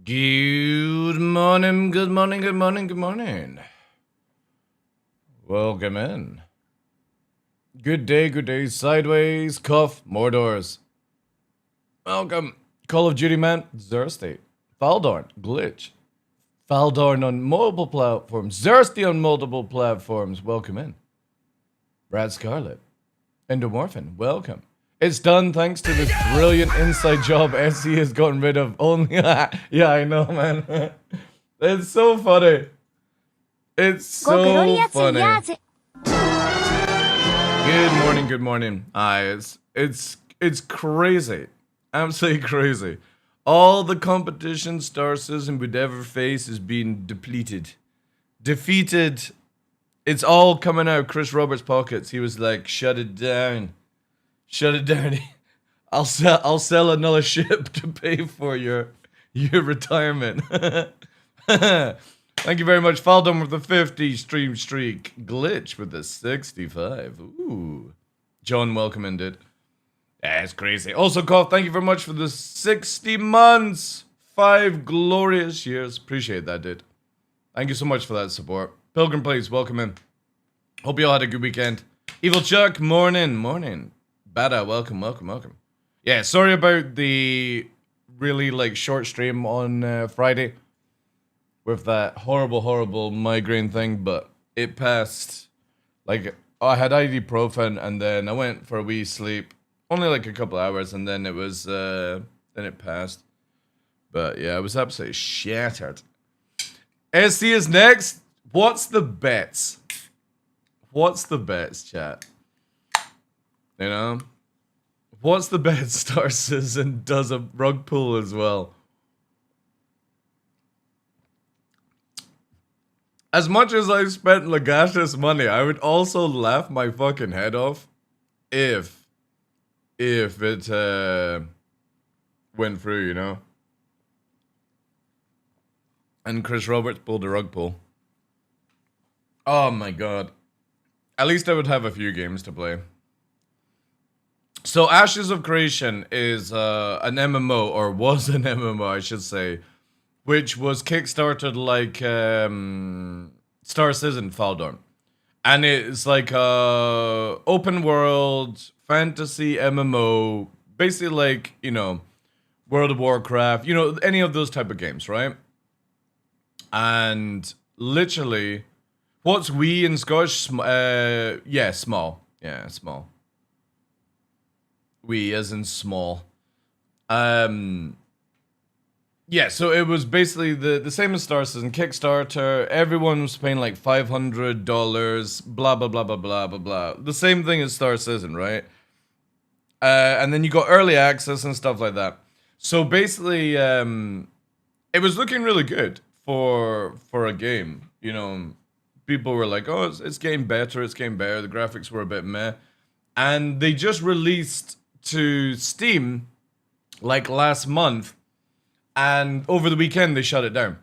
Good morning, good morning, good morning, good morning. Welcome in. Good day, sideways, cuff, more doors. Welcome. Call of Duty man, Zersty. Faldorn, glitch. Faldorn on multiple platforms, Zersty on multiple platforms, welcome in. Brad Scarlet. Endomorphin, welcome. It's done thanks to this brilliant inside job SE has gotten rid of only. Yeah, I know, man. It's so funny. It's so funny. Good morning. It's crazy. Absolutely crazy. All the competition Star Citizen would ever face is being depleted. Defeated. It's all coming out of Chris Roberts' pockets. He was like, shut it down. Shut it down. I'll sell another ship to pay for your retirement. Thank you very much, Faldon with the 50 stream streak. Glitch with the 65. Ooh. John, welcome in, dude. That's crazy. Also, Koff, thank you very much for the 60 months. 5 glorious years. Appreciate that, dude. Thank you so much for that support. Pilgrim, please, welcome in. Hope you all had a good weekend. Evil Chuck, morning. Bada, welcome. Yeah, sorry about the really, short stream on Friday. With that horrible migraine thing, but it passed. I had ibuprofen and then I went for a wee sleep. Only a couple hours and then it was, then it passed. But yeah, I was absolutely shattered. SC is next. What's the bets? Chat? You know? What's the bet Star Citizen does a rug pull as well? As much as I spent Lagash's money, I would also laugh my fucking head off if it went through, you know? And Chris Roberts pulled a rug pull. Oh my god. At least I would have a few games to play. So Ashes of Creation is an MMO, or was an MMO, I should say, which was kickstarted like Star Citizen Faldorn. And it's like a open world fantasy MMO, basically like, you know, World of Warcraft, you know, any of those type of games, right? And literally, what's we in Scottish? Yeah, small. Yeah, small. We as in small. Yeah, so it was basically the same as Star Citizen Kickstarter. Everyone was paying like $500, blah blah blah blah blah blah blah. The same thing as Star Citizen, right? And then you got early access and stuff like that. So basically, it was looking really good for a game. You know, people were like, "Oh, it's getting better. It's getting better." The graphics were a bit meh, and they just released to Steam like last month. And over the weekend, they shut it down.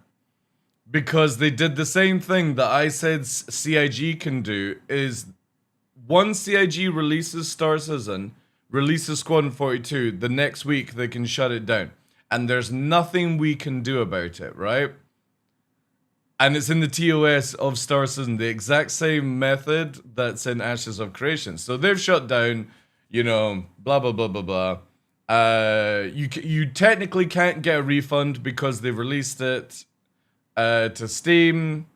Because they did the same thing that I said CIG can do, is once CIG releases Star Citizen, releases Squadron 42, the next week they can shut it down. And there's nothing we can do about it, right? And it's in the TOS of Star Citizen, the exact same method that's in Ashes of Creation. So they've shut down, you know, blah, blah, blah, blah, blah. You technically can't get a refund because they released it to Steam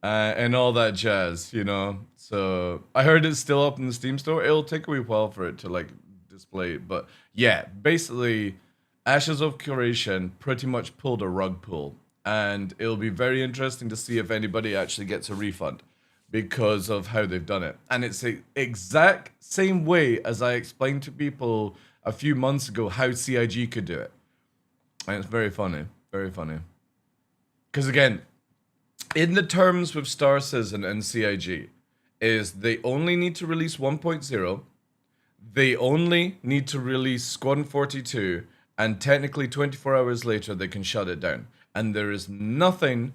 and all that jazz, you know. So I heard it's still up in the Steam store. It'll take a wee while for it to like display it, but yeah, basically, Ashes of Creation pretty much pulled a rug pull, and it'll be very interesting to see if anybody actually gets a refund because of how they've done it. And it's the exact same way as I explained to people a few months ago how CIG could do it. And it's very funny. Very funny. Because again, in the terms with Star Citizen and CIG, is they only need to release 1.0, they only need to release Squadron 42, and technically 24 hours later they can shut it down. And there is nothing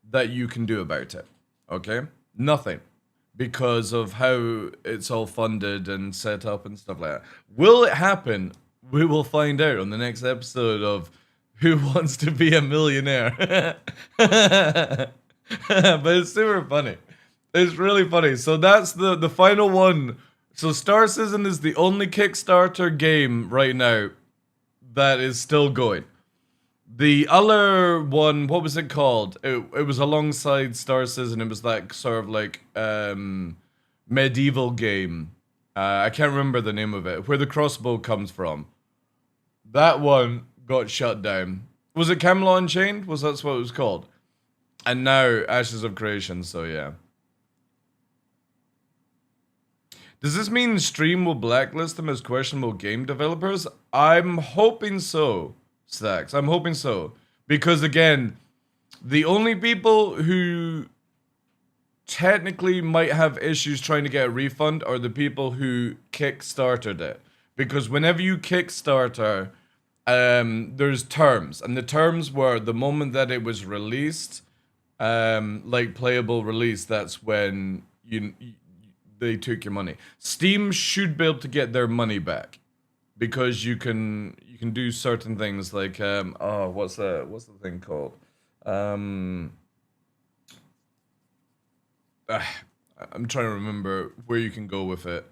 that you can do about it. Okay? Nothing. Because of how it's all funded and set up and stuff like that. Will it happen? We will find out on the next episode of Who wants to be a millionaire? But it's super funny. It's really funny. So that's the final one. So Star Citizen is the only Kickstarter game right now that is still going. The other one, what was it called? It was alongside Star Citizen. It was that sort of like medieval game. I can't remember the name of it. Where the crossbow comes from. That one got shut down. Was it Camelot Unchained? That's what it was called? And now Ashes of Creation. So yeah. Does this mean Stream will blacklist them as questionable game developers? I'm hoping so, Stacks. I'm hoping so. Because again, the only people who technically might have issues trying to get a refund are the people who kickstarted it. Because whenever you Kickstarter, there's terms. And the terms were the moment that it was released, like playable release, that's when they took your money. Steam should be able to get their money back because you can do certain things like what's the thing called? I'm trying to remember where you can go with it.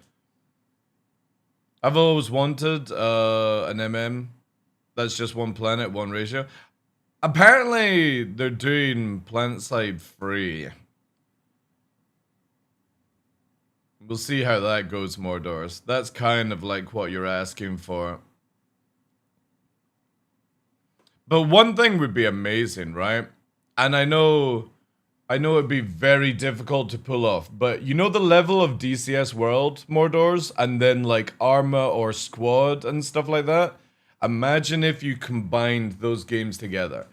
I've always wanted an MM that's just one planet, one ratio. Apparently they're doing PlanetSide free. We'll see how that goes, Mordors. That's kind of like what you're asking for. But one thing would be amazing, right? And I know it'd be very difficult to pull off, but you know the level of DCS World, Mordors, and then like Arma or Squad and stuff like that? Imagine if you combined those games together.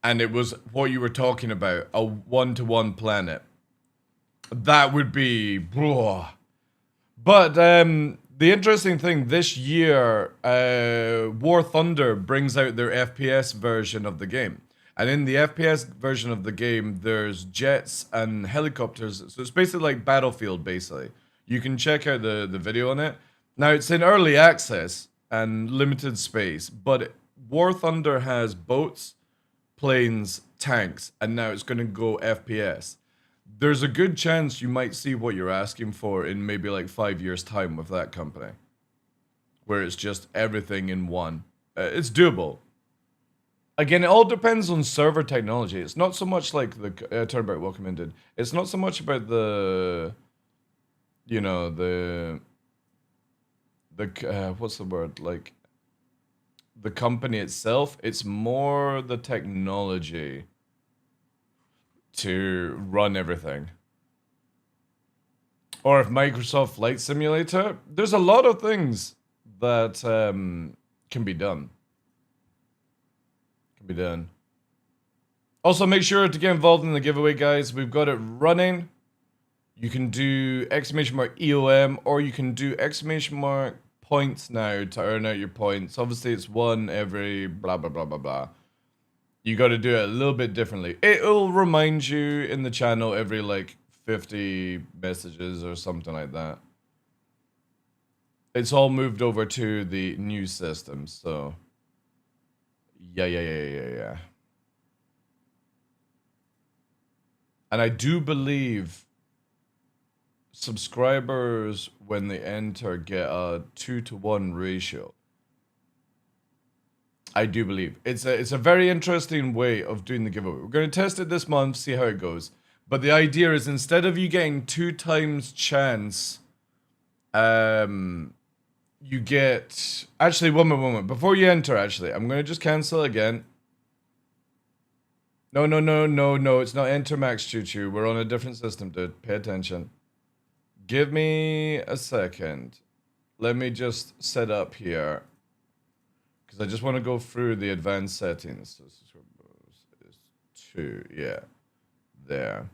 And it was what you were talking about, a one-to-one planet. That would be... Bro. But the interesting thing, this year, War Thunder brings out their FPS version of the game. And in the FPS version of the game, there's jets and helicopters. So it's basically like Battlefield, basically. You can check out the video on it. Now, it's in early access and limited space. But War Thunder has boats, planes, tanks, and now it's going to go FPS. There's a good chance you might see what you're asking for in maybe like 5 years' time with that company. Where it's just everything in one. It's doable. Again, it all depends on server technology. It's not so much like the... Turnabout, welcome in, dude. It's not so much about the... You know, the what's the word? Like... The company itself. It's more the technology to run everything. Or if Microsoft Flight Simulator, there's a lot of things that can be done. Also, make sure to get involved in the giveaway, guys. We've got it running. You can do !EOM or you can do !points now to earn out your points. Obviously, it's one every blah, blah, blah, blah, blah. You got to do it a little bit differently. It'll remind you in the channel every like 50 messages or something like that. It's all moved over to the new system, so yeah. And I do believe subscribers when they enter get a 2-to-1 ratio. I do believe. It's a very interesting way of doing the giveaway. We're going to test it this month, see how it goes. But the idea is instead of you getting 2 times chance, you get... Actually, one moment. Before you enter, actually, I'm going to just cancel again. No. It's not Enter Max Choo Choo. We're on a different system, dude. Pay attention. Give me a second. Let me just set up here. Because I just want to go through the advanced settings. So this is 2, yeah. There.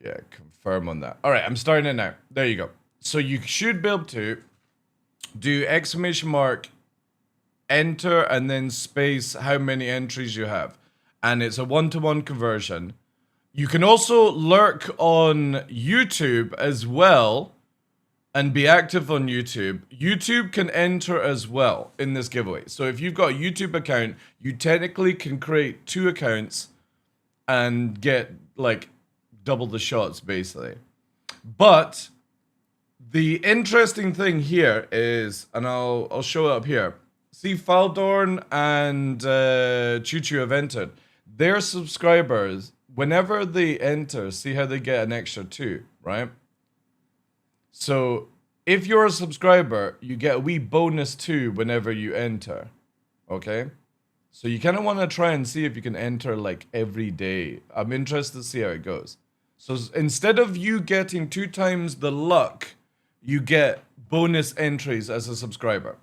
Yeah, confirm on that. All right, I'm starting it now. There you go. So you should be able to do ! Enter, and then space how many entries you have. And it's a 1-to-1 conversion. You can also lurk on YouTube as well. and be active on YouTube. YouTube can enter as well in this giveaway. So if you've got a YouTube account, you technically can create 2 accounts and get like double the shots basically. But the interesting thing here is, and I'll show it up here. See, Faldorn and Choo Choo have entered. Their subscribers, whenever they enter, see how they get an extra 2, right? So if you're a subscriber, you get a wee bonus 2 whenever you enter. Okay? So you kind of want to try and see if you can enter like every day. I'm interested to see how it goes. So instead of you getting 2 times the luck, you get bonus entries as a subscriber.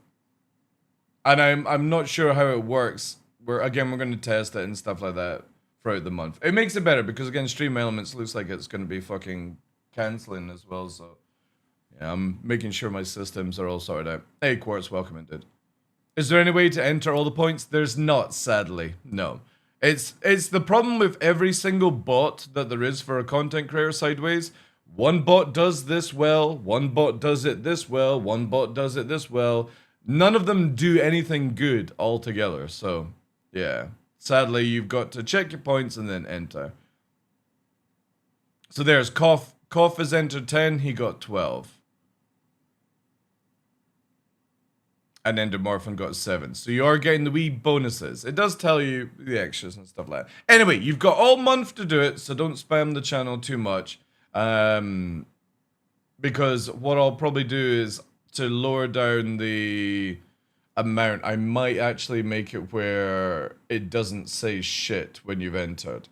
And I'm not sure how it works. We're going to test it and stuff like that throughout the month. It makes it better because again, Stream Elements looks like it's going to be fucking canceling as well. So yeah, I'm making sure my systems are all sorted out. Hey, Quartz, welcome indeed. Is there any way to enter all the points? There's not, sadly. No. It's the problem with every single bot that there is for a content creator sideways. One bot does this well, one bot does it this well, one bot does it this well. None of them do anything good altogether. So, yeah. Sadly, you've got to check your points and then enter. So there's Cough. Cough has entered 10, he got 12. And Endomorphin got 7. So you are getting the wee bonuses. It does tell you the extras and stuff like that. Anyway, you've got all month to do it, so don't spam the channel too much. Because what I'll probably do is to lower down the amount, I might actually make it where it doesn't say shit when you've entered.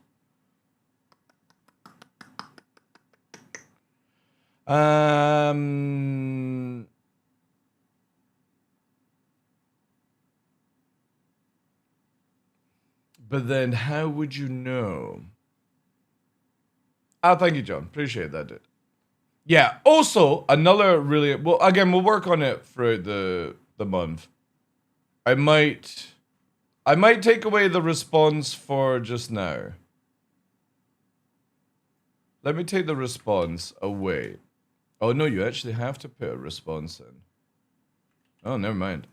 But then how would you know? Ah, thank you, John. Appreciate that, dude. Yeah, also, another really... Well, again, we'll work on it throughout the month. I might take away the response for just now. Let me take the response away. Oh, no, you actually have to put a response in. Oh, never mind.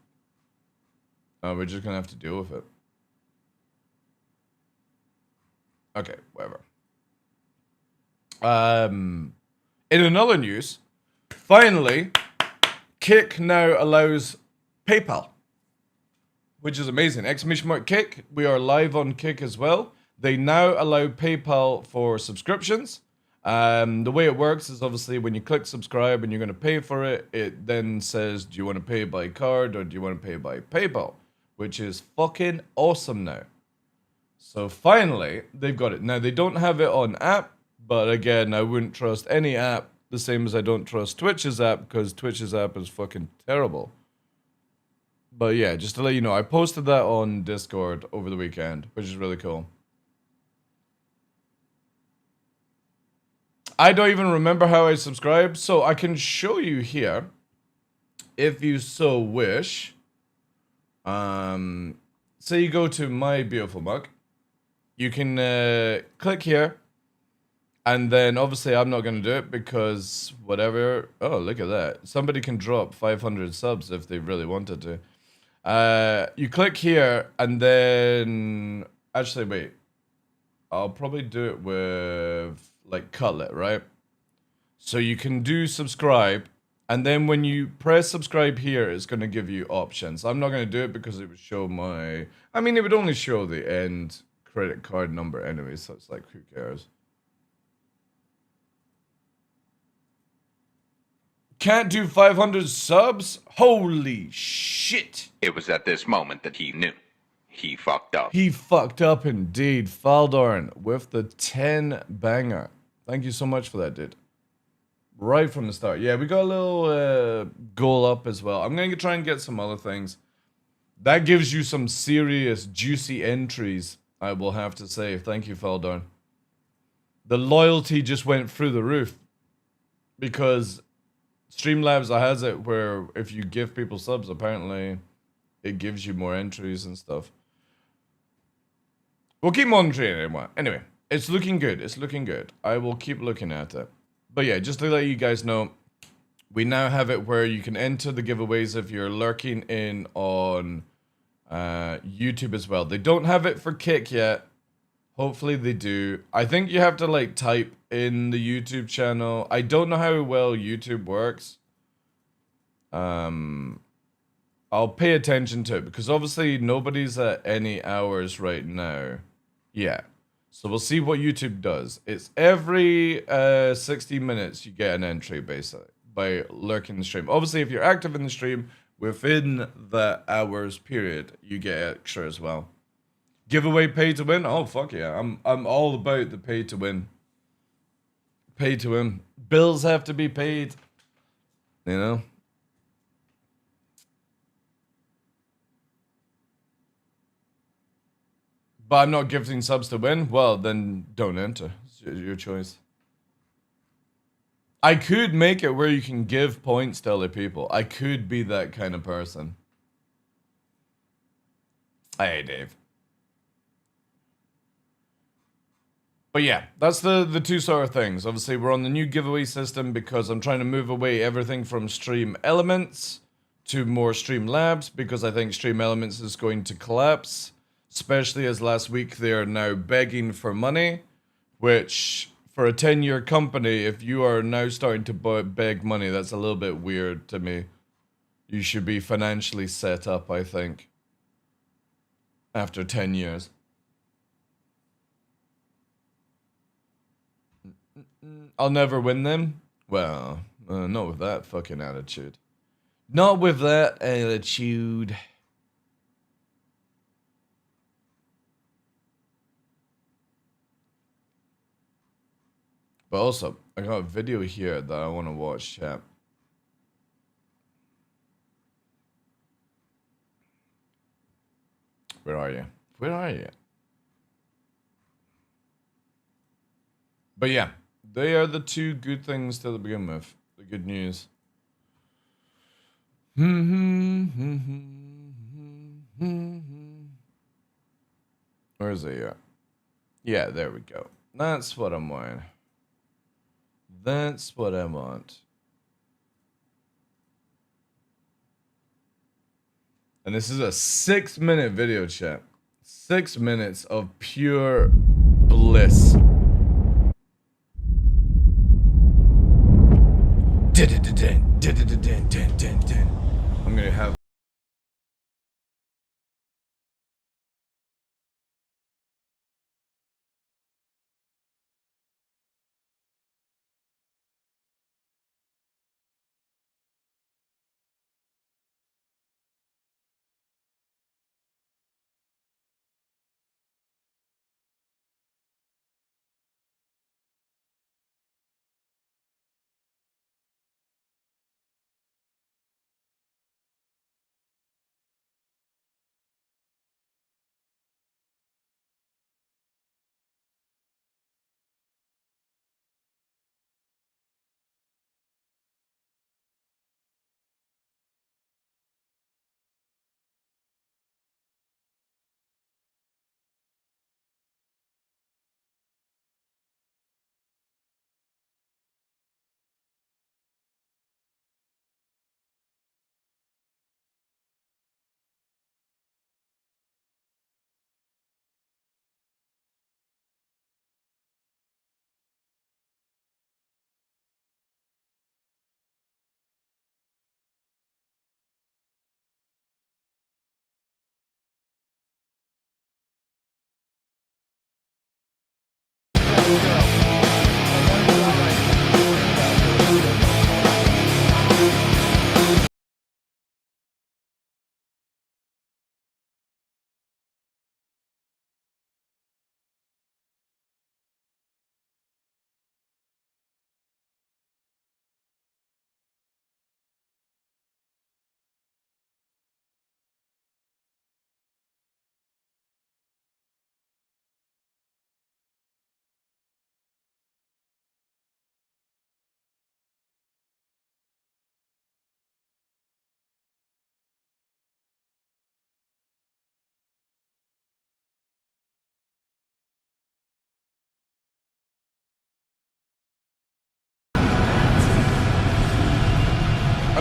Oh, we're just going to have to deal with it. Okay, whatever. In another news, finally, Kick now allows PayPal, which is amazing. Exclamation mark Kick. We are live on Kick as well. They now allow PayPal for subscriptions. The way it works is obviously when you click subscribe and you're going to pay for it, it then says, do you want to pay by card or do you want to pay by PayPal? Which is fucking awesome now. So finally, they've got it. Now, they don't have it on app, but again, I wouldn't trust any app the same as I don't trust Twitch's app because Twitch's app is fucking terrible. But yeah, just to let you know, I posted that on Discord over the weekend, which is really cool. I don't even remember how I subscribed, so I can show you here, if you so wish. Say you go to My Beautiful Mug. You can click here, and then obviously I'm not going to do it because whatever. Oh, look at that. Somebody can drop 500 subs if they really wanted to. You click here, and then... Actually, wait. I'll probably do it with, like, Cutlet, right? So you can do subscribe, and then when you press subscribe here, it's going to give you options. I'm not going to do it because it would show my... I mean, it would only show the end credit card number anyway, so it's like, who cares? Can't do 500 subs? Holy shit! It was at this moment that he knew. He fucked up. He fucked up indeed. Faldorn with the 10 banger. Thank you so much for that, dude. Right from the start. Yeah, we got a little goal up as well. I'm going to try and get some other things. That gives you some serious, juicy entries, I will have to say. Thank you, Faldorn. The loyalty just went through the roof. Because Streamlabs has it where if you give people subs, apparently it gives you more entries and stuff. We'll keep monitoring it. Anyway, it's looking good. It's looking good. I will keep looking at it. But yeah, just to let you guys know, We now have it where you can enter the giveaways if you're lurking in on YouTube as well. They don't have it for Kick yet. Hopefully they do. I think you have to like type in the YouTube channel. I don't know how well YouTube works. I'll pay attention to it because obviously nobody's at any hours right now. Yeah. So we'll see what YouTube does. It's every 60 minutes you get an entry basically by lurking the stream. Obviously if you're active in the stream within the hours period, you get extra as well. Giveaway pay to win? Oh fuck yeah. I'm all about the pay to win. Pay to win. Bills have to be paid. You know? But I'm not gifting subs to win? Well, then don't enter. It's your choice. I could make it where you can give points to other people. I could be that kind of person. Hey, Dave. But yeah, that's the two sort of things. Obviously, we're on the new giveaway system because I'm trying to move away everything from Stream Elements to more Stream Labs because I think Stream Elements is going to collapse. Especially as last week they are now begging for money, which for a 10-year company, if you are now starting to beg money, that's a little bit weird to me. You should be financially set up, I think, after 10 years. I'll never win them? Well, not with that fucking attitude. Not with that attitude. But also, I got a video here that I want to watch, chat. Where are you? Where are you? But yeah, they are the two good things to begin with. The good news. Where is it at? Yeah, there we go. That's what I'm wanting. That's what I want. And this is a 6-minute video, chat. 6 minutes of pure bliss. I'm gonna have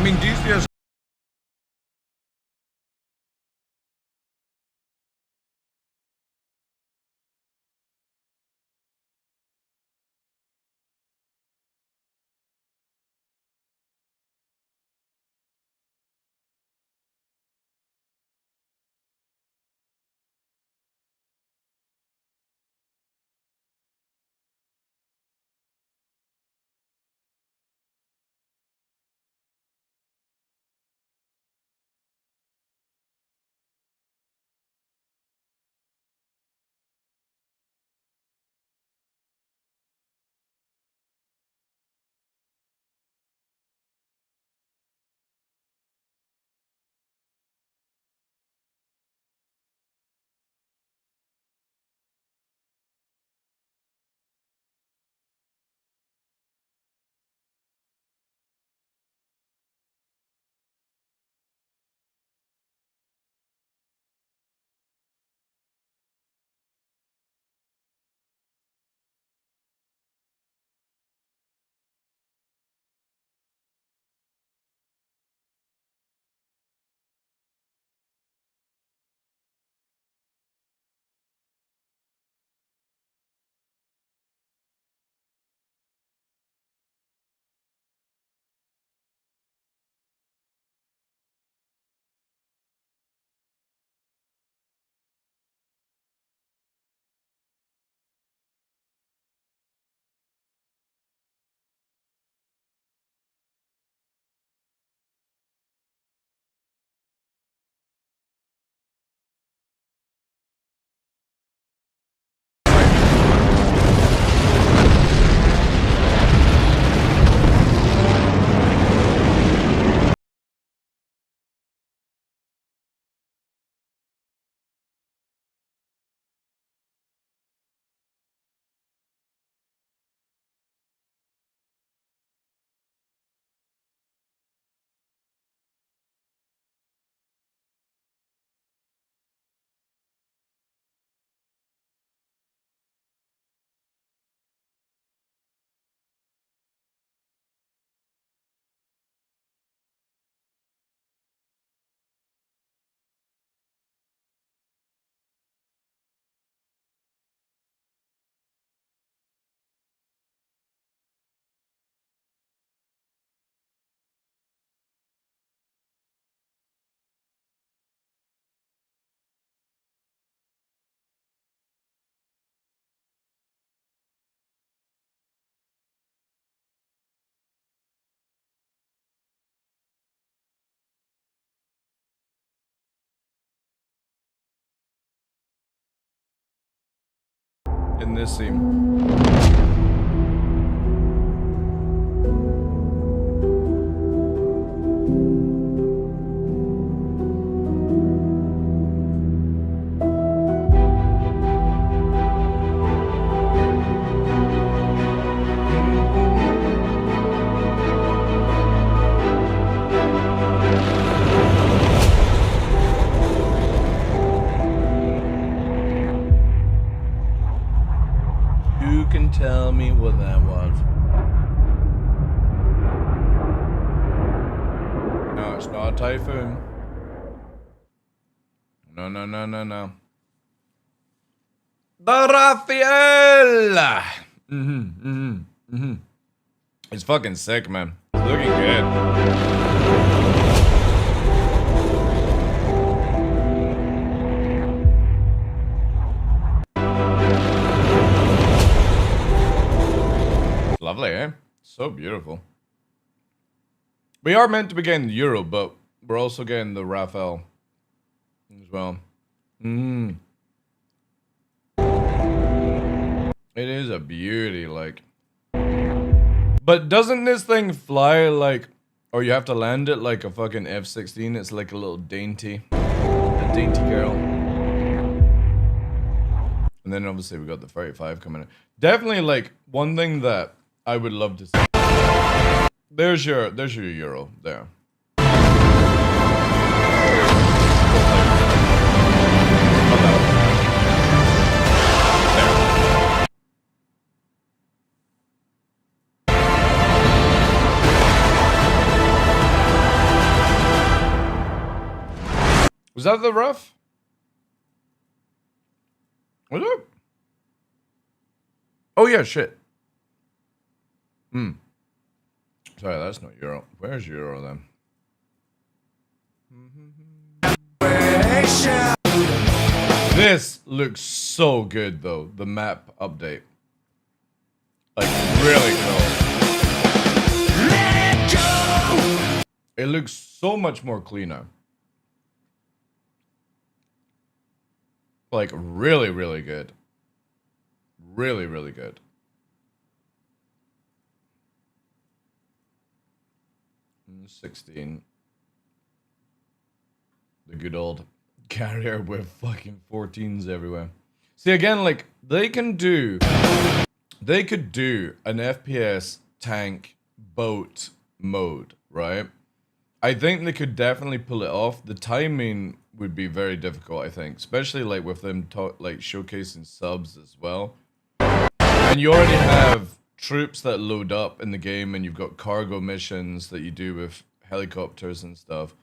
mean, DC has in this scene. Who can tell me what that was? No, it's not a typhoon. No, no, no, no, no. The Raphael! It's fucking sick, man. It's looking good. Lovely, eh? So beautiful. We are meant to be getting the Euro, but we're also getting the Raphael as well. It is a beauty, like. But doesn't this thing fly like, or you have to land it like a fucking F-16? It's like a little dainty, a dainty girl. And then obviously we got the 35 coming in. Definitely like one thing that I would love to see. There's your Euro there. Was that the rough? Was it? Oh yeah, shit. Sorry, that's not Euro. Where's Euro then? This looks so good though, the map update. Like, really cool. Let go! It looks so much more cleaner. Like, really, really good. Really, really good. And 16. The good old carrier with fucking 14s everywhere. See, again, like, they could do an FPS tank boat mode, right? I think they could definitely pull it off. The timing would be very difficult, I think, especially like with them showcasing subs as well. And you already have troops that load up in the game, and you've got cargo missions that you do with helicopters and stuff.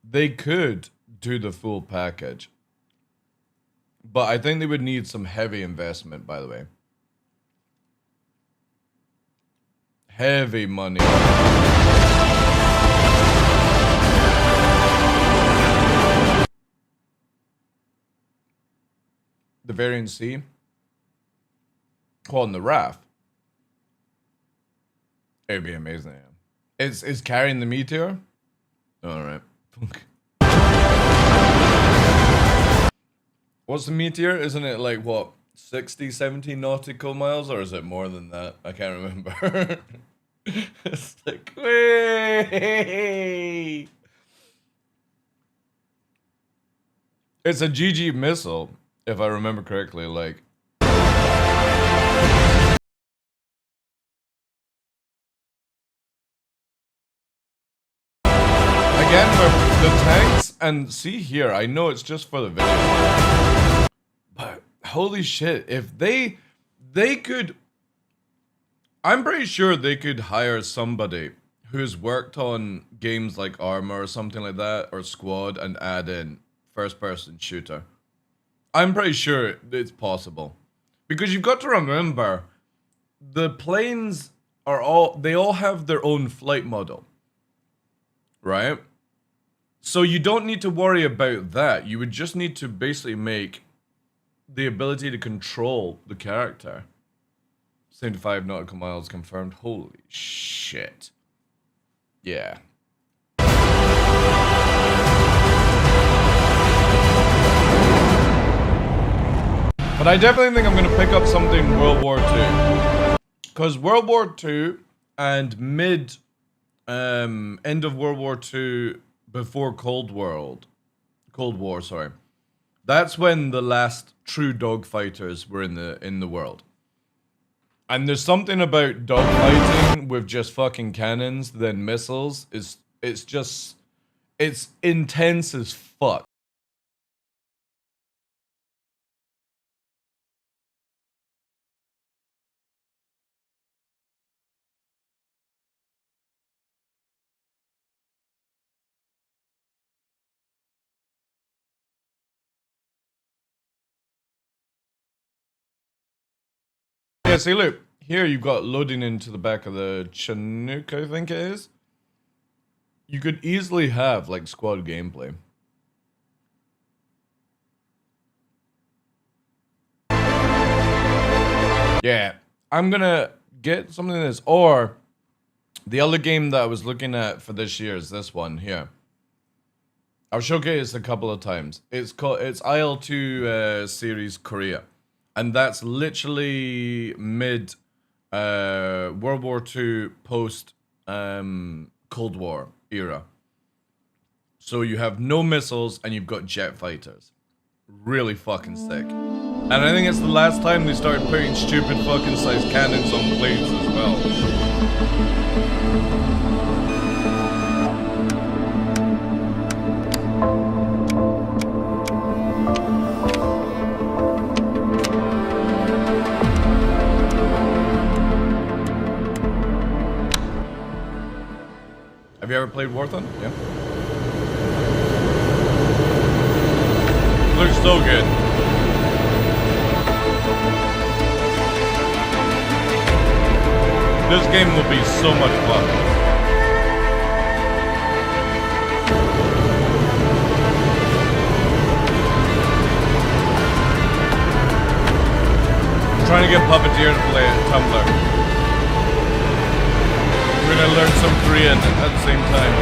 They could do the full package. But I think they would need some heavy investment, by the way. Heavy money. The Variant C. Calling the RAF. It'd be amazing. Yeah. Is carrying the Meteor? Alright. What's the Meteor? Isn't it like, what, 60, 70 nautical miles? Or is it more than that? I can't remember. It's like, way. It's a GG missile, if I remember correctly, like. Again, with the tanks, and see here, I know it's just for the video, but holy shit, if they could, I'm pretty sure they could hire somebody who's worked on games like Armor or something like that, or Squad, and add in first-person shooter. I'm pretty sure it's possible. Because you've got to remember, the planes they all have their own flight model. Right? So you don't need to worry about that. You would just need to basically make the ability to control the character. 75 nautical miles confirmed. Holy shit. Yeah. But I definitely think I'm going to pick up something World War II. Because World War II and end of World War II, before Cold War, sorry. That's when the last true dogfighters were in the world. And there's something about dogfighting with just fucking cannons than missiles. It's intense as fuck. Yeah, see, look. Here you've got loading into the back of the Chinook, I think it is. You could easily have, like, squad gameplay. Yeah. I'm gonna get something like this. Or, the other game that I was looking at for this year is this one here. I've showcased a couple of times. It's IL-2 series Korea. And that's literally mid World War II post Cold War era. So you have no missiles and you've got jet fighters. Really fucking sick. And I think it's the last time they started putting stupid fucking sized cannons on planes as well. Have you ever played War Thunder? Yeah. Looks so good. This game will be so much fun. I'm trying to get Puppeteer to play at Tumblr. We're gonna learn some Korean at the same time.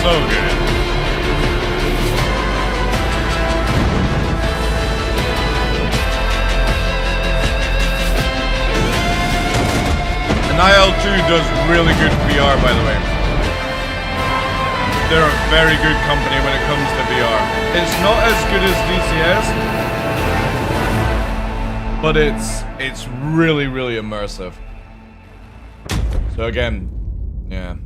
So good. And IL2 does really good VR, by the way. They're a very good company when it comes to VR. It's not as good as DCS, but it's really, really immersive. So again, yeah.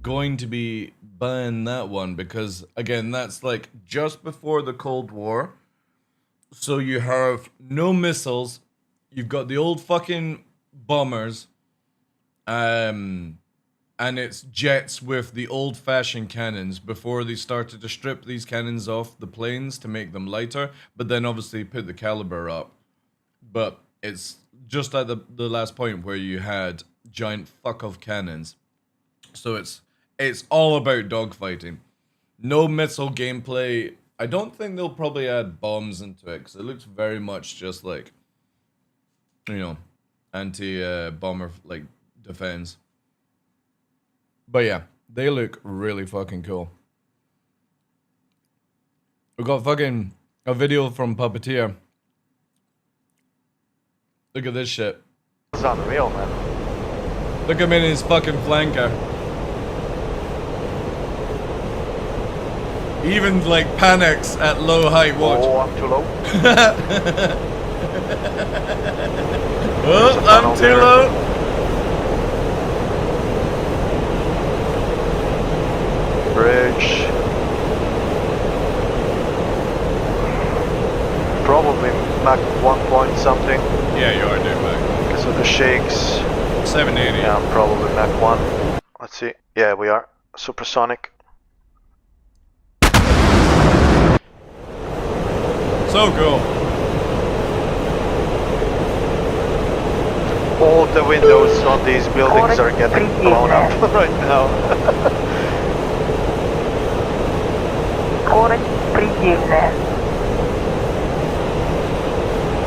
Going to be buying that one because again that's like just before the Cold War, so you have no missiles, you've got the old fucking bombers, and it's jets with the old-fashioned cannons before they started to strip these cannons off the planes to make them lighter, but then obviously put the caliber up. But it's just at the last point where you had giant fuck off cannons, so it's all about dogfighting. No missile gameplay. I don't think they'll probably add bombs into it because it looks very much just like, you know, anti-bomber like defense. But yeah, they look really fucking cool. We got fucking a video from Puppeteer. Look at this shit. It's unreal, man. Look at him in his fucking flanker. He even like panics at low height. Watch. Oh, I'm too low. Oh, I'm too low. Bridge. Probably Mach 1 point something. Yeah, you are doing Mach. Because of the shakes. 780. Yeah, probably Mach 1. Let's see. Yeah, we are. Supersonic. So cool. All the windows on these buildings are getting blown up right now.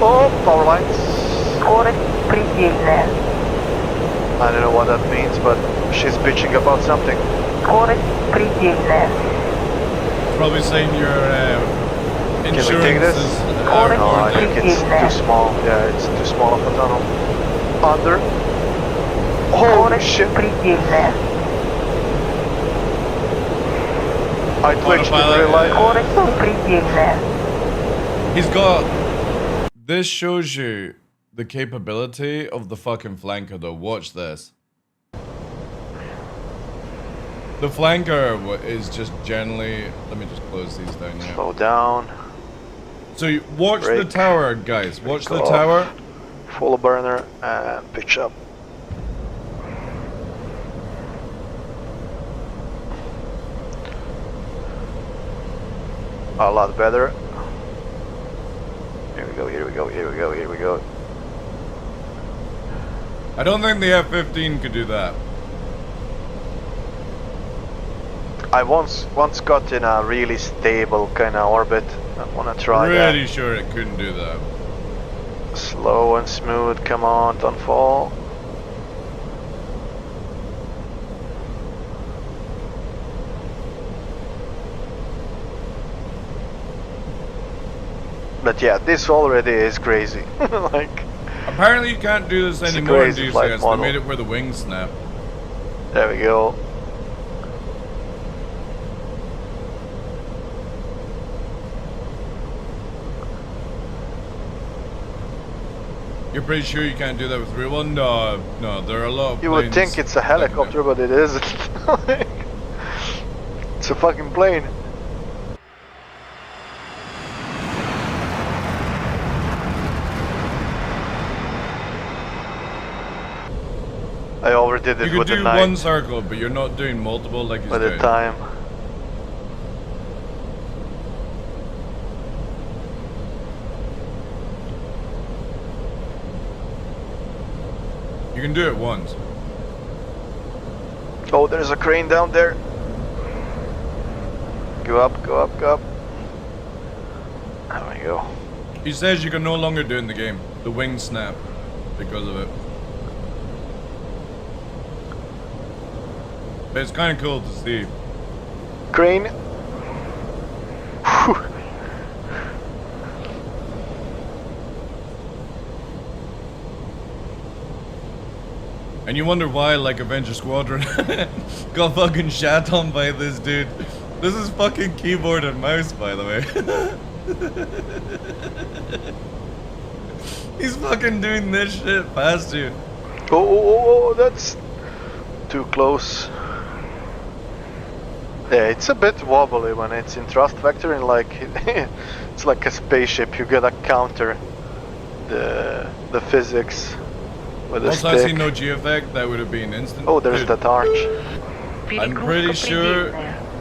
Oh, power lines. I don't know what that means, but she's bitching about something. Probably saying your insurance Can we take this? is No, I think it's too small. Yeah, it's too small of a tunnel. Under. Holy shit. I twitched in real life. He's got. This shows you the capability of the fucking flanker, though. Watch this. The flanker is just generally. Let me just close these down here. Slow down. So you watch the Brake. tower, guys. Watch the Go tower. Full burner and pitch up. A lot better. Here we go, here we go, here we go, here we go. I don't think the F-15 could do that. I once got in a really stable kind of orbit. I want to try that. Pretty sure it couldn't do that. Slow and smooth, come on, don't fall. But yeah, this already is crazy. Like, apparently you can't do this It's a anymore in crazy DCS. flight They model. made it where the wings snap. there we go. You're pretty sure you can't do that with real one? No, no, there are a lot of You would planes think it's a helicopter, but it isn't. It's a fucking plane. I already did it You with could the do knife. one circle, but you're not doing multiple like he's By the doing. time. You can do it once. Oh, there's a crane down there. Go up, go up, go up. There we go. He says you can no longer do it in the game. The wings snap because of it. But it's kind of cool to see. Crane. Whew. And you wonder why, like, Avenger Squadron got fucking shat on by this dude. This is fucking keyboard and mouse, by the way. He's fucking doing this shit past you. Oh, that's too close. Yeah, it's a bit wobbly when it's in thrust vector, and like it's like a spaceship. You gotta counter the physics with a Also, I see stick. no G effect. That would have been instant. Oh, there's Dude, that arch. I'm pretty sure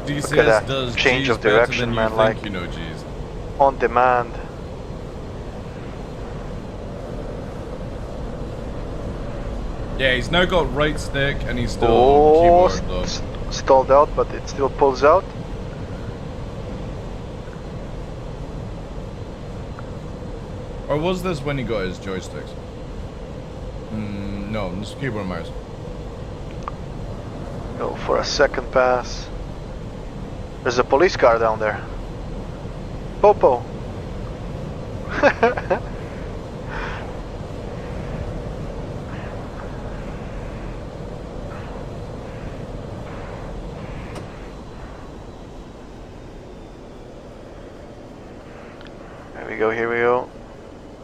DCS that does change G's of better direction, than you man, think like- you know G's. On demand. Yeah, he's now got right stick and he's still Oh, keyboard though. stalled out, but it still pulls out. Or was this when he got his joysticks? No, this is keyboard and mouse. Go for a second pass. There's a police car down there. Popo. Here we go.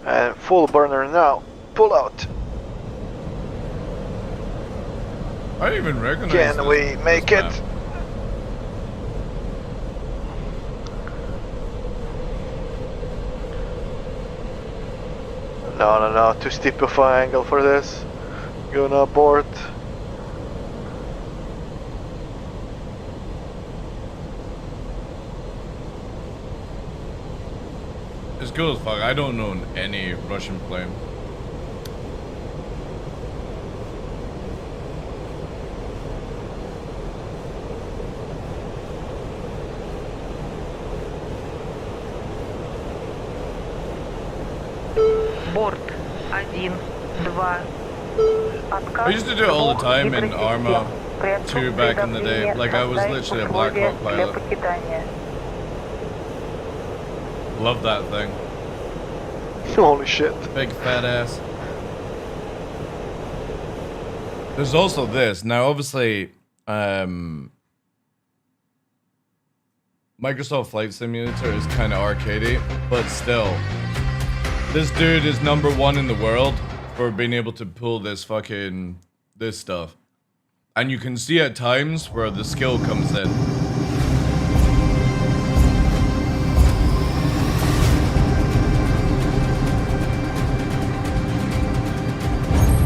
And full burner now. Pull out. I didn't even recognize Can this, we make this it? map. No, too steep of an angle for this. Gonna abort. It's cool as fuck. I don't own any Russian plane. Борт 1, 2. I used to do it all the time in Arma 2 back in the day. Like I was literally a Black Hawk pilot. Love that thing. Holy shit. Big fat ass. There's also this. Now obviously, Microsoft Flight Simulator is kind of arcadey, but still. This dude is #1 in the world for being able to pull this stuff. And you can see at times where the skill comes in.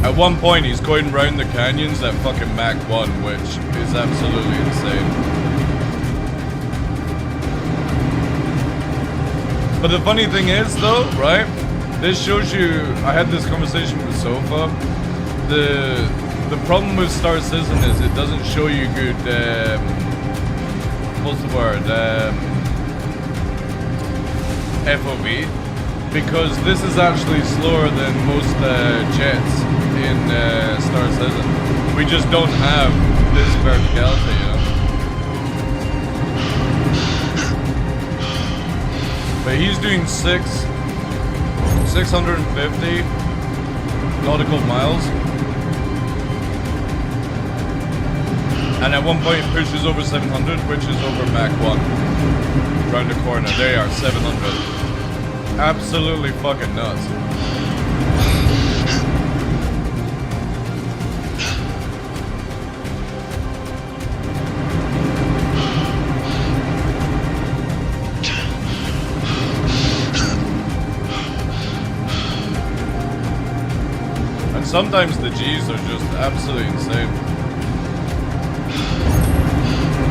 At one point he's going round the canyons at fucking Mach 1, which is absolutely insane. But the funny thing is though, right? This shows you, I had this conversation with Sofa. The problem with Star Citizen is it doesn't show you good, what's the word? FOV. Because this is actually slower than most jets in Star Citizen. We just don't have this verticality, you know? But he's doing 650 nautical miles. And at one point it pushes over 700, which is over Mach 1. Round the corner, there you are, 700. Absolutely fucking nuts. sometimes the G's are just absolutely insane.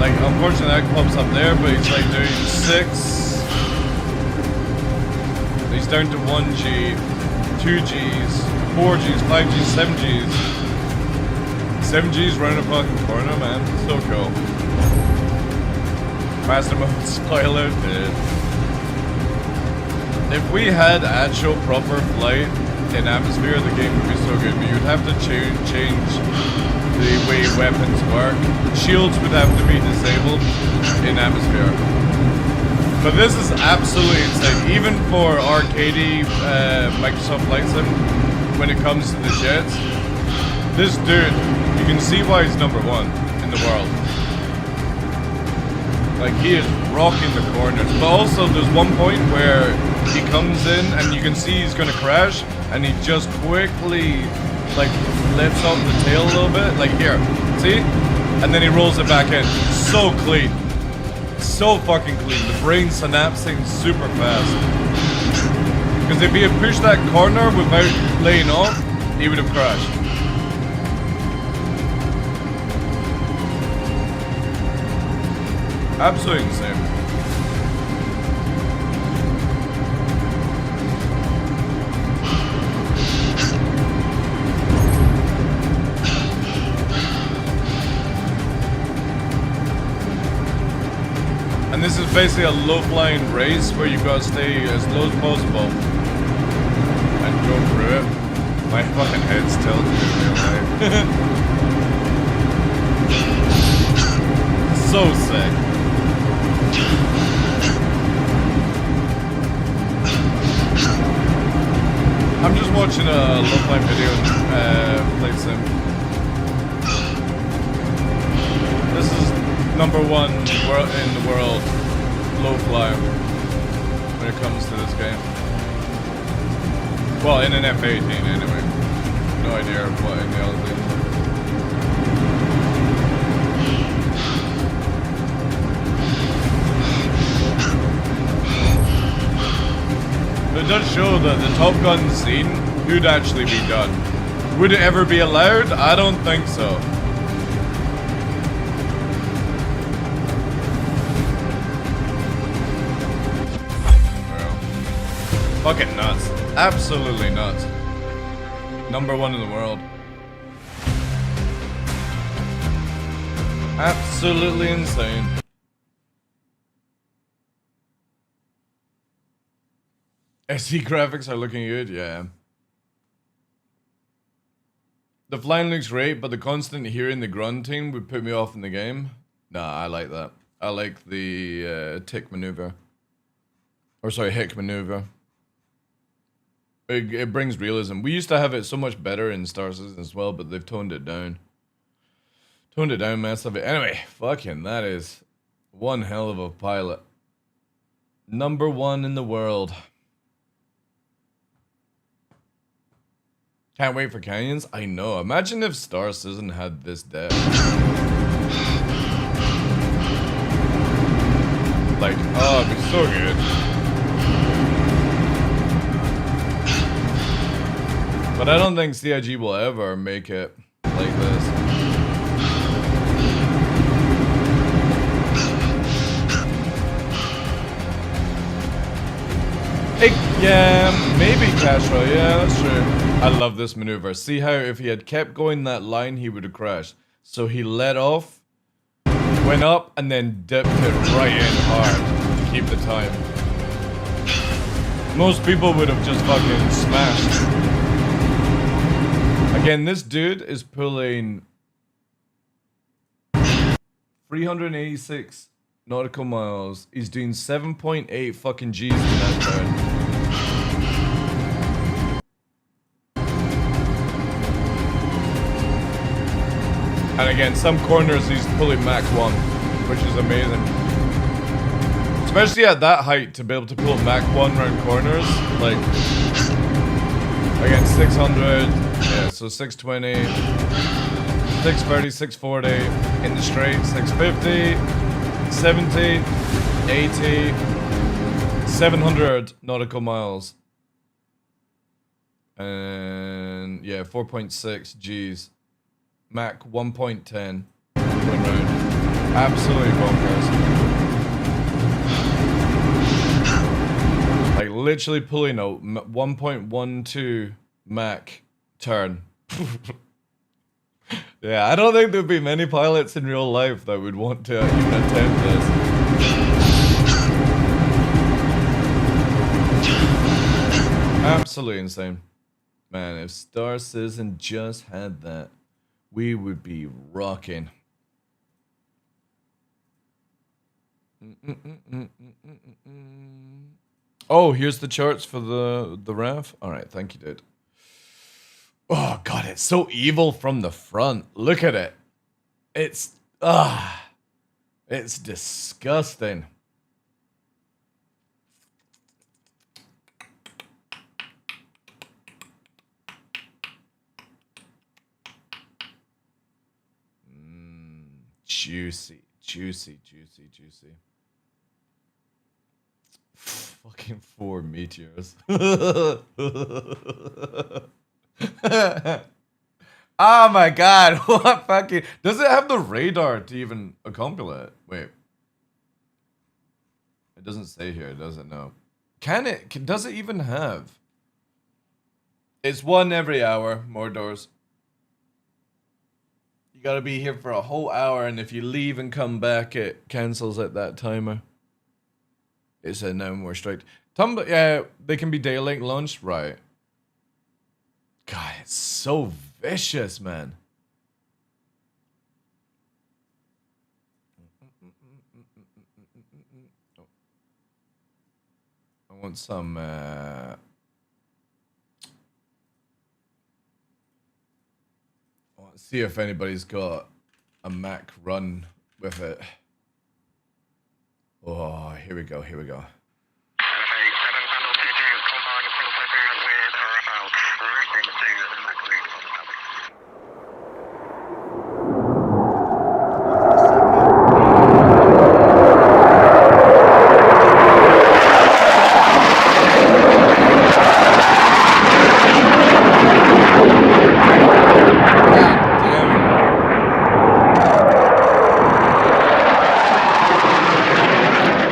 Like, unfortunately that pops up there, but he's like doing 6. He's down to 1G, 2Gs, 4Gs, 5Gs, 7Gs. 7Gs running a fucking corner, man. So cool. Master mode spoiler, dude. If we had actual proper flight in atmosphere, the game would be so good, but you'd have to change the way weapons work. Shields would have to be disabled in atmosphere. But this is absolutely insane. Even for arcadey Microsoft Flight Sim, when it comes to the jets, this dude, you can see why he's #1 in the world. Like, he is rocking the corners. But also, there's one point where he comes in and you can see he's gonna crash, and he just quickly, like, lifts off the tail a little bit. Like, here, see? And then he rolls it back in. So clean. So fucking clean. The brain synapsing super fast. Because if he had pushed that corner without laying off, he would have crashed. Absolutely insane. And this is basically a low-flying race where you've got to stay as low as possible and go through it. My fucking head's tilted in real life. So sick. I'm just watching a low-flying video Flight Sim. This is #1 in the world low flyer when it comes to this game. Well, in an F-18 anyway. No idea what in the other thing. It does show that the Top Gun scene could actually be done. Would it ever be allowed? I don't think so. Fucking nuts. Absolutely nuts. #1 in the world. Absolutely insane. SD graphics are looking good, yeah. The flying looks great, but the constant hearing the grunting would put me off in the game. Nah, I like that. I like the tick maneuver. Or sorry, hick maneuver. It brings realism. We used to have it so much better in Star Citizen as well, but they've toned it down. Toned it down massively. Anyway, fucking, that is one hell of a pilot. #1 in the world. Can't wait for Canyons? I know. Imagine if Star Citizen had this depth. Like, oh, it'd be so good. But I don't think CIG will ever make it like this. Hey, yeah, maybe Castro. Yeah, that's true. I love this maneuver. See how if he had kept going that line, he would have crashed. So he let off, went up, and then dipped it right in hard to keep the time. Most people would have just fucking smashed. Again, this dude is pulling 386 nautical miles. He's doing 7.8 fucking G's in that turn. And again, some corners he's pulling Mach 1, which is amazing. Especially at that height, to be able to pull Mach 1 around corners, like, again, 600, yeah, so 620, 630, 640, in the straight, 650, 70, 80, 700 nautical miles. And yeah, 4.6 G's. Mach 1.10. Going round. Absolutely bonkers. Like literally pulling a 1.12 Mach turn. Yeah, I don't think there'd be many pilots in real life that would want to even attempt this. Absolutely insane. Man, if Star Citizen just had that, we would be rocking. Oh, here's the charts for the RAF. All right, thank you, dude. Oh god, it's so evil from the front. Look at it. It's it's disgusting. Juicy, juicy, juicy, juicy. Fucking 4 meteors. Oh my god, what fucking... Does it have the radar to even accomplish it? Wait. It doesn't say here, does it? No. Can it? Does it even have? It's 1 every hour, more doors. You gotta be here for a whole hour, and if you leave and come back, it cancels at that timer. It said no more strike. Yeah, they can be daylight launched, right? God, it's so vicious, man. I want some, I want to see if anybody's got a Mac run with it. Oh, here we go, here we go.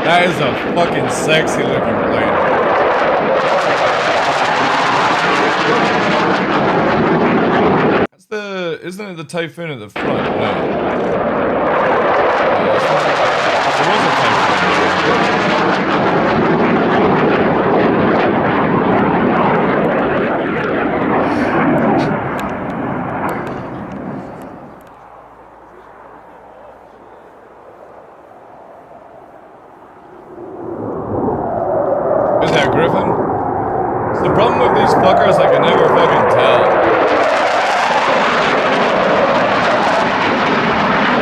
That is a fucking sexy looking plane. That's the... Isn't it the Typhoon at the front? No. There was a Is that Griffin? It's the problem with these fuckers, I can never fucking tell.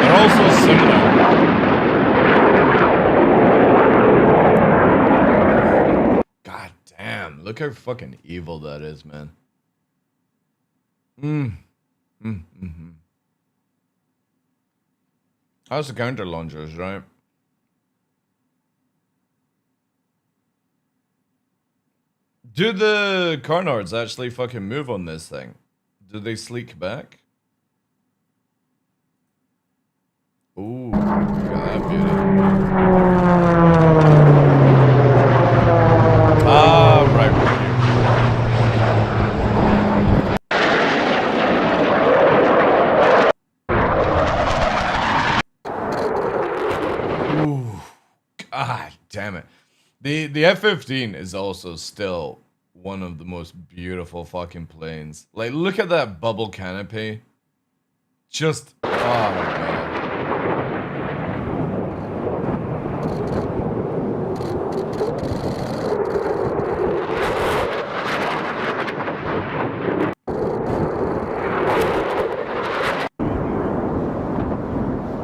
They're all so similar. God damn, look how fucking evil that is, man. How's the counter launchers, right? Do the Carnards actually fucking move on this thing? Do they sleek back? Ooh, look at that beauty. Ah, right. Ooh, god damn it. The F-15 is also still one of the most beautiful fucking planes. Like, look at that bubble canopy. Just, oh my god.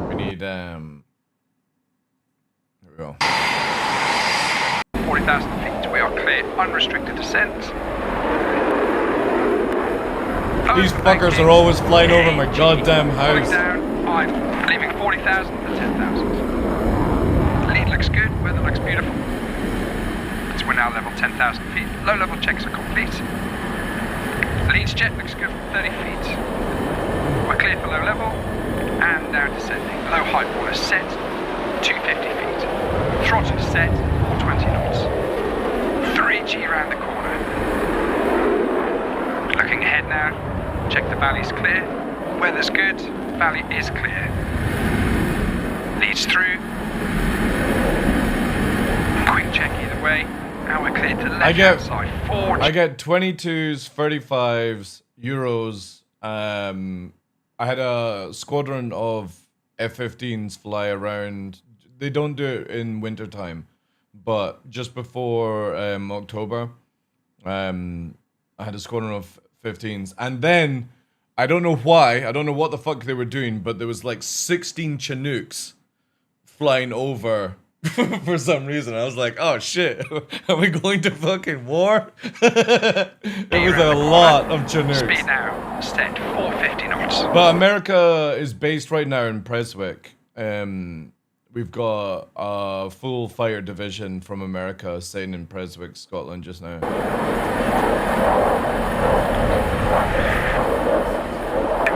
We need, here we go. 40,000 feet, we are clear, unrestricted descent. These fuckers are always flying over my goddamn house. Down, 5, leaving 40,000 to 10,000. Lead looks good, weather looks beautiful. We're now level 10,000 feet, low level checks are complete. Lead's jet looks good from 30 feet. We're clear for low level and now descending. Low height water set, 250 feet. Throttle set, 420 knots. 3G round the corner. Looking ahead now, check the valley's clear. Weather's good, valley is clear. Leads through. Quick check either way. Now we're clear to the left hand side. 4G. I get 22s, 35s, Euros. I had a squadron of F-15s fly around. They don't do it in wintertime, but just before October, I had a squadron of 15s. And then, I don't know why, I don't know what the fuck they were doing, but there was like 16 Chinooks flying over for some reason. I was like, oh shit, are we going to fucking war? It was a lot of Chinooks. Speed now, set 450 knots. But America is based right now in Prestwick. We've got a full fighter division from America sitting in Prestwick, Scotland just now.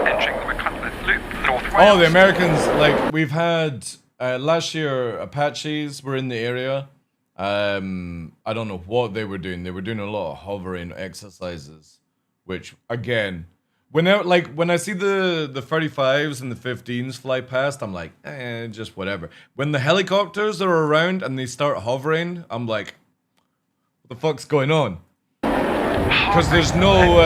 Entering the McCunliffe Loop, northwest. Oh, the Americans, like, we've had, last year, Apaches were in the area. I don't know what they were doing. They were doing a lot of hovering exercises, which, again, when I see the 35s and the 15s fly past, I'm like, just whatever. When the helicopters are around and they start hovering, I'm like, what the fuck's going on? Because there's no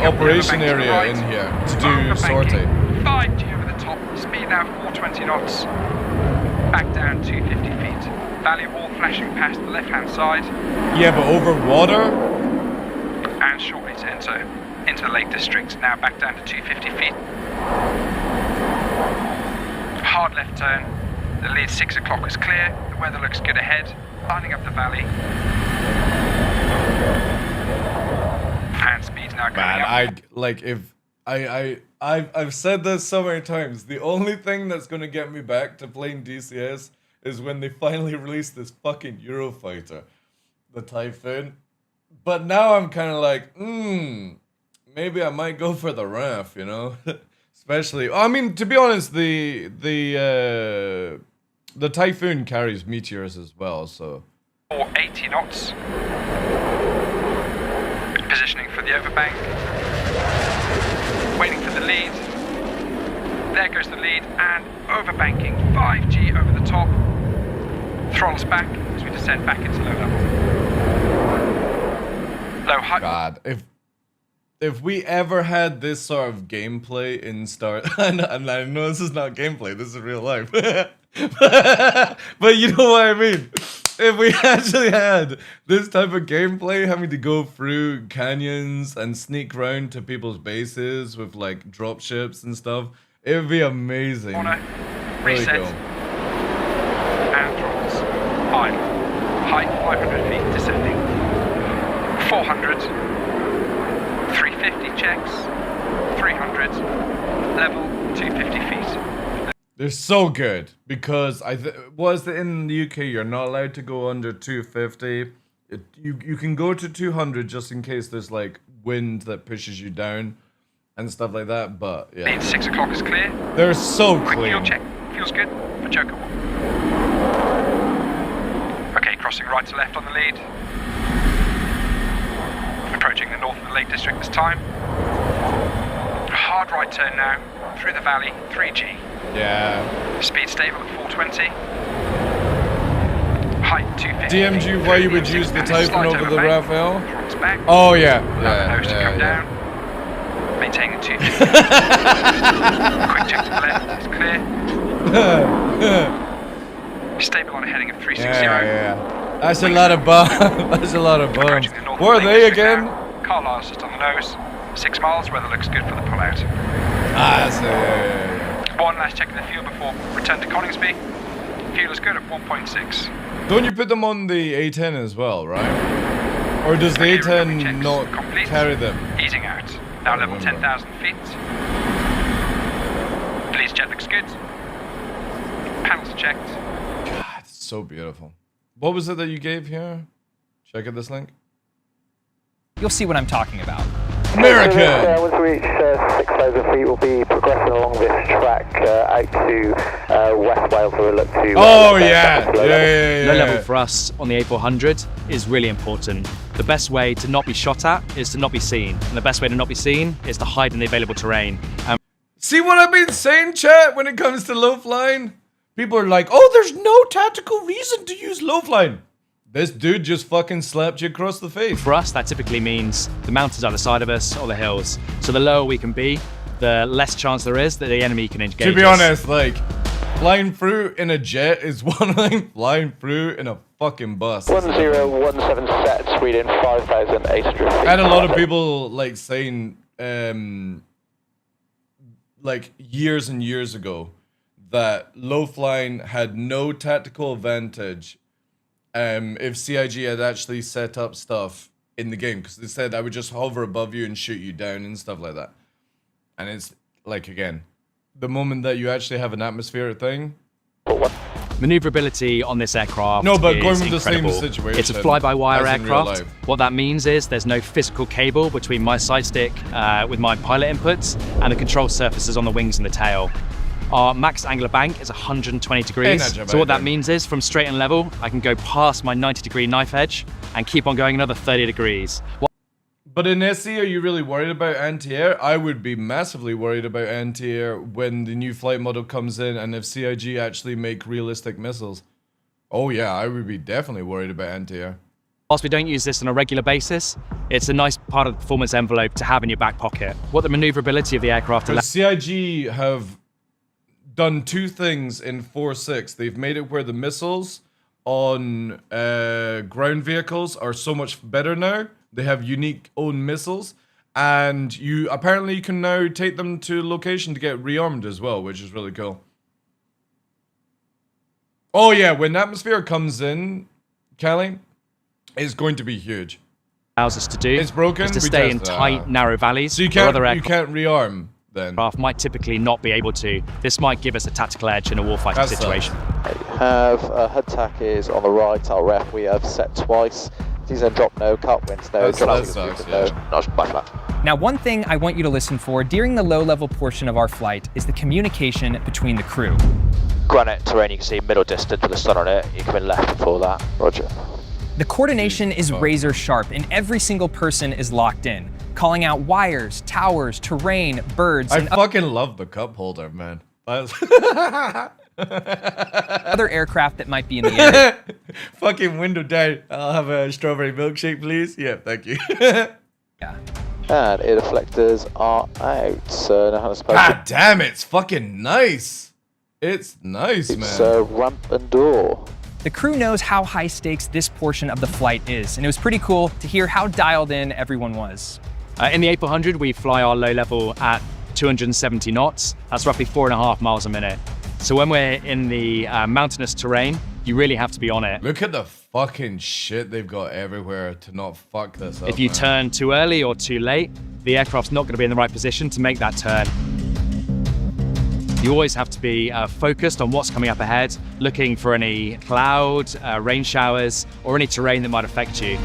operation area in here to do sortie. 5G over the top, speed now 420 knots. Back down 250 feet. Valley wall flashing past the left-hand side. Yeah, but over water? And shortly to enter into the Lake District. Now back down to 250 feet. Hard left turn. The lead 6 o'clock is clear. The weather looks good ahead. Lining up the valley. And speed's now coming up. I've said this so many times. The only thing that's gonna get me back to playing DCS is when they finally release this fucking Eurofighter, the Typhoon. But now I'm kind of like, maybe I might go for the RAF, you know? Especially, I mean, to be honest, the Typhoon carries meteors as well, so. 480 knots. Positioning for the overbank. Waiting for the lead. There goes the lead, and overbanking. 5G over the top. Throttles back as we descend back into low level. Low height. God, if we ever had this sort of gameplay in Star, and I know this is not gameplay, this is real life, but you know what I mean. If we actually had this type of gameplay, having to go through canyons and sneak around to people's bases with like drop ships and stuff, it would be amazing. Corner, Really reset, cool. and throttles. Idle. Height 500 feet descending. 400. 350 checks. 300. Level 250 feet. They're so good because in the UK you're not allowed to go under 250. You can go to 200 just in case there's like wind that pushes you down and stuff like that. But yeah, Lead 6 o'clock is clear. they're so Quick clean. fuel check. Feels good for Joker 1. Okay, crossing right to left on the lead. Approaching the north of the Lake District this time. Hard right turn now. Through the valley, 3G. Yeah. Speed stable at 420. Height 250. DMG, why you would use the And Typhoon slight over the overbank. Raphael? Throttles back. Oh yeah. Allow the nose to come Yeah. down. Maintaining 250. Quick check to the left, it's clear. Stable on a heading of 360. Yeah. That's a lot of bombs. That's a lot of bombs. Approaching the north Where are of the they Lake District again? now. Carlisle's just on the nose. 6 miles, weather looks good for the pullout. That's yeah. One last check of the fuel before return to Coningsby. Fuel is good at 1.6. Don't you put them on the A10 as well, right? Or does the Okay, recovery A10 checks not complete. carry them? Easing out. Now level 10,000 feet. Police jet looks good. Panels checked. God, it's so beautiful. What was it that you gave here? Check out this link. You'll see what I'm talking about. America! Once we reach 6,000 feet, we'll be progressing along this track out to West Wales, so we'll look to... Oh, yeah. Low level for us on the A400 is really important. The best way to not be shot at is to not be seen. And the best way to not be seen is to hide in the available terrain. See what I've been saying, chat, when it comes to low flying? People are like, oh, there's no tactical reason to use low flying. This dude just fucking slapped you across the face. For us, that typically means the mountains either side of us or the hills. So the lower we can be, the less chance there is that the enemy can engage us. To be honest, like, flying through in a jet is one thing, flying through in a fucking bus. 1017 sets, reading 5,800 feet. I had a lot of people, like, saying, like, years and years ago, that low flying had no tactical advantage if CIG had actually set up stuff in the game, because they said I would just hover above you and shoot you down and stuff like that. And it's like, again, the moment that you actually have an atmospheric thing. Maneuverability on this aircraft No, but is going with the incredible. same situation. It's a fly-by-wire as in real aircraft. life. What that means is there's no physical cable between my side stick with my pilot inputs and the control surfaces on the wings and the tail. Our max angular bank is 120 degrees. So what that means is from straight and level, I can go past my 90-degree knife edge and keep on going another 30 degrees. But in SE, are you really worried about anti-air? I would be massively worried about anti-air when the new flight model comes in and if CIG actually make realistic missiles. Oh yeah, I would be definitely worried about anti-air. Whilst we don't use this on a regular basis, it's a nice part of the performance envelope to have in your back pocket. What the maneuverability of the aircraft allows. CIG have done two things in 4.6. They've made it where the missiles on ground vehicles are so much better now. They have unique own missiles, and you apparently can now take them to location to get rearmed as well, which is really cool. Oh yeah, when atmosphere comes in, Callie, it's going to be huge. Allows us to do It's broken. is to we stay in test tight, narrow valleys. So you where other can't rearm then. aircraft might typically not be able to. This might give us a tactical edge in a warfighting That situation. Have HUD tack is on the right, our ref we have set twice. These are drop no, cut winds no, That sucks, yeah. not by flat. Now, one thing I want you to listen for during the low-level portion of our flight is the communication between the crew. Granite terrain, you can see middle distance with the sun on it. You come in left before that. Roger. The coordination is razor sharp, and every single person is locked in, calling out wires, towers, terrain, birds, I and fucking love the cup holder, man. other aircraft that might be in the area. Fucking window down. I'll have a strawberry milkshake, please. Yeah, thank you. Yeah. And air deflectors are out. So now how to God damn, it's fucking nice. It's nice, man. So ramp and door. The crew knows how high stakes this portion of the flight is, and it was pretty cool to hear how dialed in everyone was. In the A400, we fly our low level at 270 knots. That's roughly 4.5 miles a minute. So when we're in the mountainous terrain, you really have to be on it. Look at the fucking shit they've got everywhere to not fuck this up. If you man. turn too early or too late, the aircraft's not going to be in the right position to make that turn. You always have to be focused on what's coming up ahead, looking for any cloud, rain showers, or any terrain that might affect you.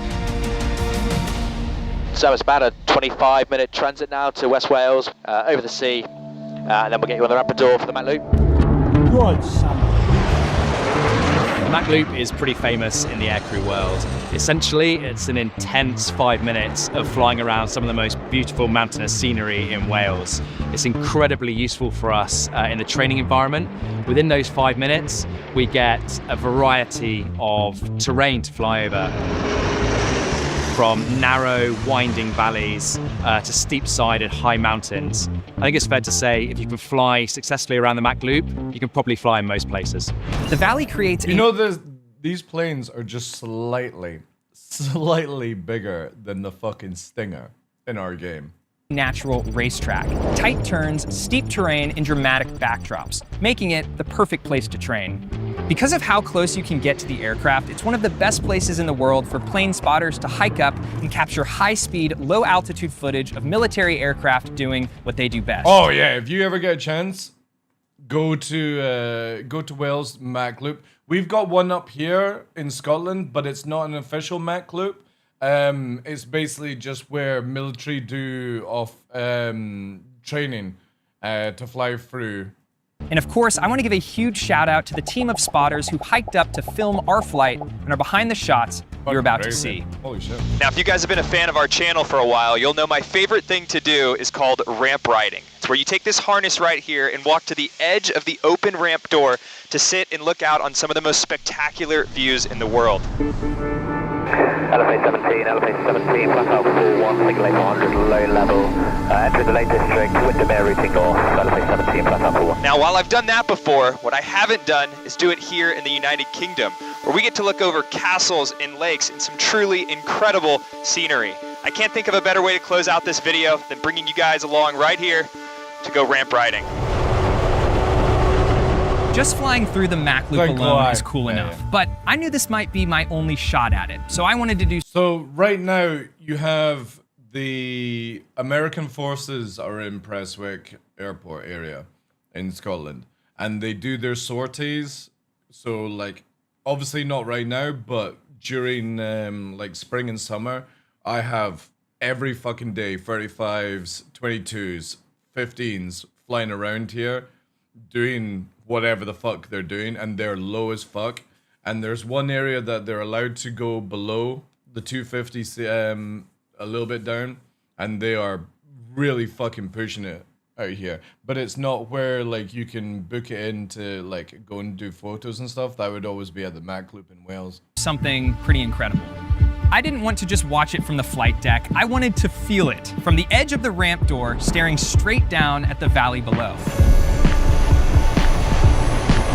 So it's about a 25-minute transit now to West Wales, over the sea, and then we'll get you on the ramp and door for the Mac Loop. The Mac Loop is pretty famous in the aircrew world. Essentially, it's an intense 5 minutes of flying around some of the most beautiful mountainous scenery in Wales. It's incredibly useful for us in the training environment. Within those 5 minutes, we get a variety of terrain to fly over. From narrow, winding valleys to steep-sided high mountains. I think it's fair to say if you can fly successfully around the Mac Loop, you can probably fly in most places. The valley creates You know, these planes are just slightly bigger than the fucking Stinger in our game. natural racetrack. Tight turns, steep terrain, and dramatic backdrops, making it the perfect place to train. Because of how close you can get to the aircraft, it's one of the best places in the world for plane spotters to hike up and capture high-speed, low-altitude footage of military aircraft doing what they do best. Oh yeah, if you ever get a chance, go to Wales Mac Loop. We've got one up here in Scotland, but it's not an official Mac Loop. It's basically just where military do off training to fly through. And of course, I want to give a huge shout out to the team of spotters who hiked up to film our flight and are behind the shots you're about to see. Holy shit. Now, if you guys have been a fan of our channel for a while, you'll know my favorite thing to do is called ramp riding. It's where you take this harness right here and walk to the edge of the open ramp door to sit and look out on some of the most spectacular views in the world. Elevate 17, flat out 41, single 800, low level, enter the Lake District, Windermere routing north, elevate 17, flat out 41. Now, while I've done that before, what I haven't done is do it here in the United Kingdom, where we get to look over castles and lakes and some truly incredible scenery. I can't think of a better way to close out this video than bringing you guys along right here to go ramp riding. Just flying through the Mac loop alone is cool enough, but I knew this might be my only shot at it, so I wanted to do. So right now you have the American forces are in Prestwick Airport area in Scotland, and they do their sorties. So like, obviously not right now, but during like spring and summer, I have every fucking day 35s, 22s, 15s flying around here, doing whatever the fuck they're doing, and they're low as fuck. And there's one area that they're allowed to go below the 250 a little bit down, and they are really fucking pushing it out here. But it's not where like you can book it in to like go and do photos and stuff. That would always be at the Mac Loop in Wales. Something pretty incredible. I didn't want to just watch it from the flight deck. I wanted to feel it from the edge of the ramp door, staring straight down at the valley below.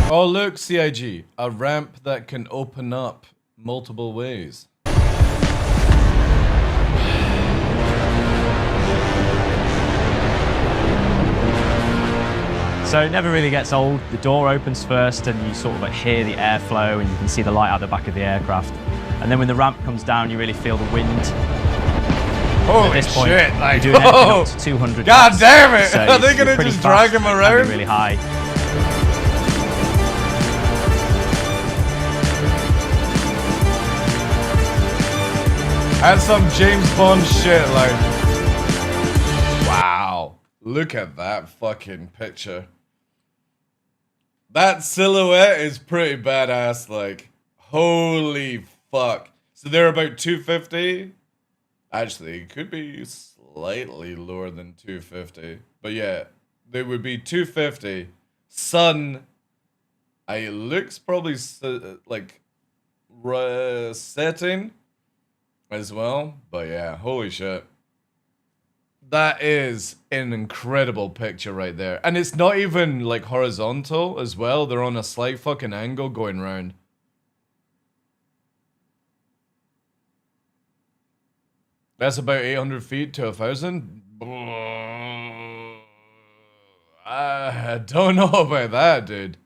Oh look, CIG, a ramp that can open up multiple ways. So it never really gets old. The door opens first and you sort of like hear the airflow and you can see the light out the back of the aircraft. And then when the ramp comes down, you really feel the wind. Holy At this point, shit, like, you're doing anything up to 200 God knots. damn it! So Are they you're gonna pretty just fast, drag him it can around? be really high. That's some James Bond shit, like. Wow. Look at that fucking picture. That silhouette is pretty badass, like. Holy fuck. So they're about 250? Actually, it could be slightly lower than 250. But yeah, they would be 250. Sun. It looks probably like setting as well. But yeah, holy shit. That is an incredible picture right there. And it's not even like horizontal as well. They're on a slight fucking angle going round. That's about 800 feet to 1,000. I don't know about that, dude.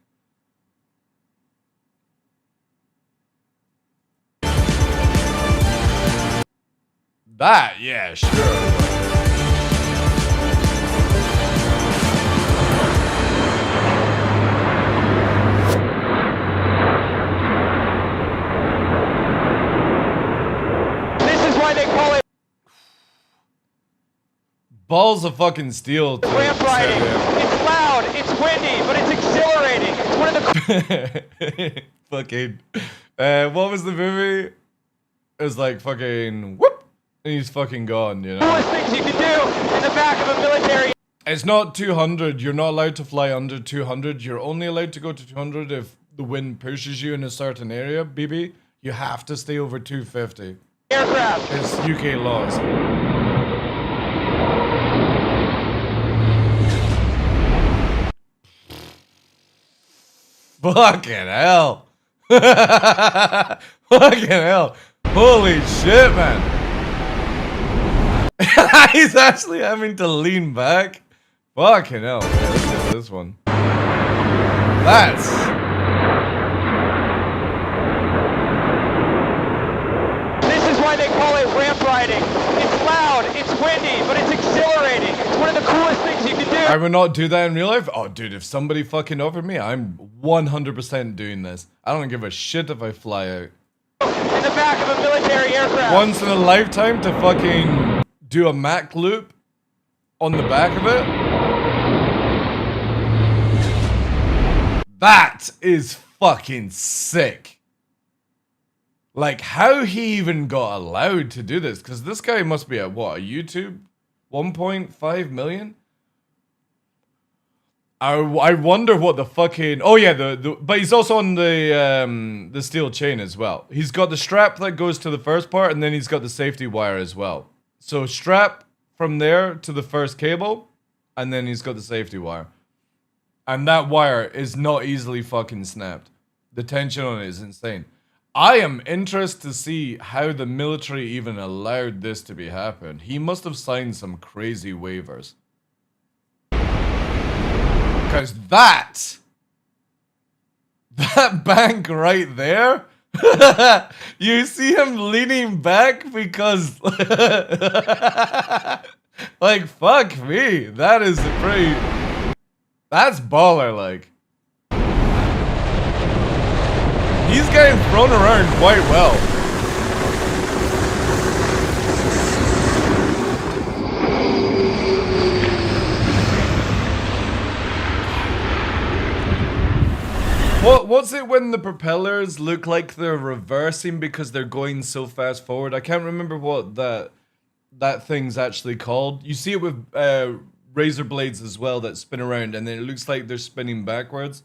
That, yeah, sure. Balls of fucking steel. Ramp riding. It's loud, it's windy, but it's exhilarating. It's one of the fucking. What was the movie? It was like fucking whoop, and he's fucking gone. You know. coolest things you can do in the back of a military. It's not 200. You're not allowed to fly under 200. You're only allowed to go to 200 if the wind pushes you in a certain area, BB. You have to stay over 250. Aircraft. It's UK laws. Fucking hell. Fucking hell. Holy shit, man. He's actually having to lean back. Fucking hell. Okay, let's get this one. That's... This is why they call it ramp riding. It's loud, it's windy, but it's exhilarating. It's one of the coolest things you can do. I would not do that in real life. Oh, dude, if somebody fucking offered me, I'm 100% doing this. I don't give a shit if I fly out. in the back of a military aircraft. Once in a lifetime to fucking do a Mach loop on the back of it. That is fucking sick. Like, how he even got allowed to do this? Because this guy must be at what, a YouTube? 1.5 million? I wonder what the fucking... Oh yeah, but he's also on the steel chain as well. He's got the strap that goes to the first part, and then he's got the safety wire as well. So strap from there to the first cable, and then he's got the safety wire. And that wire is not easily fucking snapped. The tension on it is insane. I am interested to see how the military even allowed this to be happen. He must have signed some crazy waivers. Because that bank right there, you see him leaning back because, like, fuck me, that is pretty, that's baller, like. He's getting thrown around quite well. What's it when the propellers look like they're reversing because they're going so fast forward? I can't remember what that thing's actually called. You see it with razor blades as well that spin around, and then it looks like they're spinning backwards.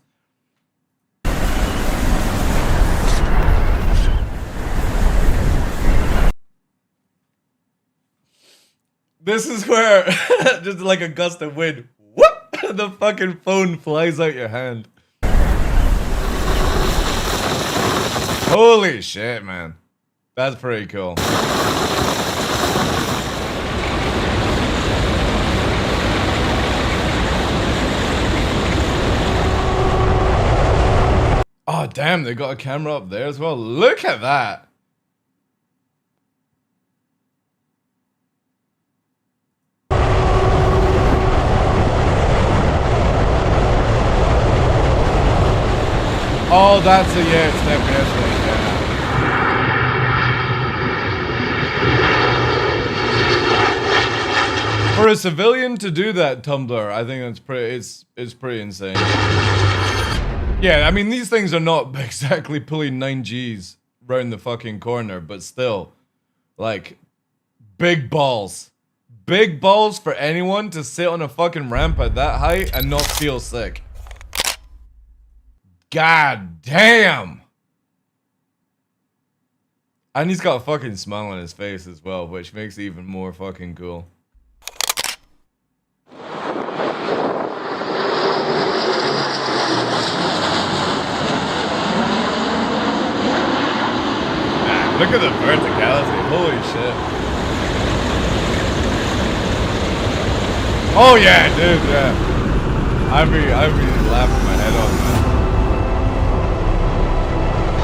This is where just like a gust of wind, whoop, the fucking phone flies out your hand. Holy shit, man. That's pretty cool. Oh, damn, they got a camera up there as well. Look at that. Oh, that's a, yeah, it's definitely, yeah. For a civilian to do that, Tumblr, I think that's pretty, it's pretty insane. Yeah, I mean, these things are not exactly pulling 9Gs round the fucking corner, but still, like, big balls. Big balls for anyone to sit on a fucking ramp at that height and not feel sick. God damn! And he's got a fucking smile on his face as well, which makes it even more fucking cool. Man, look at the verticality, holy shit. Oh yeah, dude, yeah. I'd be laughing my head off, man.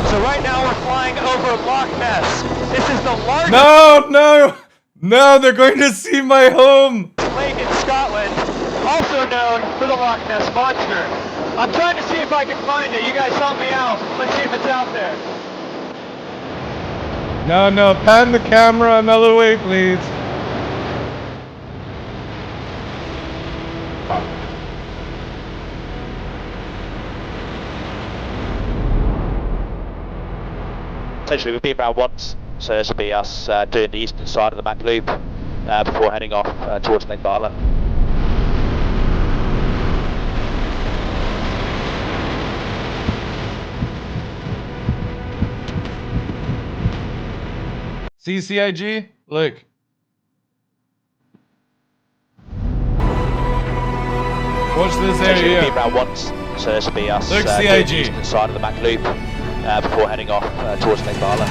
So right now we're flying over Loch Ness. This is the largest No, they're going to see my home. lake in Scotland, also known for the Loch Ness Monster. I'm trying to see if I can find it. You guys help me out. Let's see if it's out there. No, pan the camera another way, please. Essentially, we've been around once, so this will be us doing the eastern side of the Mach Loop before heading off towards Lake Bartlett. See CIG? Look. Watch this area. We've been around once, so this will be us Look, doing CIG. the eastern side of the Mach Loop before heading off towards Lake Bartlett.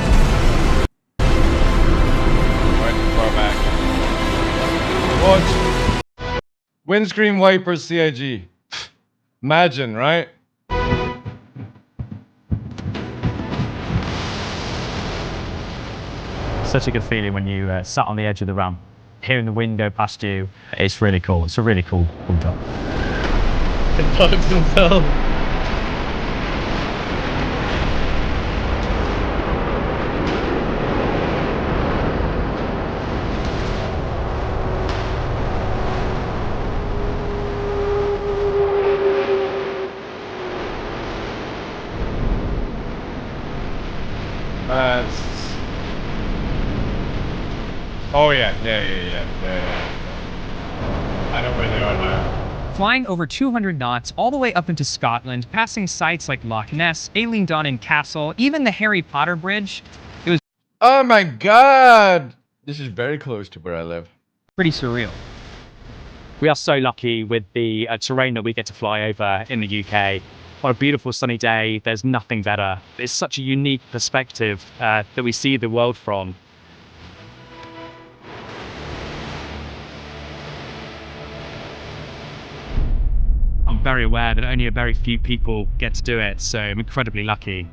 Right, far back. Watch. Windscreen wipers CIG. Imagine, right? Such a good feeling when you sat on the edge of the ramp, hearing the wind go past you. It's really cool. It's a really cool job. It bugs himself. Oh yeah. I know where they are now. Flying over 200 knots all the way up into Scotland, passing sites like Loch Ness, Ailing Donan Castle, even the Harry Potter Bridge, it was Oh my god! This is very close to where I live. pretty surreal. We are so lucky with the terrain that we get to fly over in the UK. On a beautiful sunny day, there's nothing better. It's such a unique perspective that we see the world from. I'm very aware that only a very few people get to do it, so I'm incredibly lucky.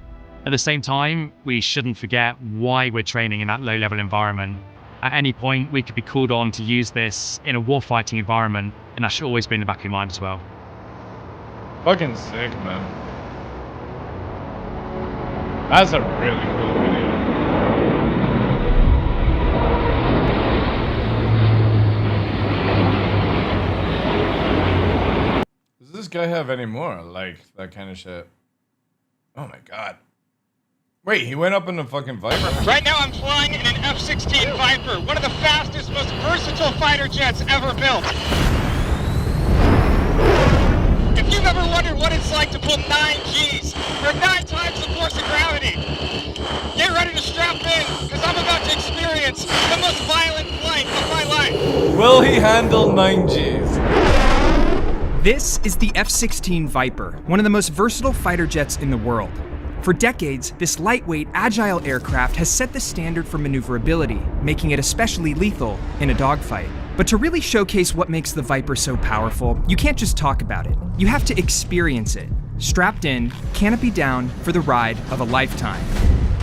At the same time, we shouldn't forget why we're training in that low-level environment. At any point, we could be called on to use this in a warfighting environment, and that should always be in the back of your mind as well. Fucking sick, man. That's a really cool video. Does this guy have any more like that kind of shit? Oh my god. Wait, he went up in the fucking Viper? Right now I'm flying in an F-16 Viper, one of the fastest, most versatile fighter jets ever built. If you've ever wondered what it's like to pull 9 Gs, or 9 times the force of gravity, get ready to strap in, because I'm about to experience the most violent flight of my life. Will he handle 9 Gs? This is the F-16 Viper, one of the most versatile fighter jets in the world. For decades, this lightweight, agile aircraft has set the standard for maneuverability, making it especially lethal in a dogfight. But to really showcase what makes the Viper so powerful, you can't just talk about it. You have to experience it. Strapped in, canopy down, for the ride of a lifetime.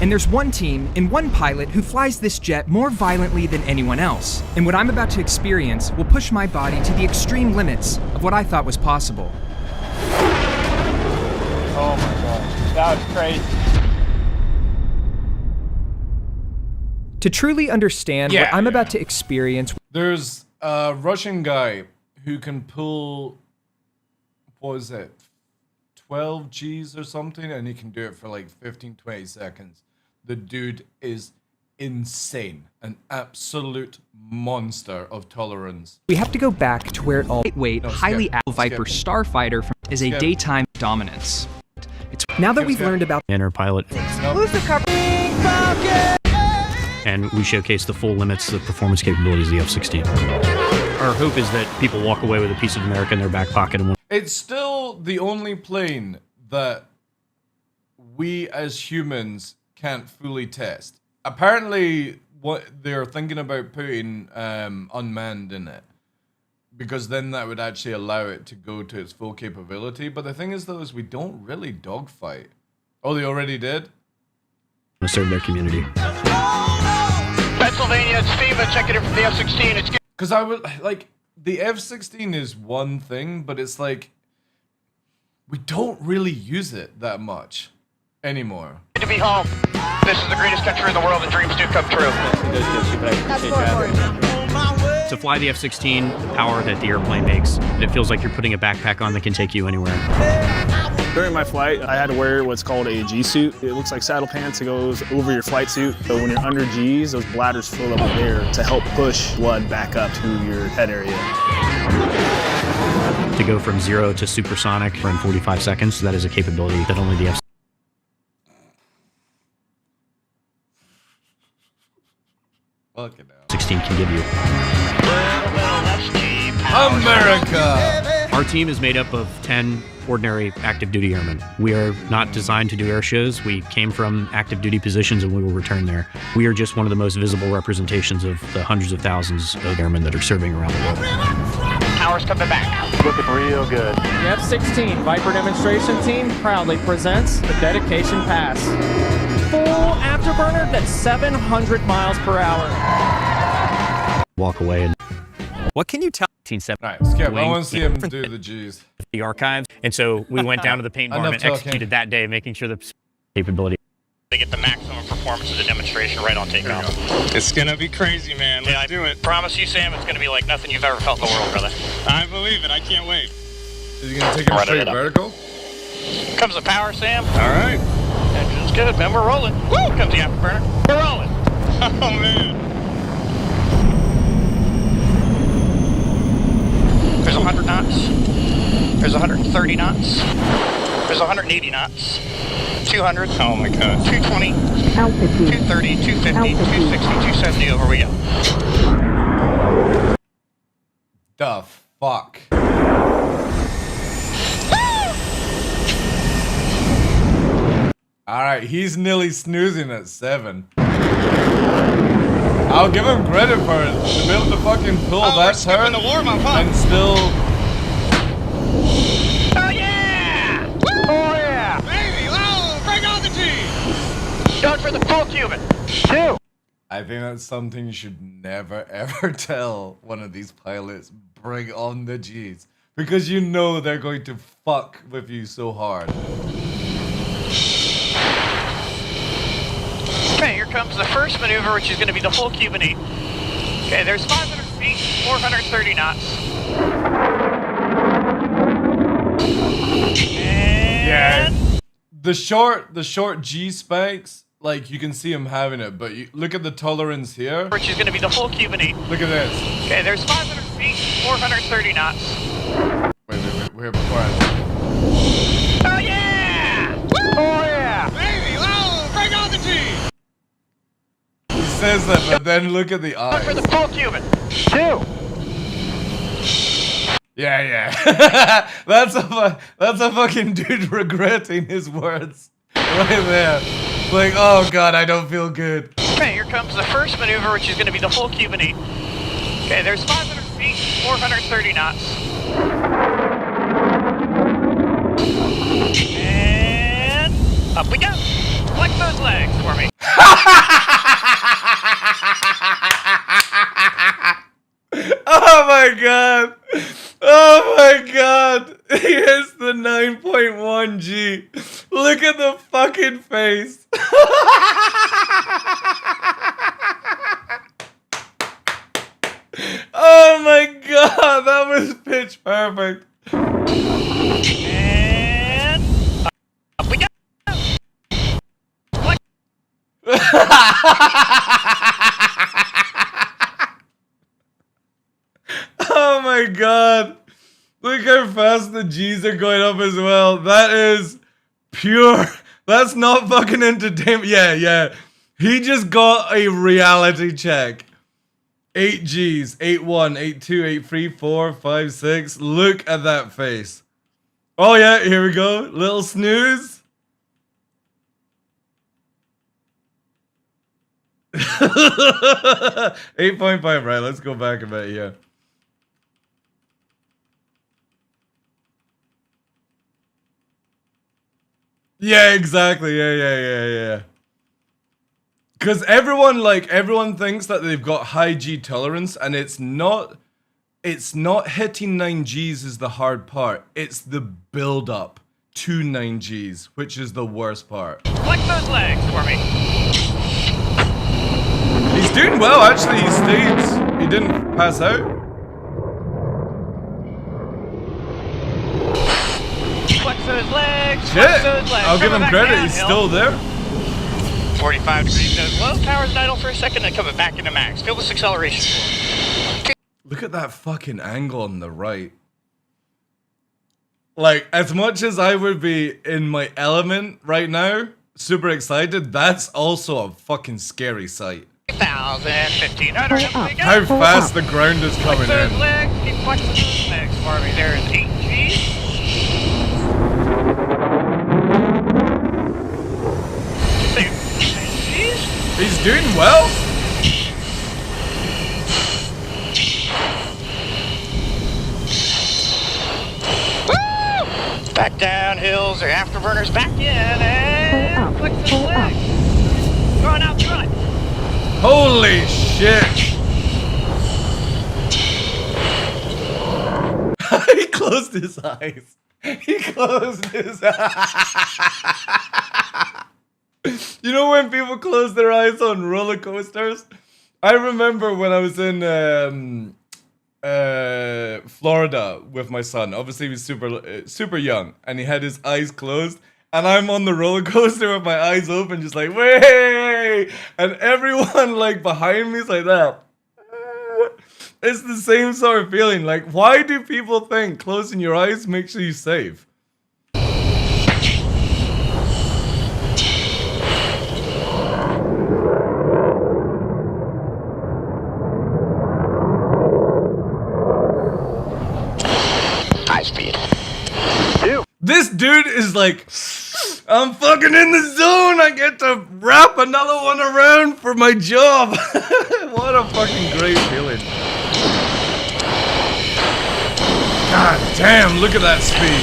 And there's one team and one pilot who flies this jet more violently than anyone else. And what I'm about to experience will push my body to the extreme limits of what I thought was possible. Oh my god. That was crazy. To truly understand what I'm about to experience... There's a Russian guy who can pull... What is it? 12 Gs or something, and he can do it for like 15-20 seconds. The dude is insane. An absolute monster of tolerance. We have to go back to where it all lightweight, highly agile Viper starfighter is a daytime dominance. Now that we've learned about and our pilot, and we showcase the full limits of performance capabilities of the F-16. Our hope is that people walk away with a piece of America in their back pocket. And it's still the only plane that we as humans can't fully test. Apparently, what they're thinking about putting unmanned in it, because then that would actually allow it to go to its full capability. But the thing is, though, is we don't really dogfight. Oh, they already did? To serve their community. Pennsylvania, it's FEMA checking in from the F-16. It's because I would like the F-16 is one thing, but it's like we don't really use it that much anymore. good to be home. This is the greatest country in the world, and dreams do come true. To fly the F-16, the power that the airplane makes, it feels like you're putting a backpack on that can take you anywhere. During my flight, I had to wear what's called a G-suit. It looks like saddle pants. It goes over your flight suit. So when you're under Gs, those bladders fill up with air to help push blood back up to your head area. To go from 0 to supersonic in 45 seconds, that is a capability that only the F-16 can give you. America! Our team is made up of 10 ordinary active duty airmen. We are not designed to do air shows. We came from active duty positions and we will return there. We are just one of the most visible representations of the hundreds of thousands of airmen that are serving around the world. Power's coming back. Looking real good. The F-16 Viper demonstration team proudly presents the dedication pass. Full afterburner that's 700 miles per hour. Walk away and... What can you tell? Alright, skip. I want to see him do the G's. The archives. And so we went down to the paint farm and executed that day, making sure the capability. They get the maximum performance of the demonstration right on takeoff. It's gonna be crazy, man. Let's do it. Promise you, Sam, it's gonna be like nothing you've ever felt in the world, brother. I believe it. I can't wait. Is he gonna take him straight vertical? Comes the power, Sam. All right. Engine's good, man. We're rolling. Woo! Comes the afterburner. We're rolling. Oh, man. knots. There's 130 knots. There's 180 knots. 200. Oh my god. 220. Altitude. 230, 250, 260, 270. Over we go. The fuck? Alright, he's nearly snoozing at 7. I'll give him credit for it. To be able to fucking pull that turn the warm up, huh? and still... Oh yeah! Woo! Oh yeah! Baby, oh, bring on the G! Going for the full Cuban. 2. I think that's something you should never ever tell one of these pilots. Bring on the G's. Because you know they're going to fuck with you so hard. Okay, here comes the first maneuver, which is going to be the full Cuban 8. Okay, there's 500 feet, 430 knots. And... Yeah. The short G spikes, like you can see him having it, but you look at the tolerance here. Which is going to be the full Cuban 8. Look at this. Okay, there's 500 feet, 430 knots. Wait, before I... Oh yeah! Woo! Oh yeah! Baby, oh, bring on the G! He says that, but then look at the eyes. For the full Cuban. 2. Yeah. that's a fucking dude regretting his words right there. Like, oh god, I don't feel good. Okay, here comes the first maneuver, which is going to be the full Cuban 8. Okay, there's 500 feet, 430 knots. And up we go. Flex those legs for me. Oh my god! Oh my god! Here's the 9.1 G. Look at the fucking face. Oh my god, that was pitch perfect. And up we go. Oh my god. Look how fast the G's are going up as well. That is pure. That's not fucking entertainment. Yeah. He just got a reality check. 8 G's. 8-1, 8-2, 8-3, 4, 5, 6. Look at that face. Oh yeah, here we go. Little snooze. 8.5, right? Let's go back a bit, yeah. Yeah, exactly. Yeah. Because everyone thinks that they've got high G tolerance, and it's not hitting 9 Gs is the hard part. It's the build up to 9 Gs, which is the worst part. Flex those legs for me. He's doing well, actually. He stayed. He didn't pass out. Flex those legs. Shit. Flex those legs. I'll give him credit. Down, He's hill. still there. 45 degrees nose low. Power's idle for a second, then coming back into max. Feel this acceleration. Look at that fucking angle on the right. Like, as much as I would be in my element right now, super excited, that's also a fucking scary sight. 1,000, 1,500. How fast the ground is coming Flex those in. legs. Keep flexing those legs for me. There's 8 Gs. He's doing well. Woo! Back down hills, or afterburners back in, and flex those legs. Going out front. Holy shit. He closed his eyes. He closed his eyes. You know when people close their eyes on roller coasters? I remember when I was in Florida with my son. Obviously, he was super young, and he had his eyes closed. And I'm on the roller coaster with my eyes open, just like, way! And everyone like behind me is like that. It's the same sort of feeling. Like, why do people think closing your eyes makes you safe? High speed. This dude is like, I'm fucking in the zone. I get to wrap another one around for my job. What a fucking great feeling. God damn, look at that speed.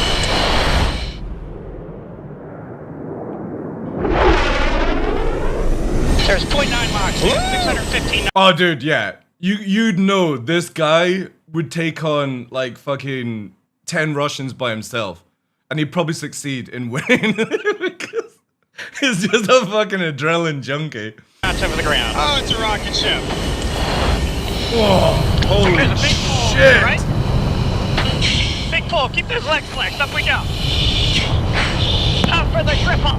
There's 0.9 Mach 2, 615. Oh, dude, yeah. You'd know this guy would take on like fucking 10 Russians by himself. And he'd probably succeed in winning because he's just a fucking adrenaline junkie. That's over the ground. Oh, it's a rocket ship. Whoa, holy There's a big pull, shit. right? Big pull. Keep those legs flexed. Up we go. Out for the triple.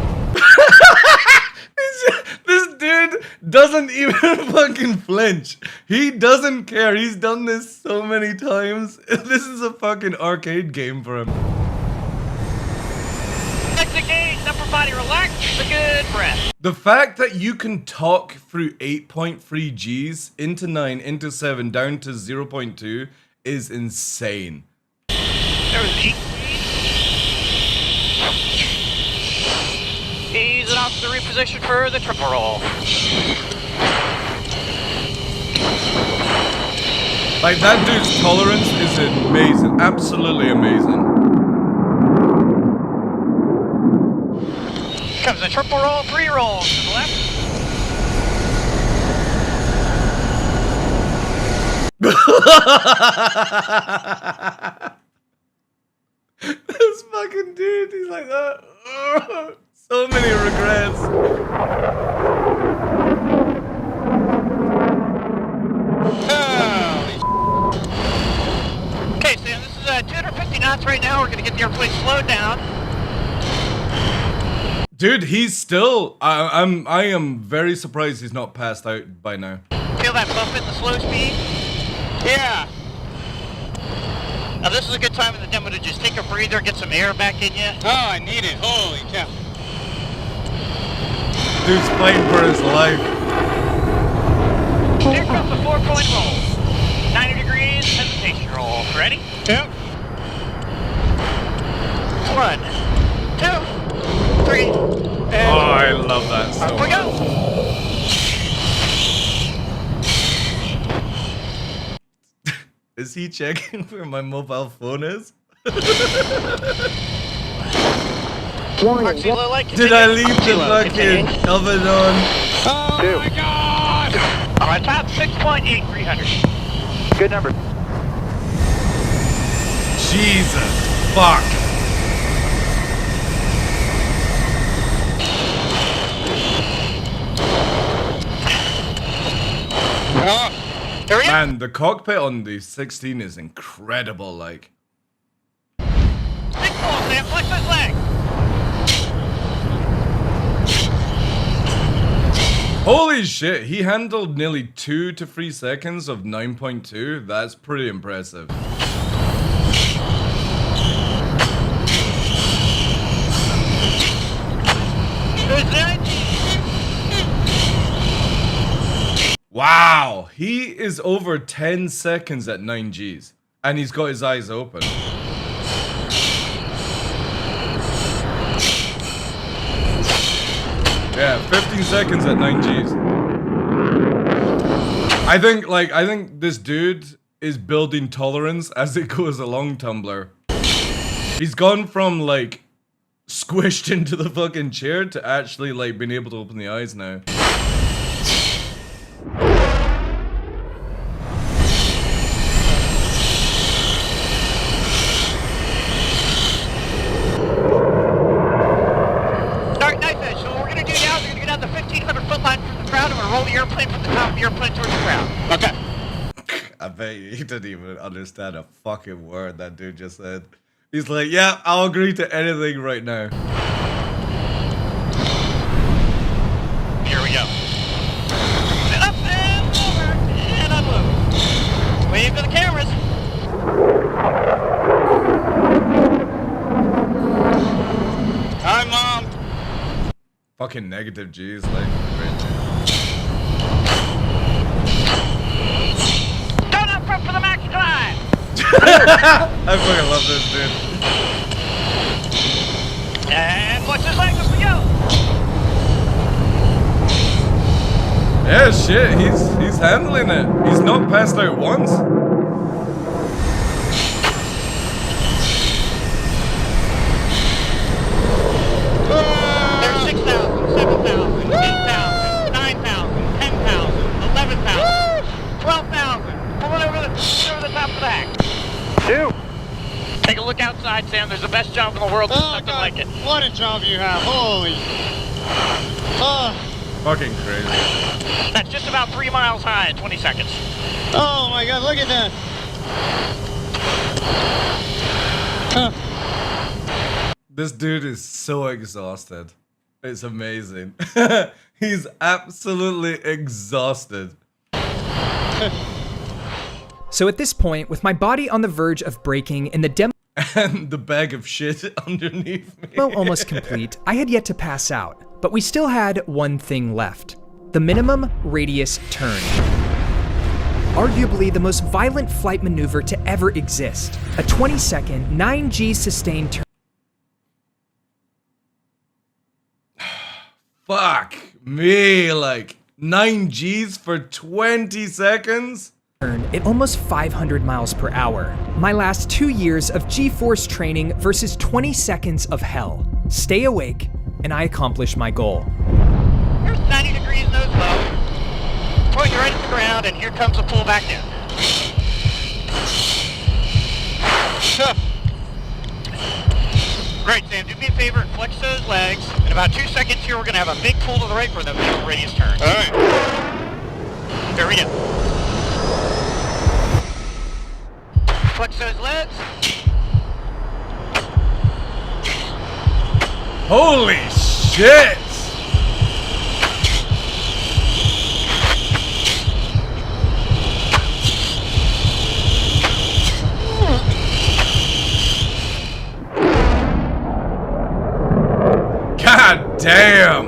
This dude doesn't even fucking flinch. He doesn't care. He's done this so many times. This is a fucking arcade game for him. Exit gauge. Upper body relaxed. A good breath. The fact that you can talk through 8.3 Gs into 9, into 7, down to 0.2 is insane. There was 8. Ease it off to reposition for the triple roll. Like, that dude's tolerance is amazing. Absolutely amazing. Comes a triple roll, 3 rolls to the left. This fucking dude, he's like that. So many regrets. Okay, Sam, this is 250 knots right now. We're gonna get the airplane slowed down. Dude, he's still. I am very surprised he's not passed out by now. Feel that bump in the slow speed? Yeah. Now this is a good time in the demo to just take a breather, get some air back in you. Oh, I need it. Holy cow. Dude's fighting for his life. Here comes the 4-point roll. 90 degrees, hesitation roll. Ready? Yep. 1, 2, 3, and Oh, I love that so up we go. Is he checking where my mobile phone is? Warning. Did I leave the fucking oven on? Oh my god! On my top 6.8, 300. Good number. Jesus. Fuck. Man, the cockpit on the 16 is incredible, like. Big pull, Sam. Flex those legs. Holy shit, he handled nearly 2 to 3 seconds of 9.2. That's pretty impressive. Wow, he is over 10 seconds at 9 Gs. And he's got his eyes open. Yeah, 15 seconds at 9 Gs. I think this dude is building tolerance as it goes along, Tumblr. He's gone from like squished into the fucking chair to actually like being able to open the eyes now. Roll the airplane from the top of the airplane towards the ground. Okay. I bet you he didn't even understand a fucking word that dude just said. He's like, yeah, I'll agree to anything right now. Here we go. Up and over and unload. Wave fucking negative G's, like. Don't up front for the max climb! I fucking love this dude. And flex his legs as we go! Yeah, shit, he's handling it. He's not passed out once. There's 6,000, 7,000, 8,000, 9,000, 10,000, 11,000, 12,000. Pulling over the top of the hack. Two. Take a look outside, Sam. There's the best job in the world. Oh, God, like it. What a job you have. Holy. Fucking crazy. That's just about 3 miles high in 20 seconds. Oh, my God. Look at that. This dude is so exhausted. It's amazing. He's absolutely exhausted. So at this point, with my body on the verge of breaking and the demo and the bag of shit underneath me almost complete, I had yet to pass out, but we still had one thing left: the minimum radius turn. Arguably the most violent flight maneuver to ever exist. A 20-second, 9G sustained turn. Fuck me, like 9 Gs for 20 seconds? At almost 500 miles per hour. My last 2 years of G-force training versus 20 seconds of hell. Stay awake, and I accomplish my goal. Here's 90 degrees nose low. Point you right at the ground, and here comes a pull back down. Great, Sam. Do me a favor and flex those legs. In about 2 seconds here, we're going to have a big pull to the right for the minimum radius turn. All right. There we go. Flex those legs. Holy shit! God damn!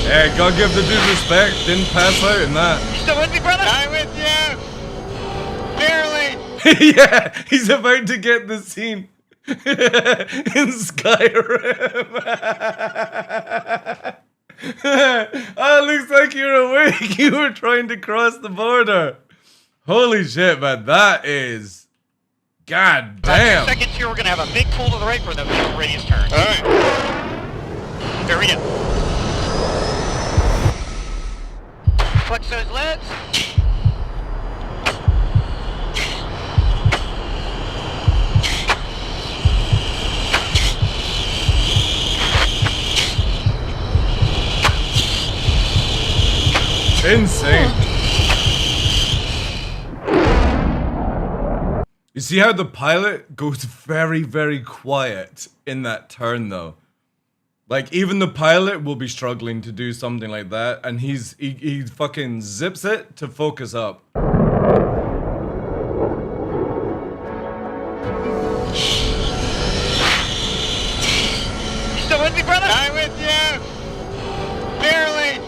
Hey, gotta give the dude respect. Didn't pass out in that. You still with me, brother? I'm with you. Barely. Yeah, he's about to get the scene in Skyrim. Oh, it looks like you're awake. You were trying to cross the border. Holy shit, man. That is... God damn. About 2 seconds here, we're going to have a big pull to the right for the minimum radius turn. All right. There we go. Flex those legs. Insane. You see how the pilot goes very, very quiet in that turn, though? Like, even the pilot will be struggling to do something like that, and he fucking zips it to focus up. You still with me, brother? I'm with you. Barely.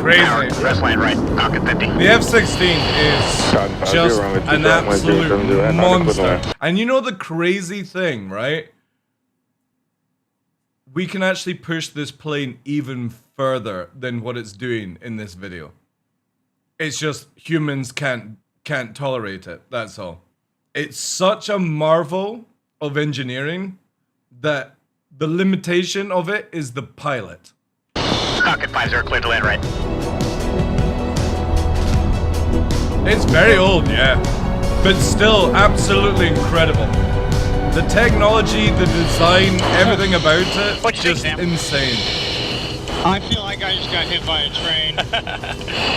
Crazy. Press line right, Falcon 50. The F-16 is just an absolute monster. And you know the crazy thing, right? We can actually push this plane even further than what it's doing in this video. It's just humans can't tolerate it, that's all. It's such a marvel of engineering that the limitation of it is the pilot. Falcon 50, clear to land right. It's very old, yeah, but still absolutely incredible. The technology, the design, everything about it, just insane. I feel like I just got hit by a train,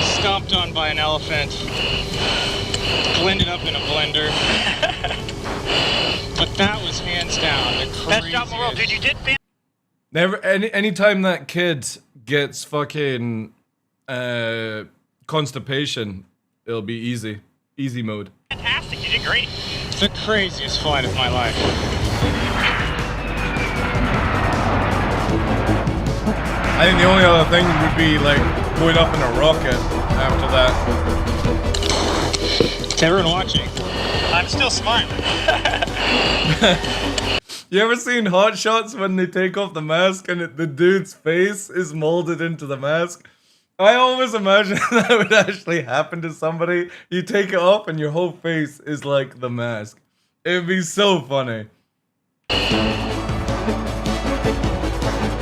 stomped on by an elephant, blended up in a blender. But that was hands down the craziest. Best job in the world, dude. You did Anytime that kid gets fucking constipation, it'll be easy mode. fantastic. You did great. The craziest flight of my life. I think the only other thing would be like going up in a rocket after that. Everyone watching, I'm still smiling. You ever seen Hot Shots when they take off the mask and the dude's face is molded into the mask? I always imagine that would actually happen to somebody. You take it off and your whole face is like the mask. It'd be so funny.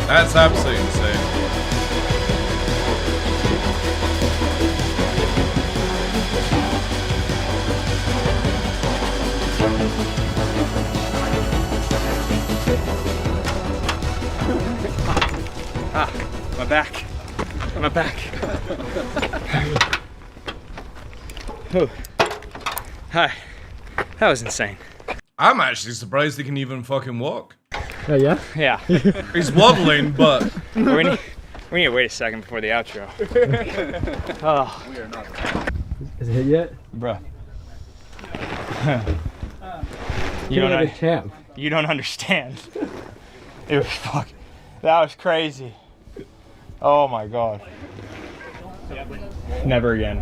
That's absolutely insane. My back. My back. Oh. Hi. That was insane. I'm actually surprised he can even fucking walk. Yeah? Yeah. He's waddling, but... we need to wait a second before the outro. Oh. We are not. Is it hit yet? Bruh. You don't understand. It was fuck. That was crazy. Oh my god. Never again.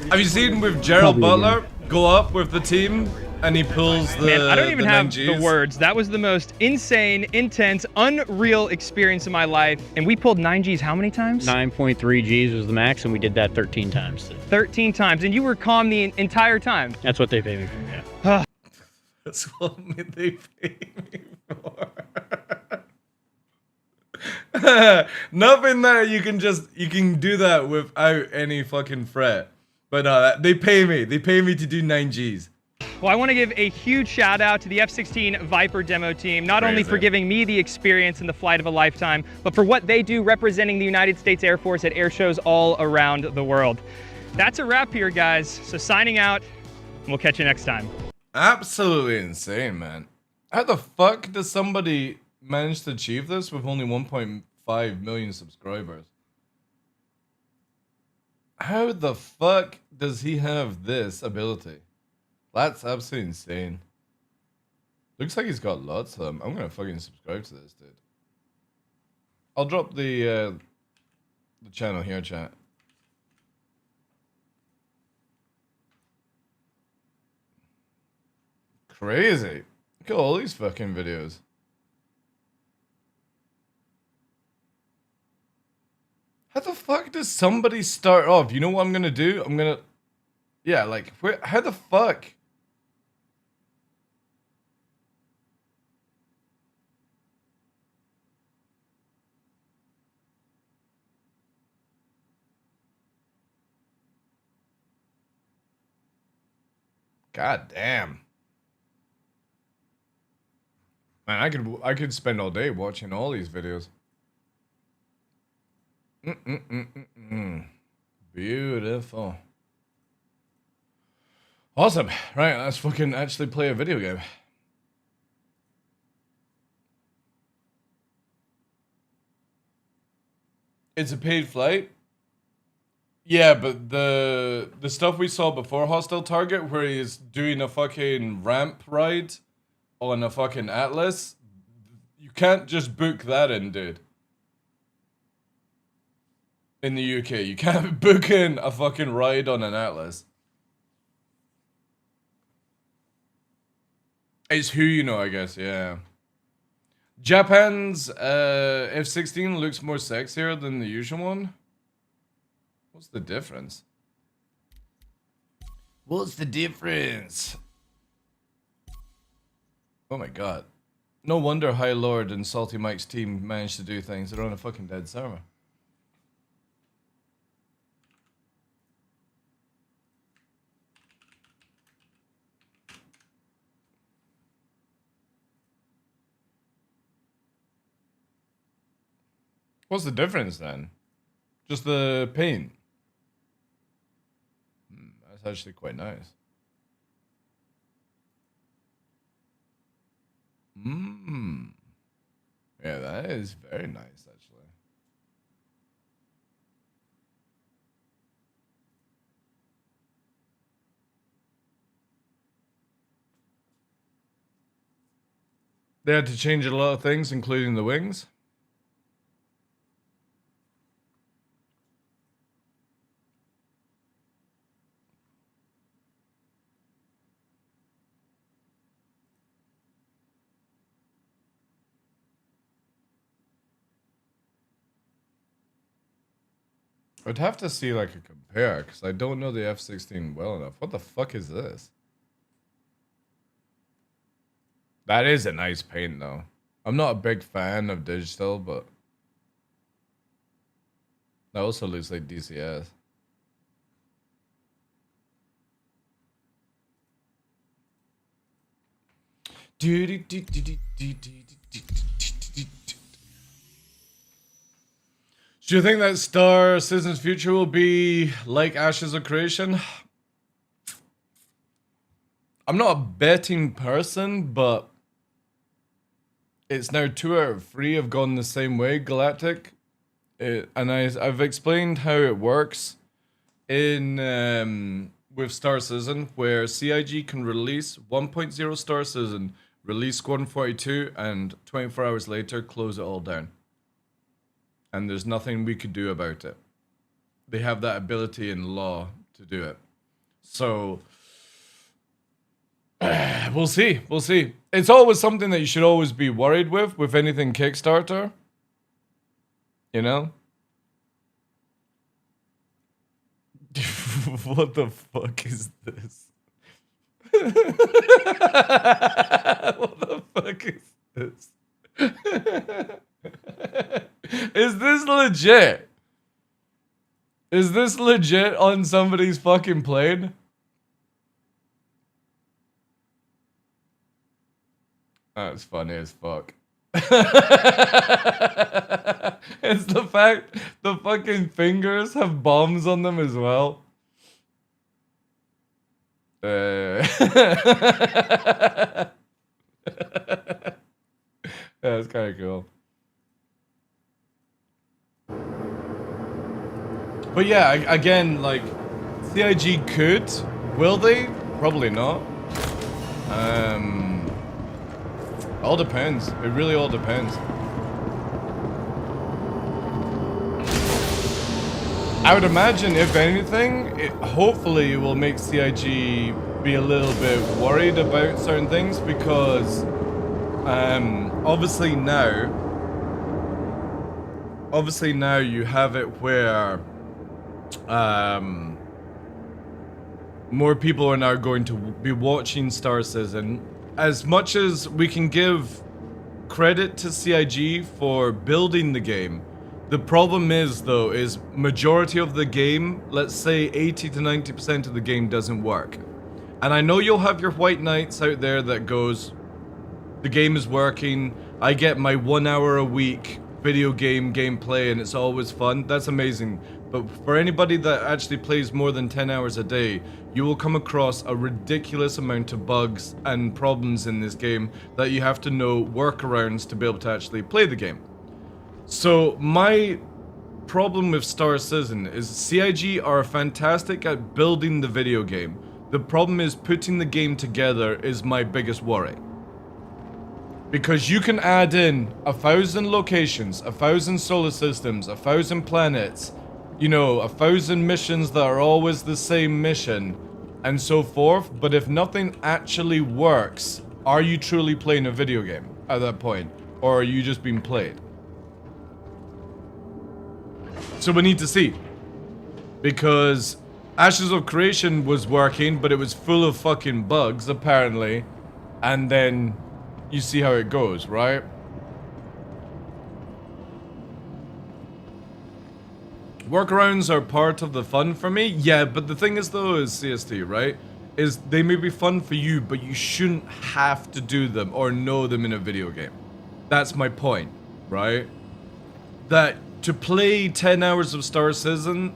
Have you seen with Gerald Butler go up with the team and he pulls the Man, I don't even have 9Gs? the words. That was the most insane, intense, unreal experience of my life. And we pulled 9Gs how many times? 9.3 Gs was the max, and we did that 13 times. 13 times. And you were calm the entire time. That's what they pay me for, yeah. That's what they pay me for. Nothing that you can do that without any fucking fret. But they pay me. They pay me to do 9Gs. Well, I want to give a huge shout out to the F-16 Viper demo team, not only for giving me the experience and the flight of a lifetime, but for what they do representing the United States Air Force at air shows all around the world. That's a wrap here, guys. So signing out, and we'll catch you next time. Absolutely insane, man. How the fuck does somebody manage to achieve this with only 1.5 million subscribers? How the fuck does he have this ability? That's absolutely insane. Looks like he's got lots of them. I'm gonna fucking subscribe to this, dude. I'll drop the channel here, chat. Crazy. Look at all these fucking videos. How the fuck does somebody start off? You know what I'm gonna do? I'm gonna... Yeah, like, how the fuck? God damn. Man, I could spend all day watching all these videos. Beautiful. Awesome. Right, let's fucking actually play a video game. It's a paid flight? Yeah, but the stuff we saw before Hostile Target, where he's doing a fucking ramp ride on a fucking Atlas, you can't just book that in, dude. In the UK, you can't book in a fucking ride on an Atlas. It's who you know, I guess, yeah. Japan's F-16 looks more sexier than the usual one. What's the difference? What's the difference? Oh my god. No wonder High Lord and Salty Mike's team managed to do things. They're on a fucking dead server. What's the difference then? Just the paint. That's actually quite nice. Yeah, that is very nice, actually. They had to change a lot of things, including the wings. I'd have to see like a compare, because I don't know the F-16 well enough. What the fuck is this? That is a nice paint though. I'm not a big fan of digital, but that also looks like DCS. Do you think that Star Citizen's future will be like Ashes of Creation? I'm not a betting person, but it's now 2 out of 3 have gone the same way, Galactic. And I've explained how it works in with Star Citizen, where CIG can release 1.0 Star Citizen, release Squadron 42, and 24 hours later close it all down. And there's nothing we could do about it. They have that ability in law to do it. So we'll see. We'll see. It's always something that you should always be worried with anything Kickstarter. You know? What the fuck is this? What the fuck is this? Is this legit? Is this legit on somebody's fucking plane? That's funny as fuck. It's the fact the fucking fingers have bombs on them as well. Yeah, it's kind of cool. But yeah, again, like, CIG could. Will they? Probably not. All depends. It really all depends. I would imagine, if anything, hopefully it will make CIG be a little bit worried about certain things, because obviously now you have it where more people are now going to be watching Star Citizen. As much as we can give credit to CIG for building the game, the problem is, though, is majority of the game, let's say 80 to 90% of the game doesn't work. And I know you'll have your white knights out there that goes, the game is working, I get my 1 hour a week video game gameplay and it's always fun. That's amazing. But for anybody that actually plays more than 10 hours a day, you will come across a ridiculous amount of bugs and problems in this game that you have to know workarounds to be able to actually play the game. So my problem with Star Citizen is CIG are fantastic at building the video game. The problem is putting the game together is my biggest worry. Because you can add in 1,000 locations, 1,000 solar systems, 1,000 planets, you know, 1,000 missions that are always the same mission, and so forth, but if nothing actually works, are you truly playing a video game at that point? Or are you just being played? So we need to see. Because Ashes of Creation was working, but it was full of fucking bugs, apparently. And then you see how it goes, right? Workarounds are part of the fun for me. Yeah, but the thing is, though, is CST, right? Is they may be fun for you, but you shouldn't have to do them or know them in a video game. That's my point, right? That to play 10 hours of Star Citizen,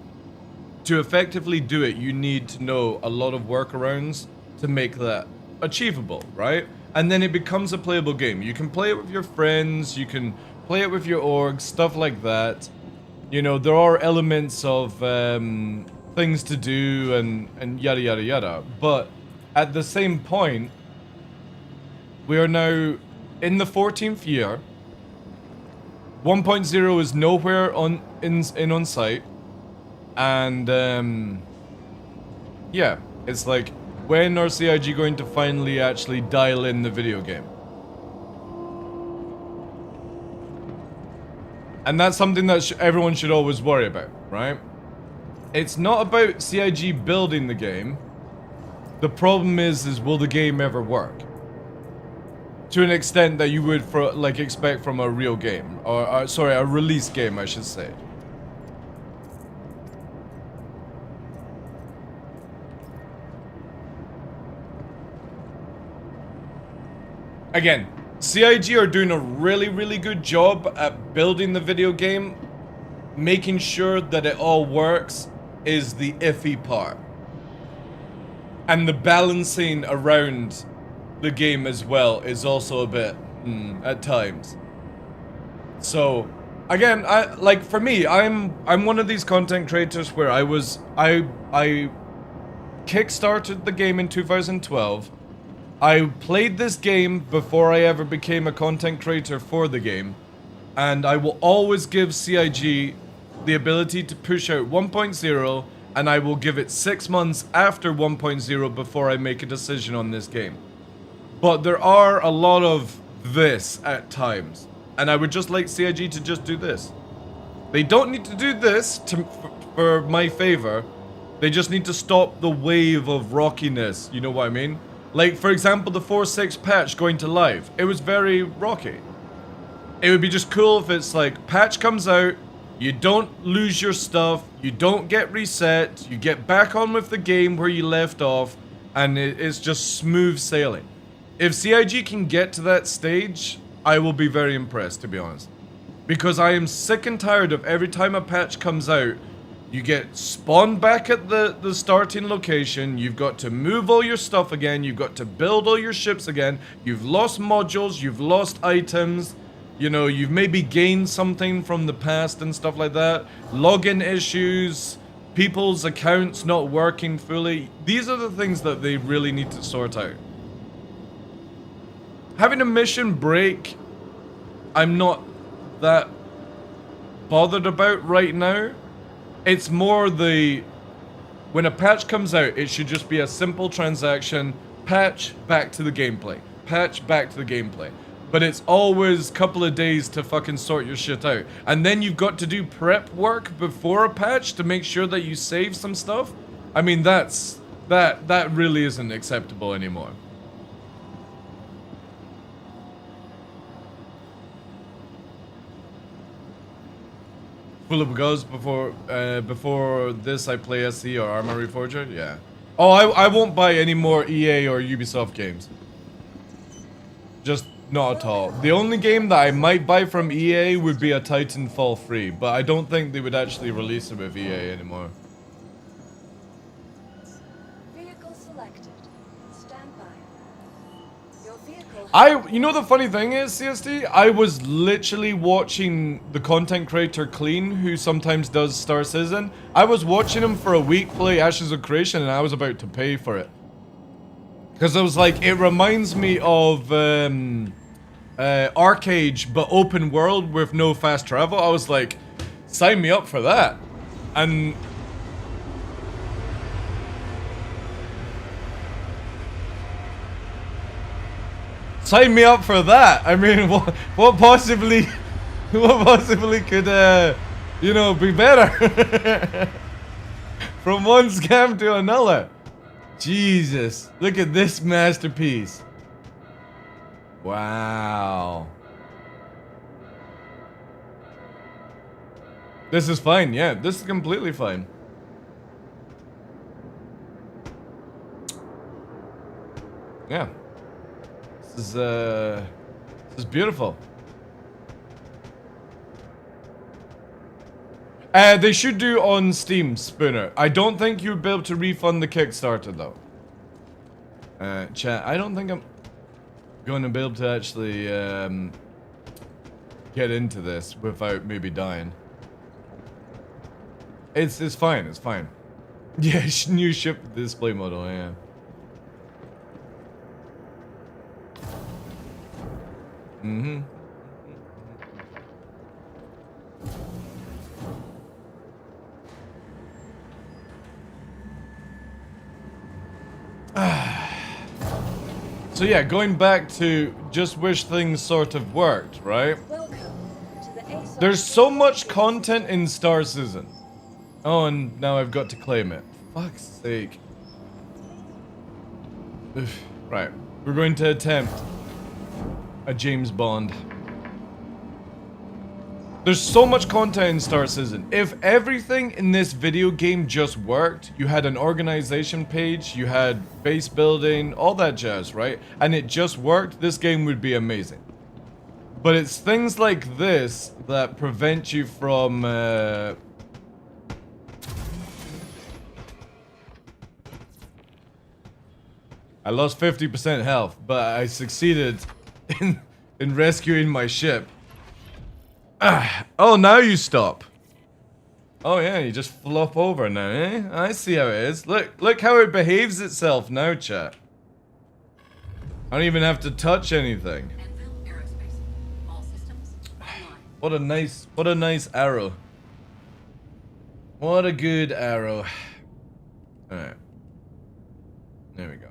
to effectively do it, you need to know a lot of workarounds to make that achievable, right? And then it becomes a playable game. You can play it with your friends, you can play it with your orgs, stuff like that. You know, there are elements of things to do and yada yada yada. But at the same point, we are now in the 14th year. 1.0 is nowhere on site, and yeah, it's like, when are CIG going to finally actually dial in the video game? And that's something that everyone should always worry about, right? It's not about CIG building the game. The problem is will the game ever work? To an extent that you would expect from a real game, or sorry, a release game, I should say. Again, CIG are doing a really, really good job at building the video game. Making sure that it all works is the iffy part. And the balancing around the game as well is also a bit, at times. So, again, for me, I'm one of these content creators where I kickstarted the game in 2012. I played this game before I ever became a content creator for the game, and I will always give CIG the ability to push out 1.0, and I will give it 6 months after 1.0 before I make a decision on this game. But there are a lot of this at times, and I would just like CIG to just do this. They don't need to do this for my favor. They just need to stop the wave of rockiness, you know what I mean? Like, for example, the 4.6 patch going to live. It was very rocky. It would be just cool if it's like, patch comes out, you don't lose your stuff, you don't get reset, you get back on with the game where you left off, and it's just smooth sailing. If CIG can get to that stage, I will be very impressed, to be honest. Because I am sick and tired of every time a patch comes out, you get spawned back at the starting location, you've got to move all your stuff again, you've got to build all your ships again, you've lost modules, you've lost items, you know, you've maybe gained something from the past and stuff like that, login issues, people's accounts not working fully. These are the things that they really need to sort out. Having a mission break, I'm not that bothered about right now. It's more when a patch comes out, it should just be a simple transaction, patch, back to the gameplay. Patch, back to the gameplay. But it's always a couple of days to fucking sort your shit out. And then you've got to do prep work before a patch to make sure that you save some stuff. I mean, that really isn't acceptable anymore. Full of goes before this I play SC or Arma Reforger? Yeah. Oh, I won't buy any more EA or Ubisoft games. Just not at all. The only game that I might buy from EA would be a Titanfall 3, but I don't think they would actually release it with EA anymore. Vehicle selected. Stand by. Your vehicle. You know the funny thing is, CSD, I was literally watching the content creator Clean, who sometimes does Star Citizen. I was watching him for a week play Ashes of Creation, and I was about to pay for it. Because I was like, it reminds me of Arcade, but open world with no fast travel. I was like, sign me up for that. And sign me up for that. I mean, what possibly could you know, be better? From one scam to another. Jesus, look at this masterpiece. Wow. This is fine, yeah, this is completely fine. Yeah. This is beautiful. They should do on Steam, Spooner. I don't think you'd be able to refund the Kickstarter, though. Chat, I don't think I'm going to be able to actually get into this without maybe dying. It's fine, it's fine. Yeah, new ship display model, yeah. Mm-hmm. So yeah, going back to just wish things sort of worked, right? There's so much content in Star Citizen. Oh, and now I've got to claim it. Fuck's sake. Oof. Right, we're going to attempt a James Bond. There's so much content in Star Citizen. If everything in this video game just worked, you had an organization page, you had base building, all that jazz, right? And it just worked, this game would be amazing. But it's things like this that prevent you from... I lost 50% health, but I succeeded in rescuing my ship. Oh, now you stop. Oh yeah, you just flop over now, eh? I see how it is. Look how it behaves itself now, chat. I don't even have to touch anything. What a nice arrow. What a good arrow. Alright. There we go.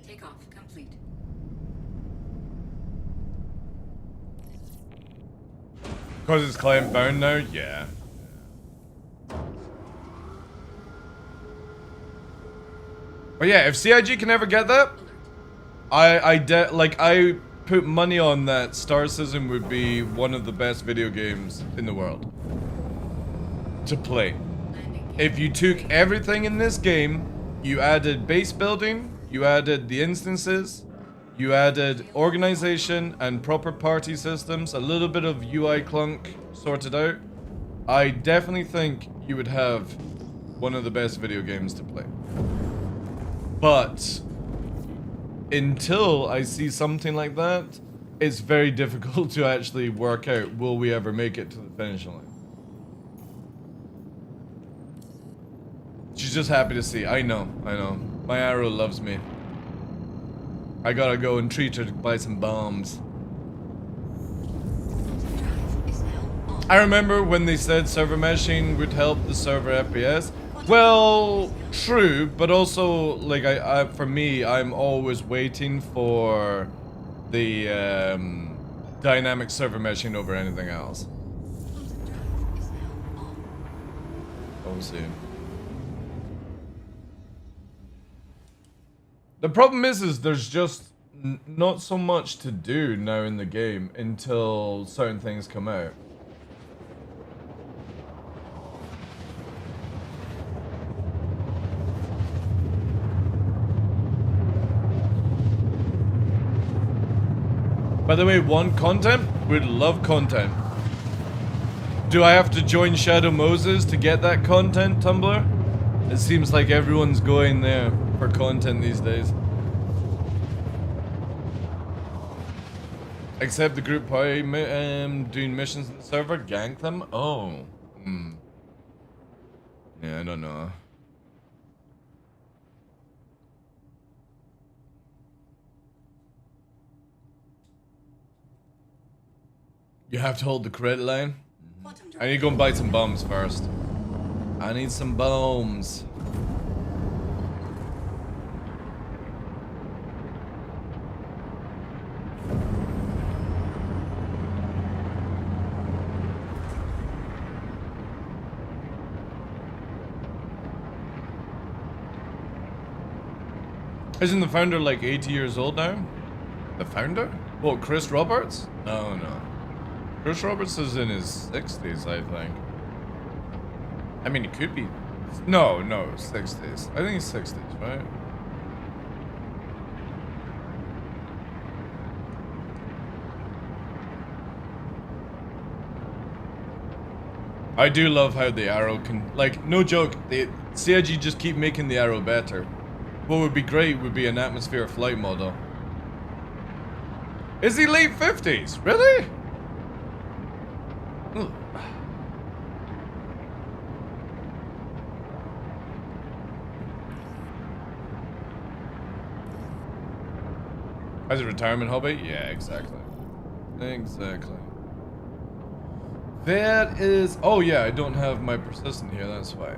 Takeoff complete. Because it's client bound now? Yeah. But yeah, if CIG can ever get that, I put money on that Star Citizen would be one of the best video games in the world to play. If you took everything in this game, you added base building, you added the instances, you added organization and proper party systems, a little bit of UI clunk sorted out, I definitely think you would have one of the best video games to play. But until I see something like that, it's very difficult to actually work out, will we ever make it to the finish line? She's just happy to see. I know. My arrow loves me. I gotta go and treat her to buy some bombs. I remember when they said server meshing would help the server FPS. Well, true, but also, like, for me, I'm always waiting for the dynamic server meshing over anything else. We'll see. The problem is there's just not so much to do now in the game until certain things come out. By the way, want content? Would love content. Do I have to join Shadow Moses to get that content, Tumblr? It seems like everyone's going there for content these days. Except the group party doing missions in the server, gank them? Oh. Yeah, I don't know. You have to hold the credit line? I need to go and buy some bombs first. I need some bombs. Isn't the founder like 80 years old now? The founder? Well, Chris Roberts? No. Chris Roberts is in his 60s, I think. I mean, he could be... No, 60s. I think he's 60s, right? I do love how the arrow can... Like, no joke, the CIG just keep making the arrow better. What would be great would be an atmosphere flight model. Is he late 50s? Really? Ooh. As a retirement hobby? Yeah, exactly. Exactly. That is... Oh yeah, I don't have my persistent here, that's why.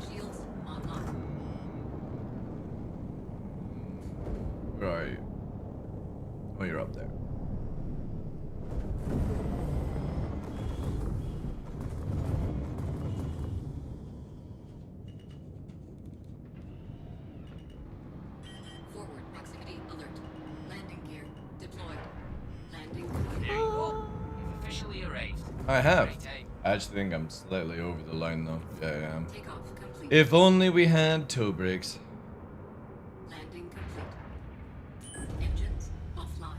Shields online. Where are you? Oh, you're up there. Forward proximity alert. Landing gear deployed. Landing There you go. You've officially arrived. I have. Great time. I actually think I'm slightly over the line though. Yeah, I am. takeoff complete. If only we had toe brakes. Landing complete. Engines offline.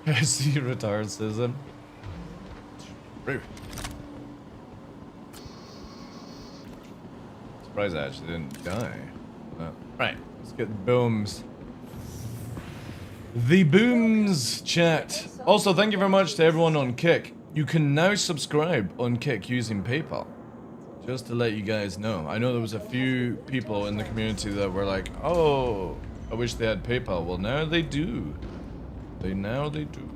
I see retardism. Rude. Surprised I actually didn't die. Right, let's get the booms. The booms chat. Also, thank you very much to everyone on Kick. You can now subscribe on Kick using PayPal. Just to let you guys know. I know there was a few people in the community that were like, oh, I wish they had PayPal. Well, now they do. Now they do.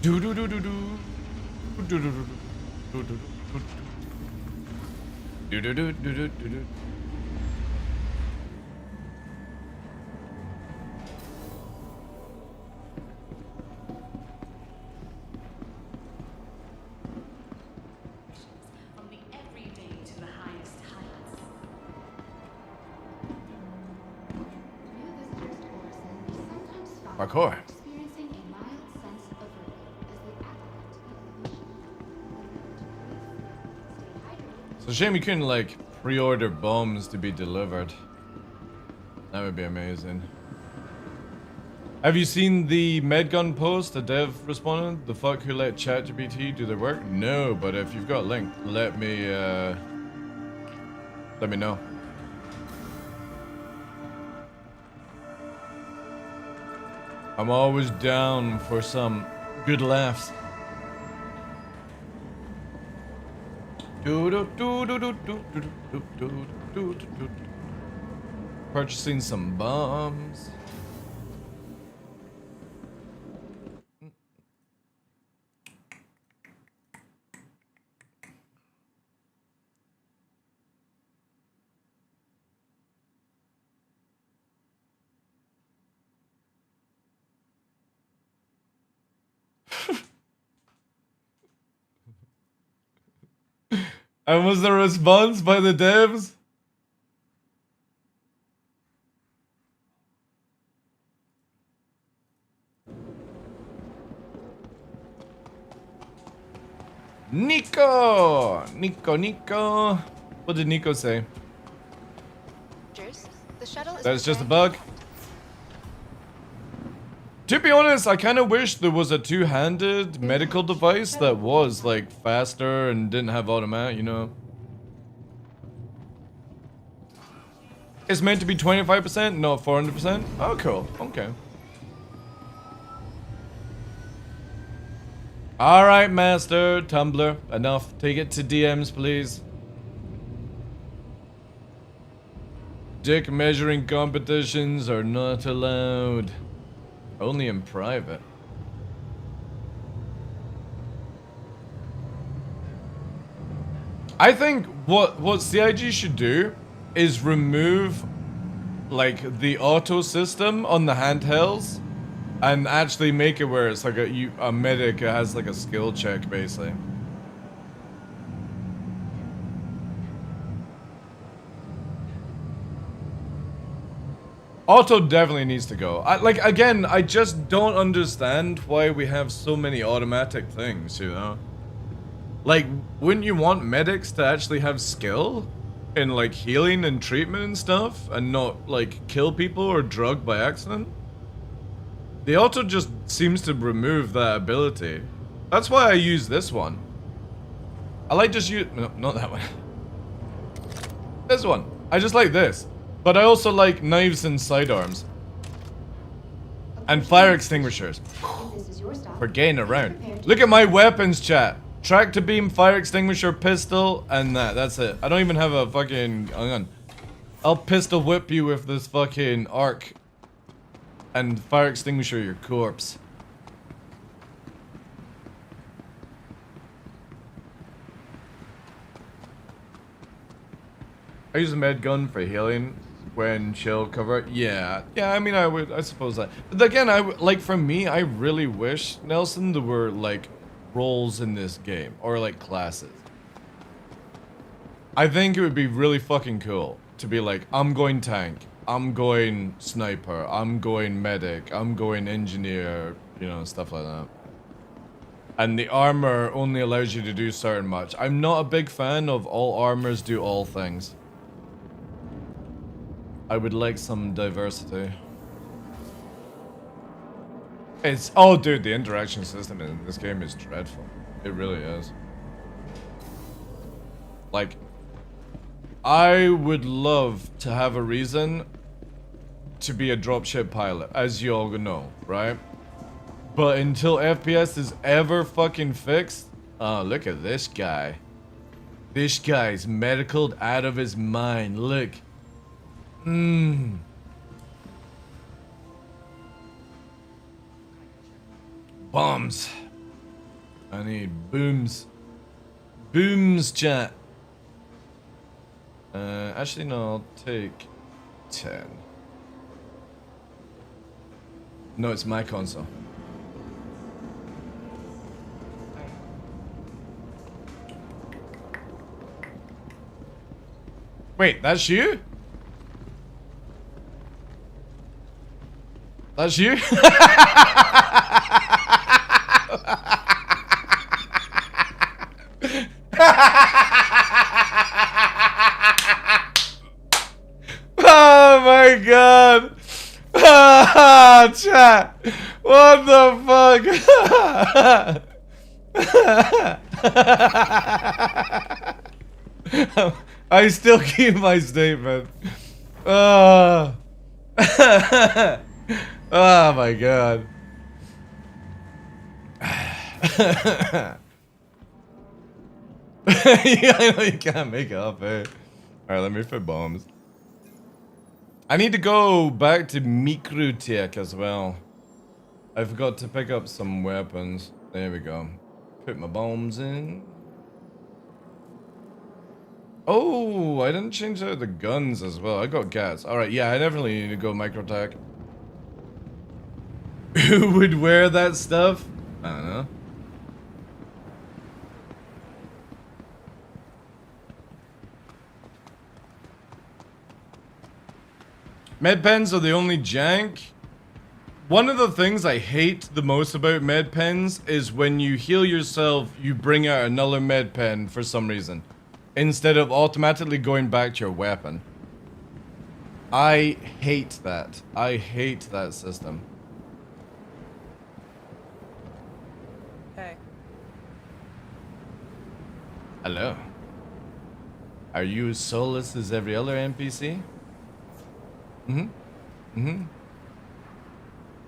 Do do do do do. Do do do do do do do do do do do do. From the everyday to the highest heights. New visitors to Orison may sometimes find Parkour. experiencing a mild sense of vertigo as they acclimate to the illusion. It's a shame you couldn't like pre-order bombs to be delivered. That would be amazing. Have you seen the Medgun post? The dev responded, "The fuck who let ChatGPT do their work?" No, but if you've got a link, let me know. I'm always down for some good laughs. Purchasing some bombs. And was the response by the devs? Nico! Nico. What did Nico say? The shuttle is That's just a bug. To be honest, I kind of wish there was a two-handed medical device that was like faster and didn't have automatic, you know. It's meant to be 25%, not 400%. Oh, cool. Okay. All right, Master Tumblr. Enough. Take it to DMs, please. Dick measuring competitions are not allowed. Only in private. I think what CIG should do is remove like the auto system on the handhelds and actually make it where it's like a medic has like a skill check basically. Auto definitely needs to go. Again, I just don't understand why we have so many automatic things, you know? Like, wouldn't you want medics to actually have skill in, like, healing and treatment and stuff, and not, like, kill people or drug by accident? The auto just seems to remove that ability. That's why I use this one. I like just use... No, not that one. This one. I just like this. But I also like knives and sidearms. And fire extinguishers. this is your stop. For getting around. Look at my weapons, chat. Tractor beam, fire extinguisher, pistol, and that's it. I don't even have a fucking... Hang on. I'll pistol whip you with this fucking arc. And fire extinguisher your corpse. I use a med gun for healing when chill cover. Yeah, I mean, I suppose that. But again, like for me, I really wish, Nelson, there were like roles in this game or like classes. I think it would be really fucking cool to be like, I'm going tank, I'm going sniper, I'm going medic, I'm going engineer, you know, stuff like that. And the armor only allows you to do certain much. I'm not a big fan of all armors do all things. I would like some diversity. Oh dude, the interaction system in this game is dreadful. It really is. Like, I would love to have a reason to be a dropship pilot, as you all know, right? But until FPS is ever fucking fixed, oh, look at this guy. This guy's medicaled out of his mind, look. Bombs. I need booms. Booms, chat. Actually, no, I'll take 10. No, it's my console. Wait, that's you? That's you? Oh my god! Ah, chat! What the fuck? I still keep my statement. Oh my god. Yeah, I know you can't make it up, eh? Alright, let me fit bombs. I need to go back to Mikrotech as well. I forgot to pick up some weapons. There we go. Put my bombs in. Oh, I didn't change out the guns as well. I got gas. Alright, yeah, I definitely need to go Microtech. Who would wear that stuff? I don't know. Med pens are the only jank. One of the things I hate the most about med pens is when you heal yourself, you bring out another med pen for some reason, instead of automatically going back to your weapon. I hate that. I hate that system. Hey. Hello. Are you as soulless as every other NPC?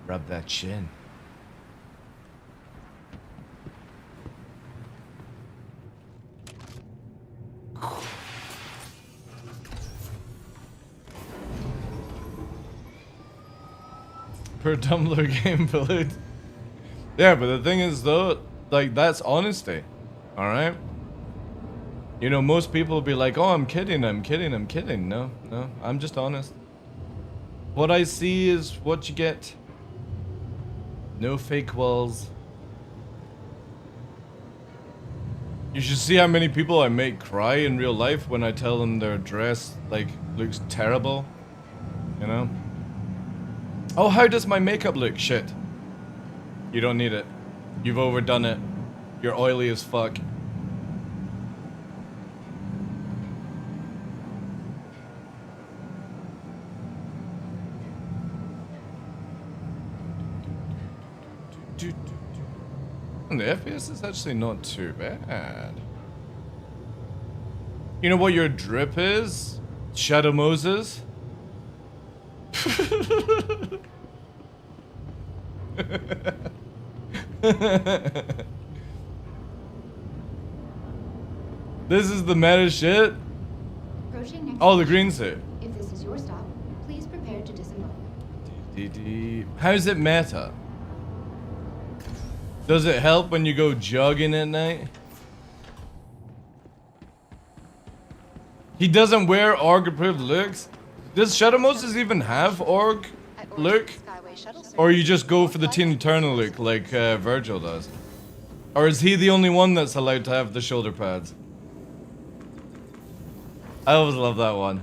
Rub that chin. Per Tumblr game bullet. Yeah, but the thing is though, like, that's honesty. Alright? You know, most people will be like, oh, I'm kidding. No, I'm just honest. What I see is what you get. No fake walls. You should see how many people I make cry in real life when I tell them their dress, like, looks terrible. You know? Oh, how does my makeup look? Shit. You don't need it. You've overdone it. You're oily as fuck. And the FPS is actually not too bad. You know what your drip is? Shadow Moses? This is the meta shit. Approaching next Oh, the station. green suit. If this is your stop, please prepare to disembark. How's it meta? Does it help when you go jogging at night? He doesn't wear org-approved looks? Does Shadow Moses even have org look? Or you just go for the Tina Turner look like Virgil does? Or is he the only one that's allowed to have the shoulder pads? I always love that one.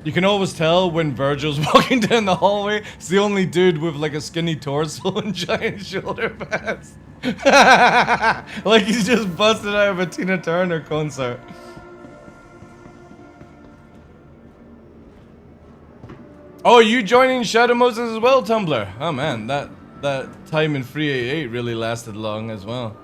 You can always tell when Virgil's walking down the hallway. It's the only dude with like a skinny torso and giant shoulder pads. Like he's just busted out of a Tina Turner concert. Oh, you joining Shadow Moses as well, Tumblr? Oh man, that time in 388 really lasted long as well.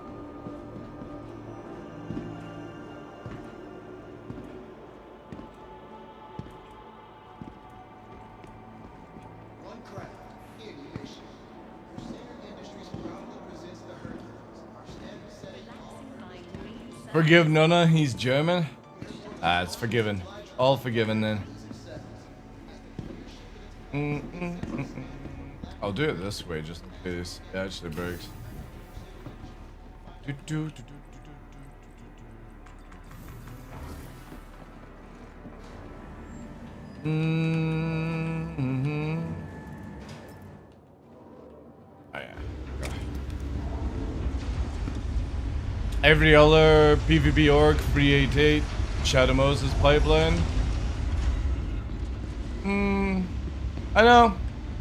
Forgive Nona, he's German. Ah, it's forgiven. All forgiven then. I'll do it this way just in case it actually breaks. Oh yeah. Every other PvP org 388 Shadow Moses pipeline. I know.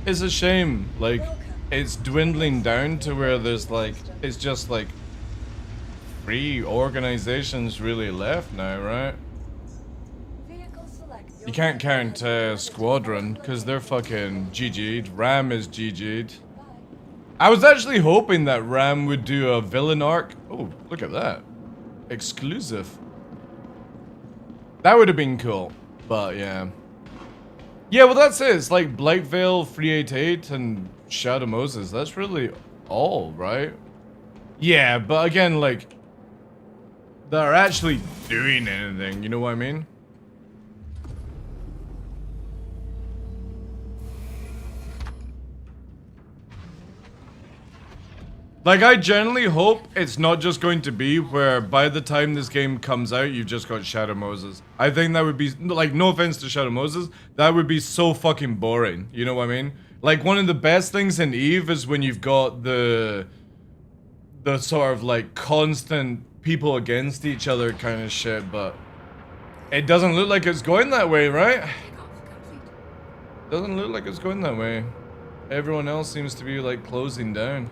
It's a shame. Like, it's dwindling down to where there's like, it's just like 3 organizations really left now, right? You can't count Squadron because they're fucking GG'd. Ram is GG'd. I was actually hoping that Ram would do a villain arc. Oh, look at that. Exclusive. That would have been cool. But yeah. Yeah, well that's it. It's like Blightveil, 388, and Shadow Moses. That's really all, right? Yeah, but again, like, they're actually doing anything, you know what I mean? Like, I generally hope it's not just going to be where by the time this game comes out, you've just got Shadow Moses. I think that would be, like, no offense to Shadow Moses, that would be so fucking boring. You know what I mean? Like, one of the best things in EVE is when you've got the sort of, like, constant people against each other kind of shit, but it doesn't look like it's going that way, right? Doesn't look like it's going that way. Everyone else seems to be, like, closing down.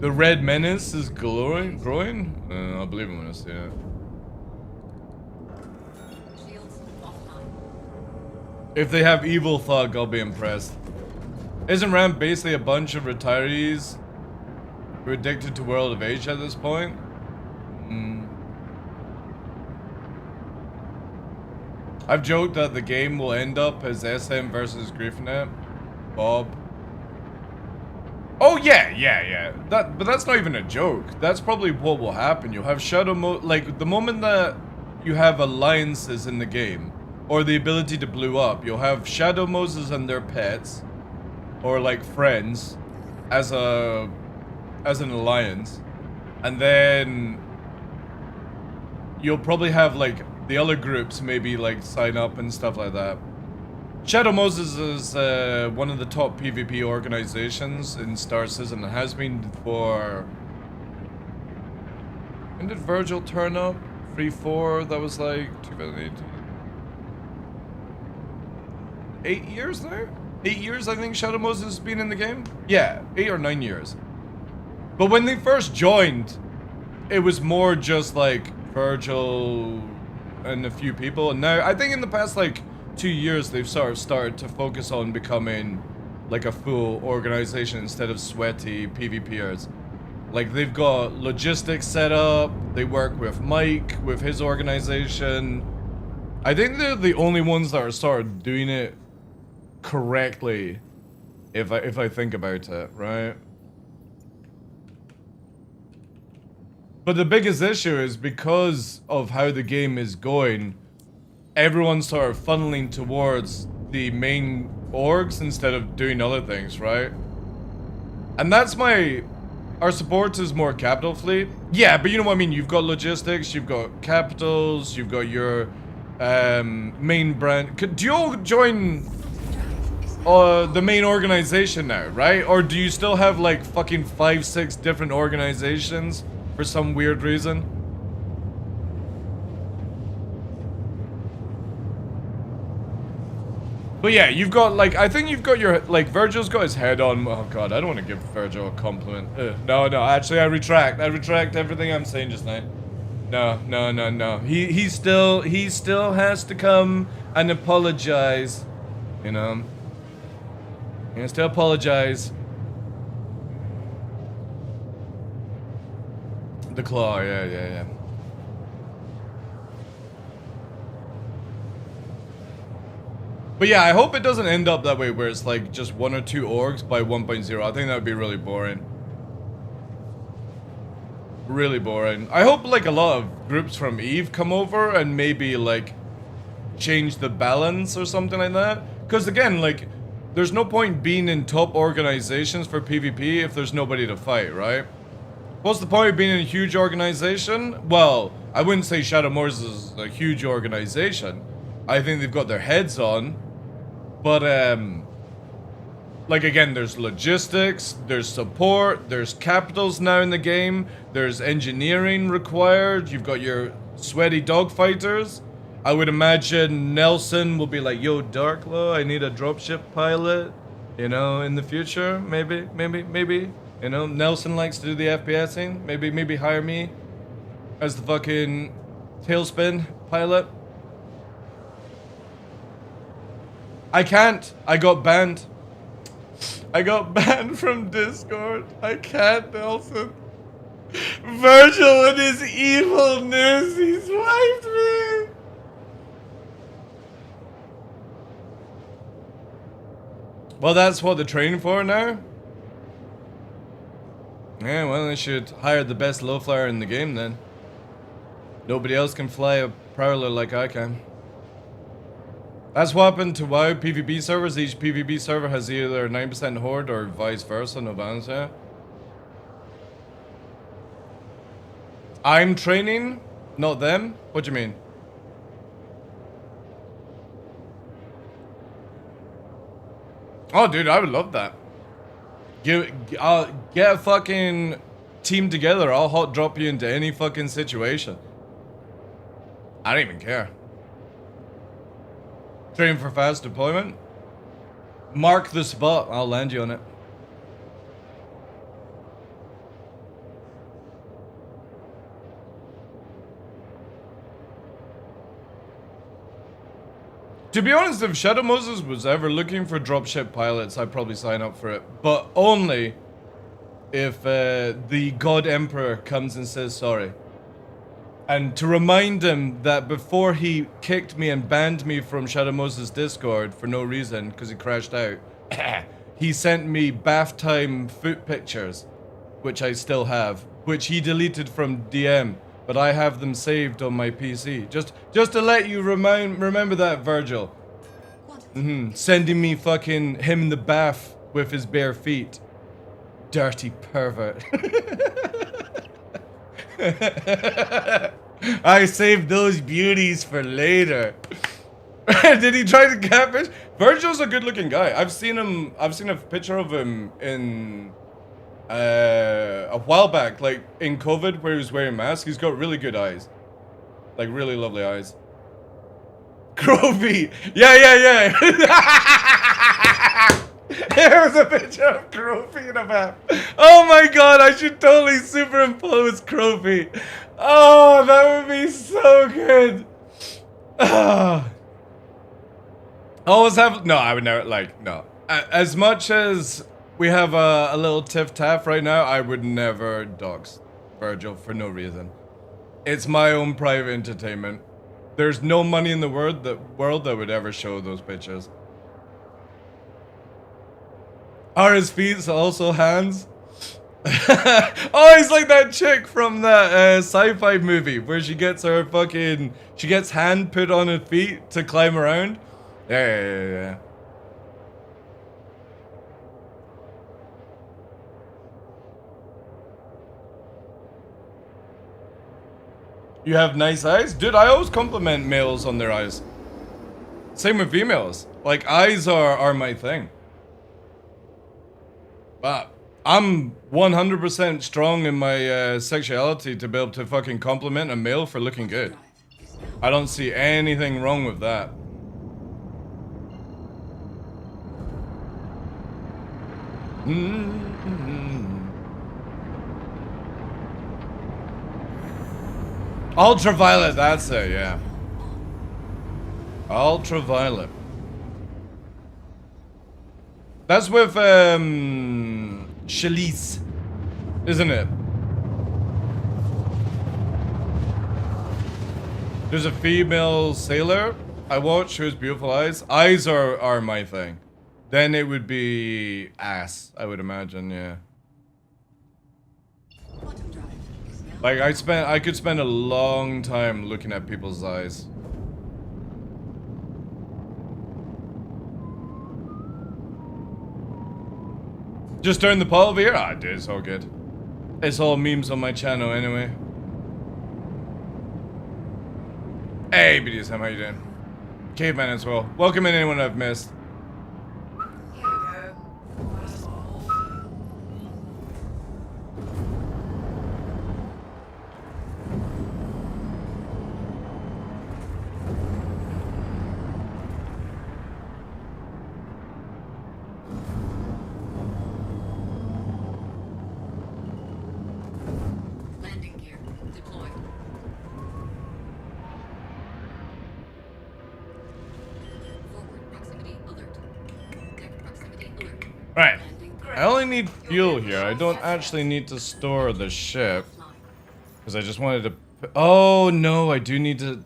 The red menace is growing? I'll believe it when I see it. If they have evil thug, I'll be impressed. Isn't Ram basically a bunch of retirees who are addicted to World of Age at this point? I've joked that the game will end up as SM versus Griffnet. Bob. Oh yeah. But that's not even a joke. That's probably what will happen. You'll have like the moment that you have alliances in the game, or the ability to blue up, you'll have Shadow Moses and their pets, or like friends, as an alliance, and then you'll probably have like the other groups maybe like sign up and stuff like that. Shadow Moses is one of the top PvP organizations in Star Citizen and has been for... When did Virgil turn up? 3-4, that was like 2018. 8 years now? 8 years I think Shadow Moses has been in the game? Yeah, 8 or 9 years. But when they first joined, it was more just like Virgil and a few people. And now, I think in the past like 2 years, they've sort of started to focus on becoming like a full organization instead of sweaty PvPers. Like, they've got logistics set up, they work with Mike, with his organization. I think they're the only ones that are sort of doing it correctly, if I think about it, right? But the biggest issue is because of how the game is going, everyone's sort of funneling towards the main orgs instead of doing other things, right? And that's our support is more capital fleet. Yeah, but you know what I mean? You've got logistics, you've got capitals, you've got your main brand. Do you all join the main organization now, right? Or do you still have like fucking 5-6 different organizations for some weird reason? But yeah, you've got like, I think you've got your, like, Virgil's got his head on. Oh god, I don't want to give Virgil a compliment. No, actually I retract everything I'm saying just now. No. He still has to come and apologize. You know? He has to apologize. The claw, yeah. But yeah, I hope it doesn't end up that way where it's like just 1 or 2 orgs by 1.0. I think that would be really boring. Really boring. I hope like a lot of groups from EVE come over and maybe like change the balance or something like that. Because again, like, there's no point being in top organizations for PvP if there's nobody to fight, right? What's the point of being in a huge organization? Well, I wouldn't say Shadow Moses is a huge organization. I think they've got their heads on. But, like, again, there's logistics, there's support, there's capitals now in the game, there's engineering required, you've got your sweaty dogfighters. I would imagine Nelson will be like, yo, TheDarkLaw, I need a dropship pilot, you know, in the future, maybe. You know, Nelson likes to do the FPSing, maybe hire me as the fucking tailspin pilot. I can't. I got banned. I got banned from Discord. I can't, Nelson. Virgil and his evilness. He's wiped me. Well, that's what they're training for now. Yeah, well, they should hire the best low flyer in the game then. Nobody else can fly a prowler like I can. That's what happened to WoW PvP servers. Each PvP server has either 9% horde or vice versa, no balance, yeah. I'm training, not them? What do you mean? Oh, dude, I would love that. I'll get a fucking team together. I'll hot drop you into any fucking situation. I don't even care. Train for fast deployment. Mark the spot. I'll land you on it. To be honest, if Shadow Moses was ever looking for dropship pilots, I'd probably sign up for it. But only if the God Emperor comes and says sorry. And to remind him that before he kicked me and banned me from Shadow Moses Discord for no reason, because he crashed out, he sent me bath time foot pictures, which I still have, which he deleted from DM, but I have them saved on my PC. Just to let you remember that, Virgil. Sending me fucking him in the bath with his bare feet. Dirty pervert. I saved those beauties for later. Did he try to catfish? Virgil's a good-looking guy. I've seen a picture of him in a while back, like in COVID, where he was wearing a mask. He's got really good eyes, like really lovely eyes. Crow-feet. Yeah. There was a picture of Crow-feet in a map. Oh my god, I should totally superimpose Crow-feet. Oh, that would be so good. Always have... No, I would never... Like, no. As much as we have a little tiff-taff right now, I would never dox Virgil for no reason. It's my own private entertainment. There's no money in the world that would ever show those pictures. Are his feet also hands? Oh, he's like that chick from that sci-fi movie where she gets hand put on her feet to climb around. Yeah. You have nice eyes? Dude, I always compliment males on their eyes. Same with females. Like, eyes are my thing. But I'm 100% strong in my sexuality to be able to fucking compliment a male for looking good. I don't see anything wrong with that. Ultraviolet, that's it, yeah. Ultraviolet. That's with, Chalice, isn't it? There's a female sailor I watch who has beautiful eyes. Eyes are my thing. Then it would be ass, I would imagine, yeah. Like, I could spend a long time looking at people's eyes. Just turn the poll over here? Ah, dude, it's all good. It's all memes on my channel anyway. Hey, BDSM, how you doing? Caveman as well. Welcome in anyone I've missed. Right. I only need fuel here. I don't actually need to store the ship. Because I just wanted to... Oh, no, I do need to...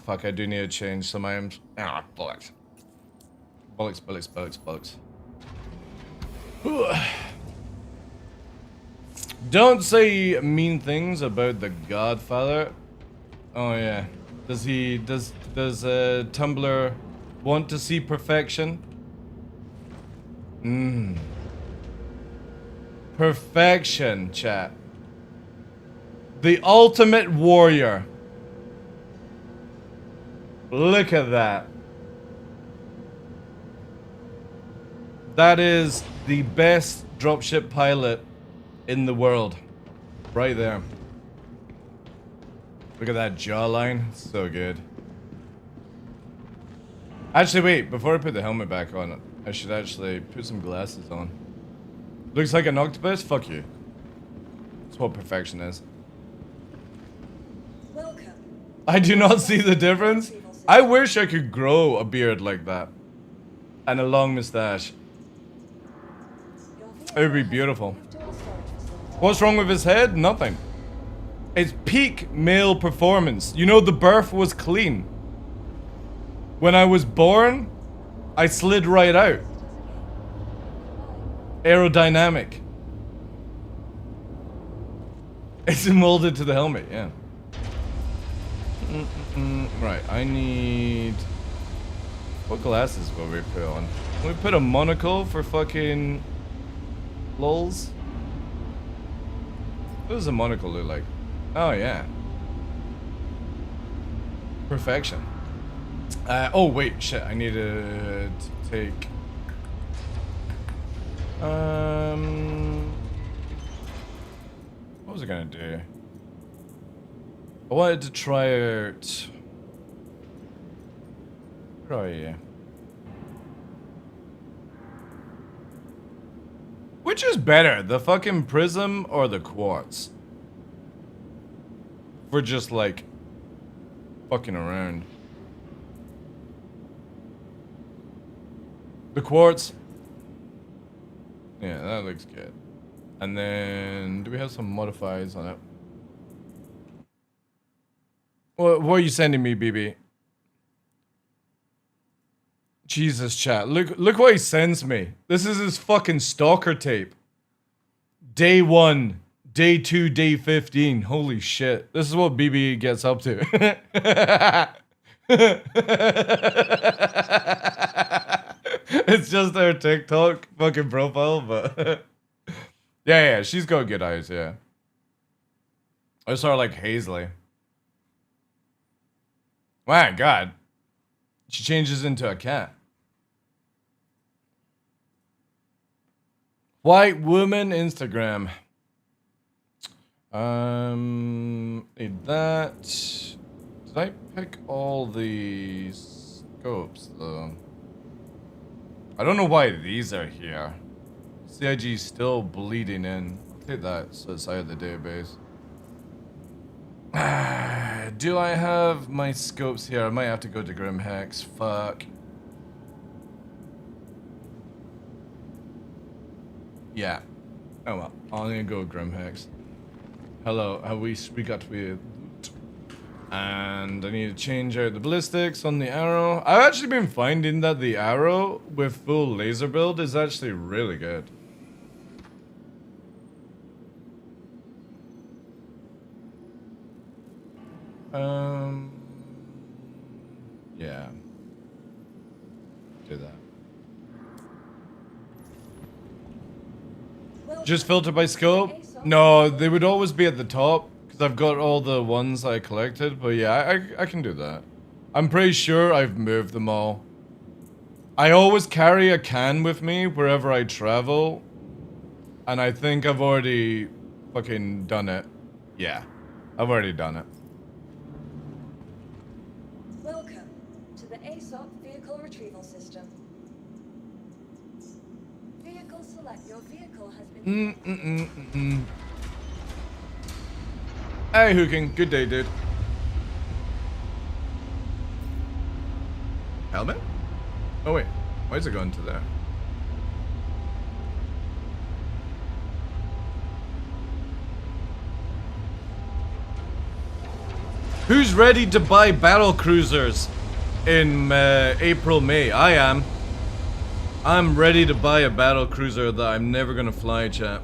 fuck, I do need to change some items. Ah, bollocks. Bollocks. Don't say mean things about the Godfather. Oh, yeah. Does Tumblr want to see perfection? Perfection, chat. The ultimate warrior. Look at that. That is the best dropship pilot in the world. Right there. Look at that jawline. So good. Actually, wait. Before I put the helmet back on, I should actually put some glasses on. Looks like an octopus? Fuck you. That's what perfection is. Welcome. I do not see the difference. I wish I could grow a beard like that. And a long mustache. It would be beautiful. What's wrong with his head? Nothing. It's peak male performance. You know, the birth was clean. When I was born, I slid right out. Aerodynamic. It's molded to the helmet, yeah. Right, I need... What glasses will we put on? Can we put a monocle for fucking... lols? What does a monocle look like? Oh, yeah. Perfection. Oh, wait, shit, I need to take... What was I gonna do? I wanted to try out... Where are you? Which is better, the fucking prism or the quartz? For just like fucking around. The quartz. Yeah, that looks good. And then, do we have some modifiers on it? What are you sending me, BB? Jesus, chat. Look what he sends me. This is his fucking stalker tape. Day 1, day 2, day 15. Holy shit. This is what BB gets up to. It's just her TikTok fucking profile, but yeah, she's got good eyes, yeah. I saw her like Hazley. My God. She changes into a cat. White woman Instagram. Need that. Did I pick all the scopes though? I don't know why these are here. CIG is still bleeding in. I'll take that so it's out of the database. Do I have my scopes here? I might have to go to Grim Hex. Fuck. Yeah. Oh well. I'm gonna go Grim Hex. Hello. We got to be. And I need to change out the ballistics on the arrow. I've actually been finding that the arrow with full laser build is actually really good. Yeah. Do that. Just filter by scope? No, they would always be at the top. Because I've got all the ones I collected. But yeah, I can do that. I'm pretty sure I've moved them all. I always carry a can with me wherever I travel. And I think I've already fucking done it. Yeah, I've already done it. Welcome to the ASOP Vehicle Retrieval System. Vehicle select. Your vehicle has been... Hey, Hooking. Good day, dude. Helmet? Oh, wait. Why is it going to there? Who's ready to buy battle cruisers in April, May? I am. I'm ready to buy a battle cruiser that I'm never gonna fly, chat.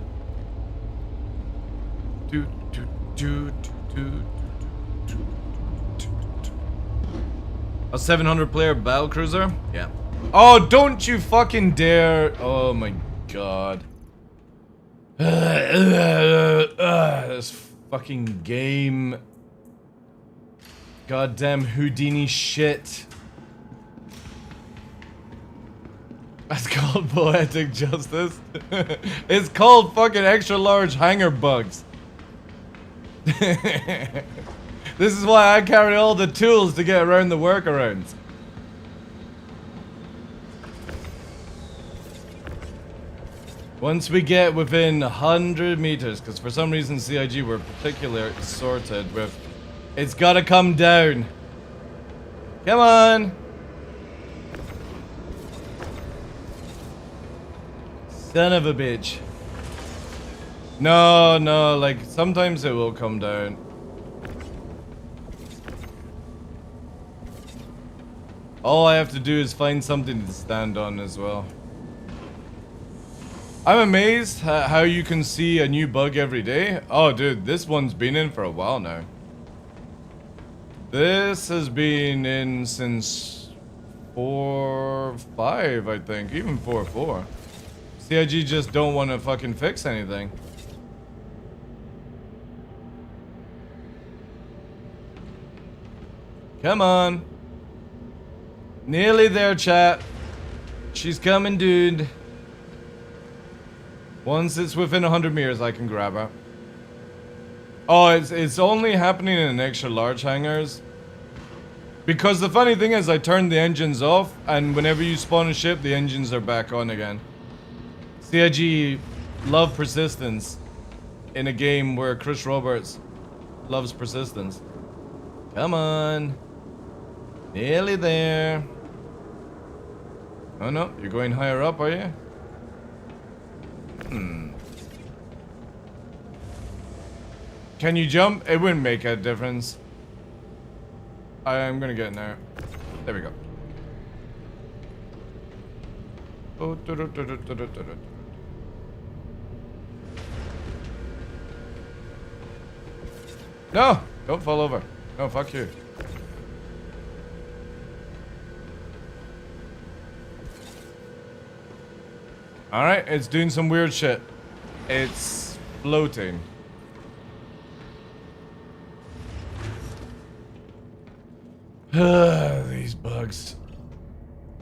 A 700 player battle cruiser? Yeah. Oh, don't you fucking dare. Oh my god. This fucking game. Goddamn Houdini shit. That's called poetic justice. It's called fucking extra large hanger bugs. This is why I carry all the tools to get around the workarounds. Once we get within 100 meters, because for some reason CIG were particularly sorted with, it's gotta come down. Come on. Son of a bitch. No, like sometimes it will come down. All I have to do is find something to stand on as well. I'm amazed how you can see a new bug every day. Oh dude, this one's been in for a while now. This has been in since 4.5, I think, even 4.4. CIG just don't want to fucking fix anything. Come on. Nearly there, chat. She's coming, dude. Once it's within 100 meters, I can grab her. Oh, it's only happening in extra large hangars. Because the funny thing is, I turned the engines off, and whenever you spawn a ship, the engines are back on again. CIG love persistence in a game where Chris Roberts loves persistence. Come on. Nearly there. Oh no, you're going higher up, are you? Can you jump? It wouldn't make a difference. I'm gonna get in there. There we go. No! Don't fall over. No, fuck you. Alright, it's doing some weird shit. It's floating. These bugs.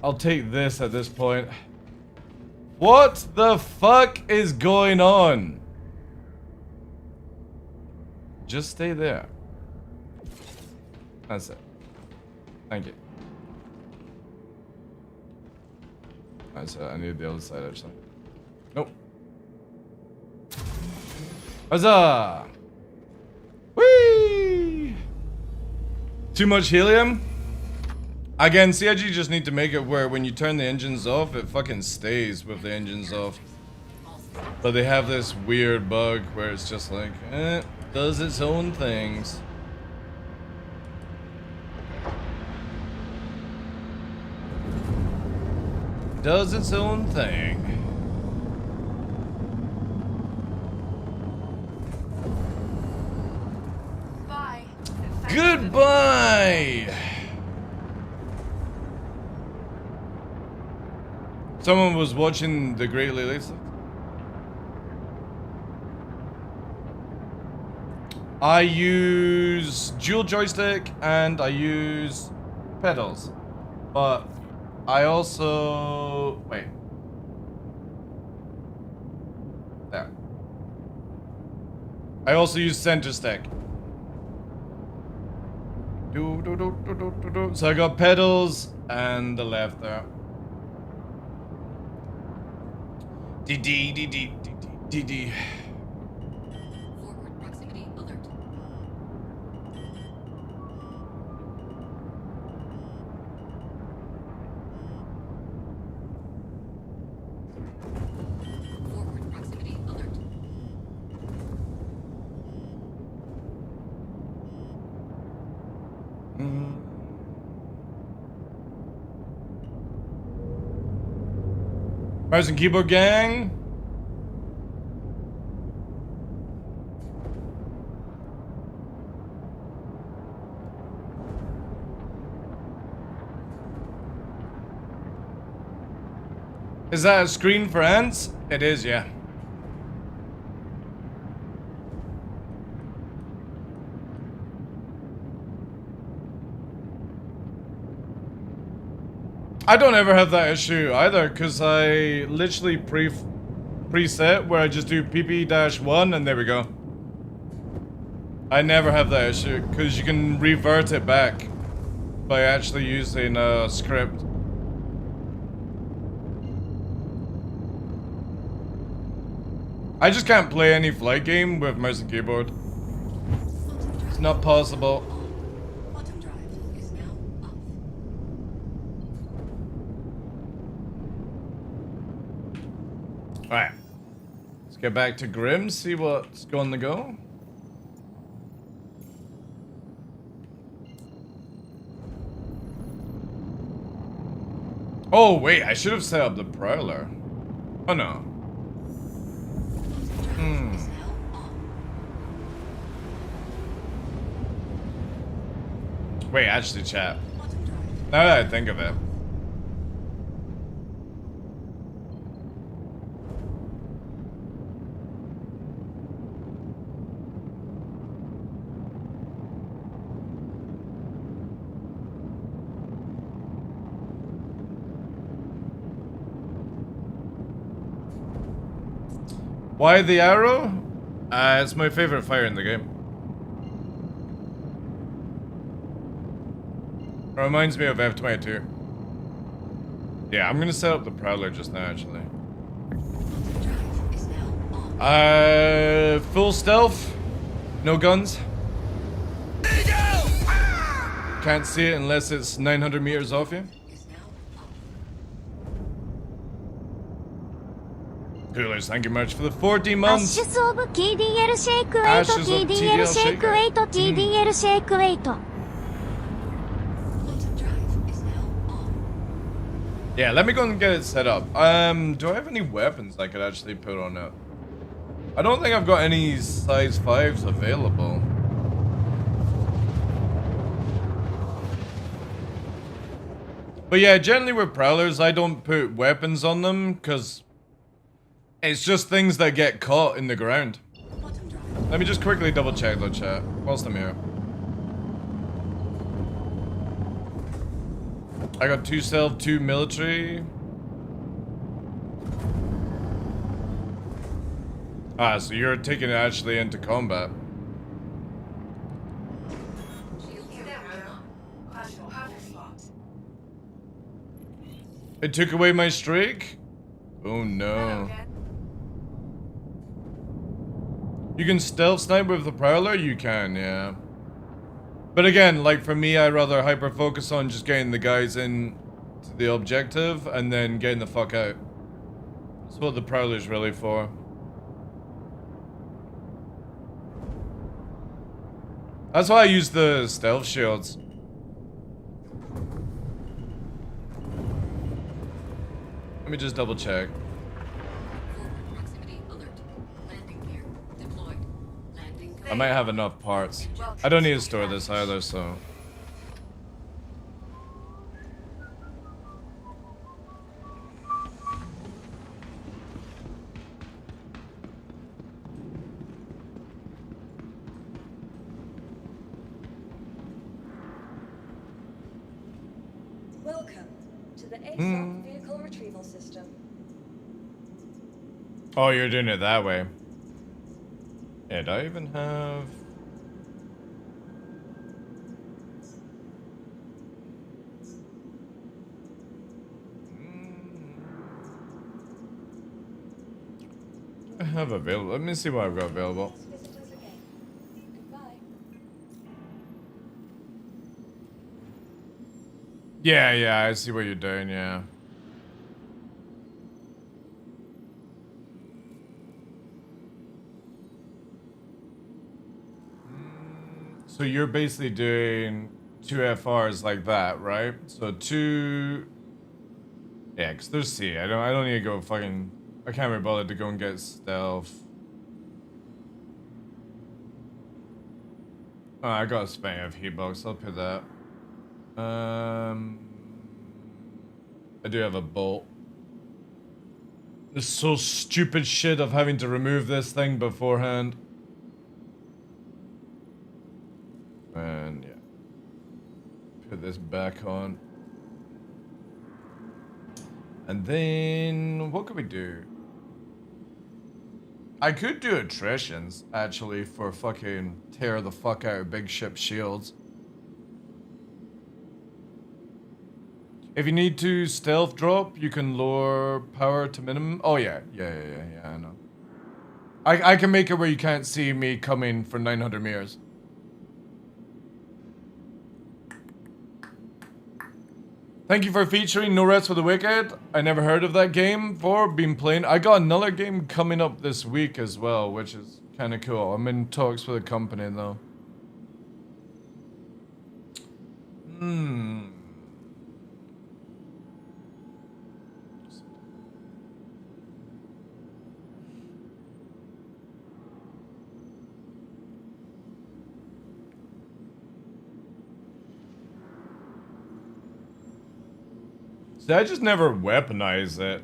I'll take this at this point. What the fuck is going on? Just stay there. That's it. Thank you. That's it. I need the other side actually. Nope. Huzzah! Whee! Too much helium? Again, CIG just need to make it where when you turn the engines off, it fucking stays with the engines off. But they have this weird bug where it's just like, does its own things. Does its own thing. Bye. Goodbye! Someone was watching the Great Lakes. I use dual joystick and I use pedals, but I also wait. There. I also use center stick. So I got pedals and the left there. D. Forward proximity alert. Forward proximity alert. Mouse and keyboard gang. Is that a screen for ants? It is, yeah. I don't ever have that issue either, because I literally preset where I just do pp-1 and there we go. I never have that issue, because you can revert it back by actually using a script. I just can't play any flight game with mouse and keyboard. It's not possible. Quantum drive is now off. Alright. Let's get back to Grim, see what's going to go. Oh, wait, I should have set up the Prowler. Oh, no. Wait, actually, chat. Now that I think of it. Why the arrow? It's my favorite fire in the game. It reminds me of F-22. Yeah, I'm gonna set up the Prowler just now, actually. Full stealth. No guns. Can't see it unless it's 900 meters off you. Coolers, thank you much for the 40 months. Ashes of TDL Shake Weight, Ashes of TDL TDL Shake Weight, TDL Shake Weight. Yeah, let me go and get it set up. Do I have any weapons I could actually put on it? I don't think I've got any size 5s available. But yeah, generally with Prowlers, I don't put weapons on them, because it's just things that get caught in the ground. Let me just quickly double check though, chat, whilst I'm here. I got 2 stealth, 2 military. Ah, so you're taking it actually into combat. It took away my streak? Oh no. You can stealth snipe with the Prowler? You can, yeah. But again, like for me, I rather hyper focus on just getting the guys in to the objective and then getting the fuck out. That's what the Prowler's really for. That's why I use the stealth shields. Let me just double check. I might have enough parts. I don't need to store this either, so. Welcome to the ASOP vehicle retrieval system. Oh, you're doing it that way. Yeah, do I even have... I have available. Let me see what I've got available. Yeah, I see what you're doing, yeah. So you're basically doing 2 FRs like that, right? So 2... Yeah, because there's C. I don't need to go fucking... I can't be bothered to go and get stealth. Oh, I got a span of heat box. I'll put that. I do have a bolt. This so stupid shit of having to remove this thing beforehand. And yeah. Put this back on. And then what could we do? I could do attritions actually for fucking tear the fuck out of big ship shields. If you need to stealth drop, you can lower power to minimum. Oh yeah, I know. I can make it where you can't see me coming for 900 meters. Thank you for featuring No Rest for the Wicked. I never heard of that game before, been playing. I got another game coming up this week as well, which is kind of cool. I'm in talks with a company though. See, I just never weaponize it.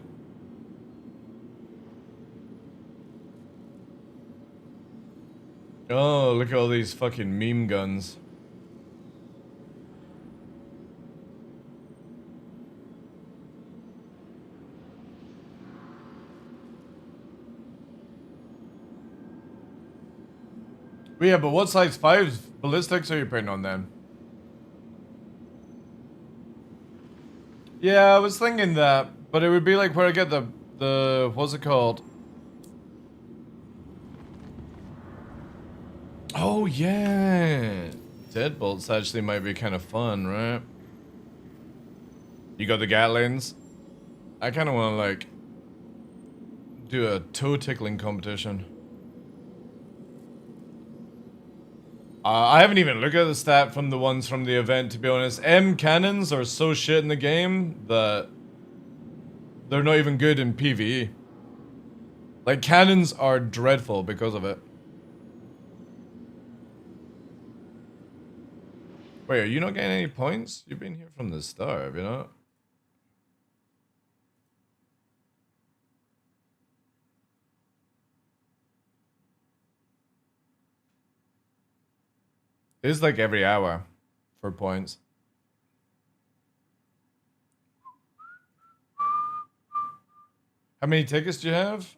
Oh, look at all these fucking meme guns. But yeah, but what size 5 ballistics are you putting on them? Yeah, I was thinking that, but it would be like where I get the what's it called? Oh yeah, deadbolts actually might be kind of fun, right? You got the Gatlings. I kind of want to like do a toe tickling competition. I haven't even looked at the stat from the ones from the event, to be honest. M cannons are so shit in the game that They're not even good in PvE. Like, cannons are dreadful because of it. Wait, are you not getting any points? You've been here from the start, have you not? It's like every hour for points. How many tickets do you have?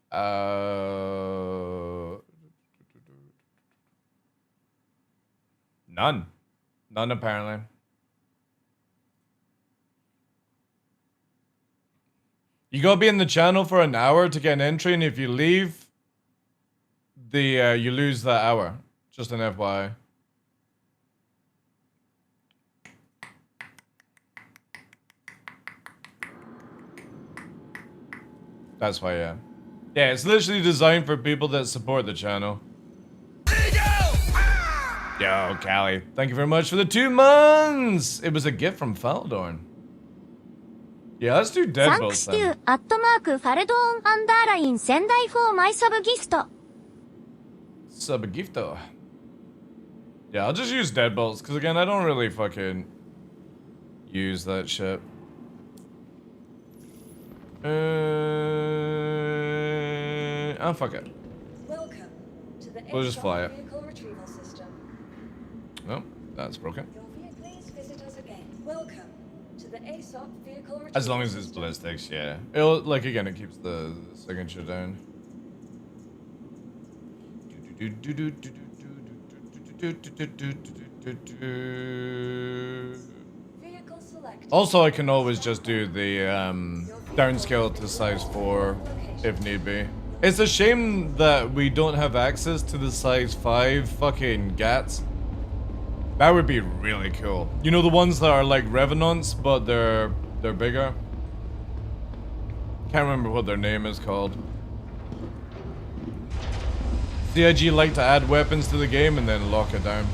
None. None, apparently. You gotta be in the channel for an hour to get an entry, and if you leave, you lose that hour. Just an FYI. That's why, yeah. Yeah, it's literally designed for people that support the channel. Yo, Callie, thank you very much for the 2 months! It was a gift from Faldorn. Yeah, let's do Deadbolts then. Subgifto. Yeah, I'll just use Deadbolts, because again, I don't really fucking use that shit. Oh, fuck it. Welcome to the We'll just fly it. vehicle retrieval system. Oh, that's broken. Please visit us again. Welcome to the ASOP vehicle retrieval As long as it's ballistics, yeah. It'll, like, again, it keeps the signature down. Vehicle select. Also, I can always just do the downscale to size 4 if need be. It's a shame that we don't have access to the size 5 fucking GATs. That would be really cool. You know, the ones that are like Revenants, but they're bigger. Can't remember what their name is called. CIG like to add weapons to the game and then lock it down.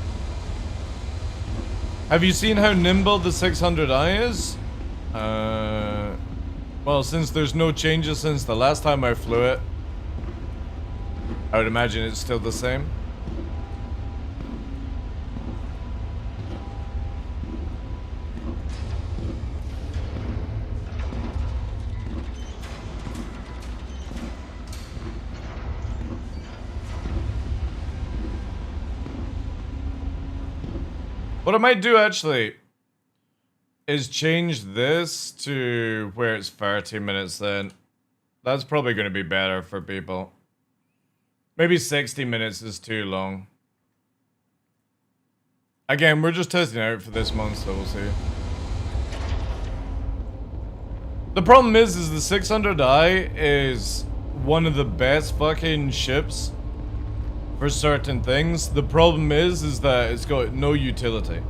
Have you seen how nimble the 600i is? Well, since there's no changes since the last time I flew it, I would imagine it's still the same. What I might do actually is change this to where it's 30 minutes then. That's probably going to be better for people. Maybe 60 minutes is too long. Again, we're just testing out for this month, so we'll see. The problem is the 600i is one of the best fucking ships for certain things. The problem is that it's got no utility.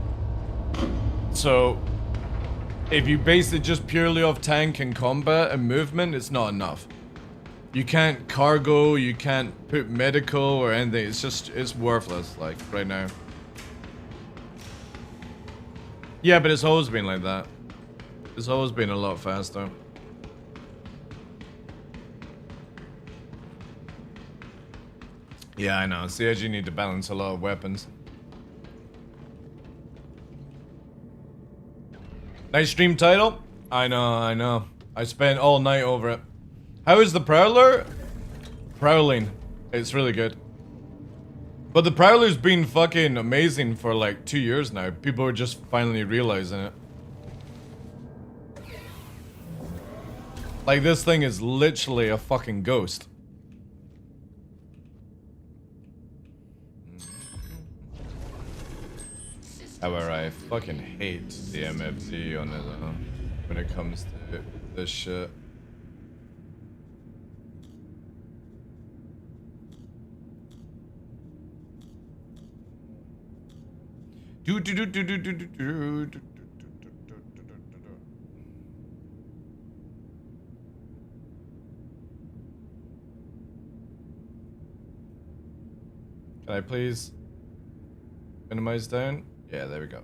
So, if you base it just purely off tank and combat and movement, it's not enough. You can't cargo, you can't put medical or anything. It's just, it's worthless, like, right now. Yeah, but it's always been like that. It's always been a lot faster. Yeah, I know. CIG need to balance a lot of weapons. Nice stream title? I know, I know. I spent all night over it. How is the Prowler? Prowling. It's really good. But the Prowler's been fucking amazing for like 2 years now. People are just finally realizing it. Like, this thing is literally a fucking ghost. However, I fucking hate the MFD on it when it comes to this shit. Can I please minimize down? Yeah, there we go.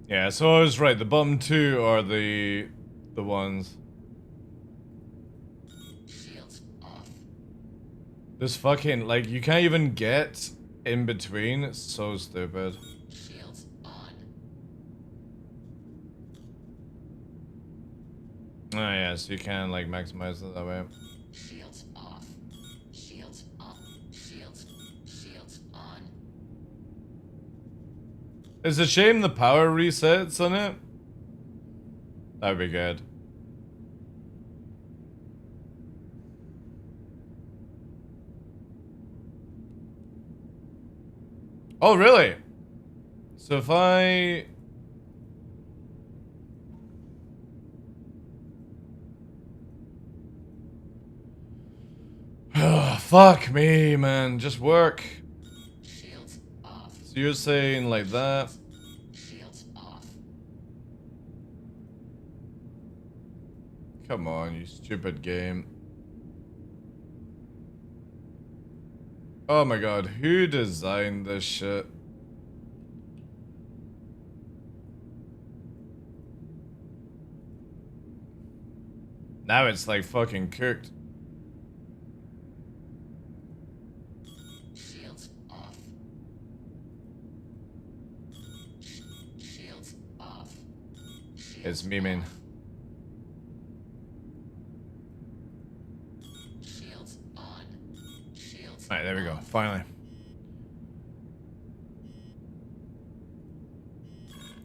Yeah, so I was right. The bottom two are the ones. This fucking, like, you can't even get in between. It's so stupid. Shields on. Oh yeah, so you can, like, maximize it that way. Shields off. Shields on. Shields on. It's a shame the power resets on it. That'd be good. Oh, really? So if I... Fuck me, man. Just work. Shields off. So you're saying like that? Shields off. Come on, you stupid game. Oh my god, who designed this shit? Now it's like fucking cooked. Shields off. Shields off. It's memeing. Shields on. Shields. Alright, there we go. Finally.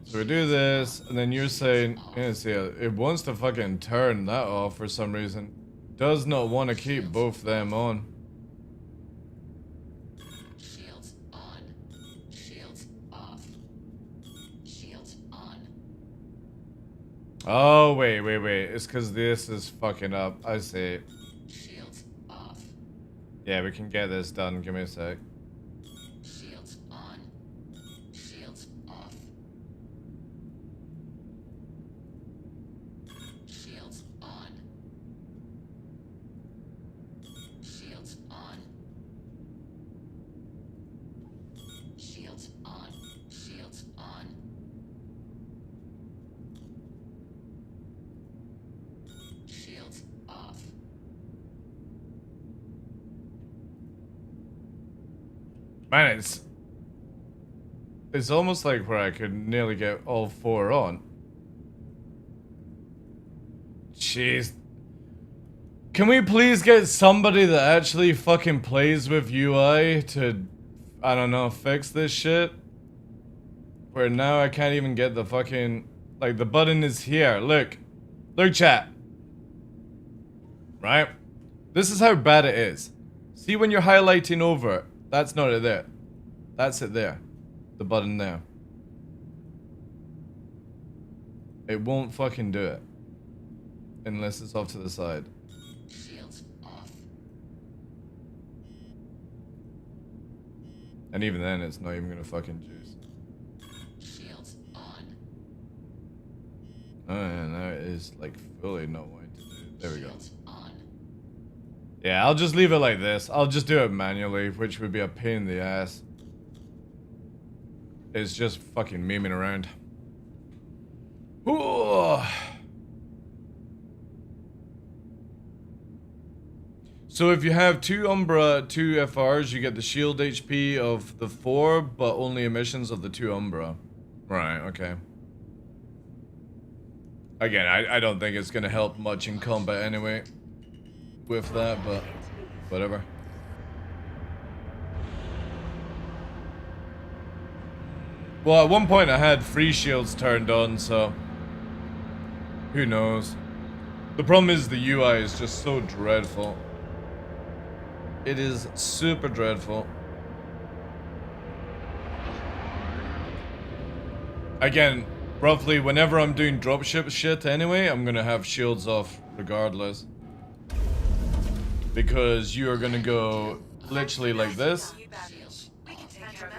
So we do this, and then you're saying, yeah, see, it wants to fucking turn that off for some reason. Does not want to keep both them on. Shields on. Shields off. Shields on. Oh, wait. It's because this is fucking up. I see. Shields off. Yeah, we can get this done. Give me a sec. Shields on. Shields off. Shields on. Shields on. Shields on. Shields on. Shields off. Man, it's almost like where I could nearly get all four on. Jeez. Can we please get somebody that actually fucking plays with UI to, I don't know, fix this shit? Where now I can't even get the fucking, like, the button is here. Look, chat. Right? This is how bad it is. See when you're highlighting over, that's not it there. That's it there. The button there. It won't fucking do it. Unless it's off to the side. Shields off. And even then, it's not even gonna fucking juice. Shields on. Oh yeah, now it is like fully not wanting to do it. There we go. Shields on. Yeah, I'll just leave it like this. I'll just do it manually, which would be a pain in the ass. It's just fucking memeing around. Ooh. So if you have 2 Umbra, 2 FRs, you get the shield HP of the 4, but only emissions of the 2 Umbra. Right, okay. Again, I don't think it's gonna help much in combat anyway with that, but whatever. Well, at one point I had 3 shields turned on, so who knows. The problem is the UI is just so dreadful. It is super dreadful. Again, roughly whenever I'm doing dropship shit anyway, I'm gonna have shields off regardless. Because you are gonna go literally like this.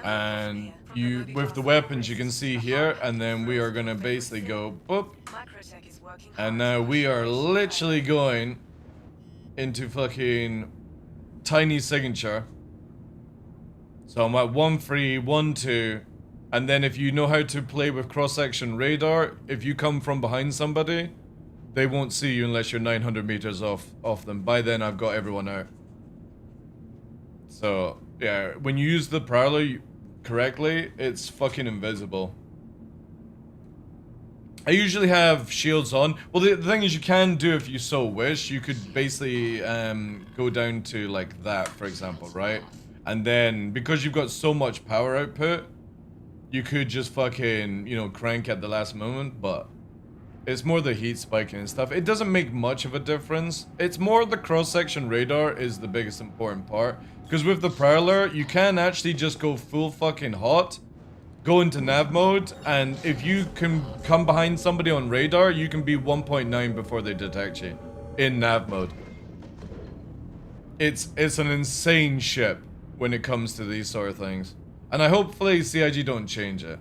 And you, with the weapons you can see here, and then we are gonna basically go boop. And now we are literally going into fucking tiny signature. So I'm at 1-3, 1-2, and then if you know how to play with cross-section radar, if you come from behind somebody, they won't see you unless you're 900 meters off them. By then I've got everyone out. So, yeah, when you use the Prowler correctly, it's fucking invisible. I usually have shields on. Well, the thing is, you can do if you so wish. You could basically go down to like that, for example, right? And then, because you've got so much power output, you could just fucking, you know, crank at the last moment, but it's more the heat spiking and stuff. It doesn't make much of a difference. It's more the cross-section radar is the biggest important part. Because with the Prowler, you can actually just go full fucking hot, go into nav mode, and if you can come behind somebody on radar, you can be 1.9 before they detect you in nav mode. It's an insane ship when it comes to these sort of things. And I hopefully CIG don't change it.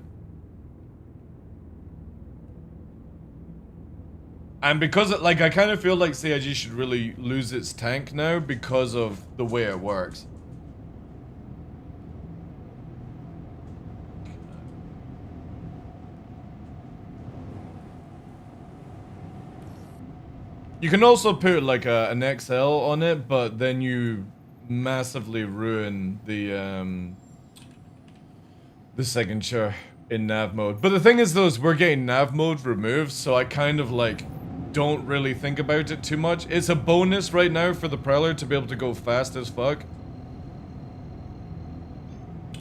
And because it, like, I kind of feel like CIG should really lose its tank now because of the way it works. You can also put like an XL on it, but then you massively ruin the signature in nav mode. But the thing is though, is we're getting nav mode removed, so I kind of like don't really think about it too much. It's a bonus right now for the Prowler to be able to go fast as fuck.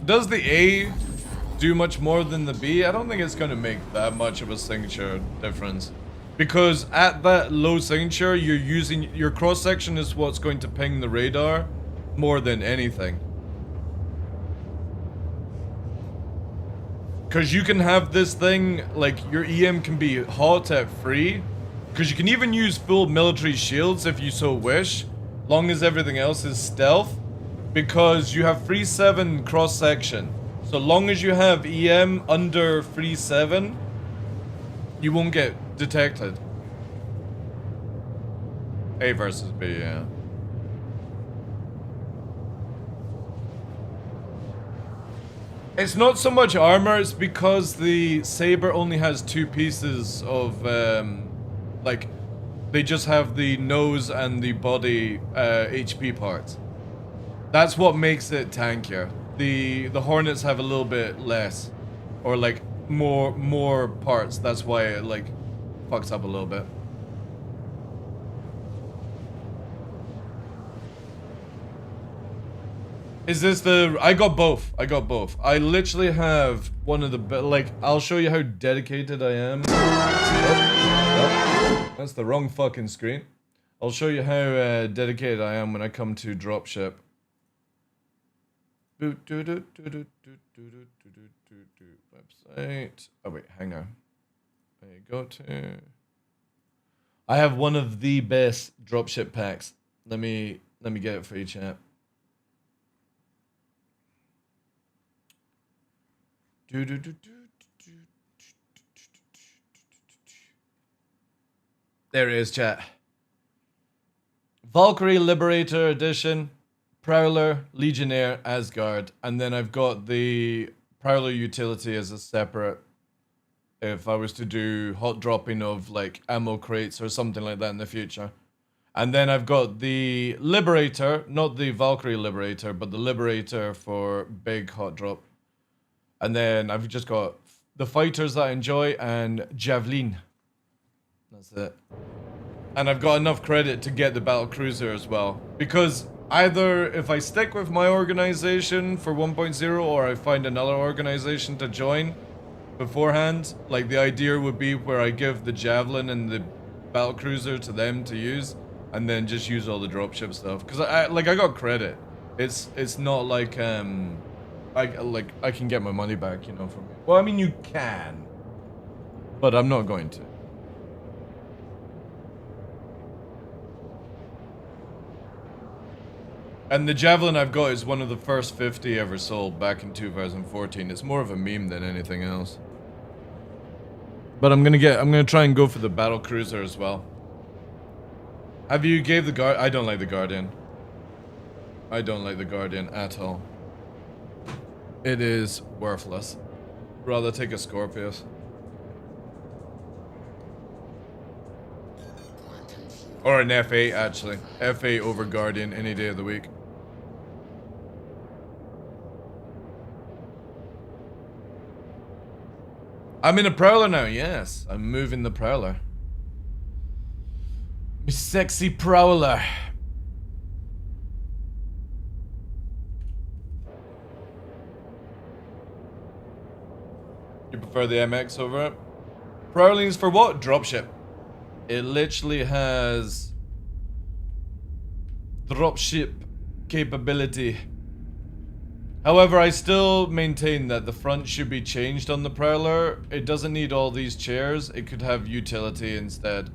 Does the A do much more than the B? I don't think it's going to make that much of a signature difference. Because at that low signature, you're using your cross section is what's going to ping the radar more than anything. Because you can have this thing, like your EM can be hot at free. Because you can even use full military shields if you so wish, long as everything else is stealth. Because you have free 7 cross section. So long as you have EM under free 7, you won't get detected. A versus B, yeah. It's not so much armor, it's because the Saber only has 2 pieces of, like, they just have the nose and the body HP parts. That's what makes it tankier. The Hornets have a little bit less, or like more parts. That's why it like fucks up a little bit. Is this the... I got both. I got both. I literally have one of the... Like, I'll show you how dedicated I am. Oh, that's the wrong fucking screen. I'll show you how dedicated I am when I come to dropship. Website. Oh wait, hang on. There you go to... I have one of the best dropship packs. Let me get it for you, chat. There it is, chat. Valkyrie Liberator Edition, Prowler, Legionnaire, Asgard, and then I've got the Prowler utility as a separate. If I was to do hot dropping of like ammo crates or something like that in the future. And then I've got the Liberator, not the Valkyrie Liberator, but the Liberator for big hot drop. And then I've just got the fighters that I enjoy and Javelin. That's it. And I've got enough credit to get the battle cruiser as well. Because either if I stick with my organization for 1.0 or I find another organization to join beforehand, like the idea would be where I give the Javelin and the battle cruiser to them to use and then just use all the dropship stuff. Because I got credit. It's not like I can get my money back, you know, from it. Well, I mean, you can, but I'm not going to. And the Javelin I've got is one of the first 50 ever sold back in 2014. It's more of a meme than anything else. But I'm gonna try and go for the battle cruiser as well. Have you gave the guard? I don't like the Guardian. I don't like the Guardian at all. It is worthless. Rather take a Scorpius. Or an F8 actually. F8 over Guardian any day of the week. I'm in a Prowler now, yes. I'm moving the Prowler. Me sexy Prowler. You prefer the MX over it? Prowling's for what? Dropship. It literally has dropship capability. However, I still maintain that the front should be changed on the Prowler. It doesn't need all these chairs. It could have utility instead.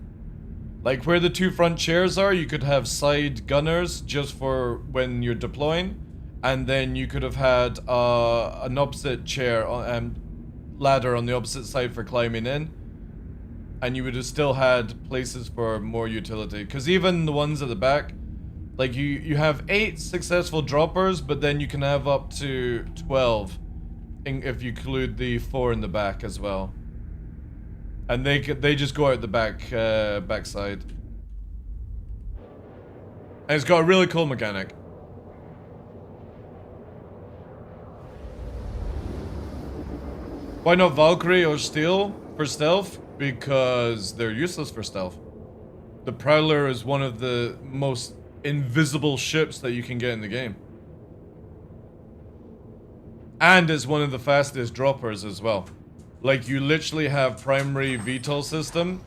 Like where the two front chairs are, you could have side gunners just for when you're deploying. And then you could have had an opposite chair, ladder on the opposite side for climbing in. And you would have still had places for more utility. Because even the ones at the back, like you have 8 successful droppers, but then you can have up to 12 if you include the 4 in the back as well. And they just go out the backside. And it's got a really cool mechanic. Why not Valkyrie or Steel for stealth? Because they're useless for stealth. The Prowler is one of the most invisible ships that you can get in the game. And it's one of the fastest droppers as well. Like, you literally have primary VTOL system.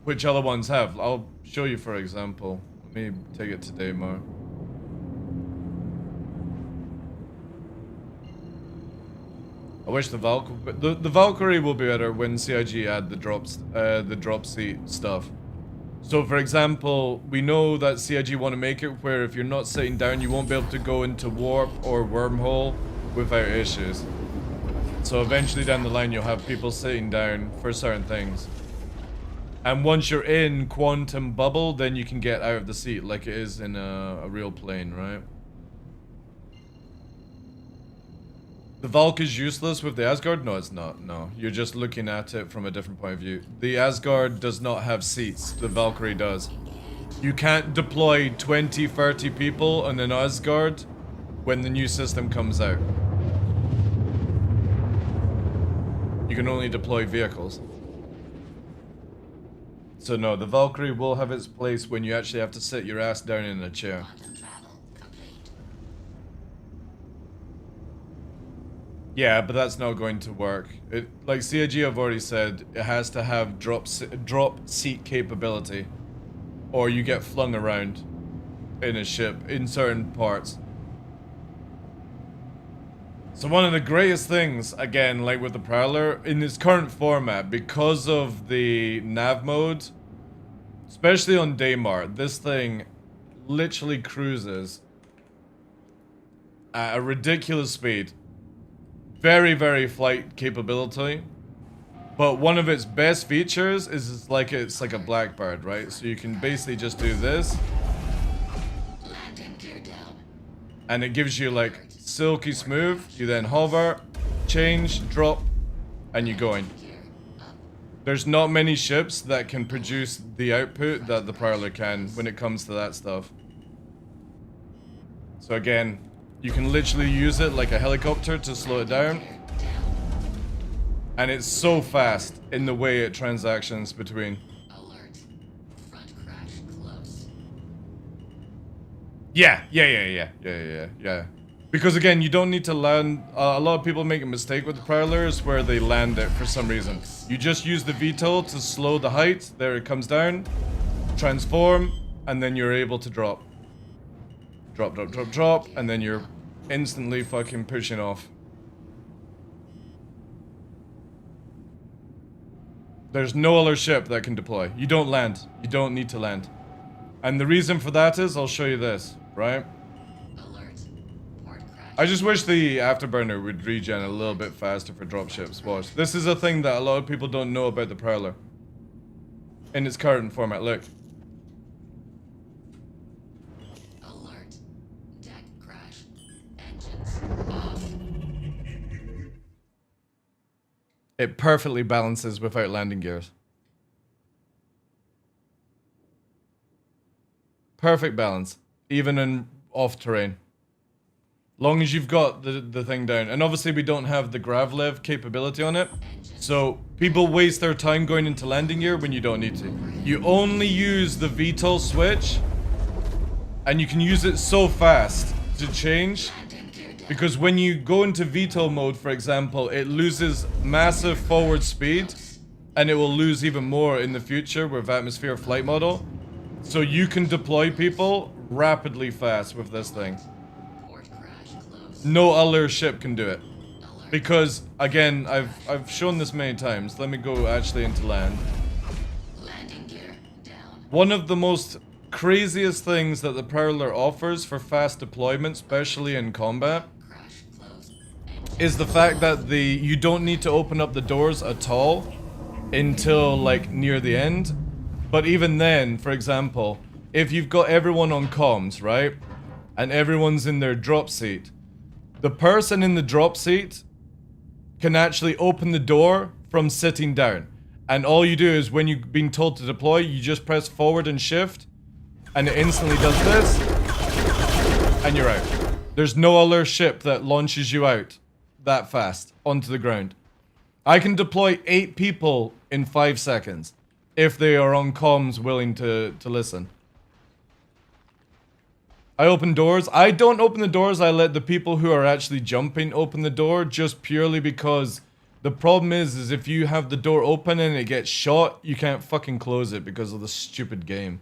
Which other ones have? I'll show you for example. Let me take it to demo. I wish the Valkyrie will be better when CIG add the drop seat stuff. So for example, we know that CIG want to make it where if you're not sitting down, you won't be able to go into warp or wormhole without issues. So eventually down the line, you'll have people sitting down for certain things. And once you're in quantum bubble, then you can get out of the seat like it is in a real plane, right? The Valk is useless with the Asgard? No, it's not. No, you're just looking at it from a different point of view. The Asgard does not have seats. The Valkyrie does. You can't deploy 20, 30 people on an Asgard when the new system comes out. You can only deploy vehicles. So no, the Valkyrie will have its place when you actually have to sit your ass down in a chair. Yeah, but that's not going to work. Like CIG have already said, it has to have drop seat capability, or you get flung around in a ship in certain parts. So one of the greatest things, again, like with the Prowler, in its current format, because of the nav mode, especially on Daymar, this thing literally cruises at a ridiculous speed. Very, very flight capability. But one of its best features is it's like a Blackbird, right? So you can basically just do this. And it gives you like silky smooth. You then hover, change, drop, and you're going. There's not many ships that can produce the output that the Prowler can when it comes to that stuff. So again, you can literally use it like a helicopter to slow it down. And it's so fast in the way it transactions between. Alert. Front crash close. Yeah. Because again, you don't need to land. A lot of people make a mistake with the Prowlers where they land it for some reason. You just use the VTOL to slow the height. There it comes down, transform, and then you're able to drop. Drop, and then you're instantly fucking pushing off. There's no other ship that can deploy. You don't land. You don't need to land. And the reason for that is, I'll show you this, right? I just wish the Afterburner would regen a little bit faster for dropships. Watch. This is a thing that a lot of people don't know about the Prowler. In its current format, look. Alert. Deck crash. Engines off. It perfectly balances without landing gears. Perfect balance, even in off terrain. Long as you've got the thing down. And obviously we don't have the gravlev capability on it. So people waste their time going into landing gear when you don't need to. You only use the VTOL switch, and you can use it so fast to change. Because when you go into VTOL mode, for example, it loses massive forward speed, and it will lose even more in the future with atmosphere flight model. So you can deploy people rapidly fast with this thing. No other ship can do it. Because, again, I've shown this many times. Let me go actually into land. One of the most craziest things that the Prowler offers for fast deployment, especially in combat, is the fact that you don't need to open up the doors at all until, like, near the end. But even then, for example, if you've got everyone on comms, right? And everyone's in their drop seat, the person in the drop seat can actually open the door from sitting down. And all you do is when you've been told to deploy, you just press forward and shift, and it instantly does this, and you're out. There's no other ship that launches you out that fast onto the ground. I can deploy 8 people in 5 seconds if they are on comms willing to listen. I open doors. I don't open the doors. I let the people who are actually jumping open the door, just purely because the problem is if you have the door open and it gets shot, you can't fucking close it because of the stupid game.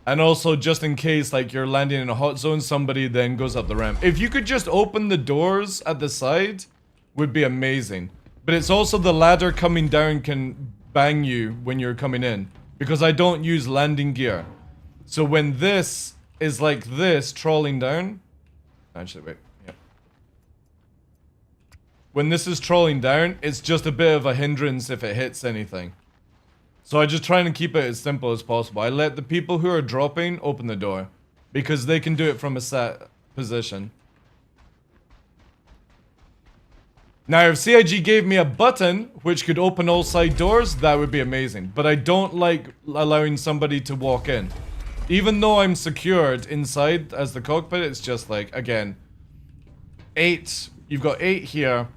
And also, just in case, like, you're landing in a hot zone, somebody then goes up the ramp. If you could just open the doors at the side, would be amazing. But it's also the ladder coming down can bang you when you're coming in. Because I don't use landing gear. So when this is like this, trawling down... Actually, wait. Yep. When this is trawling down, it's just a bit of a hindrance if it hits anything. So I just try and keep it as simple as possible. I let the people who are dropping open the door. Because they can do it from a set position. Now, if CIG gave me a button which could open all side doors, that would be amazing. But I don't like allowing somebody to walk in. Even though I'm secured inside as the cockpit, it's just like, again, 8. You've got 8 here.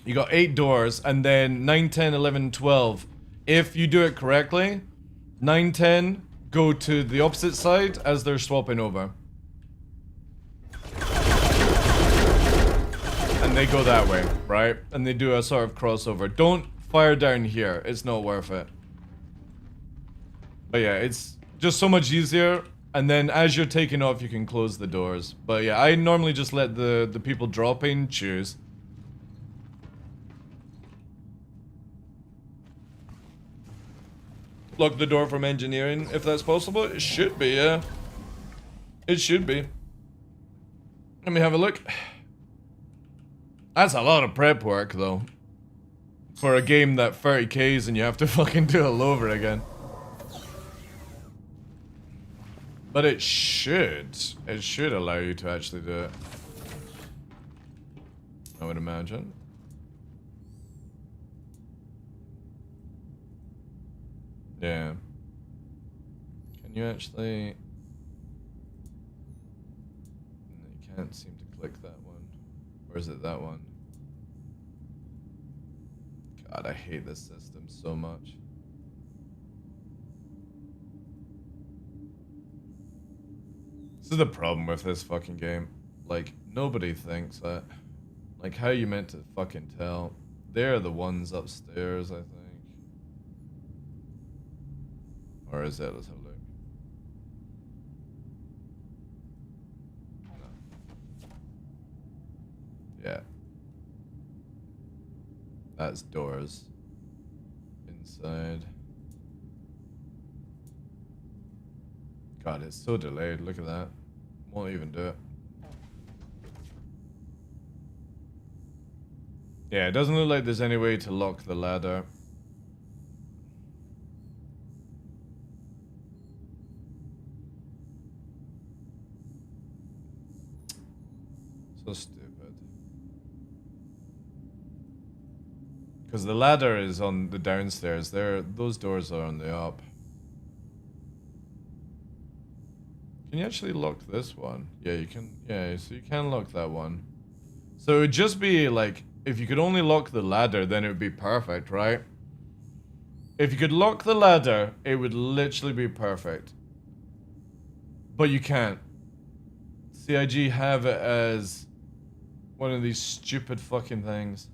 You got 8 doors, and then 9, 10, 11, 12. If you do it correctly, 9, 10 go to the opposite side as they're swapping over. And they go that way, right? And they do a sort of crossover. Don't fire down here. It's not worth it. But yeah, it's just so much easier. And then as you're taking off, you can close the doors. But yeah, I normally just let the people dropping choose. Lock the door from engineering, if that's possible. It should be, yeah. It should be. Let me have a look. That's a lot of prep work, though. For a game that 30Ks and you have to fucking do it all over again. But it should allow you to actually do it. I would imagine. Yeah. Can you actually... You can't seem to click that one. Or is it that one? God, I hate this system so much. This is the problem with this fucking game. Like, nobody thinks that. Like, how you meant to fucking tell? They're the ones upstairs, I think. Or is that? Let's have a look. No. Yeah. That's doors. Inside. God, it's so delayed. Look at that. Won't even do it. Yeah, it doesn't look like there's any way to lock the ladder. So stupid. Because the ladder is on the downstairs. Those doors are on the up. Can you actually lock this one? Yeah, you can. Yeah, so you can lock that one. So it would just be like, if you could only lock the ladder, then it would be perfect, right? If you could lock the ladder, it would literally be perfect. But you can't. CIG have it as one of these stupid fucking things.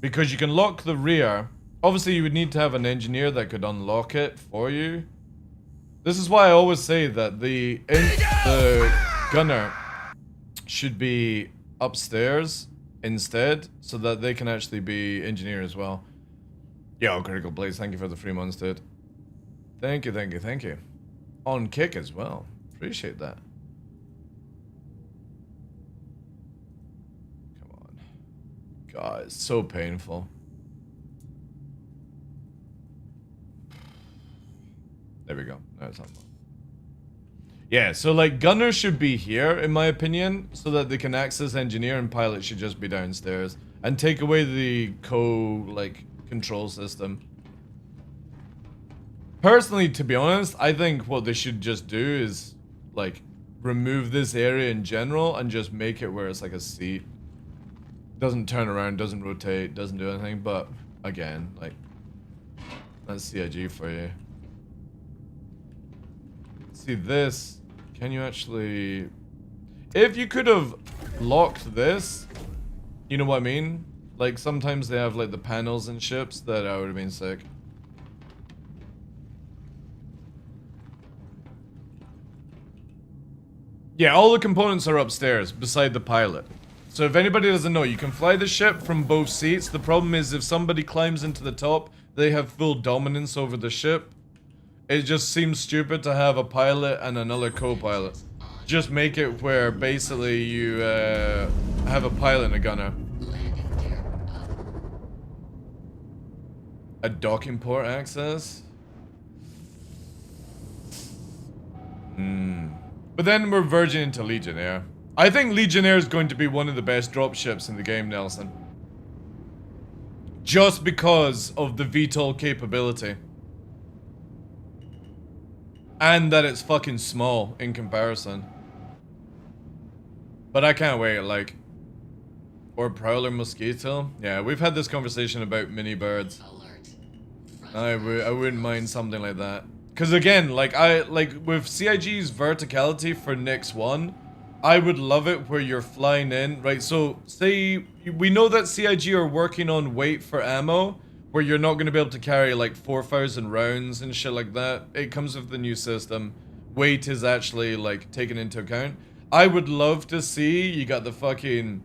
Because you can lock the rear. Obviously, you would need to have an engineer that could unlock it for you. This is why I always say that the gunner should be upstairs instead, so that they can actually be engineer as well. Yo, Critical Blaze, thank you for the 3 months, dude. Thank you, thank you, thank you. On kick as well. Appreciate that. Come on. God, it's so painful. There we go. That's not. Yeah, so like gunner should be here, in my opinion, so that they can access engineer, and pilot should just be downstairs and take away the control system. Personally, to be honest, I think what they should just do is like remove this area in general and just make it where it's like a seat. Doesn't turn around, doesn't rotate, doesn't do anything, but again, like, that's CIG for you. See this, can you actually, if you could have locked this, you know what I mean? Like sometimes they have like the panels in ships that would have been sick. Yeah, all the components are upstairs beside the pilot. So if anybody doesn't know, you can fly the ship from both seats. The problem is if somebody climbs into the top, they have full dominance over the ship. It just seems stupid to have a pilot and another co-pilot. Just make it where basically you have a pilot and a gunner. A docking port access? But then we're verging into Legionnaire. I think Legionnaire is going to be one of the best dropships in the game, Nelson. Just because of the VTOL capability. And that it's fucking small in comparison. But I can't wait, like... Or Prowler Mosquito? Yeah, we've had this conversation about mini birds. I wouldn't mind something like that. Because again, like with CIG's verticality for Nyx 1, I would love it where you're flying in, right? So say we know that CIG are working on weight for ammo, where you're not going to be able to carry like 4,000 rounds and shit like that. It comes with the new system. Weight is actually like taken into account. I would love to see you got the fucking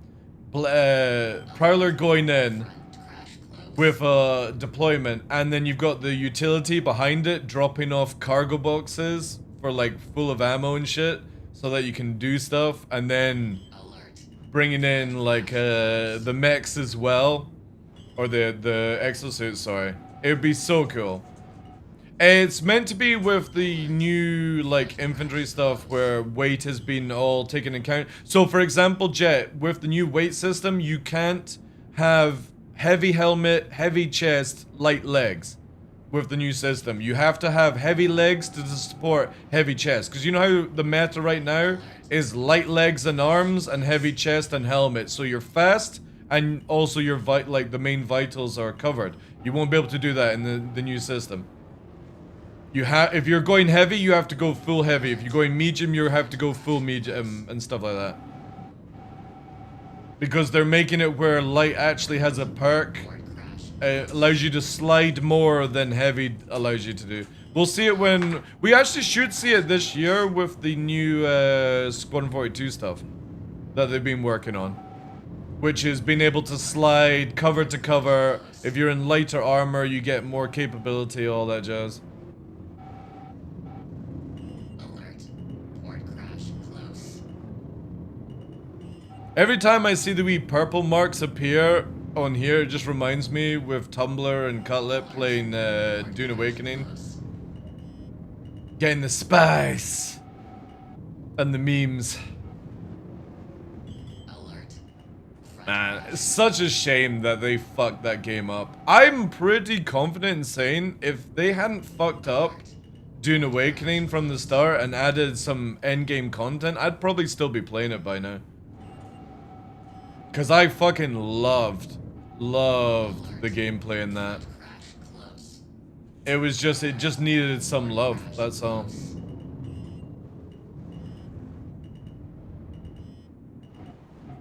Prowler going in with a deployment, and then you've got the utility behind it dropping off cargo boxes for like full of ammo and shit, so that you can do stuff, and then bringing in like the mechs as well, or the exosuits. Sorry, it would be so cool. It's meant to be with the new like infantry stuff where weight has been all taken into account. So for example, Jet, with the new weight system, you can't have heavy helmet, heavy chest, light legs. With the new system, you have to have heavy legs to support heavy chest. Because you know how the meta right now is light legs and arms and heavy chest and helmet. So you're fast and also your the main vitals are covered. You won't be able to do that in the new system. If you're going heavy, you have to go full heavy. If you're going medium, you have to go full medium and stuff like that. Because they're making it where light actually has a perk. It allows you to slide more than heavy allows you to do. We'll see it when... We actually should see it this year with the new Squadron 42 stuff that they've been working on. Which is being able to slide cover to cover. If you're in lighter armor, you get more capability, all that jazz. Every time I see the wee purple marks appear on here, it just reminds me with Tumblr and Cutlet playing Dune Awakening. Getting the spice and the memes. Man, it's such a shame that they fucked that game up. I'm pretty confident in saying if they hadn't fucked up Dune Awakening from the start and added some endgame content, I'd probably still be playing it by now. Cause I fucking loved the gameplay in that. It was just, it just needed some love, that's all.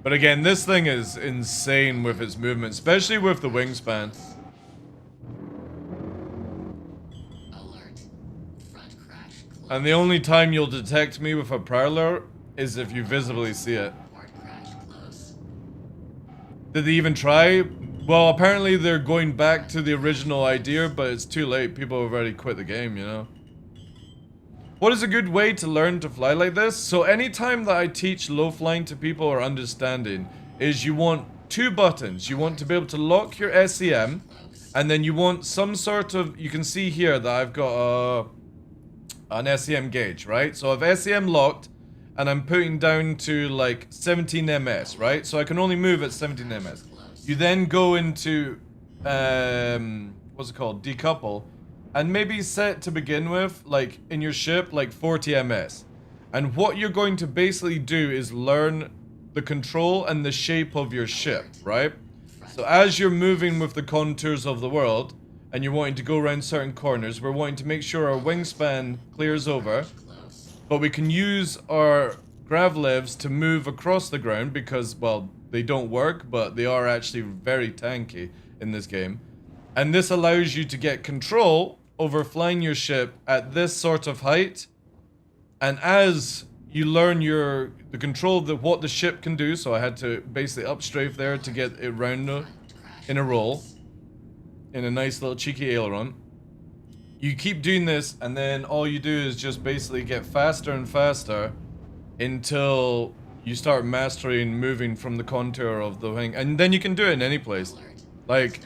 But again, this thing is insane with its movement, especially with the wingspan. And the only time you'll detect me with a prowler is if you visibly see it. Did they even try? Well, apparently they're going back to the original idea, but it's too late. People have already quit the game, you know? What is a good way to learn to fly like this? So anytime that I teach low flying to people or understanding, is you want two buttons. You want to be able to lock your SEM, and then you want some sort of, you can see here that I've got an SEM gauge, right? So I've SEM locked, and I'm putting down to like 17 ms, right? So I can only move at 17 ms. You then go into, what's it called? Decouple. And maybe set to begin with, like in your ship, like 40 ms. And what you're going to basically do is learn the control and the shape of your ship, right? So as you're moving with the contours of the world, and you're wanting to go around certain corners, we're wanting to make sure our wingspan clears over. But we can use our gravlevs to move across the ground because, well, they don't work, but they are actually very tanky in this game. And this allows you to get control over flying your ship at this sort of height. And as you learn the control of what the ship can do, so I had to basically upstrafe there to get it round in a roll, in a nice little cheeky aileron. You keep doing this, and then all you do is just basically get faster and faster until you start mastering moving from the contour of the wing. And then you can do it in any place. Like,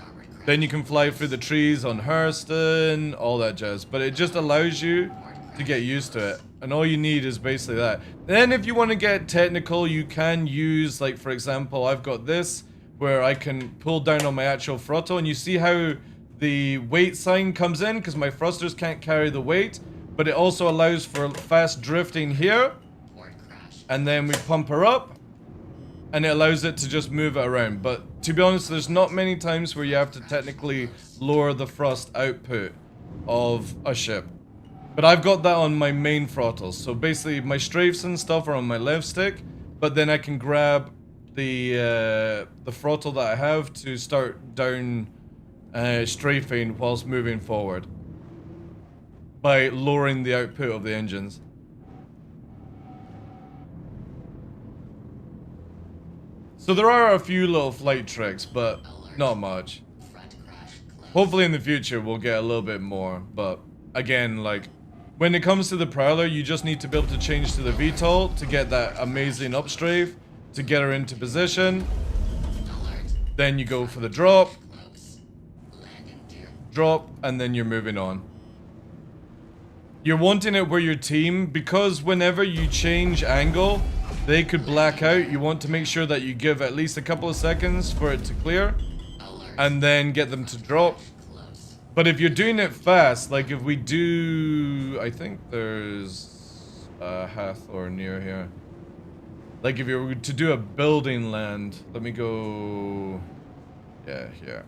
then you can fly through the trees on Hurston, all that jazz. But it just allows you to get used to it. And all you need is basically that. Then if you want to get technical, you can use, like, for example, I've got this where I can pull down on my actual throttle. And you see how the weight sign comes in because my thrusters can't carry the weight. But it also allows for fast drifting here. And then we pump her up. And it allows it to just move it around. But to be honest, there's not many times where you have to technically lower the thrust output of a ship. But I've got that on my main throttles. So basically my strafes and stuff are on my left stick. But then I can grab the throttle that I have to start down strafing whilst moving forward. By lowering the output of the engines. So there are a few little flight tricks, but not much. Hopefully in the future we'll get a little bit more, but again, like, when it comes to the Prowler, you just need to be able to change to the VTOL to get that amazing upstrafe, to get her into position. Then you go for the drop, and then you're moving on. You're wanting it where your team, because whenever you change angle, they could black out. You want to make sure that you give at least a couple of seconds for it to clear and then get them to drop. But if you're doing it fast, like if we do, I think there's a Hathor near here. Like if you were to do a building land, let me go, yeah, here.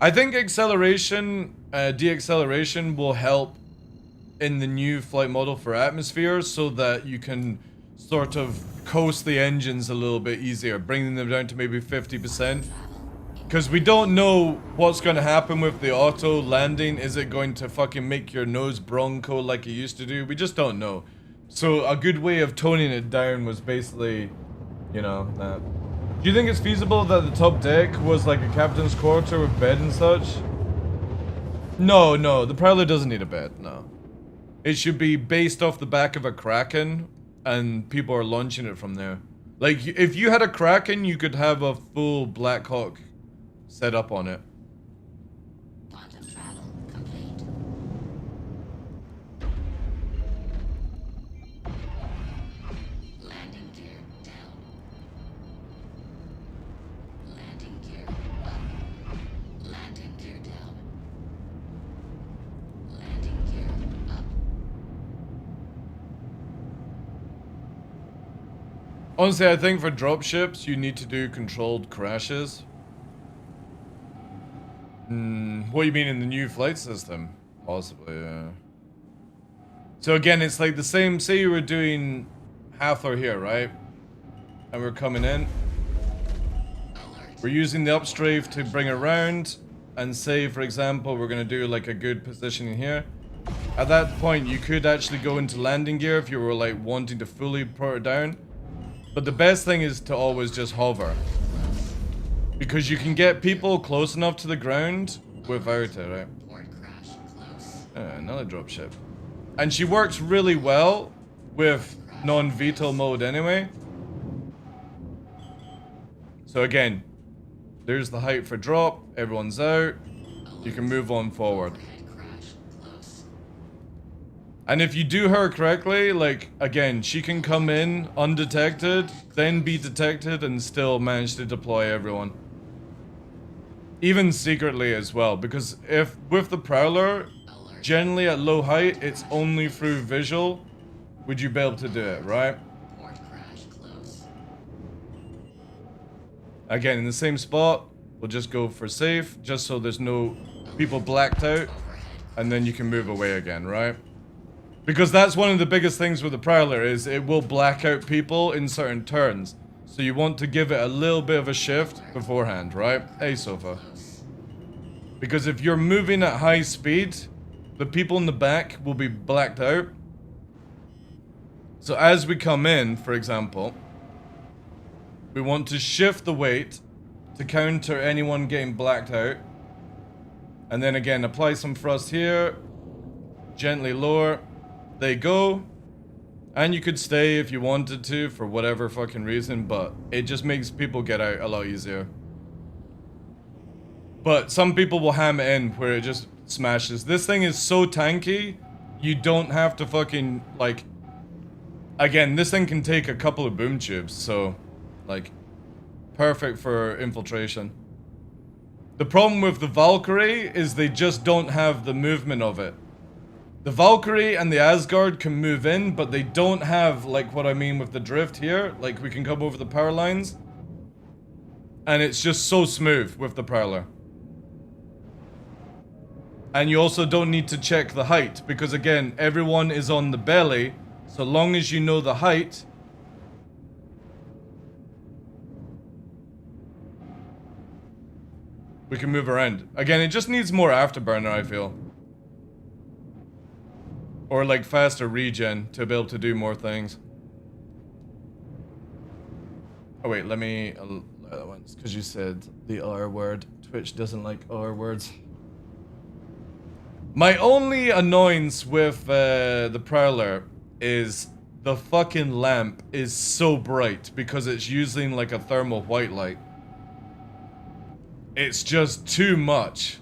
I think acceleration, deacceleration will help in the new flight model for atmosphere so that you can sort of coast the engines a little bit easier, bringing them down to maybe 50%. Because we don't know what's going to happen with the auto landing. Is it going to fucking make your nose bronco like it used to do? We just don't know. So a good way of toning it down was basically, you know, that. Do you think it's feasible that the top deck was like a captain's quarter with bed and such? No, the Prowler doesn't need a bed, no. It should be based off the back of a Kraken, and people are launching it from there. Like, if you had a Kraken, you could have a full Black Hawk set up on it. Honestly, I think for dropships, you need to do controlled crashes. What do you mean in the new flight system? Possibly, yeah. So again, it's like the same, say you were doing Hathor here, right? And we're coming in. We're using the upstrafe to bring around, and say, for example, we're going to do like a good positioning here. At that point, you could actually go into landing gear if you were like wanting to fully put it down. But the best thing is to always just hover. Because you can get people close enough to the ground without it, right? Another dropship. And she works really well with non-VTOL mode anyway. So again, there's the height for drop, everyone's out, you can move on forward. And if you do her correctly, like, again, she can come in undetected, then be detected, and still manage to deploy everyone. Even secretly as well, because if, with the Prowler, generally at low height, it's only through visual would you be able to do it, right? Again, in the same spot, we'll just go for safe, just so there's no people blacked out, and then you can move away again, right? Because that's one of the biggest things with the Prowler, is it will black out people in certain turns. So you want to give it a little bit of a shift beforehand, right? Hey, Sofa. Because if you're moving at high speed, the people in the back will be blacked out. So as we come in, for example, we want to shift the weight to counter anyone getting blacked out. And then again, apply some thrust here, gently lower. They go, and you could stay if you wanted to for whatever fucking reason, but it just makes people get out a lot easier. But some people will ham it in where it just smashes. This thing is so tanky, you don't have to fucking, like, again, this thing can take a couple of boom tubes, so, like, perfect for infiltration. The problem with the Valkyrie is they just don't have the movement of it. The Valkyrie and the Asgard can move in, but they don't have, like, what I mean with the drift here. Like, we can come over the power lines. And it's just so smooth with the Prowler. And you also don't need to check the height, because again, everyone is on the belly. So long as you know the height, we can move around. Again, it just needs more afterburner, I feel. Or like faster regen to be able to do more things. Oh wait, let me that once, because you said the R word. Twitch doesn't like R words. My only annoyance with the Prowler is the fucking lamp is so bright because it's using like a thermal white light. It's just too much.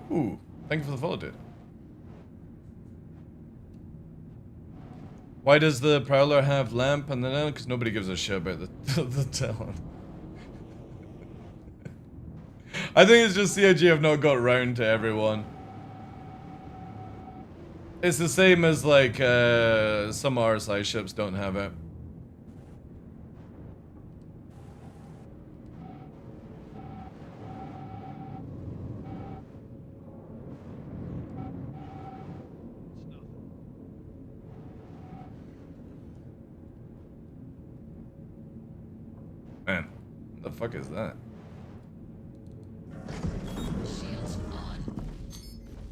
Ooh, thank you for the follow, dude. Why does the Prowler have lamp and then because nobody gives a shit about the talent. I think it's just CIG have not got round to everyone. It's the same as like some RSI ships don't have it. Man, what the fuck is that? Shields on.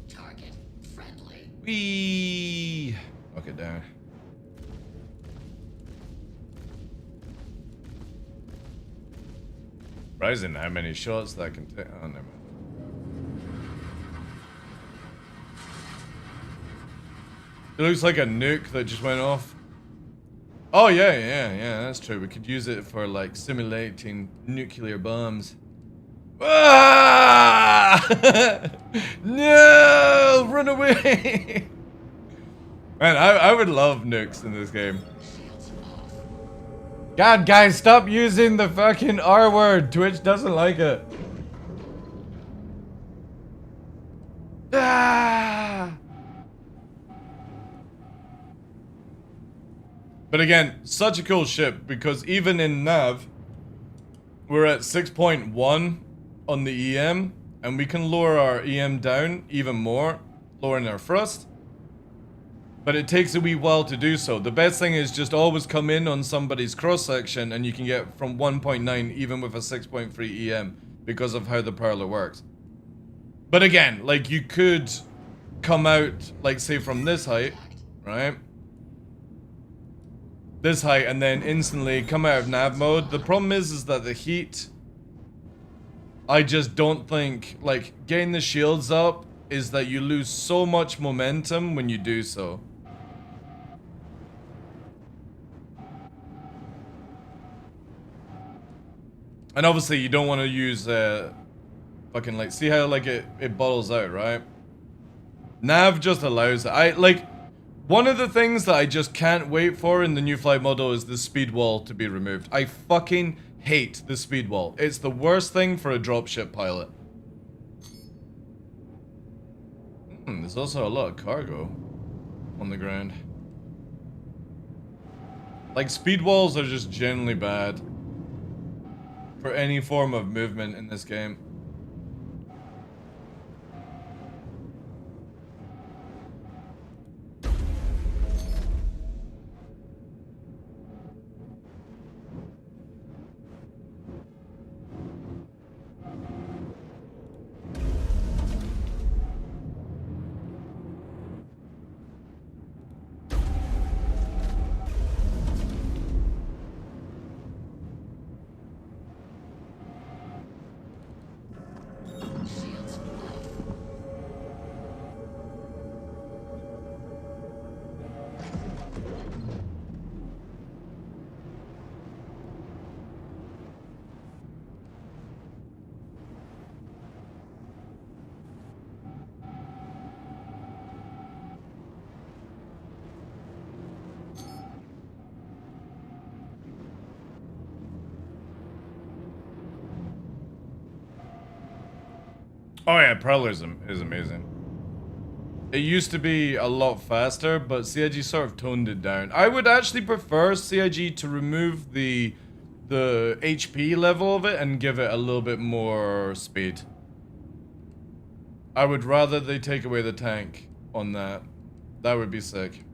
Target friendly. Wee. Okay, down. Surprising how many shots that can take. Oh, never mind. It looks like a nuke that just went off. Oh yeah, that's true. We could use it for like simulating nuclear bombs. Ah! No! Run away! Man, I would love nukes in this game. God, guys, stop using the fucking R word. Twitch doesn't like it. Ah! But again, such a cool ship because even in nav, we're at 6.1 on the EM, and we can lower our EM down even more, lowering our thrust. But it takes a wee while to do so. The best thing is just always come in on somebody's cross-section and you can get from 1.9 even with a 6.3 EM because of how the parallel works. But again, like you could come out, like say from this height, right? This height and then instantly come out of nav mode. The problem is that the heat, I just don't think, like getting the shields up is that you lose so much momentum when you do so. And obviously you don't want to use fucking like, see how like it bottles out, right? Nav just allows it. One of the things that I just can't wait for in the new flight model is the speed wall to be removed. I fucking hate the speed wall. It's the worst thing for a dropship pilot. There's also a lot of cargo on the ground. Like speed walls are just generally bad for any form of movement in this game. Oh yeah, parallelism is amazing. It used to be a lot faster, but CIG sort of toned it down. I would actually prefer CIG to remove the HP level of it and give it a little bit more speed. I would rather they take away the tank on that. That would be sick.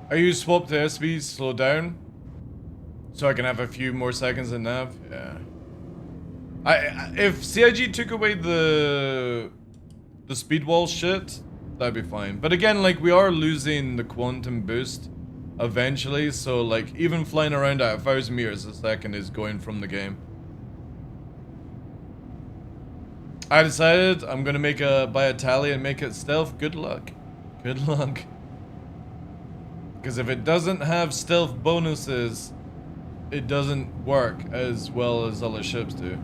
Are you swapped to SB slow down? So I can have a few more seconds in nav? Yeah. If CIG took away the speed wall shit, that'd be fine. But again, like we are losing the quantum boost eventually, so like even flying around at 1,000 meters a second is going from the game. I decided I'm gonna buy a tally and make it stealth. Good luck. Good luck. Because if it doesn't have stealth bonuses, it doesn't work as well as other ships do.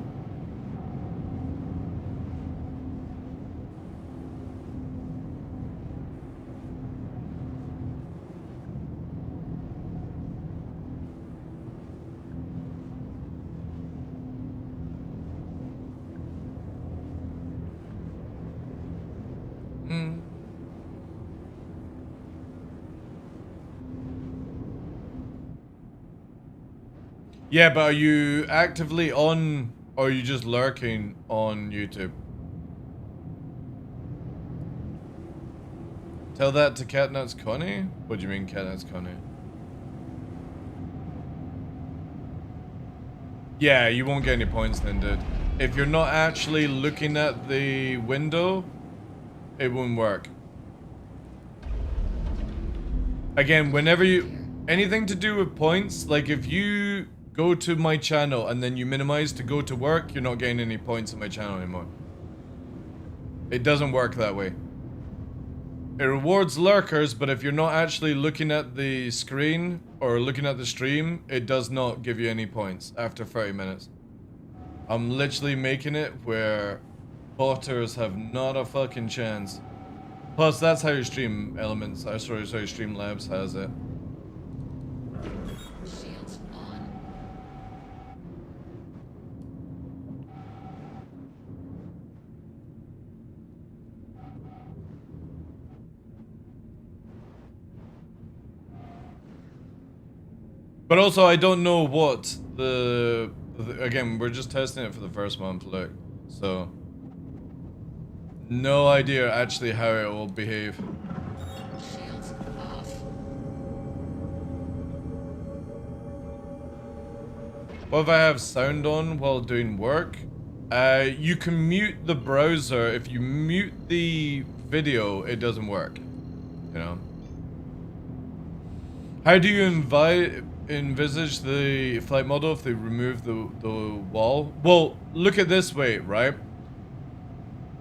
Yeah, but are you actively on, or are you just lurking on YouTube? Tell that to Catnuts Connie? What do you mean Catnuts Connie? Yeah, you won't get any points then, dude. If you're not actually looking at the window, it won't work. Again, whenever you... anything to do with points, like if you go to my channel and then you minimize to go to work, you're not getting any points on my channel anymore. It doesn't work that way. It rewards lurkers, but if you're not actually looking at the screen or looking at the stream, it does not give you any points after 30 minutes. I'm literally making it where botters have not a fucking chance. Plus, that's how Stream Elements, sorry, Streamlabs has it. Shields on. But also, I don't know what again, we're just testing it for the first month, look. So, no idea actually how it will behave. Shields off. What if I have sound on while doing work? You can mute the browser. If you mute the video, it doesn't work. You know? How do you envisage the flight model if they remove the wall? Well, look at this way, right?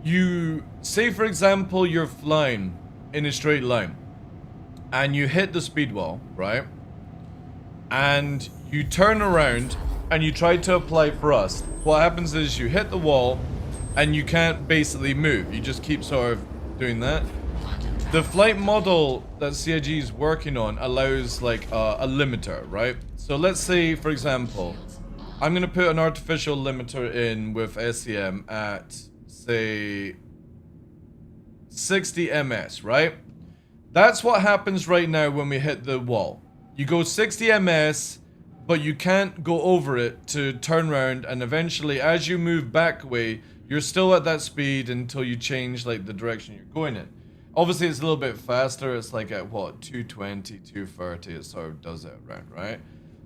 You say, for example, you're flying in a straight line and you hit the speed wall, right? And you turn around and you try to apply thrust. What happens is you hit the wall and you can't basically move. You just keep sort of doing that. The flight model that CIG is working on allows like a limiter, right? So let's say, for example, I'm going to put an artificial limiter in with SEM at, say, 60 ms, right? That's what happens right now when we hit the wall. You go 60 ms, but you can't go over it to turn around, and eventually as you move back away, you're still at that speed until you change like the direction you're going in. Obviously it's a little bit faster, it's like at what, 220, 230, it sort of does it around, right?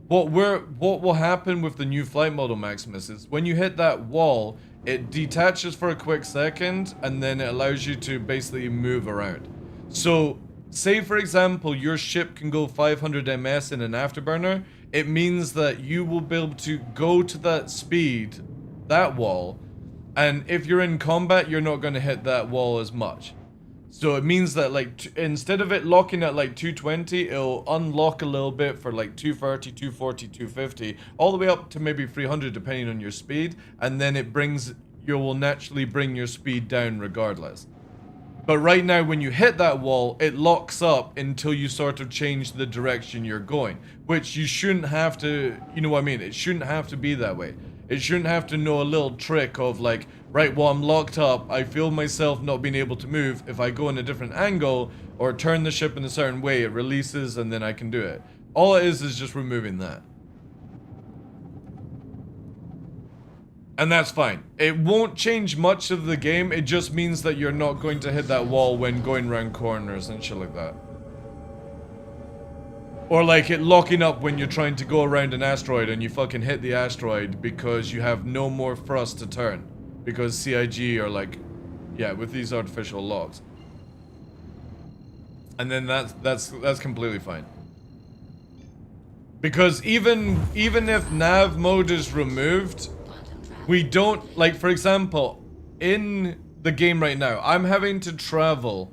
What will happen with the new flight model, Maximus, is when you hit that wall, it detaches for a quick second, and then it allows you to basically move around. So, say for example, your ship can go 500 ms in an afterburner, it means that you will be able to go to that speed, that wall, and if you're in combat, you're not going to hit that wall as much. So it means that like instead of it locking at like 220, it'll unlock a little bit for like 230, 240, 250, all the way up to maybe 300 depending on your speed, and then you will naturally bring your speed down regardless. But right now when you hit that wall, it locks up until you sort of change the direction you're going, which you shouldn't have to, you know what I mean? It shouldn't have to be that way. It shouldn't have to know a little trick of like, right, well, I'm locked up, I feel myself not being able to move. If I go in a different angle or turn the ship in a certain way, it releases and then I can do it. All it is just removing that. And that's fine. It won't change much of the game, it just means that you're not going to hit that wall when going around corners and shit like that. Or like it locking up when you're trying to go around an asteroid and you fucking hit the asteroid because you have no more thrust to turn. Because CIG are like, yeah, with these artificial locks. And then that's completely fine. Because even if nav mode is removed, we don't, like for example, in the game right now, I'm having to travel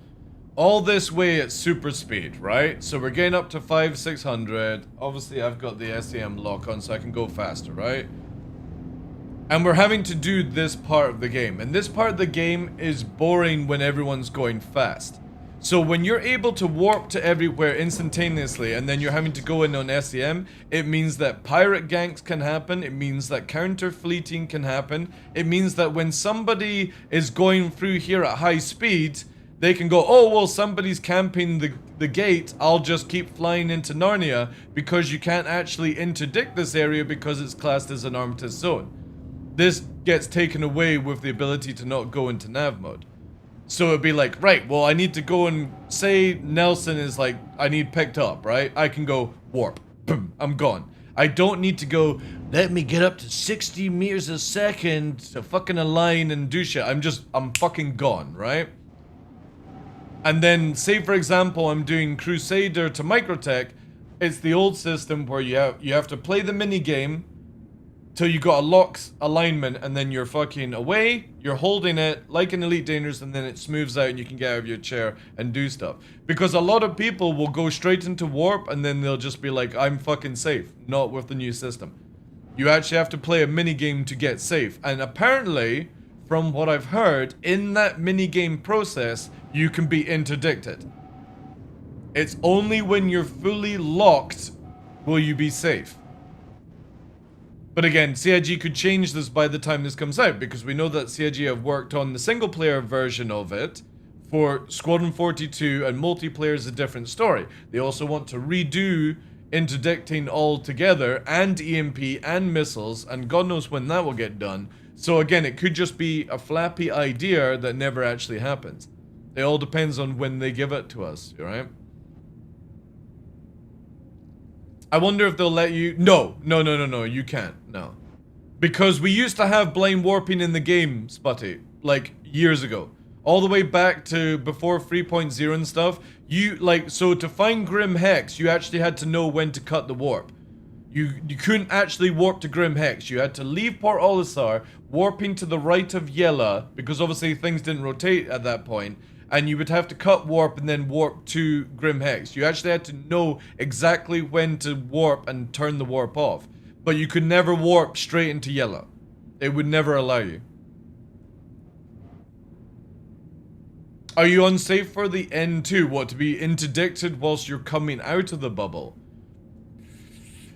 all this way at super speed, right? So we're getting up to 500-600. Obviously I've got the SEM lock on so I can go faster, right? And we're having to do this part of the game. And this part of the game is boring when everyone's going fast. So when you're able to warp to everywhere instantaneously and then you're having to go in on SEM, it means that pirate ganks can happen. It means that counter fleeting can happen. It means that when somebody is going through here at high speed, they can go, oh, well, somebody's camping the gate. I'll just keep flying into Narnia because you can't actually interdict this area because it's classed as an armistice zone. This gets taken away with the ability to not go into nav mode. So it'd be like, right, well, I need to go and say Nelson is like, I need picked up, right? I can go warp. Boom, I'm gone. I don't need to go, let me get up to 60 meters a second to fucking align and do shit. I'm fucking gone, right? And then, say for example, I'm doing Crusader to Microtech. It's the old system where you have to play the mini game till you got a lock alignment, and then you're fucking away. You're holding it like an Elite Dangerous, and then it smooths out, and you can get out of your chair and do stuff. Because a lot of people will go straight into warp, and then they'll just be like, "I'm fucking safe." Not with the new system. You actually have to play a mini game to get safe, and apparently, from what I've heard, in that mini game process, you can be interdicted. It's only when you're fully locked will you be safe. But again, CIG could change this by the time this comes out, because we know that CIG have worked on the single player version of it for Squadron 42, and multiplayer is a different story. They also want to redo interdicting altogether, and EMP and missiles, and God knows when that will get done. So again, it could just be a flappy idea that never actually happens. It all depends on when they give it to us, right? I wonder if they'll let you... No, you can't, no. Because we used to have blind warping in the game, Sputty, like, years ago. All the way back to before 3.0 and stuff. So to find Grim Hex, you actually had to know when to cut the warp. You couldn't actually warp to Grim Hex. You had to leave Port Olisar, warping to the right of Yela, because obviously things didn't rotate at that point, and you would have to cut warp and then warp to Grim Hex. You actually had to know exactly when to warp and turn the warp off. But you could never warp straight into Yela. It would never allow you. Are you unsafe for the N2? What, to be interdicted whilst you're coming out of the bubble?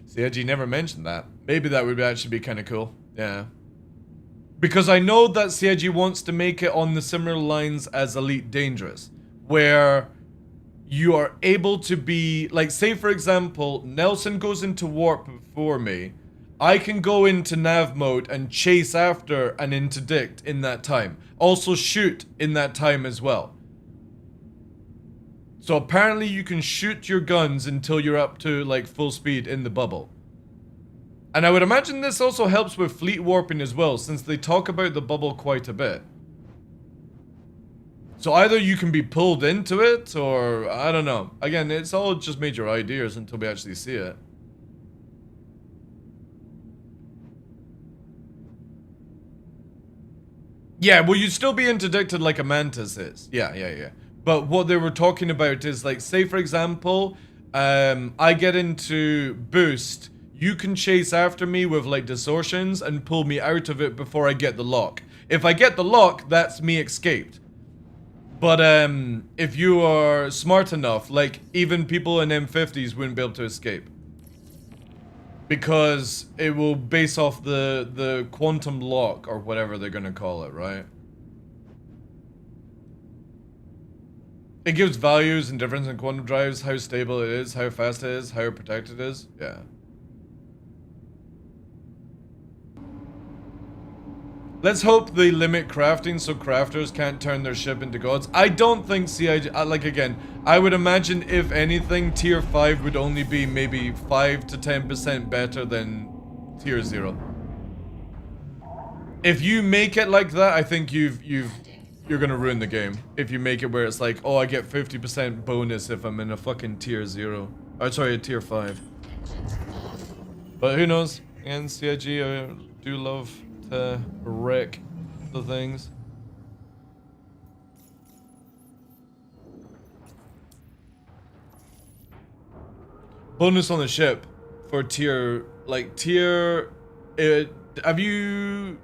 CIG never mentioned that. Maybe that would actually be kind of cool. Yeah. Because I know that CIG wants to make it on the similar lines as Elite Dangerous, where you are able to be, like, say for example, Nelson goes into warp before me. I can go into nav mode and chase after and interdict in that time. Also shoot in that time as well. So apparently you can shoot your guns until you're up to like full speed in the bubble. And I would imagine this also helps with fleet warping as well, since they talk about the bubble quite a bit. So either you can be pulled into it, or I don't know. Again, it's all just major ideas until we actually see it. Yeah, well, you'd still be interdicted like a Mantis is. Yeah. But what they were talking about is, like, say for example, I get into boost. You can chase after me with, like, distortions and pull me out of it before I get the lock. If I get the lock, that's me escaped. But if you are smart enough, like, even people in M50s wouldn't be able to escape. Because it will base off the quantum lock, or whatever they're gonna call it, right? It gives values and difference in quantum drives, how stable it is, how fast it is, how protected it is. Yeah. Let's hope they limit crafting so crafters can't turn their ship into gods. I don't think CIG, like again, I would imagine if anything, tier 5 would only be maybe 5 to 10% better than tier 0. If you make it like that, I think you're gonna ruin the game. If you make it where it's like, oh, I get 50% bonus if I'm in a fucking tier 0. Oh, sorry, a tier 5. But who knows? And CIG do love to wreck the things. Bonus on the ship for tier, like tier. Have you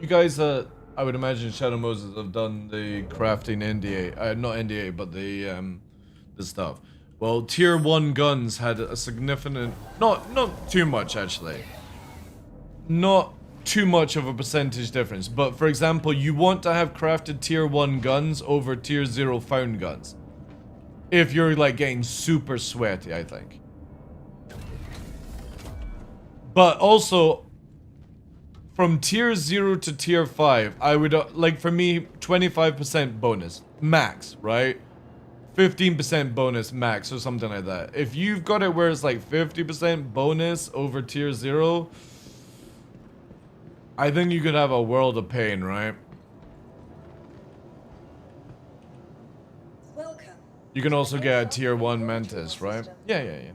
guys? I would imagine Shadow Moses have done the crafting NDA, not NDA, but the stuff. Well, tier 1 guns had a significant, not too much actually, not too much of a percentage difference. But for example, you want to have crafted tier 1 guns over tier 0 found guns. If you're like getting super sweaty, I think. But also, from tier 0 to tier 5, I would, like for me, 25% bonus, max, right? 15% bonus max or something like that. If you've got it where it's like 50% bonus over tier 0, I think you could have a world of pain, right? Welcome. You can also get a tier 1 Mantis, right? Yeah.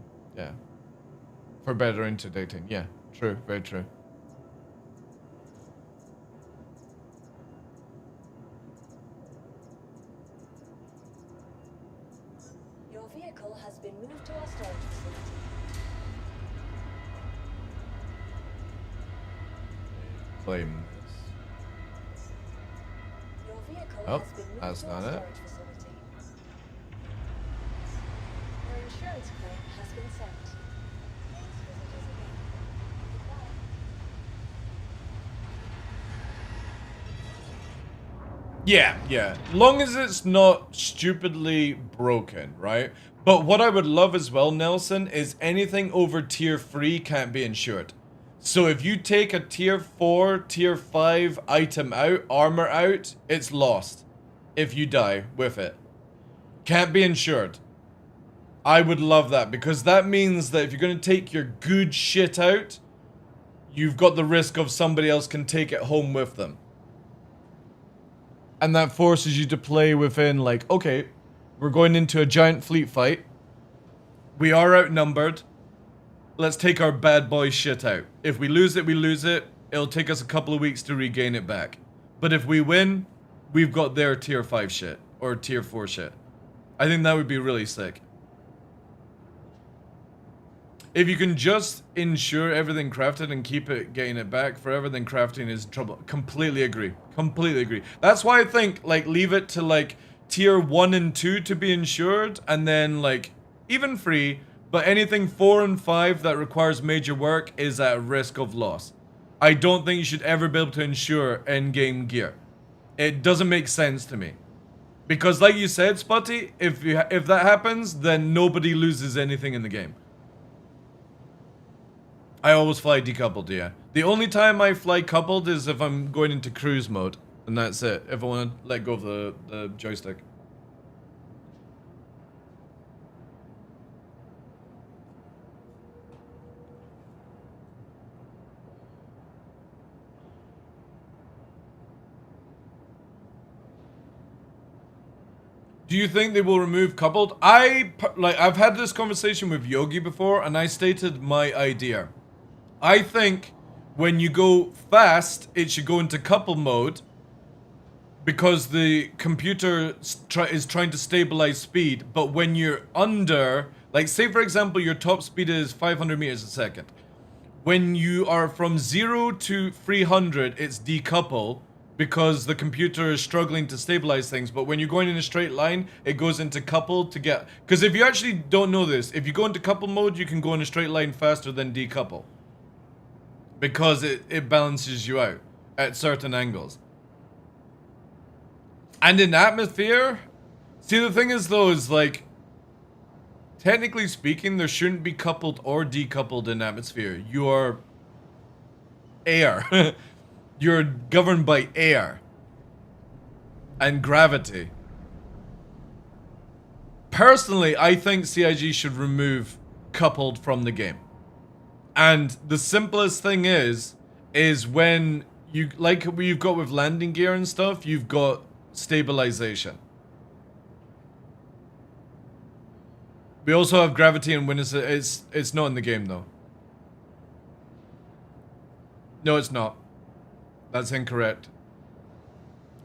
For better interdicting. Yeah, true, very true. Your vehicle has been moved to our storage facility. Claim this. Your vehicle Oh, has been moved that's to our not it. storage facility. clearance crane has been sent. Please visit us again. Goodbye. Yeah. Long as it's not stupidly broken, right? But what I would love as well, Nelson, is anything over tier 3 can't be insured. So if you take a tier 4, tier 5 item out, armor out, it's lost. If you die with it. Can't be insured. I would love that, because that means that if you're going to take your good shit out, you've got the risk of somebody else can take it home with them. And that forces you to play within, like, okay, we're going into a giant fleet fight. We are outnumbered. Let's take our bad boy shit out. If we lose it, we lose it. It'll take us a couple of weeks to regain it back. But if we win, we've got their tier 5 shit. Or tier 4 shit. I think that would be really sick. If you can just ensure everything crafted and keep it getting it back forever, then crafting is trouble. Completely agree. Completely agree. That's why I think, like, leave it to, like, tier 1 and 2 to be insured, and then, like, even free, but anything 4 and 5 that requires major work is at risk of loss. I don't think you should ever be able to insure endgame gear. It doesn't make sense to me. Because like you said, Spotty, if that happens, then nobody loses anything in the game. I always fly decoupled, yeah. The only time I fly coupled is if I'm going into cruise mode. And that's it, if I want to let go of the joystick. Do you think they will remove coupled? I've had this conversation with Yogi before, and I stated my idea. I think when you go fast, it should go into couple mode, because the computer is trying to stabilize speed. But when you're under, like, say for example, your top speed is 500 meters a second. When you are from 0 to 300, it's decouple, because the computer is struggling to stabilize things. But when you're going in a straight line, it goes into couple to get... Because if you actually don't know this, if you go into couple mode, you can go in a straight line faster than decouple. Because it balances you out at certain angles. And in atmosphere... See, the thing is, though, is like... Technically speaking, there shouldn't be coupled or decoupled in atmosphere. You are... air. You're governed by air and gravity. Personally, I think CIG should remove coupled from the game. And the simplest thing is when you, like you've got with landing gear and stuff, you've got stabilization. We also have gravity and wind assist. It's not in the game though. No, it's not. That's incorrect.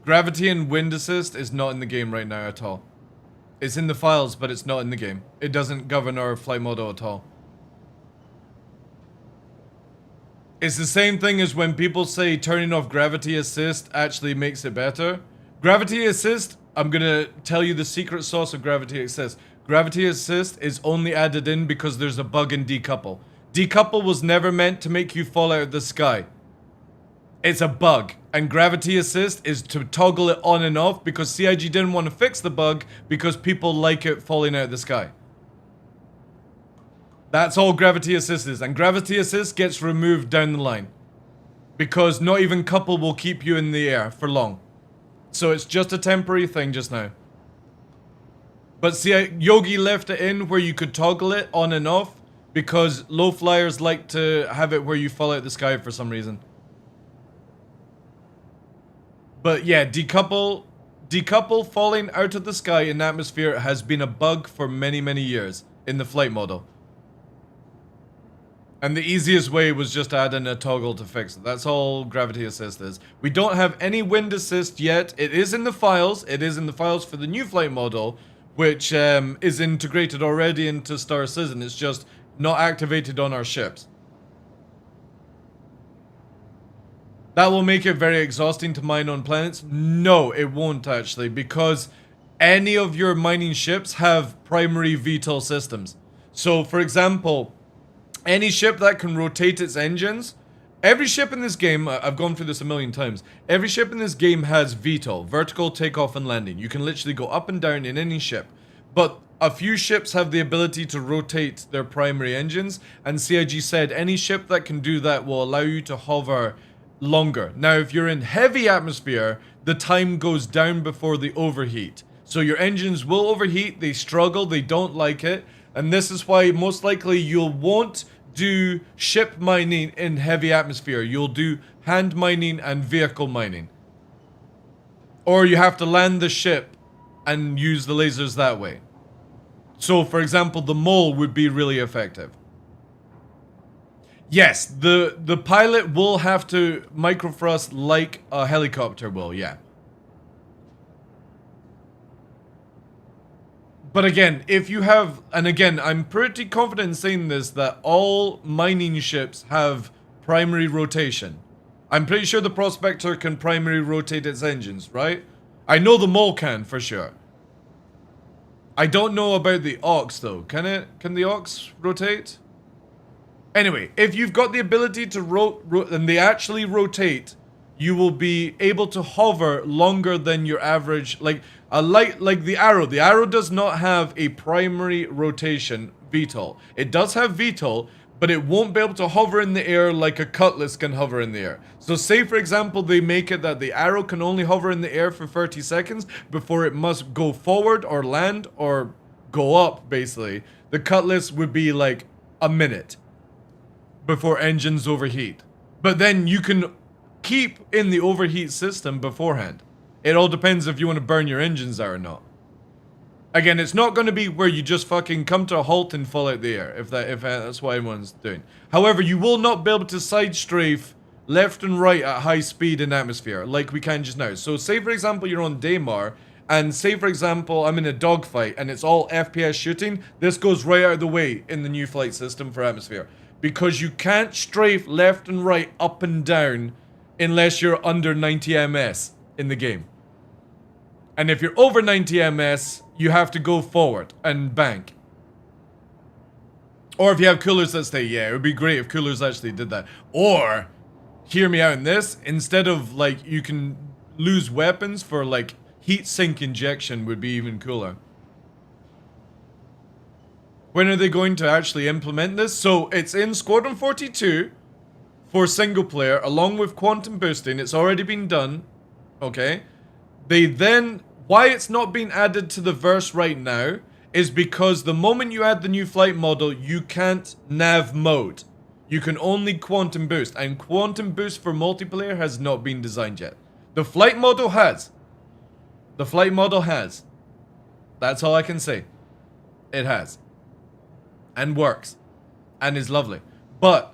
Gravity and wind assist is not in the game right now at all. It's in the files, but it's not in the game. It doesn't govern our flight model at all. It's the same thing as when people say turning off gravity assist actually makes it better. Gravity assist, I'm gonna tell you the secret sauce of gravity assist. Gravity assist is only added in because there's a bug in decouple. Decouple was never meant to make you fall out of the sky. It's a bug, and gravity assist is to toggle it on and off because CIG didn't want to fix the bug because people like it falling out of the sky. That's all gravity assist is, and gravity assist gets removed down the line because not even couple will keep you in the air for long. So it's just a temporary thing just now. But see, Yogi left it in where you could toggle it on and off because low flyers like to have it where you fall out of the sky for some reason. But yeah, decouple falling out of the sky in atmosphere has been a bug for many, many years in the flight model. And the easiest way was just to add in a toggle to fix it. That's all gravity assist is. We don't have any wind assist yet. It is in the files. It is in the files for the new flight model, which is integrated already into Star Citizen. It's just not activated on our ships. That will make it very exhausting to mine on planets? No, it won't actually, because any of your mining ships have primary VTOL systems. So, for example, any ship that can rotate its engines, every ship in this game, I've gone through this a million times, every ship in this game has VTOL, vertical takeoff and landing. You can literally go up and down in any ship. But a few ships have the ability to rotate their primary engines, and CIG said any ship that can do that will allow you to hover longer. Now, if you're in heavy atmosphere, the time goes down before they overheat. So your engines will overheat, they struggle, they don't like it, and this is why most likely you won't do ship mining in heavy atmosphere. You'll do hand mining and vehicle mining. Or you have to land the ship and use the lasers that way. So, for example, the mole would be really effective. Yes, the pilot will have to microthrust like a helicopter will, yeah. But again, if you have, and again, I'm pretty confident in saying this, that all mining ships have primary rotation. I'm pretty sure the Prospector can primary rotate its engines, right? I know the Mole can, for sure. I don't know about the Ox, though. Can it? Can the Ox rotate? Anyway, if you've got the ability to and they actually rotate, you will be able to hover longer than your average, like the Arrow. The Arrow does not have a primary rotation VTOL. It does have VTOL, but it won't be able to hover in the air like a Cutlass can hover in the air. So say, for example, they make it that the Arrow can only hover in the air for 30 seconds before it must go forward or land or go up, basically. The Cutlass would be like a minute before engines overheat. But then you can keep in the overheat system beforehand. It all depends if you want to burn your engines out or not. Again, it's not going to be where you just fucking come to a halt and fall out the air, if that's what everyone's doing. However, you will not be able to side strafe left and right at high speed in atmosphere, like we can just now. So say, for example, you're on Daymar, and say, for example, I'm in a dogfight, and it's all FPS shooting, this goes right out of the way in the new flight system for atmosphere. Because you can't strafe left and right, up and down, unless you're under 90 ms in the game. And if you're over 90 ms, you have to go forward and bank. Or if you have coolers that stay, yeah, it would be great if coolers actually did that. Or, hear me out in this, instead of, like, you can lose weapons for, like, heat sink injection would be even cooler. When are they going to actually implement this? So, it's in Squadron 42 for single player, along with quantum boosting. It's already been done. Okay? They then, why it's not being added to the verse right now is because the moment you add the new flight model, you can't nav mode. You can only quantum boost, and quantum boost for multiplayer has not been designed yet. The flight model has. The flight model has. That's all I can say. It has. And works. And is lovely. But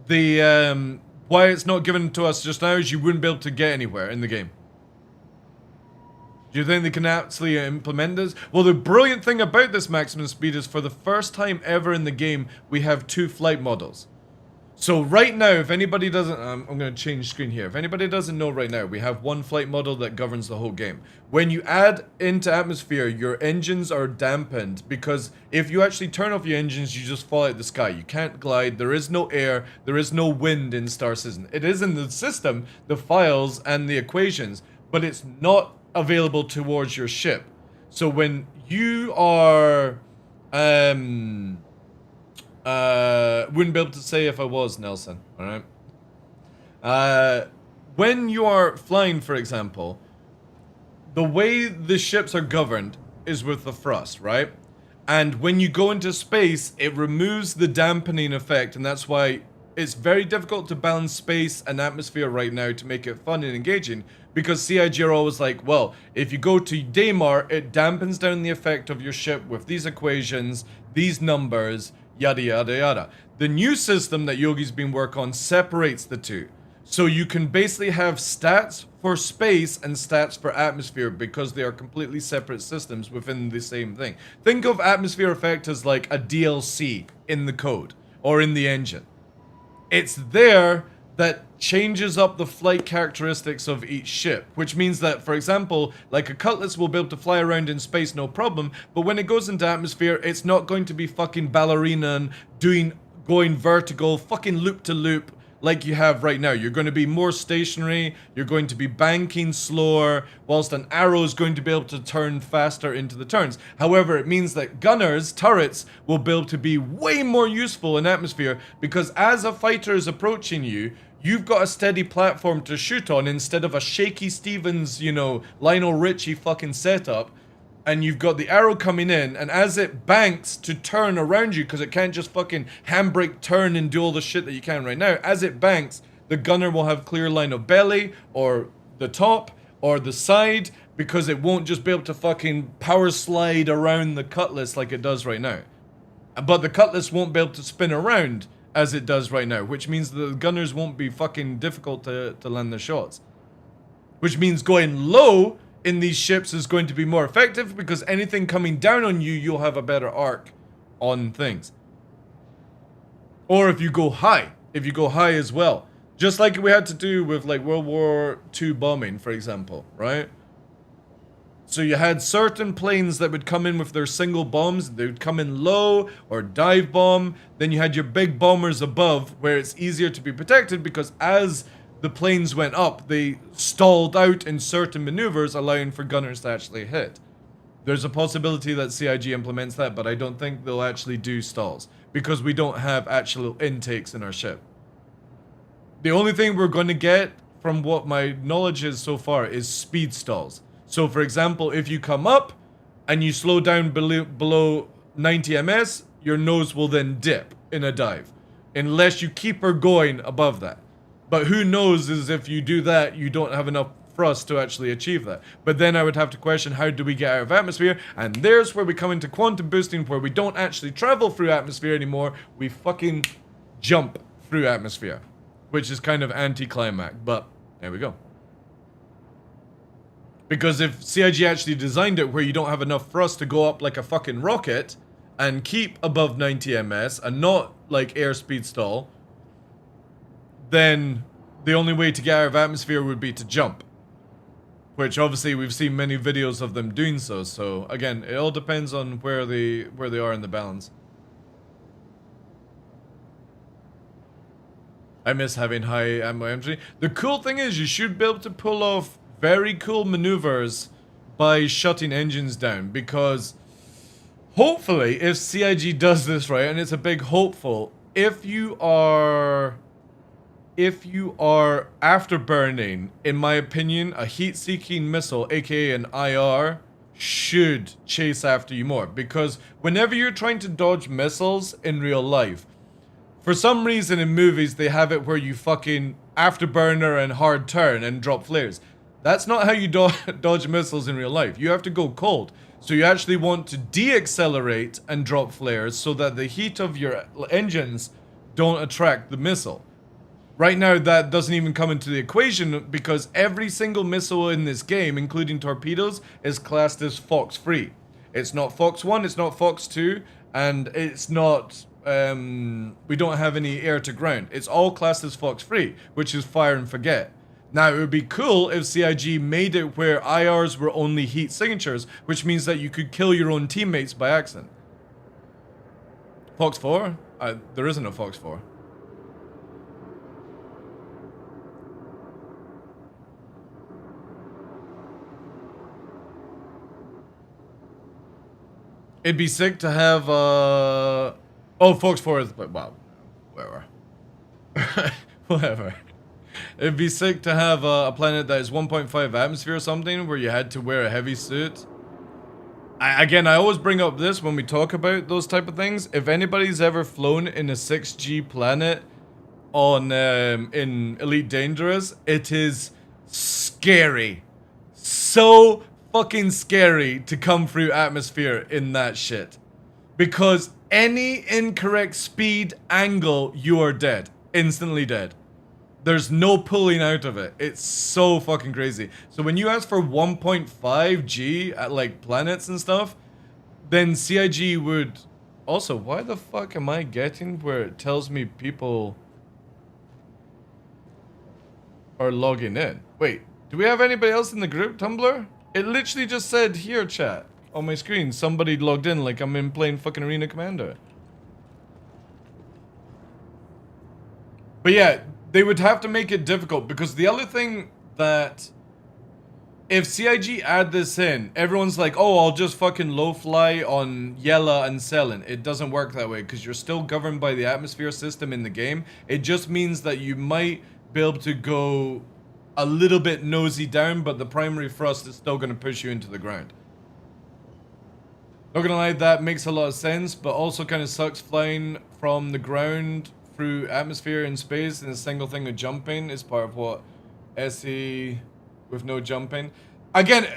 the why it's not given to us just now is you wouldn't be able to get anywhere in the game. Do you think they can actually implement this? Well, the brilliant thing about this maximum speed is for the first time ever in the game, we have two flight models. So right now, if anybody doesn't, I'm going to change screen here. If anybody doesn't know right now, we have one flight model that governs the whole game. When you add into atmosphere, your engines are dampened because if you actually turn off your engines, you just fall out of the sky. You can't glide. There is no air. There is no wind in Star Citizen. It is in the system, the files and the equations, but it's not available towards your ship. So when you are wouldn't be able to say if I was, Nelson, alright? When you are flying, for example, the way the ships are governed is with the thrust, right? And when you go into space, it removes the dampening effect, and that's why it's very difficult to balance space and atmosphere right now to make it fun and engaging, because CIG are always like, well, if you go to Daymar, it dampens down the effect of your ship with these equations, these numbers, yada yada yada. The new system that Yogi's been working on separates the two. So you can basically have stats for space and stats for atmosphere because they are completely separate systems within the same thing. Think of atmosphere effect as like a DLC in the code or in the engine. It's there that changes up the flight characteristics of each ship, which means that, for example, like a Cutlass will be able to fly around in space no problem, but when it goes into atmosphere, it's not going to be fucking ballerina and going vertical, fucking loop to loop like you have right now. You're going to be more stationary, you're going to be banking slower, whilst an arrow is going to be able to turn faster into the turns. However, it means that gunners, turrets, will be able to be way more useful in atmosphere, because as a fighter is approaching you, you've got a steady platform to shoot on instead of a shaky Stevens, you know, Lionel Richie fucking setup. And you've got the arrow coming in, and as it banks to turn around you, because it can't just fucking handbrake turn and do all the shit that you can right now, as it banks, the gunner will have clear line of belly, or the top, or the side, because it won't just be able to fucking power slide around the Cutlass like it does right now. But the Cutlass won't be able to spin around as it does right now, which means the gunners won't be fucking difficult to land their shots. Which means going low in these ships is going to be more effective, because anything coming down on you, you'll have a better arc on things. Or if you go high as well. Just like we had to do with like World War II bombing, for example, right? So you had certain planes that would come in with their single bombs, they would come in low or dive bomb. Then you had your big bombers above, where it's easier to be protected, because as the planes went up, they stalled out in certain maneuvers, allowing for gunners to actually hit. There's a possibility that CIG implements that, but I don't think they'll actually do stalls, because we don't have actual intakes in our ship. The only thing we're going to get, from what my knowledge is so far, is speed stalls. So for example, if you come up and you slow down below 90 ms, your nose will then dip in a dive, unless you keep her going above that. But who knows, is if you do that, you don't have enough thrust to actually achieve that. But then I would have to question, how do we get out of atmosphere? And there's where we come into quantum boosting, where we don't actually travel through atmosphere anymore. We fucking jump through atmosphere, which is kind of anticlimactic, but there we go. Because if CIG actually designed it where you don't have enough thrust to go up like a fucking rocket and keep above 90 ms and not like airspeed stall, then the only way to get out of atmosphere would be to jump. Which obviously we've seen many videos of them doing so. So again, it all depends on where they are in the balance. I miss having high ammo energy. The cool thing is you should be able to pull off very cool maneuvers by shutting engines down, because hopefully if CIG does this right, and it's a big hopeful, if you are afterburning, in my opinion, a heat-seeking missile, aka an IR, should chase after you more. Because whenever you're trying to dodge missiles in real life, for some reason in movies they have it where you fucking afterburner and hard turn and drop flares. That's not how you dodge missiles in real life. You have to go cold. So you actually want to de-accelerate and drop flares so that the heat of your engines don't attract the missile. Right now, that doesn't even come into the equation, because every single missile in this game, including torpedoes, is classed as Fox 3. It's not Fox 1, it's not Fox 2, and it's not, we don't have any air to ground. It's all classed as Fox 3, which is fire and forget. Now, it would be cool if CIG made it where IRs were only heat signatures, which means that you could kill your own teammates by accident. Fox 4? There isn't a Fox 4. It'd be sick to have, oh, Fox 4 is, well, whatever. Whatever. It'd be sick to have a planet that is 1.5 atmosphere or something, where you had to wear a heavy suit. Again, I always bring up this when we talk about those type of things. If anybody's ever flown in a 6G planet on in Elite Dangerous, it is scary. So fucking scary to come through atmosphere in that shit. Because any incorrect speed angle, you are dead. Instantly dead. There's no pulling out of it. It's so fucking crazy. So when you ask for 1.5 G at like planets and stuff, then CIG would... Also, why the fuck am I getting where it tells me people... are logging in. Wait, do we have anybody else in the group, Tumblr? It literally just said here, chat, on my screen. Somebody logged in like I'm in playing fucking Arena Commander. But yeah, they would have to make it difficult because the other thing that if CIG add this in, everyone's like, oh, I'll just fucking low fly on Yella and Selin. It doesn't work that way because you're still governed by the atmosphere system in the game. It just means that you might be able to go a little bit nosy down, but the primary thrust is still going to push you into the ground. Not gonna lie, that makes a lot of sense, but also kind of sucks flying from the ground through atmosphere in space, and a single thing of jumping is part of what SE with no jumping. Again,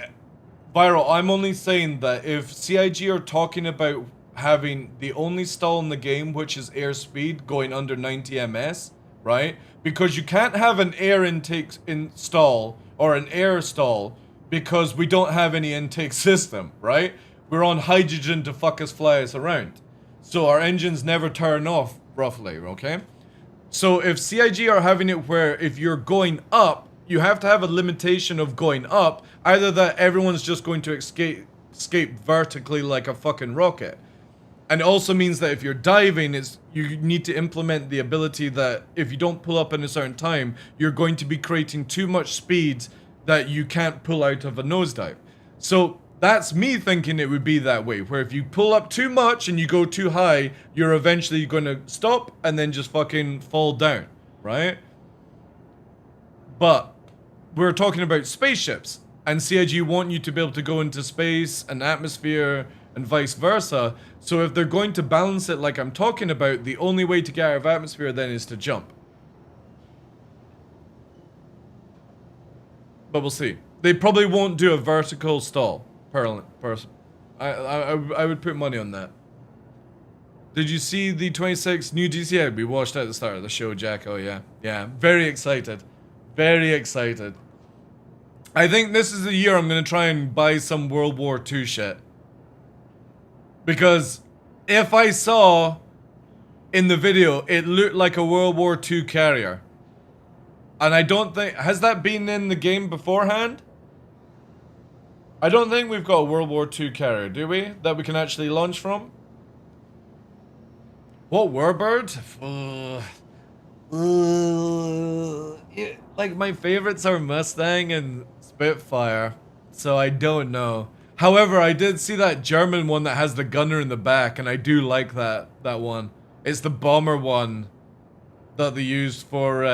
Viral, I'm only saying that if CIG are talking about having the only stall in the game, which is airspeed, going under 90 ms, right? Because you can't have an air intake stall or an air stall because we don't have any intake system, right? We're on hydrogen to fuck us, fly us around. So our engines never turn off, roughly, okay? So if CIG are having it where if you're going up, you have to have a limitation of going up, either that everyone's just going to escape vertically like a fucking rocket. And it also means that if you're diving, you need to implement the ability that if you don't pull up in a certain time, you're going to be creating too much speed that you can't pull out of a nosedive. So that's me thinking it would be that way, where if you pull up too much and you go too high, you're eventually going to stop and then just fucking fall down, right? But we're talking about spaceships, and CIG want you to be able to go into space and atmosphere and vice versa. So if they're going to balance it like I'm talking about, the only way to get out of atmosphere then is to jump. But we'll see. They probably won't do a vertical stall. I would put money on that. Did you see the 26 new DCA we watched at the start of the show, Jack? Oh yeah. Yeah, very excited. Very excited. I think this is the year I'm going to try and buy some World War II shit. Because if I saw in the video, it looked like a World War II carrier. And I don't think... Has that been in the game beforehand? I don't think we've got a World War II carrier, do we? That we can actually launch from? What warbird? Like, my favorites are Mustang and Spitfire, so I don't know. However, I did see that German one that has the gunner in the back, and I do like that one. It's the bomber one that they used for,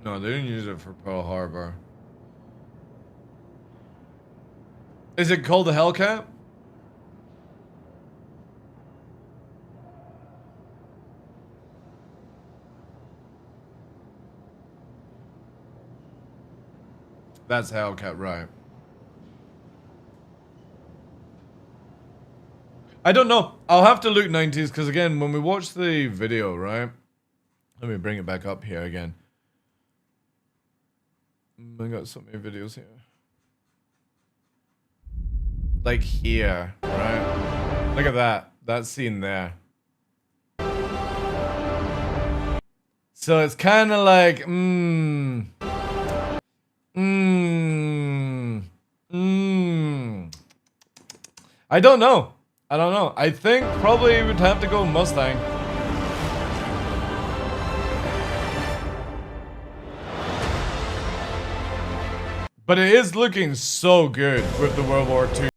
no, they didn't use it for Pearl Harbor. Is it called the Hellcat? That's Hellcat, right. I don't know. I'll have to look 90s, because again, when we watch the video, right? Let me bring it back up here again. I got so many videos here. Like here, right? Look at that. That scene there. So it's kind of like, I don't know. I don't know. I think probably we'd have to go Mustang. But it is looking so good with the World War II.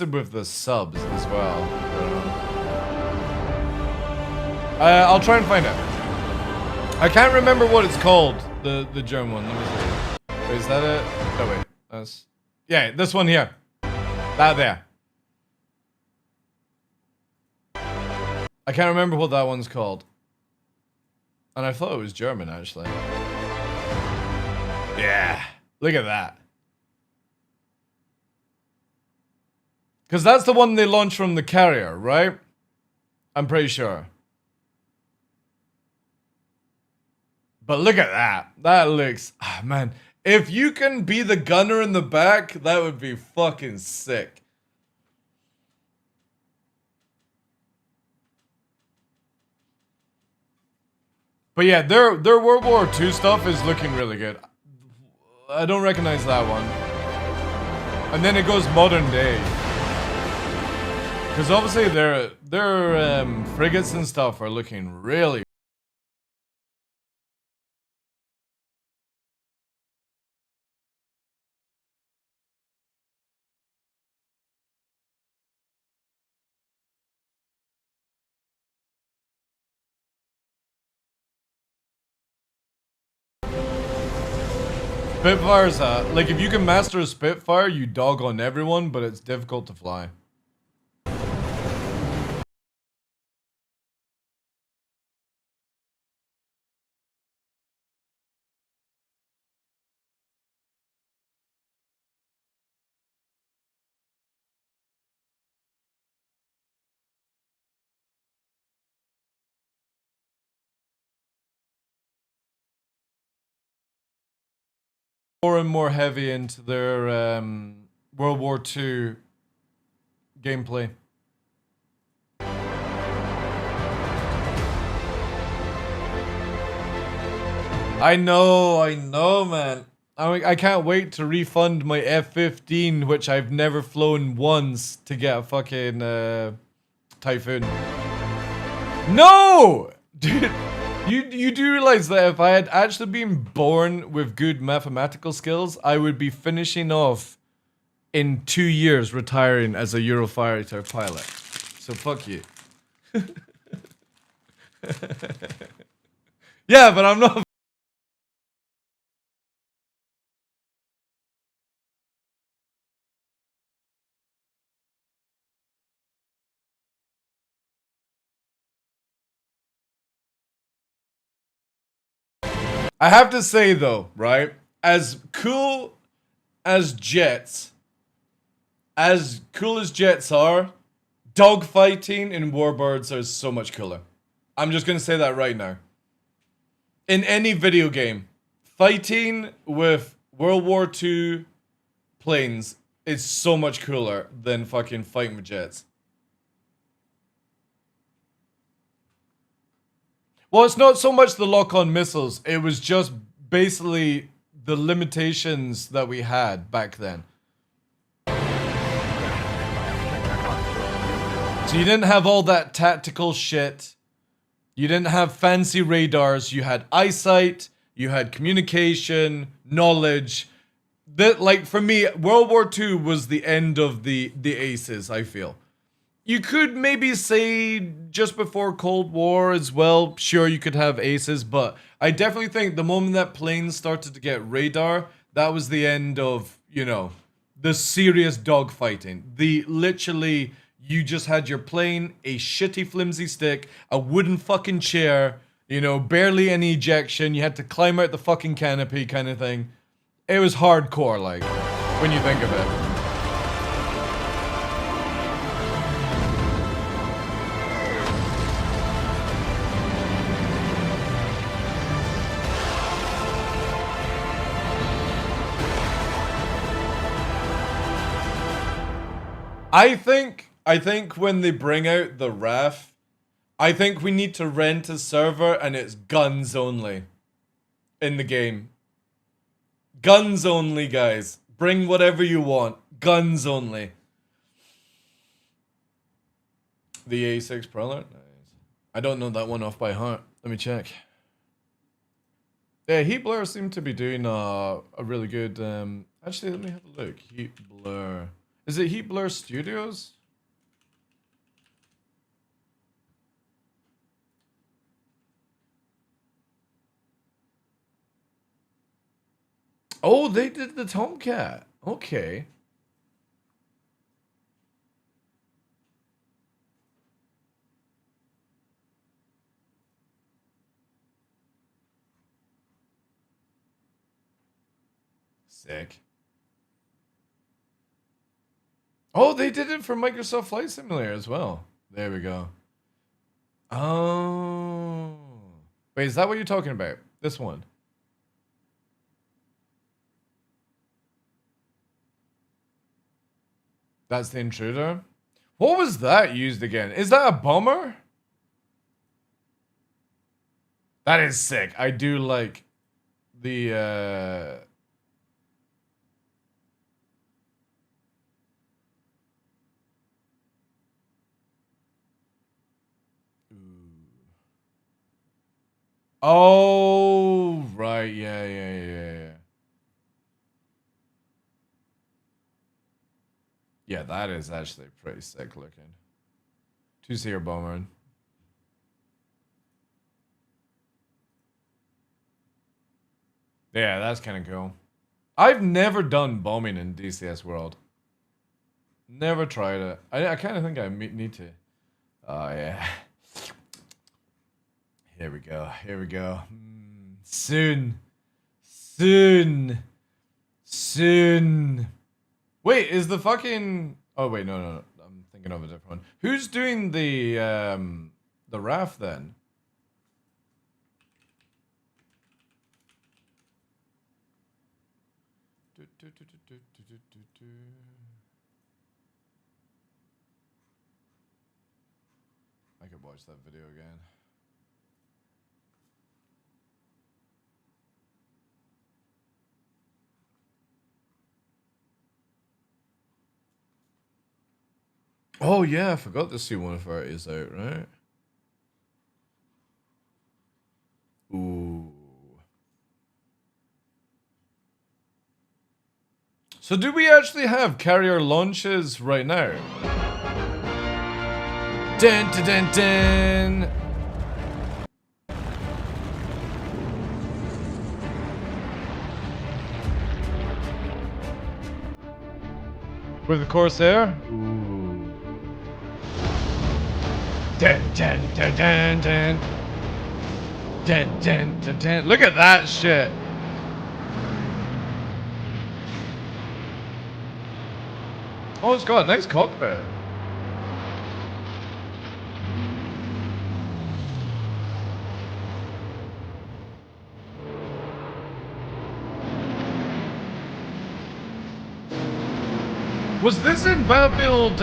With the subs as well. I'll try and find it. I can't remember what it's called. The German one. Let me see. Wait, is that it? Oh wait. That's... Yeah, this one here. That there. I can't remember what that one's called. And I thought it was German actually. Yeah. Look at that. Because that's the one they launched from the carrier, right? I'm pretty sure. But look at that. That looks, man. If you can be the gunner in the back, that would be fucking sick. But yeah, their World War II stuff is looking really good. I don't recognize that one. And then it goes modern day. Because obviously their frigates and stuff are looking really. Spitfire's like if you can master a Spitfire, you dog on everyone, but it's difficult to fly. More and more heavy into their World War II gameplay. I know, man. I can't wait to refund my F-15, which I've never flown once, to get a fucking Typhoon. No! Dude, you do realize that if I had actually been born with good mathematical skills, I would be finishing off in 2 years retiring as a Eurofighter pilot. So fuck you. Yeah, but I'm not. I have to say though, right? As cool as jets are, dogfighting in Warbirds are so much cooler. I'm just gonna say that right now. In any video game, fighting with World War II planes is so much cooler than fucking fighting with jets. Well, it's not so much the lock-on missiles. It was just basically the limitations that we had back then. So you didn't have all that tactical shit. You didn't have fancy radars. You had eyesight. You had communication, knowledge. That, like, for me, World War II was the end of the aces, I feel. You could maybe say just before Cold War as well. Sure, you could have aces, but I definitely think the moment that planes started to get radar, that was the end of, you know, the serious dogfighting. The literally, you just had your plane, a shitty flimsy stick, a wooden fucking chair, you know, barely any ejection. You had to climb out the fucking canopy kind of thing. It was hardcore, like, when you think of it. I think when they bring out the RAF, I think we need to rent a server and it's guns only in the game. Guns only, guys. Bring whatever you want. Guns only. The A6 Prowler? Nice. I don't know that one off by heart. Let me check. Yeah, Heat Blur seemed to be doing a really good... actually, let me have a look. Heat Blur. Is it Heat Blur Studios? Oh, they did the Tomcat. Okay. Sick. Oh, they did it for Microsoft Flight Simulator as well. There we go. Oh. Wait, is that what you're talking about? This one. That's the intruder. What was that used again? Is that a bomber? That is sick. I do like the Oh, right. Yeah. Yeah, that is actually pretty sick looking. Two-seater bomber. Yeah, that's kind of cool. I've never done bombing in DCS World. Never tried it. I kind of think I need to. Oh, yeah. Here we go. Soon. Wait, is the fucking... Oh, wait, no. I'm thinking of a different one. Who's doing the raft then? I could watch that video again. Oh yeah, I forgot the C-130 is out, right? Ooh. So do we actually have carrier launches right now? Dun dun dun dun! With the Corsair? Ooh. Dun dun dun dun dun! Dun dun dun dun! Look at that shit! Oh, it's got a nice cockpit. Was this in Battlefield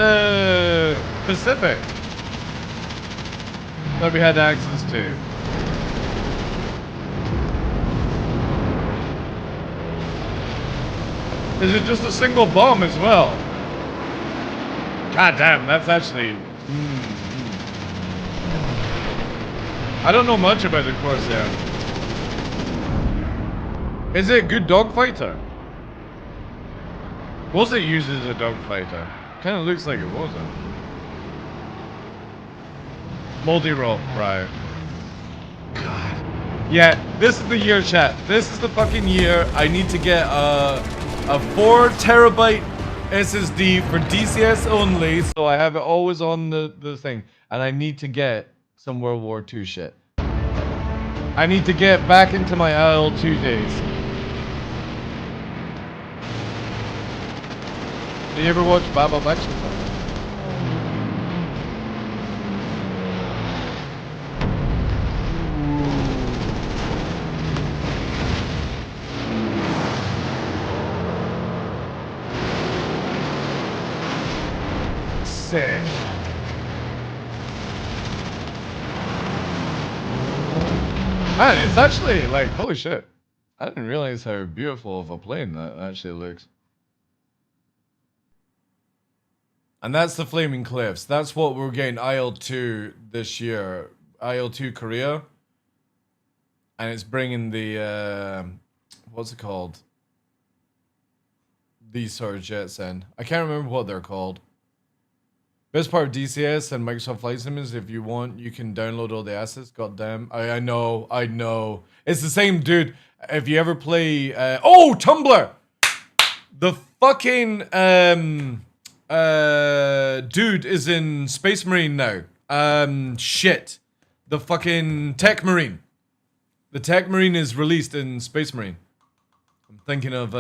Pacific that we had access to? Is it just a single bomb as well? God damn, that's actually... I don't know much about the Corsair. Is it a good dogfighter? Was it used as a dogfighter? Kind of looks like it wasn't. Multi-role, right. God. Yeah, this is the year, chat. This is the fucking year. I need to get a 4 terabyte SSD for DCS only, so I have it always on the thing. And I need to get some World War II shit. I need to get back into my IL-2 days. Do you ever watch Baba Action? Sick. Man, it's actually like, holy shit. I didn't realize how beautiful of a plane that actually looks. And that's the Flaming Cliffs. That's what we're getting IL-2 this year. IL-2 Korea. And it's bringing the, what's it called? These sort of jets in. I can't remember what they're called. Best part of DCS and Microsoft Flight Sim is if you want, you can download all the assets. Goddamn. I know. It's the same dude. If you ever play, oh, Tumblr! The fucking, dude is in Space Marine now. Shit. The fucking Tech Marine. The Tech Marine is released in Space Marine. I'm thinking of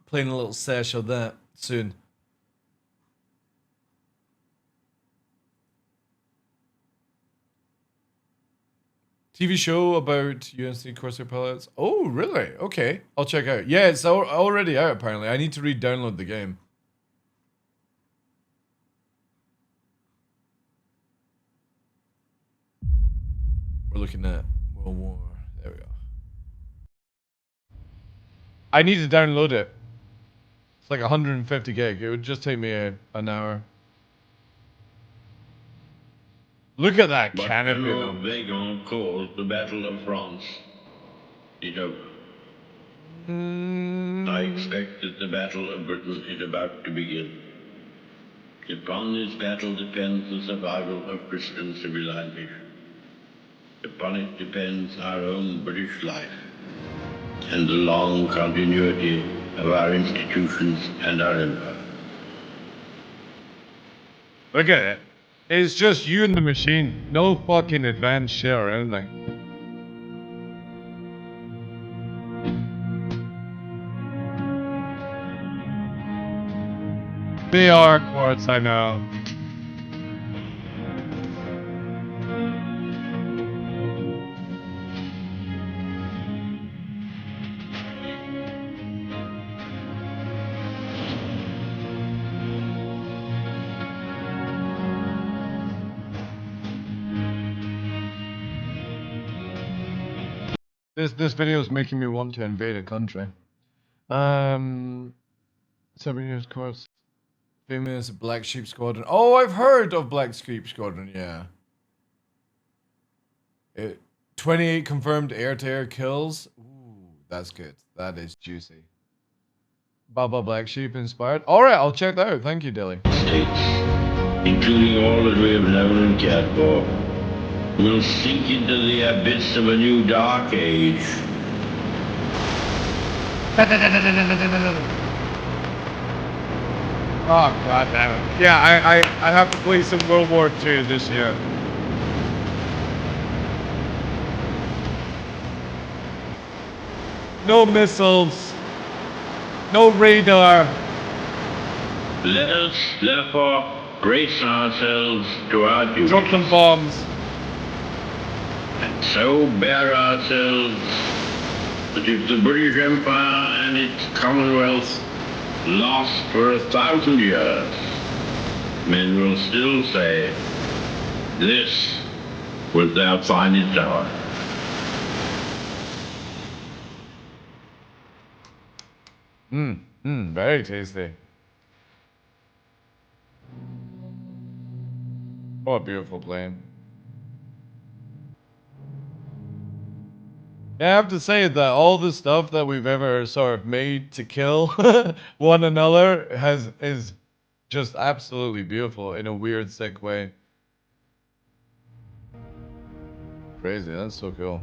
playing a little sesh of that soon. TV show about UNC Corsair pilots. Oh, really? Okay, I'll check out. Yeah, it's already out apparently. I need to re-download the game. We're looking at World War. There we go. I need to download it. It's like 150 gig. It would just take me an hour. Look at that canopy. They're gonna call the Battle of France. It over. I expect that the Battle of Britain is about to begin. Upon this battle depends the survival of Christian civilization. Upon it depends our own British life and the long continuity of our institutions and our empire. Look at it. It's just you and the machine. No fucking advanced shit or anything. They are quartz, I know. This video is making me want to invade a country. 7 years course. Famous Black Sheep Squadron. Oh, I've heard of Black Sheep Squadron, yeah. 28 confirmed air-to-air kills. Ooh, that's good. That is juicy. Baba Black Sheep inspired. Alright, I'll check that out. Thank you, Dilly. States, including all that we have known and cared for, will sink into the abyss of a new dark age. Oh god damn it. Yeah, I have to play some World War II this year. No missiles. No radar. Let us, therefore, brace ourselves to our duties. Drop some bombs. And so bear ourselves that if the British Empire and its Commonwealth last for 1,000 years, men will still say, this was their finest hour. Very tasty. What a beautiful plane. Yeah, I have to say that all the stuff that we've ever sort of made to kill one another is just absolutely beautiful in a weird, sick way. Crazy, that's so cool.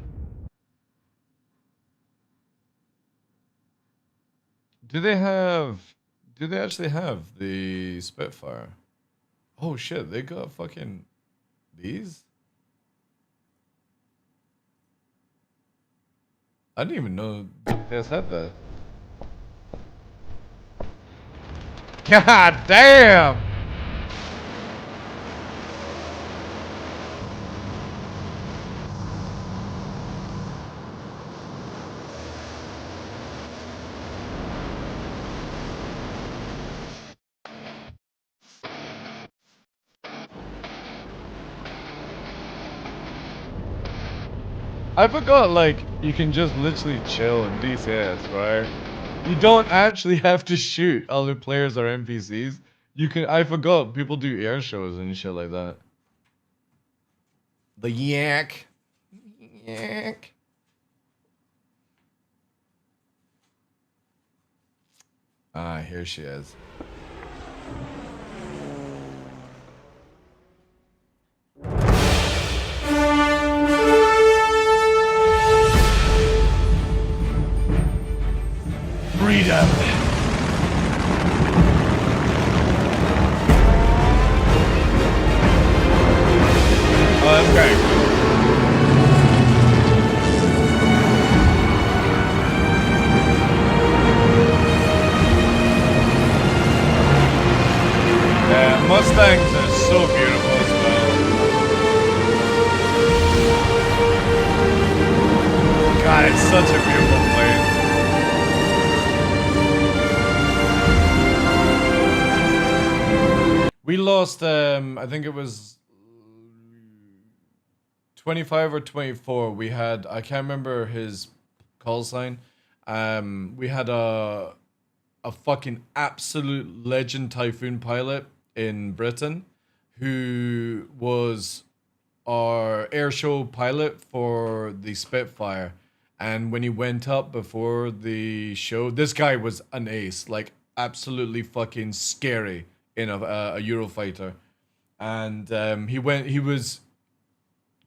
Do they actually have the Spitfire? Oh shit, they got fucking these? I didn't even know they had that. God damn! I forgot, like, you can just literally chill in DCS, right? You don't actually have to shoot other players or NPCs. You can, I forgot, people do air shows and shit like that. The yak. Yak. Ah, here she is. Freedom. Okay. such a beautiful plane. We lost, I think it was 25 or 24. We had, I can't remember his call sign. We had a fucking absolute legend Typhoon pilot in Britain who was our air show pilot for the Spitfire. And when he went up before the show, this guy was an ace, like absolutely fucking scary in a Eurofighter. And he was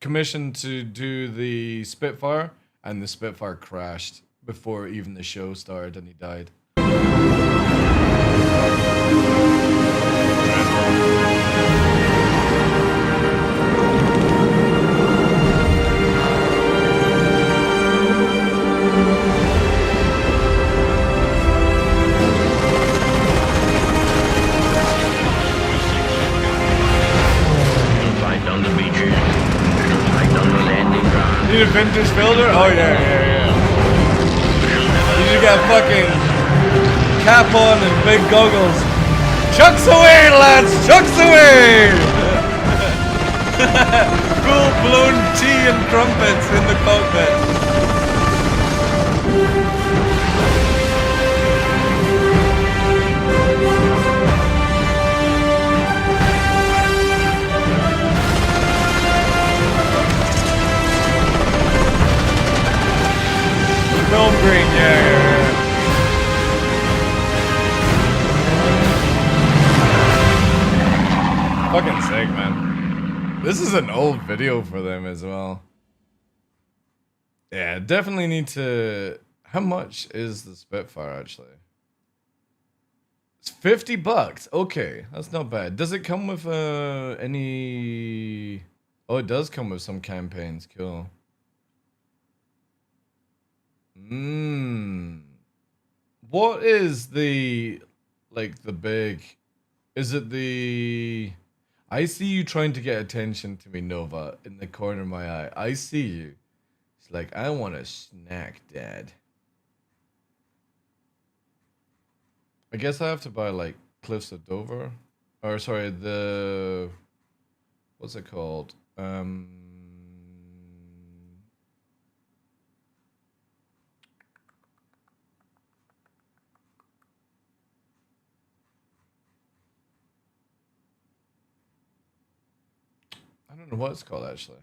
commissioned to do the Spitfire, and the Spitfire crashed before even the show started, and he died. Fight on the beaches. Fight on the landing ground. Need a vintage builder? Oh yeah. You just got fucking cap on and big goggles. Chucks away, lads! Chucks away! Full blown tea and crumpets in the cockpit. Film green, yeah. Fucking sick, man. This is an old video for them as well. Yeah, definitely need to... How much is the Spitfire, actually? It's $50. Okay, that's not bad. Does it come with any... Oh, it does come with some campaigns. Cool. What is the, like, the big... Is it the... I see you trying to get attention to me, Nova, in the corner of my eye. I see you. It's like, I want a snack, Dad. I guess I have to buy, like, Cliffs of Dover. Or, sorry, the... What's it called? I don't know what it's called, actually.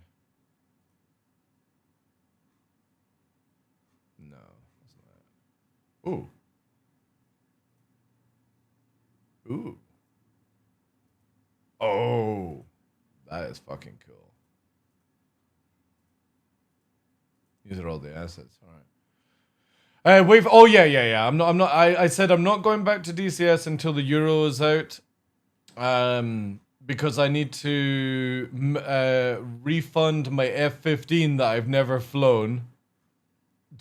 No, it's not. Ooh. Ooh. Oh. That is fucking cool. These are all the assets. All right. Oh yeah. I said I'm not going back to DCS until the Euro is out. Because I need to refund my F-15 that I've never flown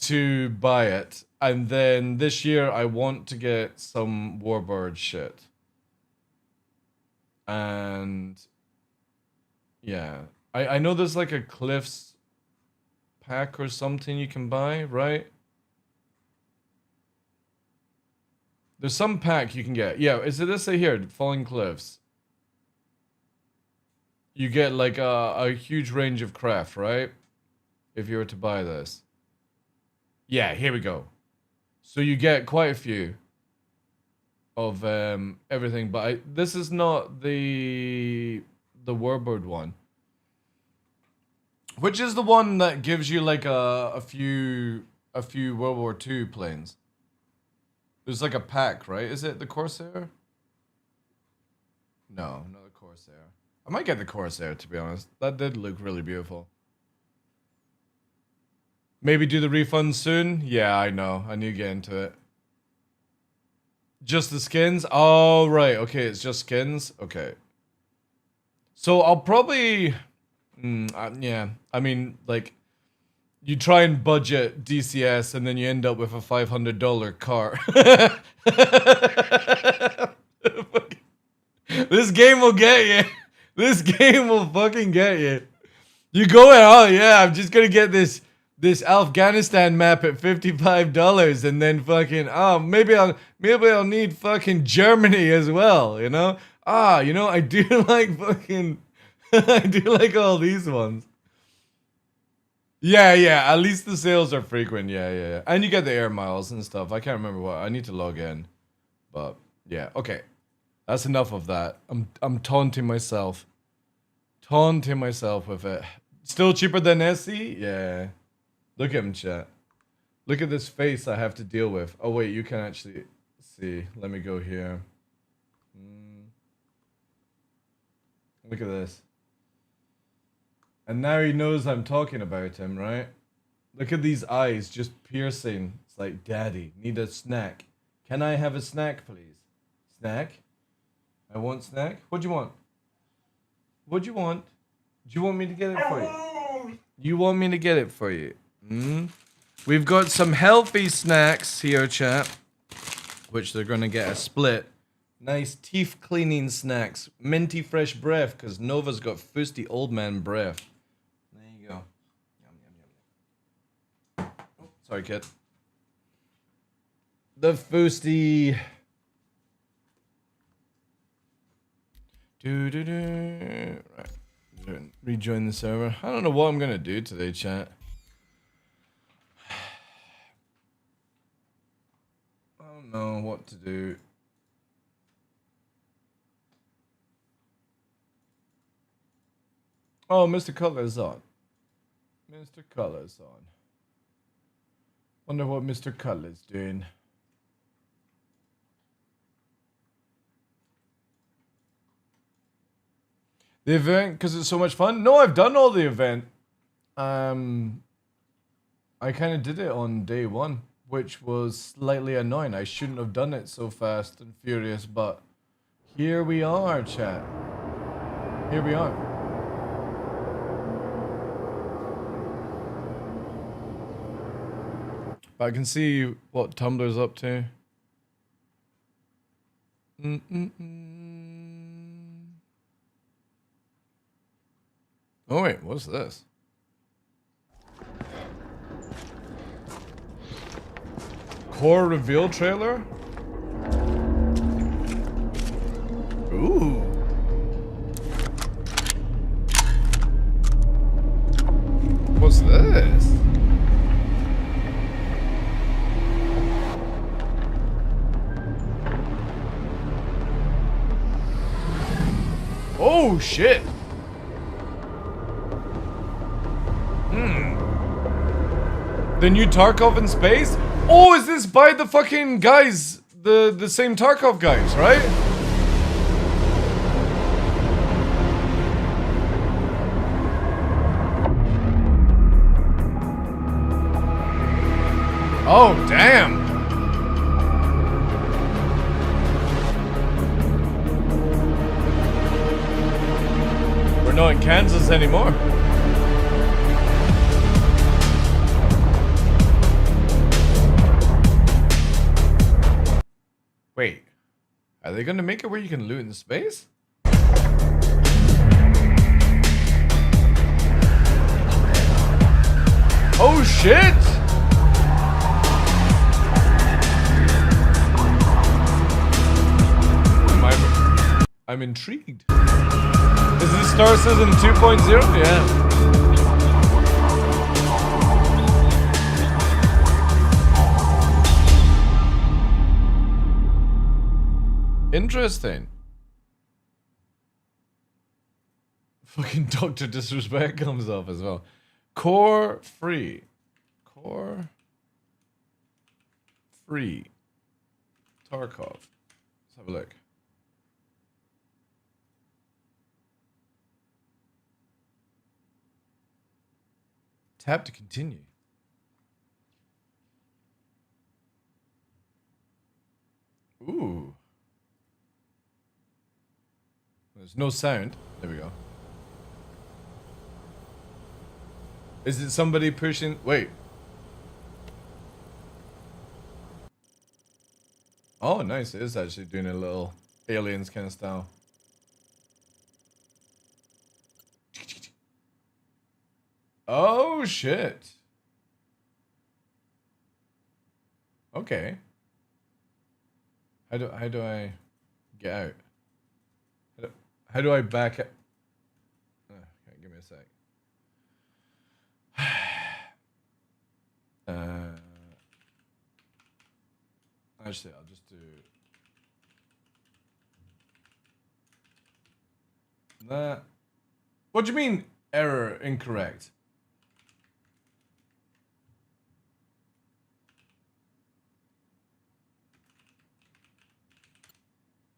to buy it. And then this year I want to get some Warbird shit. And yeah, I know there's like a Cliffs pack or something you can buy, right? There's some pack you can get. Yeah, is it this here, Falling Cliffs? You get like a huge range of craft, right? If you were to buy this. Yeah, here we go. So you get quite a few of everything, but this is not the Warbird one. Which is the one that gives you like a few World War II planes. There's like a pack, right? Is it the Corsair? No, not the Corsair. I might get the Corsair, to be honest. That did look really beautiful. Maybe do the refund soon? Yeah, I know. I need to get into it. Just the skins? Oh, right. Okay, it's just skins? Okay. So I'll probably... yeah. I mean, like... You try and budget DCS and then you end up with a $500 car. This game will get you. This game will fucking get you. You go in, oh yeah, I'm just gonna get this this Afghanistan map at $55 and then fucking maybe I'll need fucking Germany as well, you know? I do like fucking I do like all these ones. Yeah, at least the sales are frequent. Yeah. And you get the air miles and stuff. I can't remember what. I need to log in. But yeah, okay. That's enough of that. I'm taunting myself. Taunting myself with it. Still cheaper than SE? Yeah. Look at him, chat. Look at this face I have to deal with. Oh wait, you can actually see. Let me go here. Look at this. And now he knows I'm talking about him, right? Look at these eyes just piercing. It's like, Daddy, need a snack. Can I have a snack, please? Snack? I want snack? What do you want? What do you want? Do you want me to get it for you? You want me to get it for you? We've got some healthy snacks here, chat. Which they're gonna get a split. Nice teeth cleaning snacks. Minty fresh breath, because Nova's got fusty old man breath. There you go. Yum. Oh, sorry, kid. The fusty. Right. Rejoin the server. I don't know what I'm gonna do today, chat. I don't know what to do. Oh, Mr. Cutler's on. Mr. Cutler's on. Wonder what Mr. Cutler's doing. The event, because it's so much fun? No, I've done all the event. I kind of did it on day one, which was slightly annoying. I shouldn't have done it so fast and furious, but here we are, chat. Here we are. But I can see what Tumblr's up to. Oh wait, what's this? Core reveal trailer? Ooh. What's this? Oh shit. The new Tarkov in space? Oh, is this by the fucking guys, the same Tarkov guys, right? Oh, damn. We're not in Kansas anymore. Wait, are they gonna make it where you can loot in space? Oh shit! I'm intrigued. Is this Star Citizen 2.0? Yeah. Interesting. Fucking Dr. Disrespect comes up as well. Core free. Core free. Tarkov. Let's have a look. Tap to continue. Ooh. There's no sound. There we go. Is it somebody pushing? Wait. Oh, nice. It is actually doing a little aliens kind of style. Oh, shit. Okay. How do I get out? How do I back up? Okay, give me a sec. Actually, I'll just do that. What do you mean error incorrect?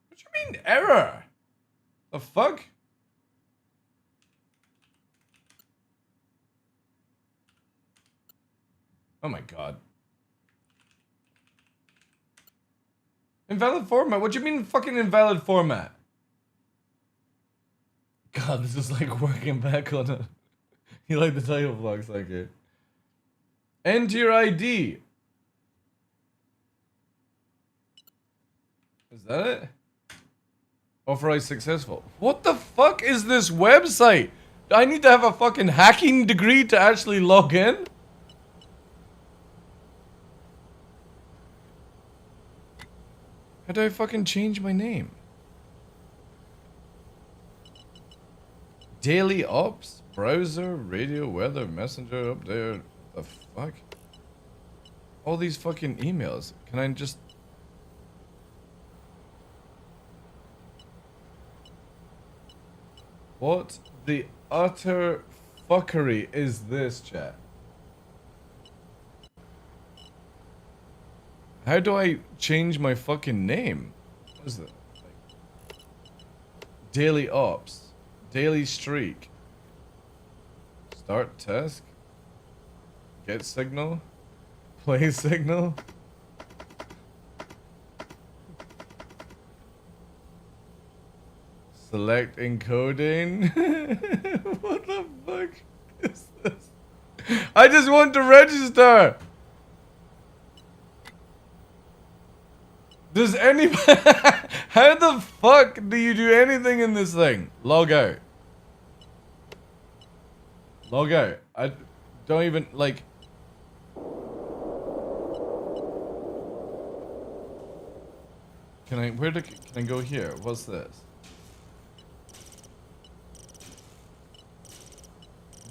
What do you mean error? The fuck? Oh my god. Invalid format? What do you mean fucking invalid format? God, this is like working back on it. You like the title vlogs, like it. Enter your ID. Is that it? Authorize successful. What the fuck is this website? Do I need to have a fucking hacking degree to actually log in? How do I fucking change my name? Daily ops? Browser, radio, weather, messenger, up there. The fuck? All these fucking emails. Can I just... What the utter fuckery is this, chat? How do I change my fucking name? What is that? Like, daily ops. Daily streak. Start task. Get signal. Play signal. Select encoding. What the fuck is this? I just want to register. Does anybody... How the fuck do you do anything in this thing? Log out. Log out. I don't even, like... Can I go here? What's this?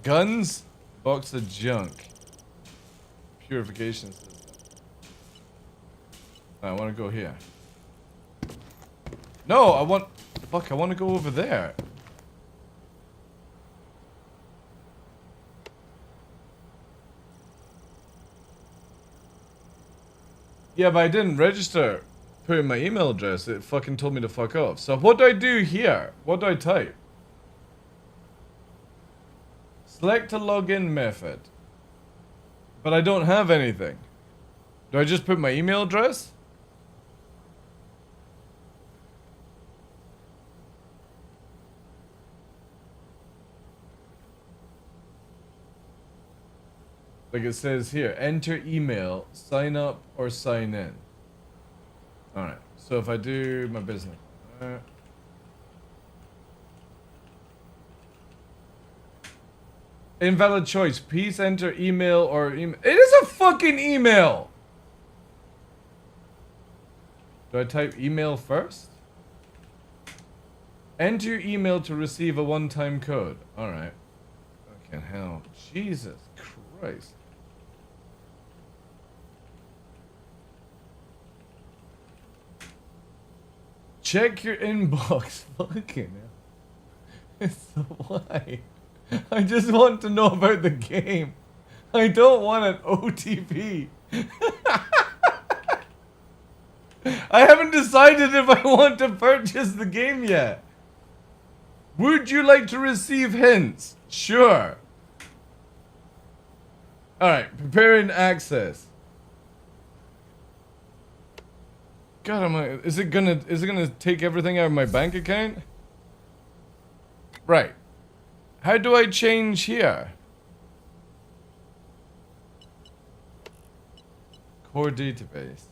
Guns? Box of junk. Purification system. I want to go here. No, I want to go over there. Yeah, but I didn't register. Put in my email address. It fucking told me to fuck off. So what do I do here? What do I type? Select a login method. But I don't have anything. Do I just put my email address? Like it says here, enter email, sign up, or sign in. Alright, so if I do my business. Invalid choice. Please enter email or email. It is a fucking email! Do I type email first? Enter your email to receive a one-time code. Alright. Fucking hell. Jesus Christ. Check your inbox. Fucking hell. So why? I just want to know about the game. I don't want an OTP. I haven't decided if I want to purchase the game yet. Would you like to receive hints? Sure. Alright, preparing access. God, is it gonna take everything out of my bank account? Right. How do I change here? Core database.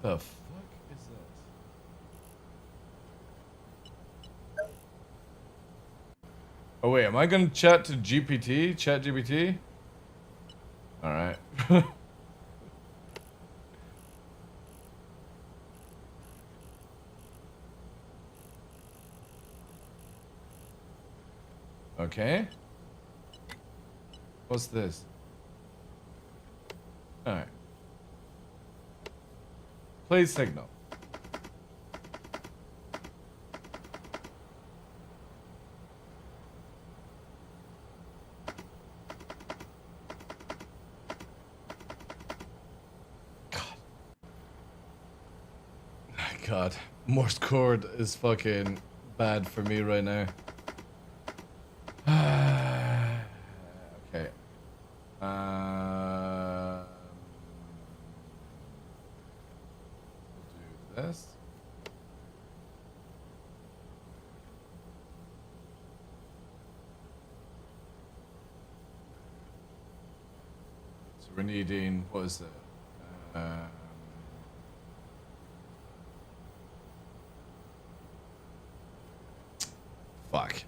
The fuck is this? Oh wait, am I gonna chat to GPT? Chat GPT? Alright. Okay. What's this? Alright. Play signal. God, Morse code is fucking bad for me right now. Okay. We'll do this. So we're needing, what is it? Fuck.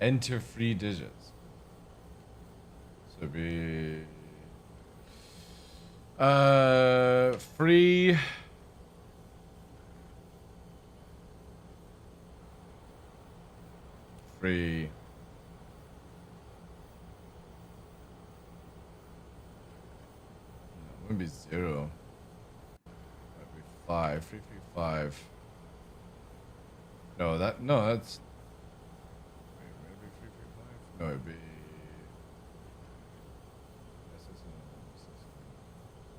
Enter 3 digits. So be free. Free. No, it wouldn't be 0. That'd be 5. 3, 3, 5. No, that's. Wait, would it be 3, 3, 5? No, it'd be.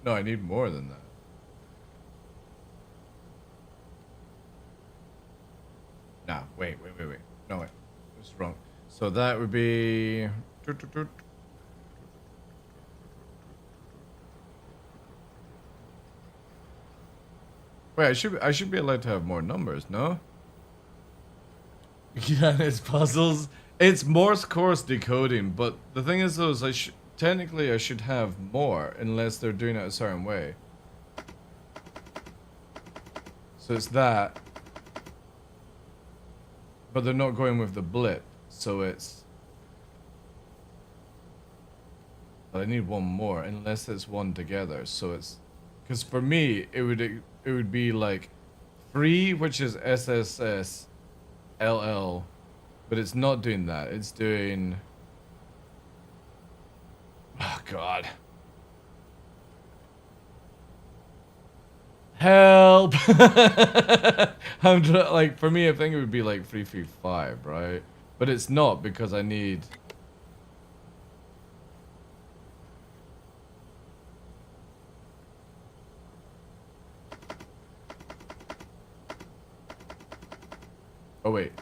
No, I need more than that. Nah, wait. No, wait. It's wrong. So that would be. Wait, I should be allowed to have more numbers, no? Yeah, it's puzzles. It's Morse course decoding, but the thing is though, is technically I should have more unless they're doing it a certain way. So it's that. But they're not going with the blip, so it's... But I need one more, unless it's one together, so it's... Because for me, it would be like 3, which is SSS, LL, but it's not doing that, it's doing... Oh god. Help! I'm like, for me, I think it would be like 335, right? But it's not because I need. Oh wait.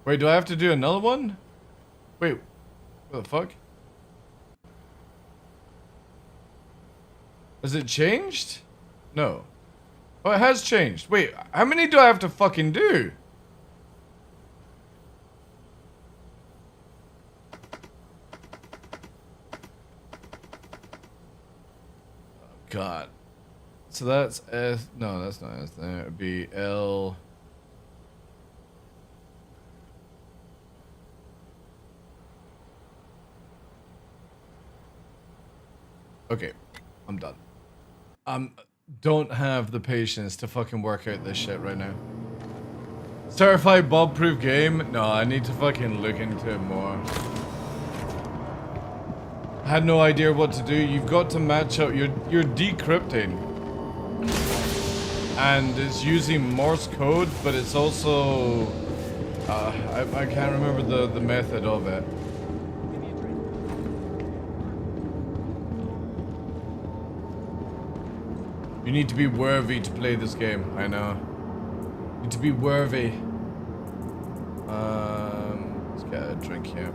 Wait, do I have to do another one? Wait, what the fuck? Has it changed? No. Oh, it has changed. Wait, how many do I have to fucking do? Oh, God. So that's S. No, that's not S. That would be L. Okay, I'm done. Don't have the patience to fucking work out this shit right now. Certified Bob-proof game? No, I need to fucking look into it more. I had no idea what to do. You've got to match up. You're decrypting. And it's using Morse code, but it's also... I can't remember the method of it. You need to be worthy to play this game, I know. You need to be worthy. Let's get a drink here.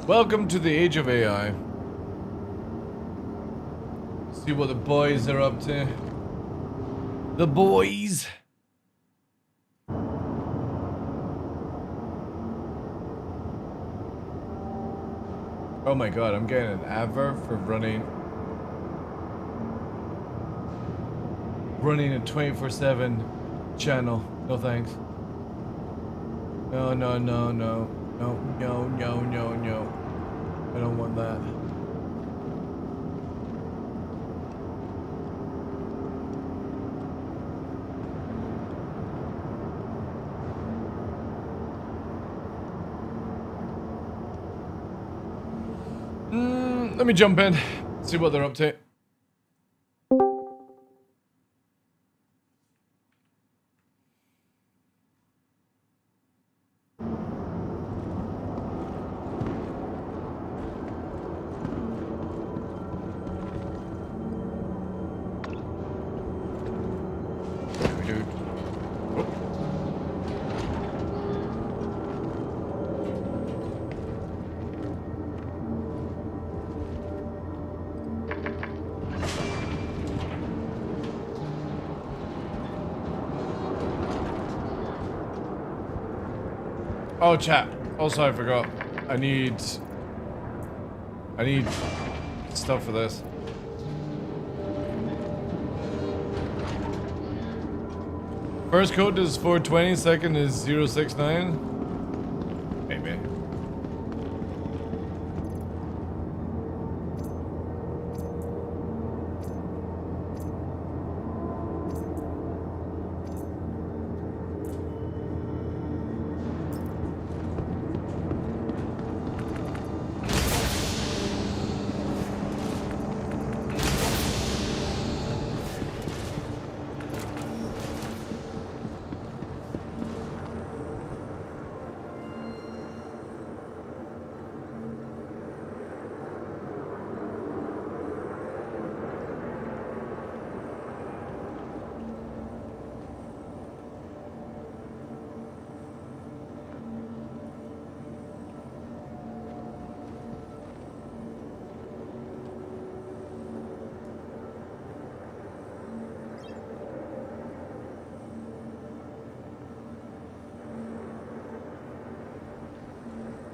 Welcome to the age of AI. See what the boys are up to. The boys. Oh my god, I'm getting an advert for running a 24/7 channel. No thanks. No, no, no, no. No, no, no, no, no. I don't want that. Let me jump in, see what they're up to. Oh, chat. Also, I forgot. I need stuff for this. First code is 420, second is 069. Maybe.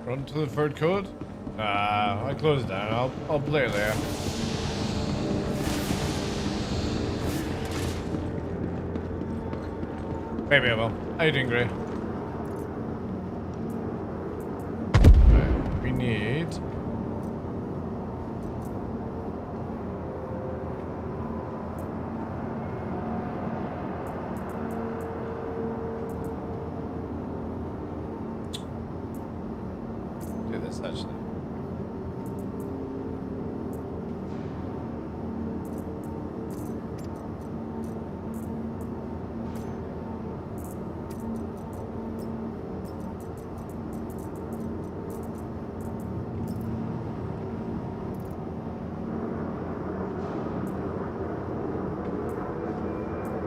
Run to the third code? I closed it down. I'll play it there. Maybe I will. How you doing, Gray? Right, we need... do this, actually.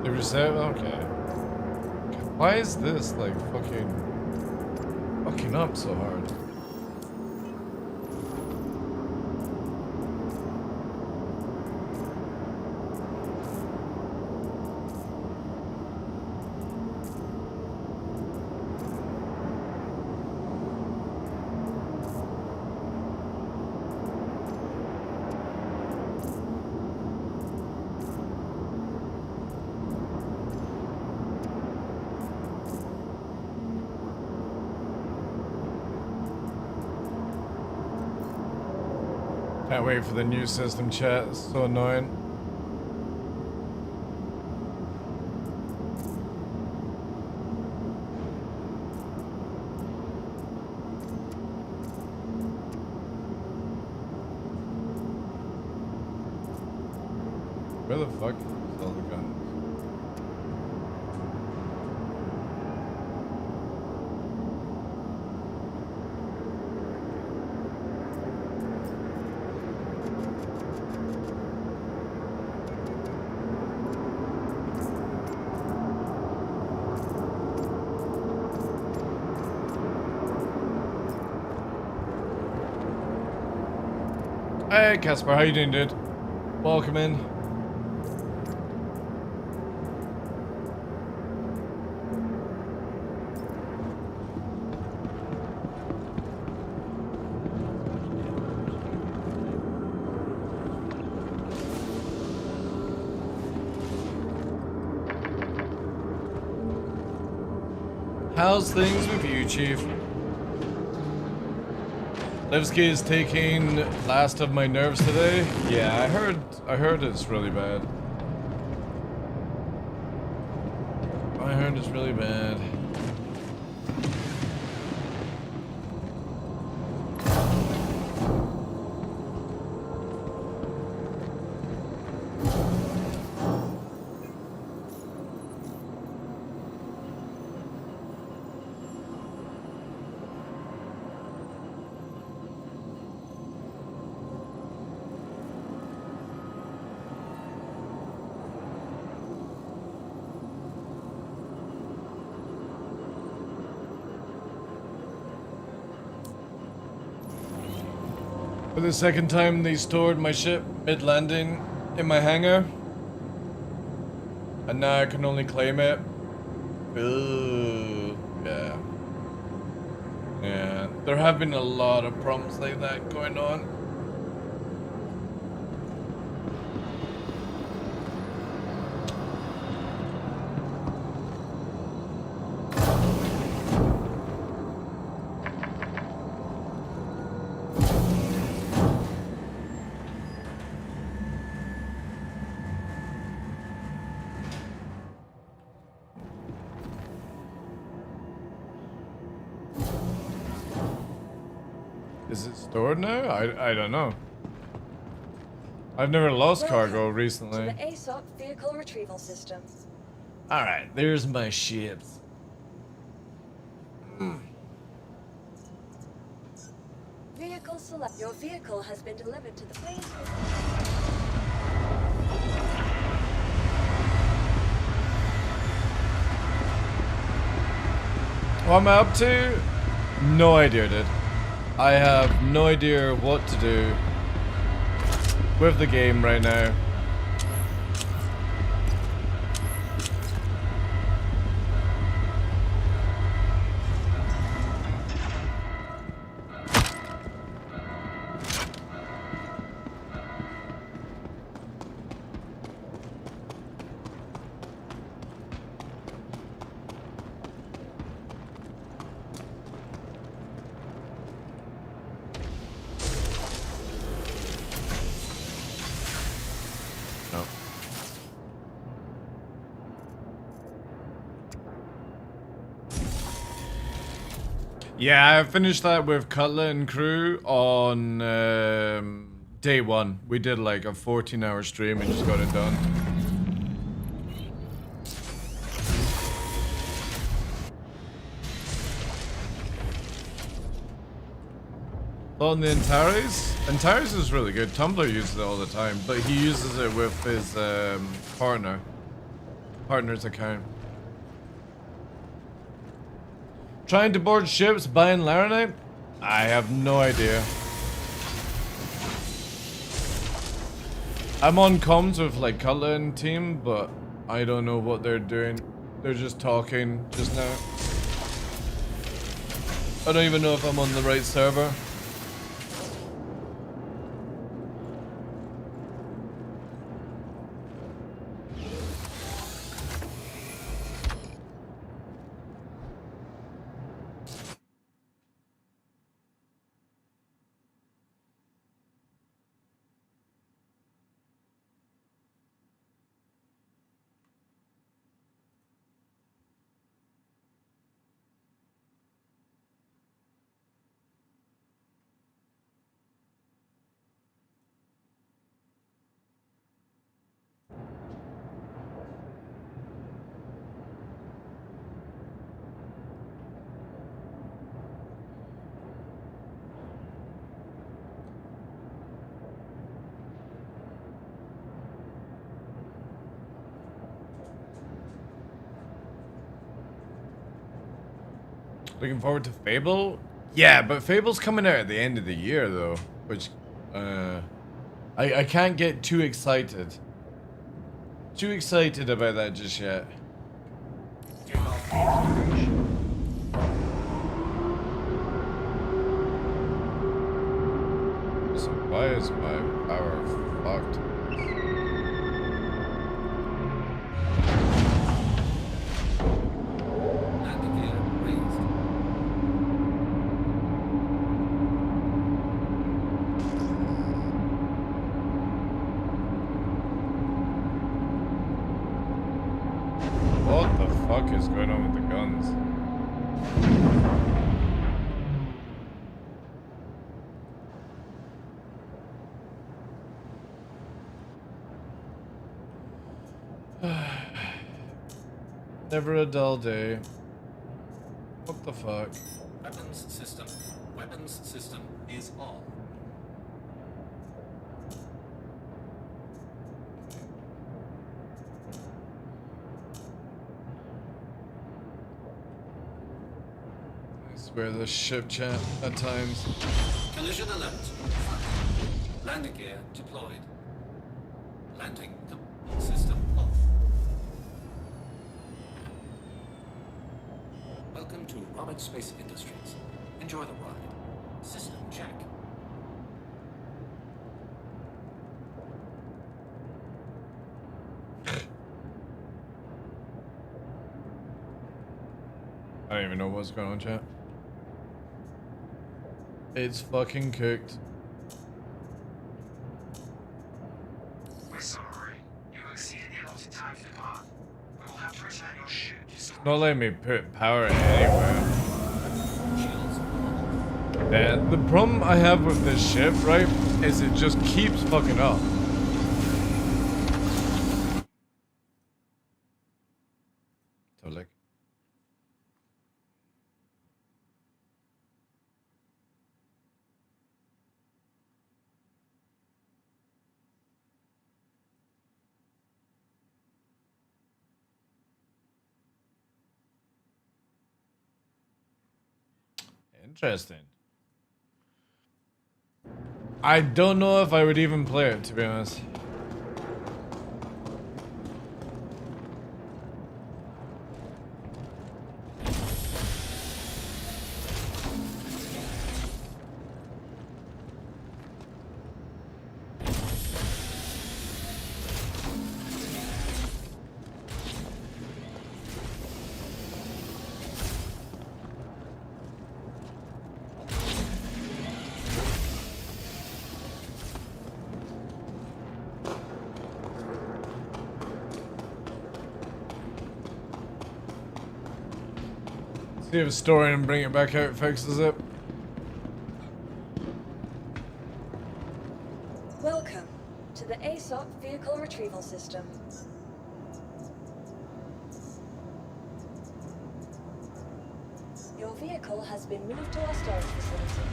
Did we say? Okay. Why is this like fucking up so hard? Can't wait for the new system, chat. It's so annoying. Where the fuck is all the guns? Hey, Casper, how you doing, dude? Welcome in. How's things with you, Chief? Levski is taking last of my nerves today. Yeah, I heard it's really bad. I heard it's really bad. For the second time, they stored my ship mid-landing in my hangar. And now I can only claim it. Ooh, yeah. Yeah, there have been a lot of problems like that going on. Is it stored now? I don't know. I've never lost cargo recently. To the ASOP vehicle retrieval system. Alright, there's my ships. Vehicle select. Your vehicle has been delivered to the plane. What am I up to? No idea, dude. I have no idea what to do with the game right now. Yeah, I finished that with Cutler and crew on day one. We did like a 14-hour stream and just got it done. On the Antares? Antares is really good. Tumblr uses it all the time, but he uses it with his partner's account. Trying to board ships, buying Laranite? I have no idea. I'm on comms with like Cutler and team, but I don't know what they're doing. They're just talking just now. I don't even know if I'm on the right server. Looking forward to Fable? Yeah, but Fable's coming out at the end of the year though, which I can't get too excited. Too excited about that just yet. So why is my power fucked? What the fuck is going on with the guns? Never a dull day. What the fuck? Weapons system is on. I swear this ship chat at times. Collision alert. Landing gear deployed. Landing system off. Welcome to Roberts Space Industries. Enjoy the ride. System check. I don't even know what's going on, chat. It's fucking cooked. We're sorry. You exceeded the allotted time for depart. We will have to return your ship to Not letting me put power anywhere. Yeah, the problem I have with this ship, right, is it just keeps fucking up. Totally. Interesting. I don't know if I would even play it, to be honest. See if storing and bring it back out fixes it. Welcome to the ASOP Vehicle Retrieval System. Your vehicle has been moved to our storage facility.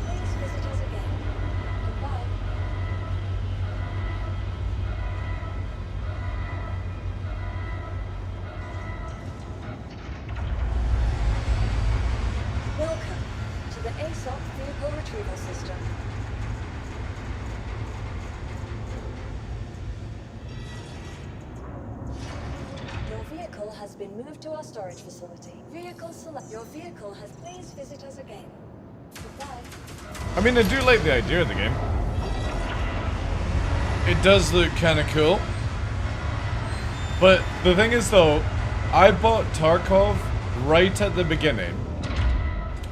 Please visit us again. Goodbye. Welcome to the ASOP Vehicle Retrieval System. Your vehicle has been moved to our storage facility. Vehicle select. Your vehicle has. Please visit us again. Goodbye. I mean, I do like the idea of the game. It does look kind of cool. But the thing is, though, I bought Tarkov right at the beginning,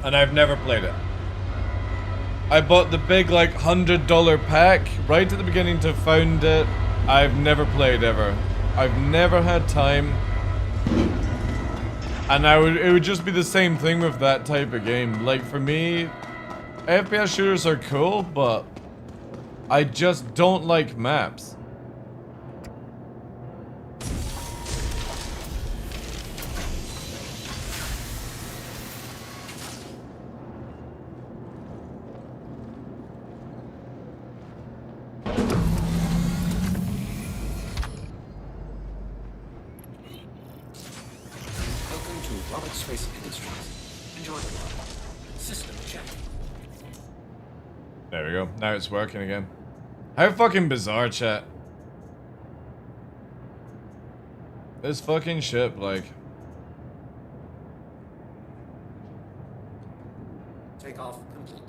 and I've never played it. I bought the big, like, $100 pack right at the beginning to found it. I've never played ever. I've never had time. And it would just be the same thing with that type of game. Like, for me, FPS shooters are cool, but I just don't like maps. Welcome to Roberts Space Industries. Enjoy the ride. System check. There we go. Now it's working again. How fucking bizarre, chat. This fucking ship, like... Takeoff complete.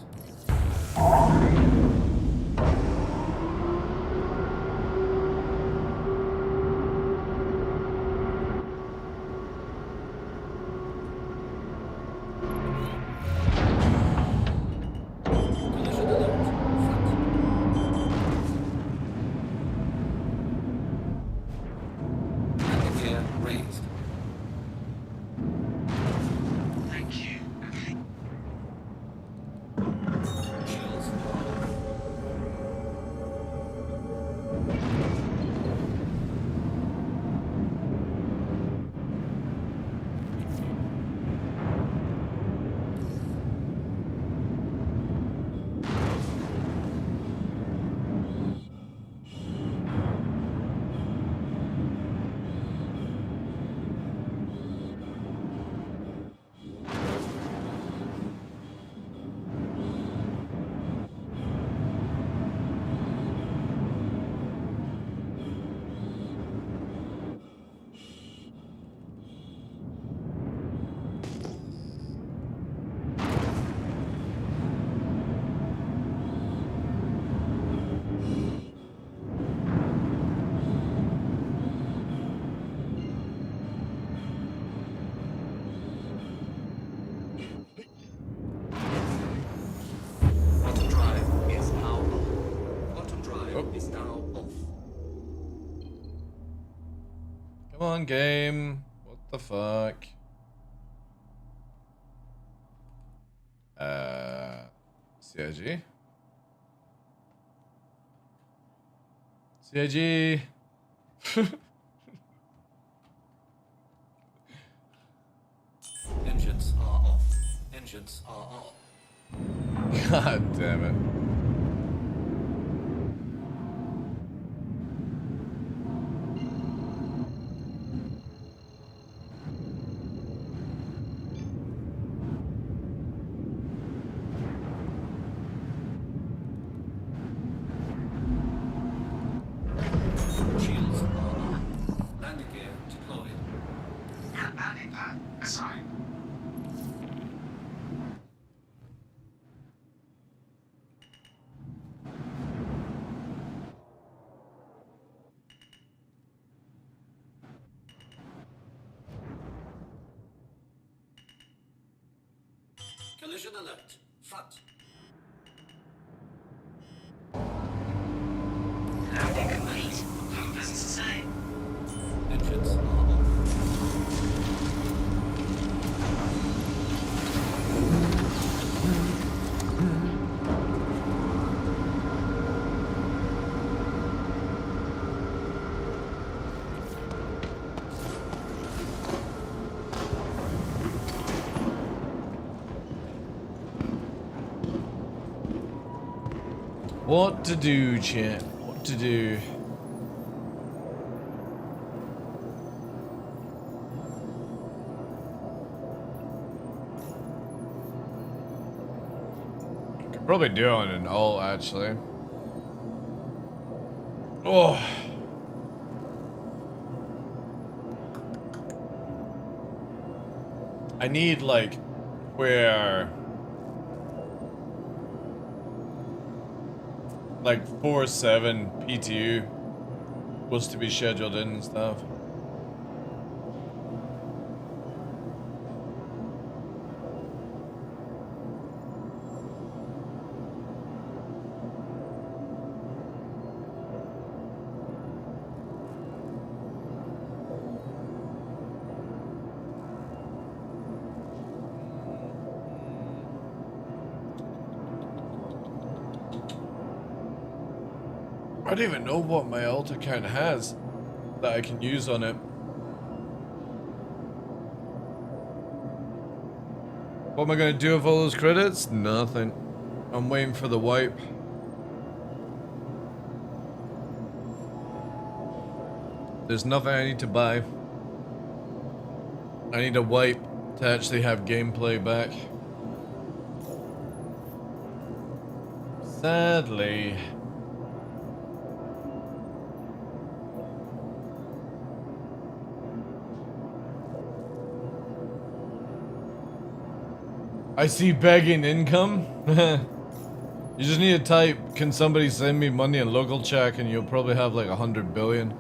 Auto drive is now on. Auto drive is now off. Come on, game. What the fuck? CIG? CIG! Engines are off. Engines are on. God damn it. Shields are on. Landing gear deployed. And landing pad assigned. Collision alert. Front. Landing complete. No business to say. Engines are off. What to do, chat? What to do? Could probably do it on an alt, actually. Oh. I need, like, where... like 4/7 PTU was to be scheduled in and stuff. I don't even know what my alt account has that I can use on it. What am I gonna do with all those credits? Nothing. I'm waiting for the wipe. There's nothing I need to buy. I need a wipe to actually have gameplay back. Sadly. I see begging income. You just need to type, can somebody send me money in local check, and you'll probably have like 100 billion.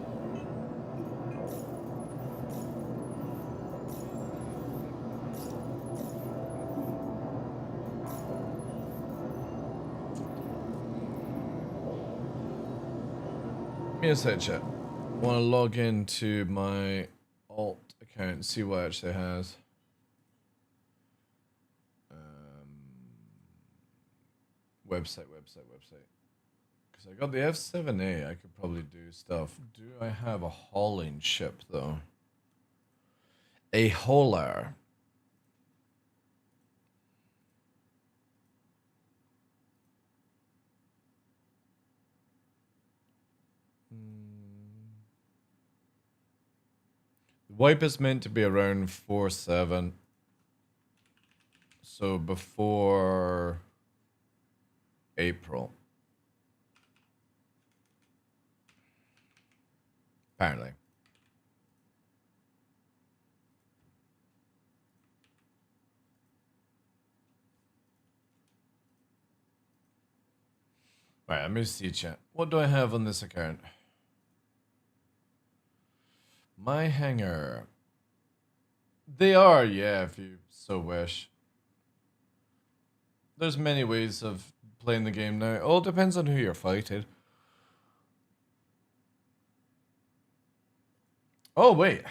Give me a sec, chat. I want to log into my alt account and see what it actually has. Website. Because I got the F7A, I could probably do stuff. Do I have a hauling ship, though? A hauler. The wipe is meant to be around 4.7. So before April. Apparently. Alright, let me see, chat. What do I have on this account? My hangar. They are, yeah, if you so wish. There's many ways of playing the game now. All depends on who you're fighting. Oh, wait.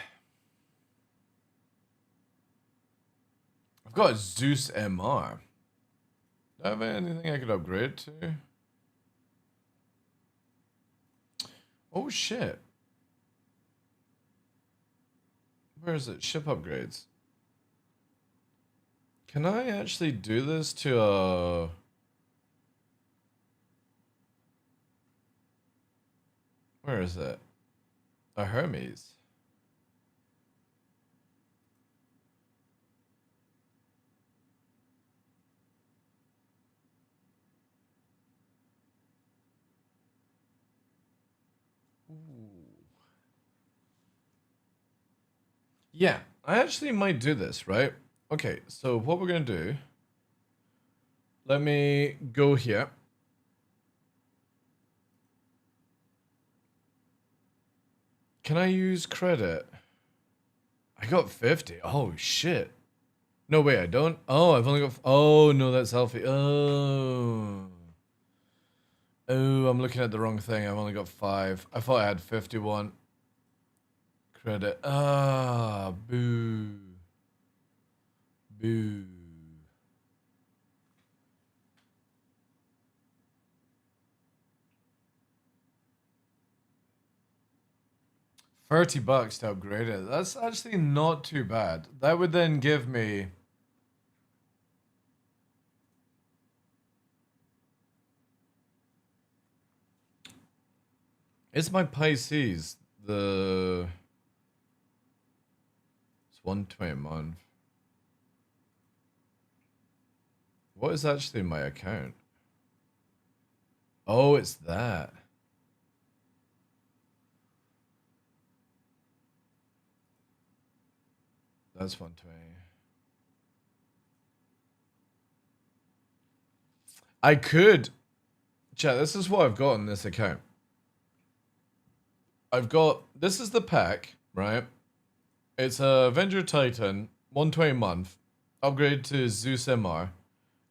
I've got a Zeus MR. Do I have anything I could upgrade to? Oh, shit. Where is it? Ship upgrades. Can I actually do this to a... Where is it? A Hermes. Ooh. Yeah, I actually might do this, right? Okay, so what we're gonna do, let me go here. Can I use credit? I got 50. Oh, shit. No, wait, I don't. Oh, I've only got... Oh, no, that's healthy. Oh. Oh, I'm looking at the wrong thing. I've only got 5. I thought I had 51. Credit. Ah, boo. Boo. $30 to upgrade it. That's actually not too bad. That would then give me... It's my Pisces. It's 120 a month. What is actually my account? Oh, it's that. That's 120. I could... Chat, this is what I've got on this account. I've got... This is the pack, right? It's a Avenger Titan, 120 a month. Upgrade to Zeus MR.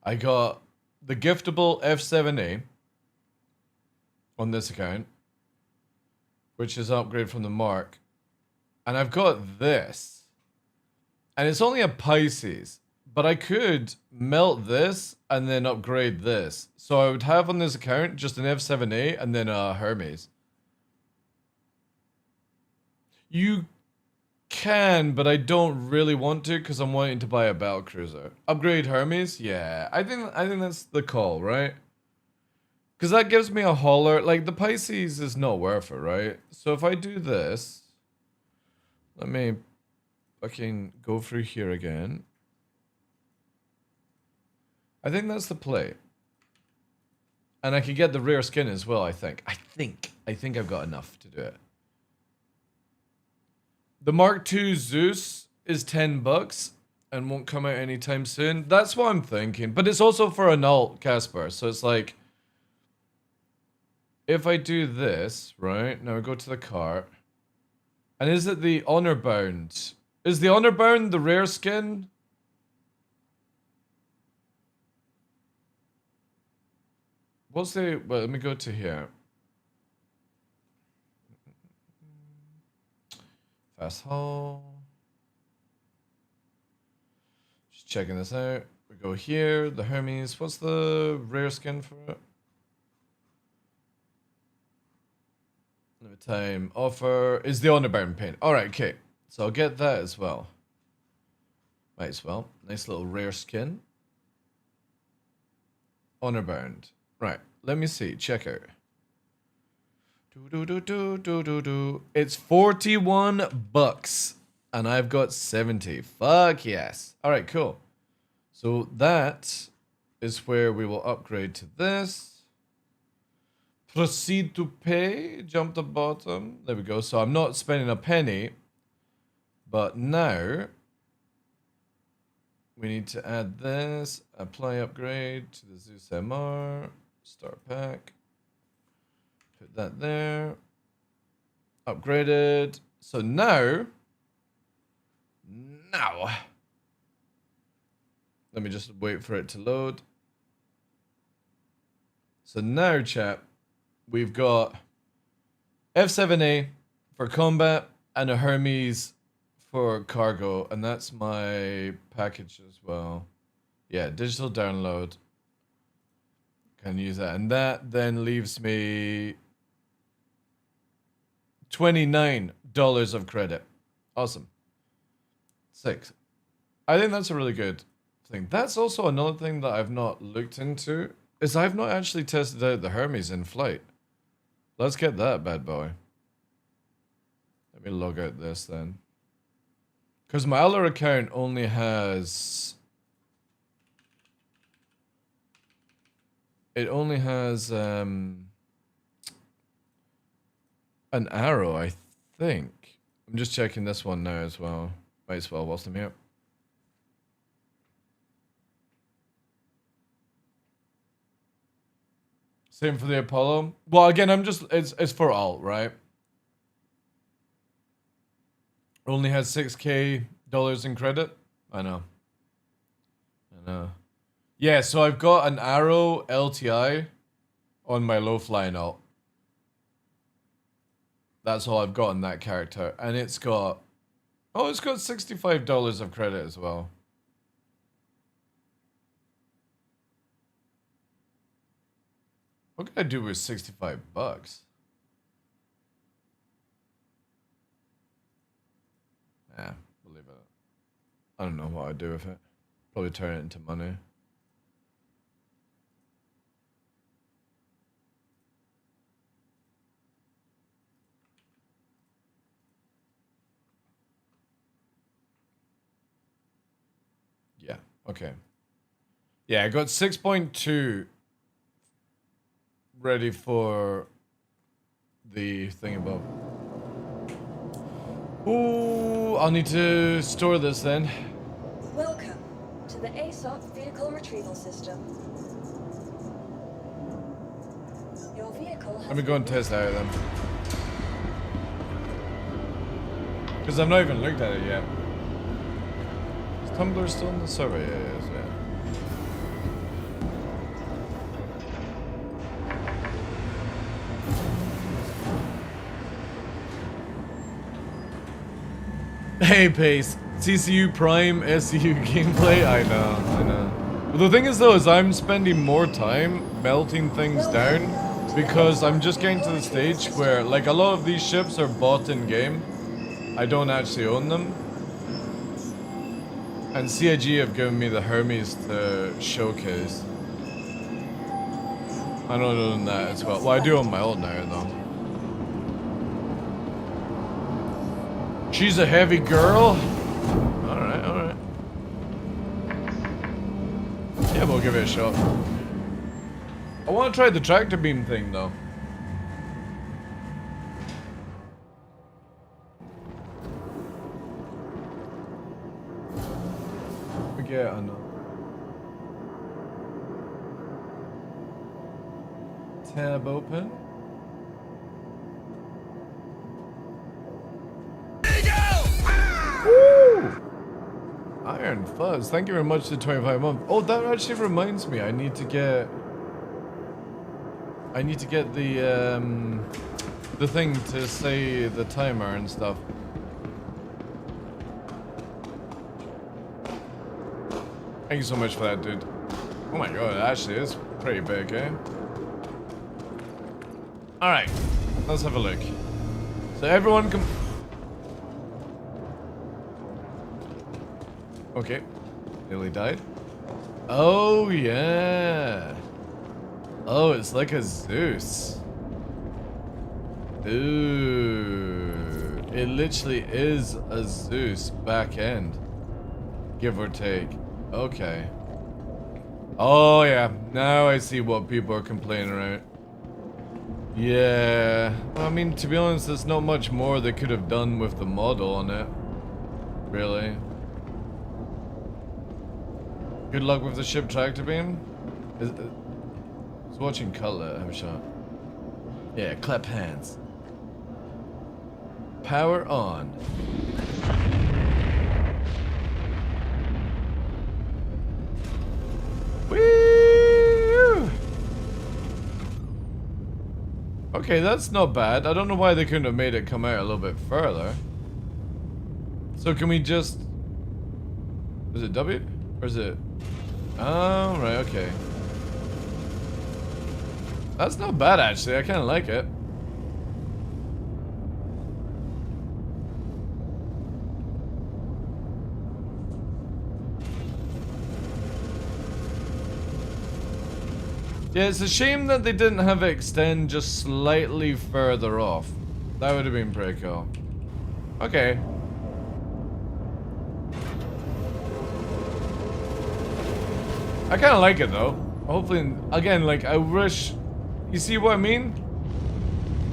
I got the giftable F7A on this account, which is an upgrade from the Mark. And I've got this. And it's only a Pisces, but I could melt this and then upgrade this. So I would have on this account just an F7A and then a Hermes. You can, but I don't really want to because I'm wanting to buy a battle cruiser. Upgrade Hermes? Yeah, I think that's the call, right? Because that gives me a hauler. Like, the Pisces is not worth it, right? So if I do this, let me fucking go through here again. I think that's the play. And I can get the rare skin as well, I think. I think I've got enough to do it. The Mark II Zeus is $10. and won't come out anytime soon. That's what I'm thinking. But it's also for an alt, Casper. So it's like, if I do this, right? Now I go to the cart. And is it the Honor Bound? Is the Honor Bound the rare skin? What's the... Well, let me go to here. Fast haul. Just checking this out. We go here. The Hermes. What's the rare skin for it? Limit time offer is the Honor Bound paint. Alright, okay. So I'll get that as well. Might as well. Nice little rare skin. Honor Bound. Right. Let me see. Check out. It's 41 bucks. And I've got 70. Fuck yes. Alright, cool. So that is where we will upgrade to this. Proceed to pay. Jump the bottom. There we go. So I'm not spending a penny. But now we need to add this. Apply upgrade to the Zeus MR. Start pack. Put that there. Upgraded. So now. Let me just wait for it to load. So now, chap, we've got F7A for combat and a Hermes for cargo, and that's my package as well. Yeah, digital download. Can use that, and that then leaves me $29 of credit. Awesome. 6. I think that's a really good thing. That's also another thing that I've not looked into, is I've not actually tested out the Hermes in flight. Let's get that bad boy. Let me log out this then. Because my other account only has... It only has an arrow, I think. I'm just checking this one now as well. Might as well whilst I'm here. Same for the Apollo. Well, again, I'm just... It's for alt, right? Only has $6K in credit. I know. Yeah, so I've got an Arrow LTI on my low flying alt. That's all I've got on that character. And it's got... Oh, it's got $65 of credit as well. What could I do with 65 bucks? Yeah, we'll leave it. I don't know what I'd do with it. Probably turn it into money. Yeah, okay. Yeah, I got 6.2 ready for the thing above. Ooh, I'll need to store this then. Welcome to the ASOP Vehicle Retrieval System. Your vehicle has... Let me go and test out them. Because I've not even looked at it yet. Is Tumblr still on the server? Yeah, it is, yeah. Hey, Pace. CCU Prime SCU gameplay? I know. But the thing is, though, is I'm spending more time melting things down because I'm just getting to the stage where, like, a lot of these ships are bought in-game. I don't actually own them. And CIG have given me the Hermes to showcase. I don't own that as well. Well, I do own my old now, though. She's a heavy girl. Alright, alright. Yeah, we'll give it a shot. I want to try the tractor beam thing, though. get another tab open. Woo! Iron Fuzz, thank you very much for 25 months. Oh, that actually reminds me, I need to get the thing to say the timer and stuff. Thank you so much for that, dude. Oh my god, it actually is pretty big, eh? Alright, let's have a look. So everyone can... Okay, nearly died. Oh yeah. Oh, it's like a Zeus. Ooh, it literally is a Zeus back end, give or take. Okay. Oh yeah, now I see what people are complaining about. Yeah, I mean, to be honest, there's not much more they could have done with the model on it. Really. Good luck with the ship tractor beam. I was watching Cutler have a shot. Yeah, clap hands. Power on. Woo! Okay, that's not bad. I don't know why they couldn't have made it come out a little bit further. So can we just... Is it W? Or is it... Oh, right, okay. That's not bad, actually. I kind of like it. Yeah, it's a shame that they didn't have it extend just slightly further off. That would have been pretty cool. Okay. I kind of like it though. Hopefully, again, like I wish, you see what I mean?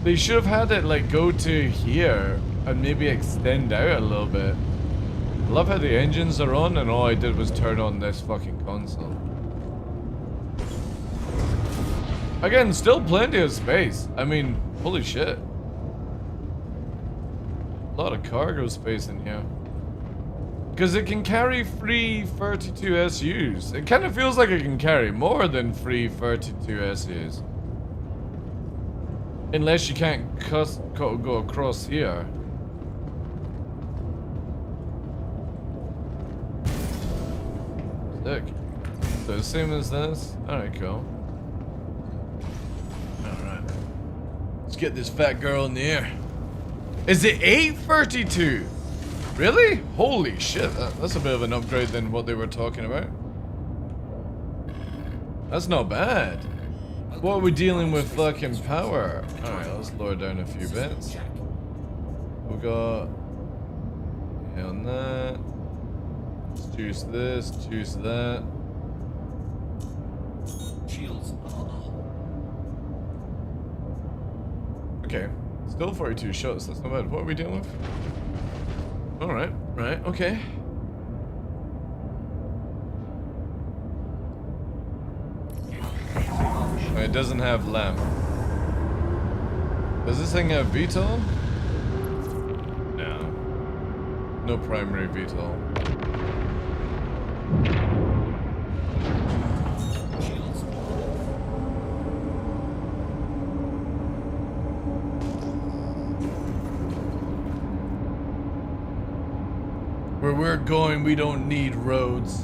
They should have had it like go to here and maybe extend out a little bit. I love how the engines are on and all I did was turn on this fucking console. Again, still plenty of space. I mean, holy shit. A lot of cargo space in here. Because it can carry 3 32 SUs. It kind of feels like it can carry more than 3 32 SUs. Unless you can't go across here. Sick. So the same as this? Alright, cool. Alright. Let's get this fat girl in the air. Is it 832? Really? Holy shit, that's a bit of an upgrade than what they were talking about. That's not bad. What are we dealing with fucking power? Alright, let's lower down a few bits. We got... Yeah, on that. Let's juice this, juice that. Okay, still 42 shots, that's not bad. What are we dealing with? Alright, right, okay. Oh, it doesn't have lamp. Does this thing have VTOL? No. No primary VTOL. Where we're going, we don't need roads.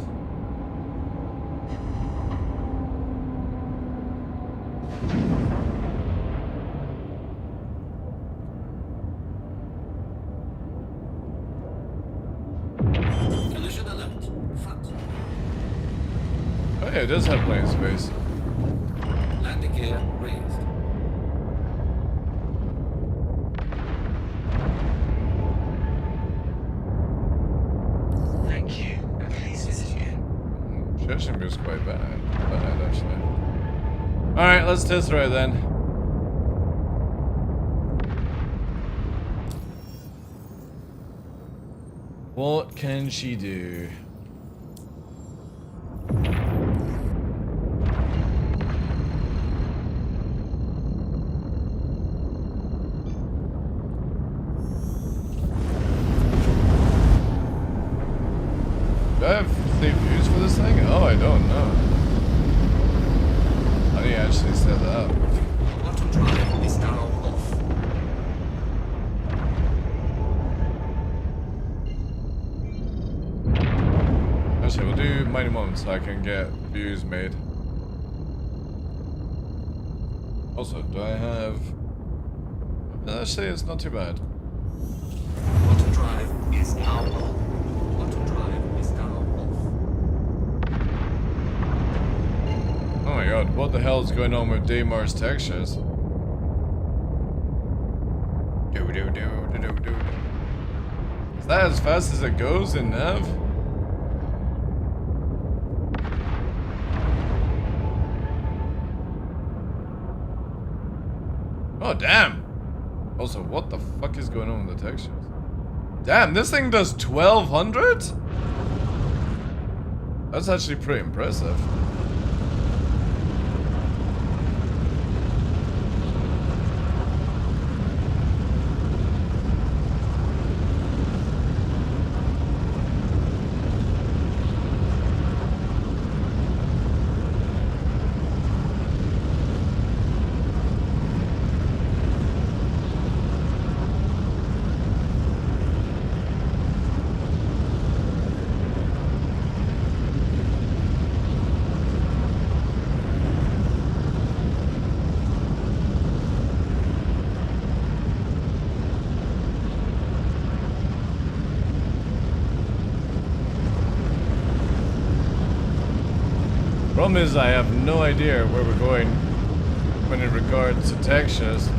Oh yeah, it does have plenty of space. Landing gear raised. Thank you. Please visit again. Stretching is quite bad. Actually. Alright, let's test right then. What can she do? I don't know. How do you actually set that up? Auto drive is now off. Actually, we'll do mighty moments so I can get views made. Also, do I have... Actually, it's not too bad. Auto drive is now on. Auto drive is now off. Oh my god, what the hell is going on with Daymar's textures? Is that as fast as it goes in Nav? Oh, damn. Also, what the fuck is going on with the textures? Damn, this thing does 1200? That's actually pretty impressive. Problem is, I have no idea where we're going when it regards to textures.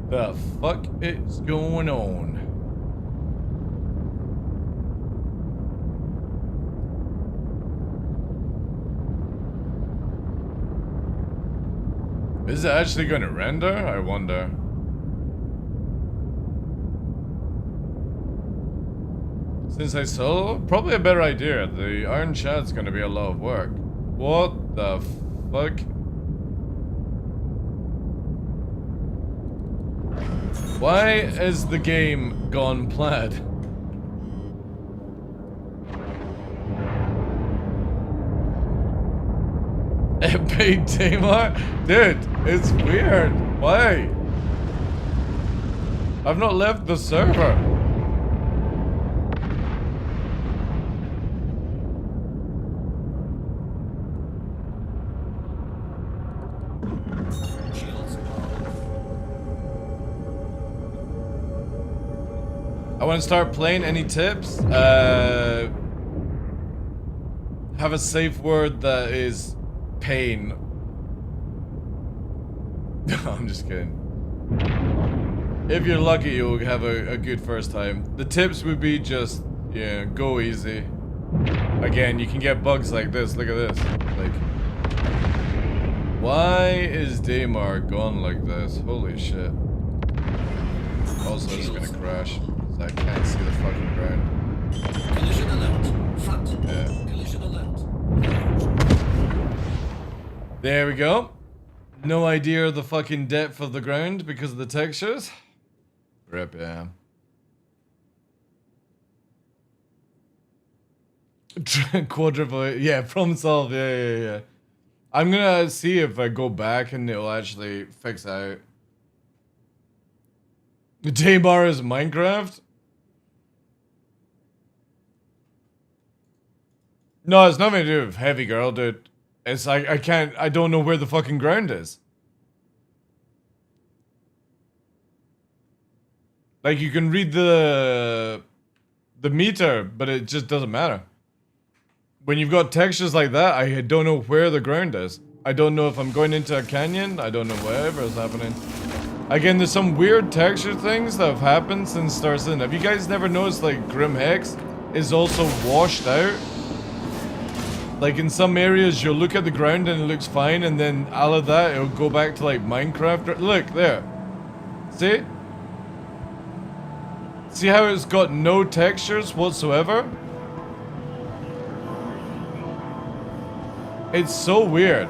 The fuck is going on? Is it actually going to render? I wonder. Since I saw, probably a better idea. The Iron Shad's gonna be a lot of work. What the fuck? Why is the game gone plaid? Epic Tamar? Dude, it's weird. Why? I've not left the server. I want to start playing. Any tips? Have a safe word that is pain. I'm just kidding. If you're lucky, you'll have a good first time. The tips would be just, yeah, go easy. Again, you can get bugs like this. Look at this. Like, why is Daymar gone like this? Holy shit. Also, it's gonna crash. I can't see the fucking ground. Collision alert. Front. Yeah. Collision alert. There we go. No idea of the fucking depth of the ground because of the textures. Rip, yeah. Quadruple, yeah, problem solved, yeah. I'm gonna see if I go back and it'll actually fix out. Daybar is Minecraft? No, it's nothing to do with Heavy Girl, dude. It's like, I don't know where the fucking ground is. Like, you can read the meter, but it just doesn't matter. When you've got textures like that, I don't know where the ground is. I don't know if I'm going into a canyon. I don't know whatever is happening. Again, there's some weird texture things that have happened since Star Citizen. Have you guys never noticed, like, Grim Hex is also washed out? Like, in some areas, you'll look at the ground and it looks fine, and then out of that, it'll go back to, like, Minecraft. Look, there. See? See how it's got no textures whatsoever? It's so weird.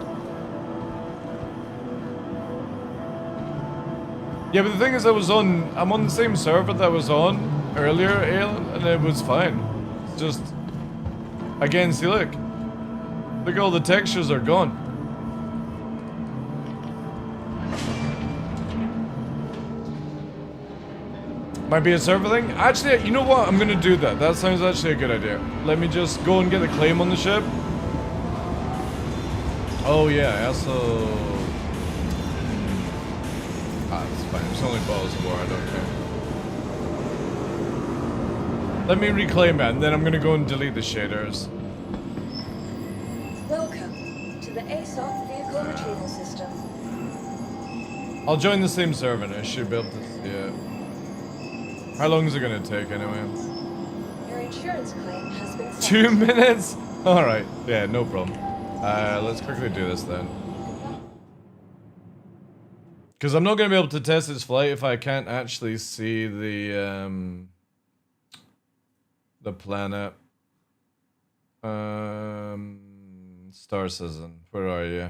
Yeah, but the thing is, I'm on the same server that I was on earlier, Alan, and it was fine. It's just, again, see, look at all the textures are gone. Might be a server thing. Actually, you know what? I'm gonna do that. That sounds actually a good idea. Let me just go and get a claim on the ship. Oh yeah, I also. It's fine. It's only bottles of water. I don't care. Let me reclaim it, and then I'm gonna go and delete the shaders. Welcome to the ASOC vehicle retrieval system. I'll join the same server, and I should be able to see it. How long is it gonna take anyway? Your insurance claim has been 2 minutes? Alright, yeah, no problem. Let's quickly do this then. Because I'm not gonna be able to test this flight if I can't actually see the planet. Star Citizen, where are you?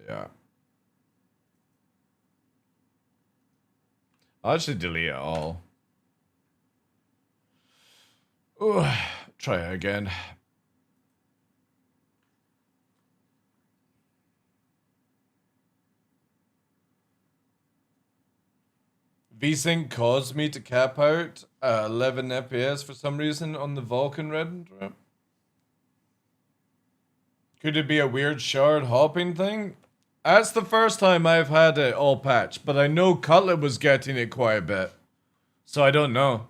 Yeah. I'll actually delete it all. Ooh, try it again. VSync caused me to cap out 11 FPS for some reason on the Vulcan Red. Could it be a weird shard hopping thing? That's the first time I've had it all patched, but I know Cutlet was getting it quite a bit. So I don't know.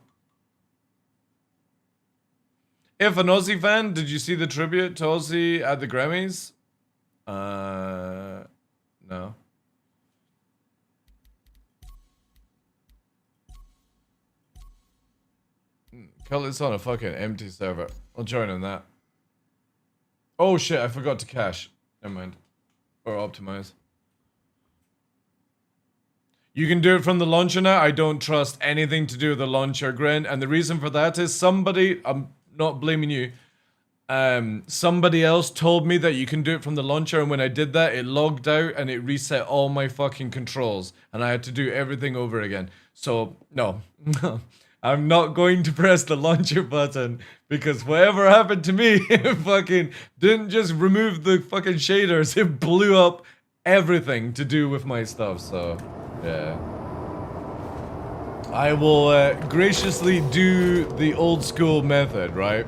If an Aussie fan, did you see the tribute to Aussie at the Grammys? No. Cutlet's on a fucking empty server. I'll join on that. Oh shit, I forgot to cache. Never mind. Or optimize. You can do it from the launcher now. I don't trust anything to do with the launcher, Grin. And the reason for that is somebody, I'm not blaming you, somebody else told me that you can do it from the launcher, and when I did that, it logged out and it reset all my fucking controls. And I had to do everything over again. So, no. I'm not going to press the launcher button, because whatever happened to me, it fucking didn't just remove the fucking shaders, it blew up everything to do with my stuff, so yeah. I will graciously do the old school method, right?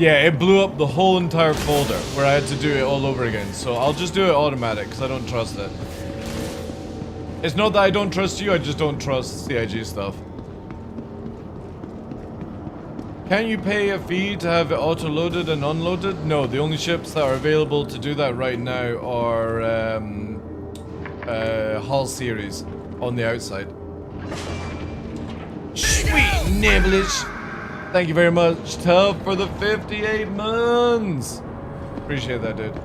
Yeah, it blew up the whole entire folder where I had to do it all over again, so I'll just do it automatic because I don't trust it. It's not that I don't trust you, I just don't trust CIG stuff. Can you pay a fee to have it auto-loaded and unloaded? No, the only ships that are available to do that right now are Hull series on the outside. Sweet nibblage! Thank you very much, Tuff, for the 58 months! Appreciate that, dude.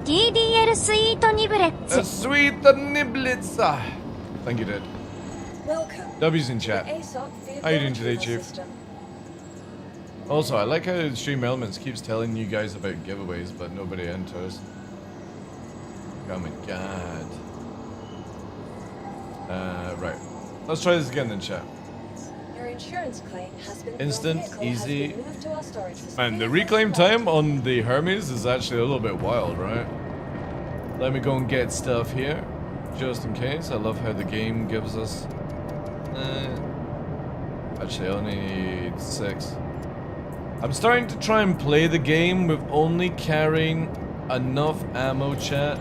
TDL Sweet Niblets. Sweet Niblets. Thank you, dude. Welcome. W's in chat. How you doing today, Chief? Also, I like how Stream Elements keeps telling you guys about giveaways, but nobody enters. Oh my god. Right. Let's try this again then, chat. Your insurance claim has been Instant, easy. moved to our storage facility. Man, the reclaim time on the Hermes is actually a little bit wild, right? Let me go and get stuff here, just in case. I love how the game gives us... actually, I only need 6. I'm starting to try and play the game with only carrying enough ammo, chat.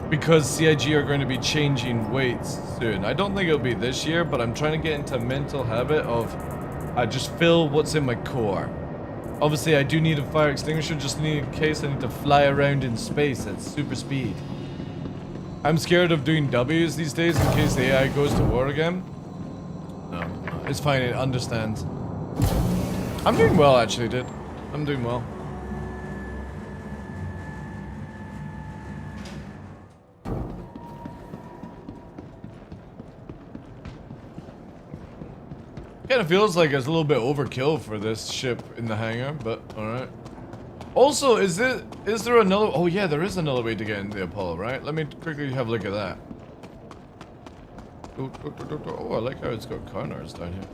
Because CIG are going to be changing weights soon. I don't think it'll be this year, but I'm trying to get into a mental habit of I just fill what's in my core. Obviously, I do need a fire extinguisher just in case I need to fly around in space at super speed. I'm scared of doing W's these days in case the AI goes to war again. No, it's fine, it understands. I'm doing well, actually, dude. I'm doing well. Kind of feels like it's a little bit overkill for this ship in the hangar, but alright. Also, is there another? Oh yeah, there is another way to get into the Apollo, right? Let me quickly have a look at that. Oh, I like how it's got corners down here.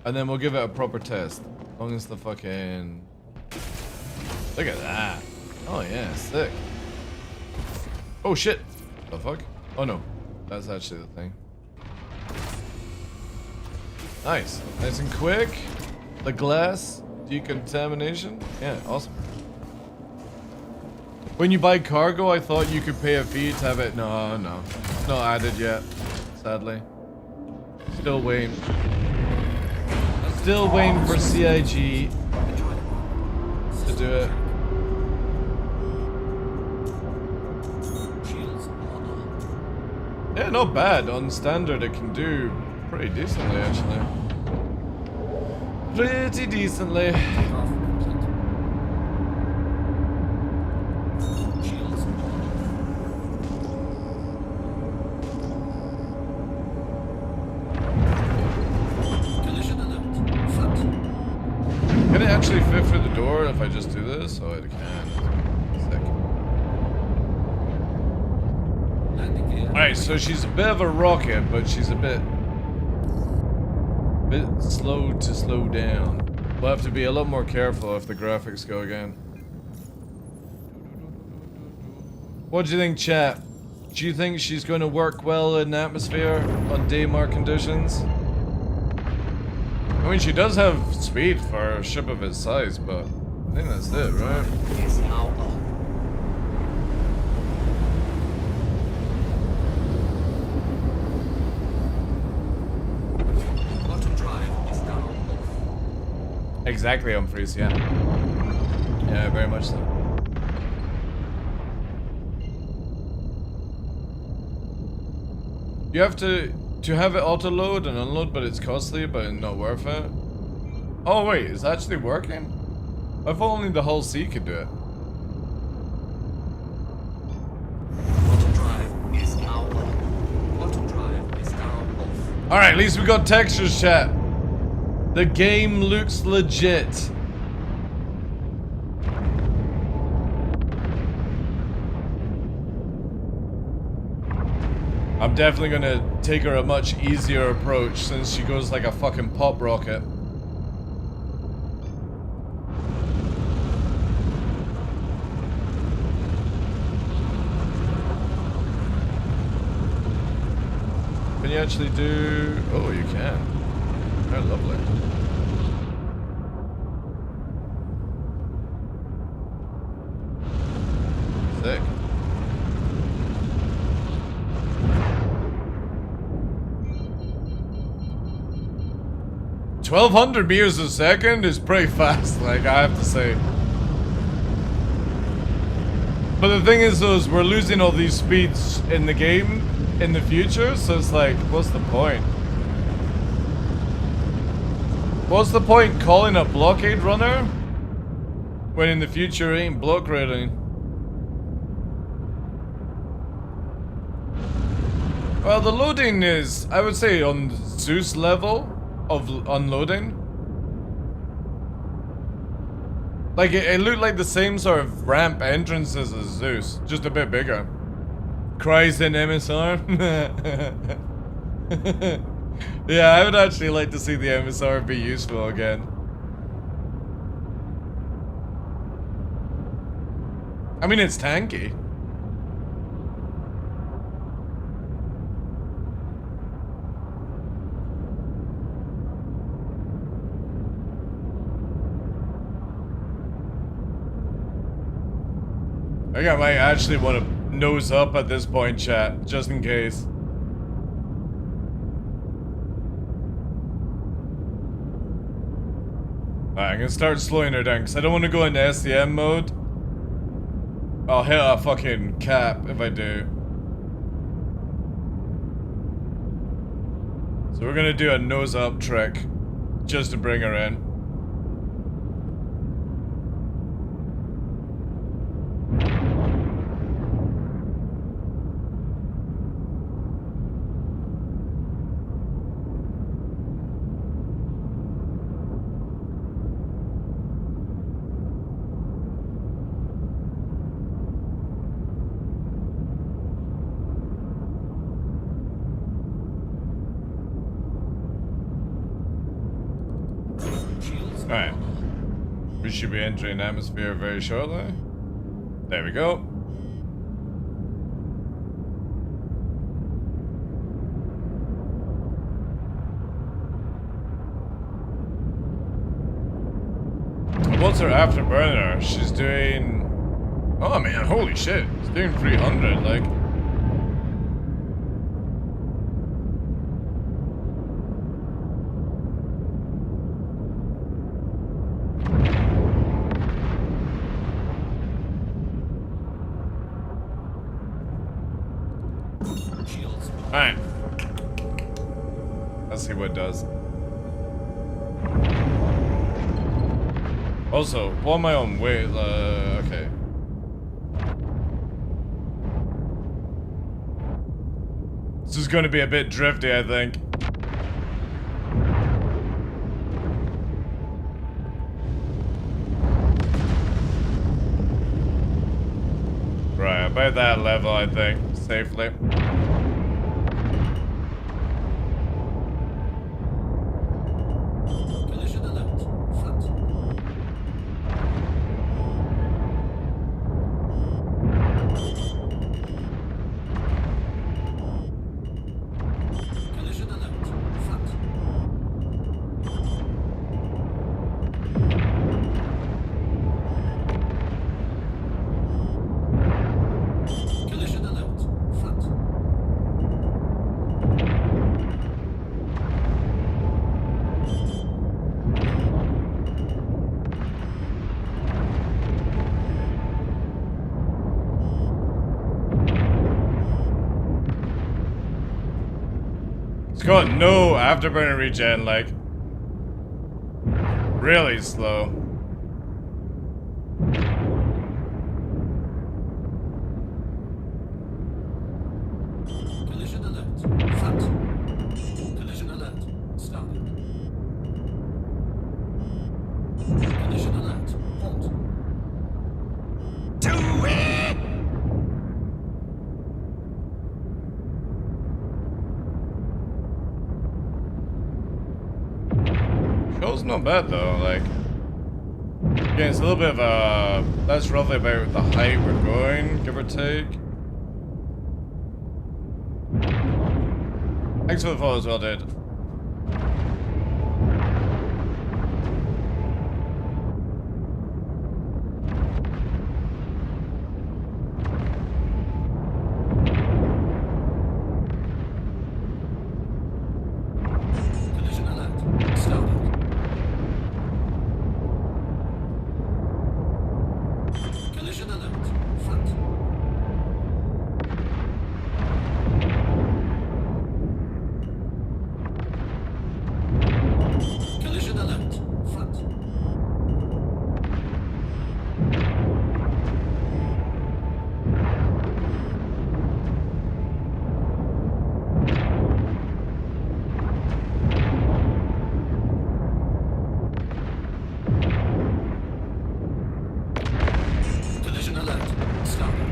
And then we'll give it a proper test. As long as the fucking... Look at that. Oh yeah, sick. Oh shit. The fuck? Oh no. That's actually the thing. Nice. Nice and quick. The glass decontamination. Yeah, awesome. When you buy cargo, I thought you could pay a fee to have it. No, no. It's not added yet. Sadly. Still waiting. Still waiting for CIG to do it. Yeah, not bad. On standard, it can do pretty decently, actually. Pretty decently. Can it actually fit through the door if I just do this? Oh, it can. Alright, so she's a bit of a rocket, but she's a bit slow to slow down. We'll have to be a lot more careful if the graphics go again. What do you think, chat? Do you think she's going to work well in atmosphere on Daymar conditions? I mean, she does have speed for a ship of its size, but I think that's it, right? Is now on. Exactly, Humphreys, yeah. Yeah, very much so. You have to have it auto-load and unload, but it's costly, but not worth it. Oh wait, it's actually working? I thought only the Hull C could do it. Auto-drive is now on. Auto-drive is now off. Alright, at least we got textures, chat. The game looks legit. I'm definitely gonna take her a much easier approach since she goes like a fucking pop rocket. Can you actually do... Oh, you can. Oh, lovely. Sick. $1,200 meters a second is pretty fast, like, I have to say. But the thing is, though, is we're losing all these speeds in the game in the future, so it's like, what's the point? What's the point calling a blockade runner when in the future it ain't block raiding? Well, the loading is, I would say, on Zeus level of unloading. Like, it looked like the same sort of ramp entrances as Zeus, just a bit bigger. Cries in MSR? Yeah, I would actually like to see the MSR be useful again. I mean, it's tanky. I think I might actually want to nose up at this point, chat, just in case. Alright, I'm gonna start slowing her down, because I don't want to go into SCM mode. I'll hit a fucking cap if I do. So we're gonna do a nose up trick, just to bring her in. Alright. We should be entering atmosphere very shortly. There we go. What's her afterburner? She's doing... Oh man, holy shit. She's doing 300, like... Alright. Let's see what it does. Also, while am I on weight? Okay. This is going to be a bit drifty, I think. Right, about that level, I think, safely. It's got no afterburner regen, like, really slow. Collision alert. Front. Collision alert. Started. Collision alert. Halt. Do it! Show's not bad though, like... Yeah, it's a little bit of a... That's roughly about the height we're going, give or take. Thanks for the follow as well, dude. Collision alert. Started. Collision alert. Front. Collision alert. Front. Collision alert. Started.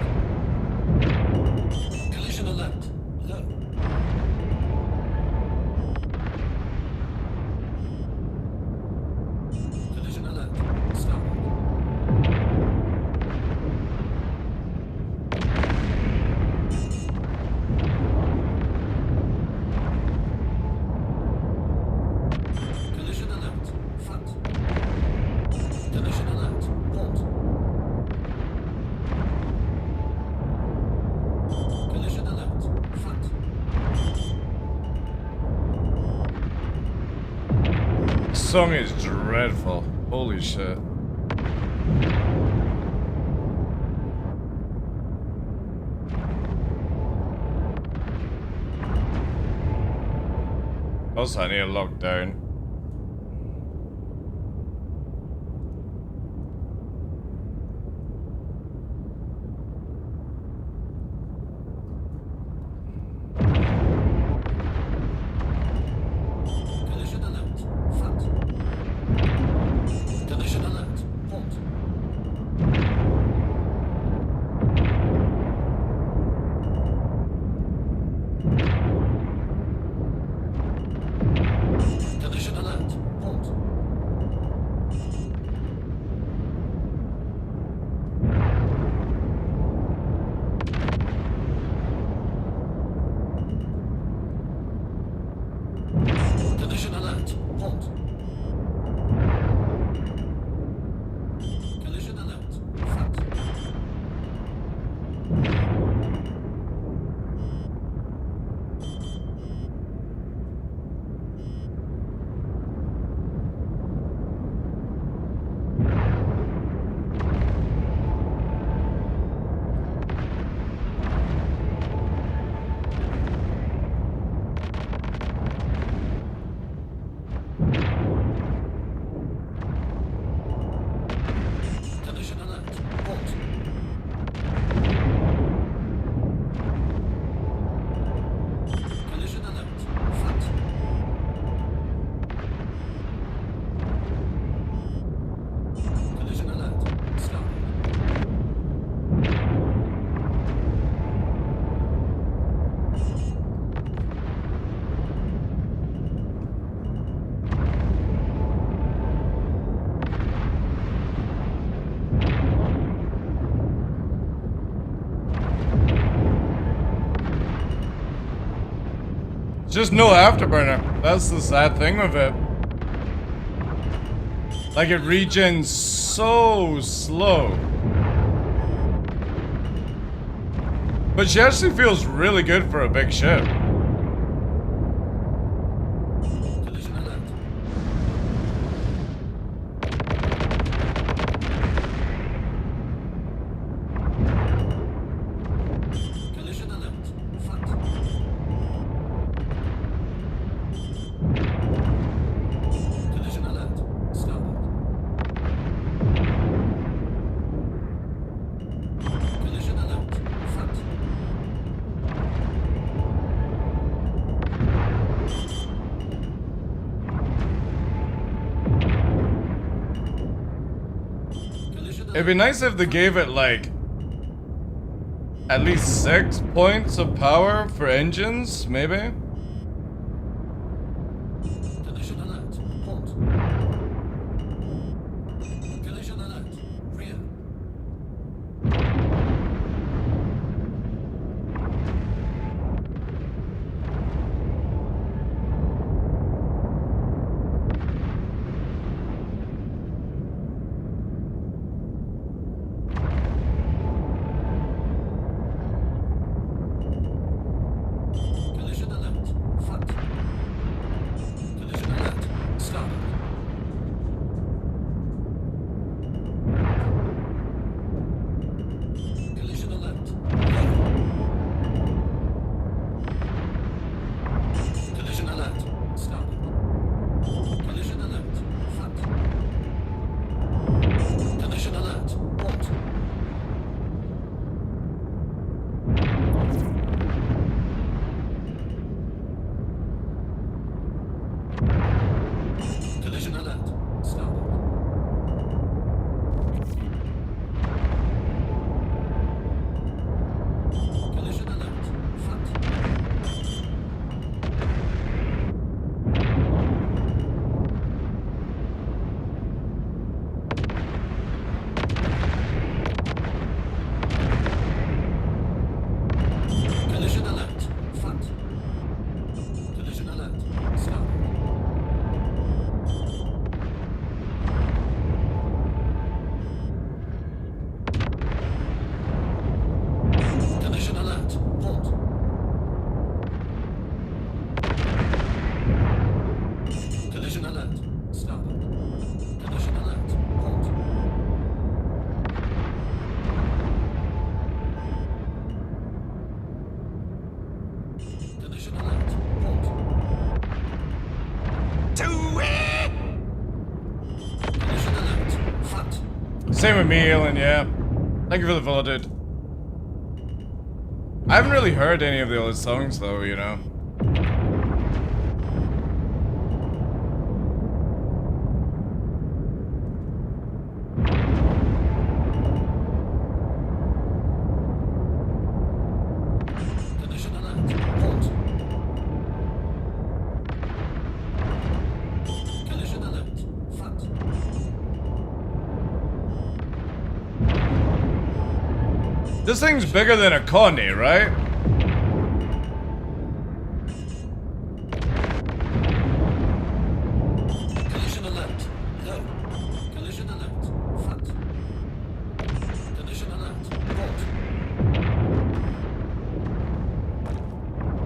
Collision alert. Low. Collision alert. Started. Collision alert. Front. Collision alert. Halt. Collision alert. Front. This song is dreadful. Holy shit. Also, I need a lockdown. Collision alert. Front. Collision alert. Halt. Collision just no afterburner. That's the sad thing with it. Like, it regens so slow. But she actually feels really good for a big ship. It'd be nice if they gave it like at least 6 points of power for engines, maybe? Same with me, Alan, yeah. Thank you for the follow, dude. I haven't really heard any of the old songs, though, you know. This thing's bigger than a Connie, right? Collision alert. Low. Collision alert. Front. Collision alert. Port.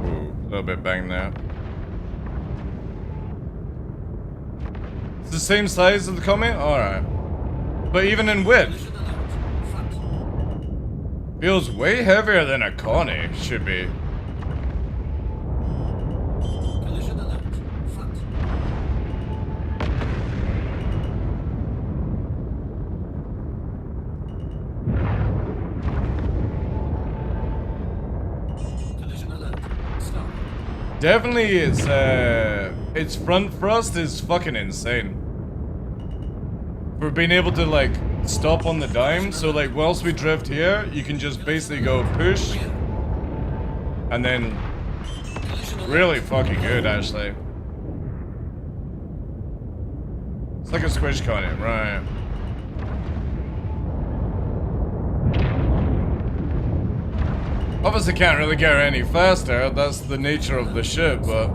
Ooh, a little bit bang there. It's the same size as the Connie? Alright. But even in width. Feels way heavier than a Connie should be. Collision alert. Front. Collision alert. Stop. Definitely its front thrust is fucking insane. For being able to like stop on the dime, so like whilst we drift here, you can just basically go push and then really fucking good actually. It's like a squish Connie, right? Obviously can't really get any faster, that's the nature of the ship, but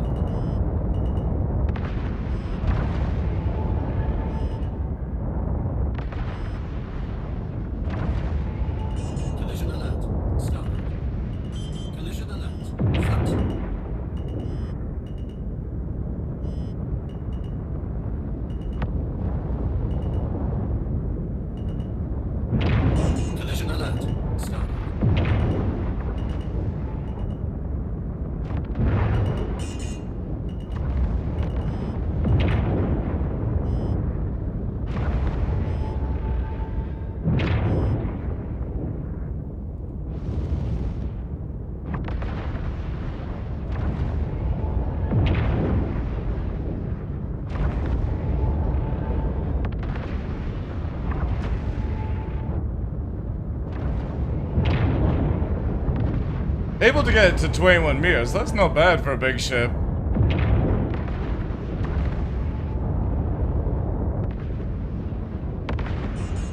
Able to get it to 21 meters. That's not bad for a big ship.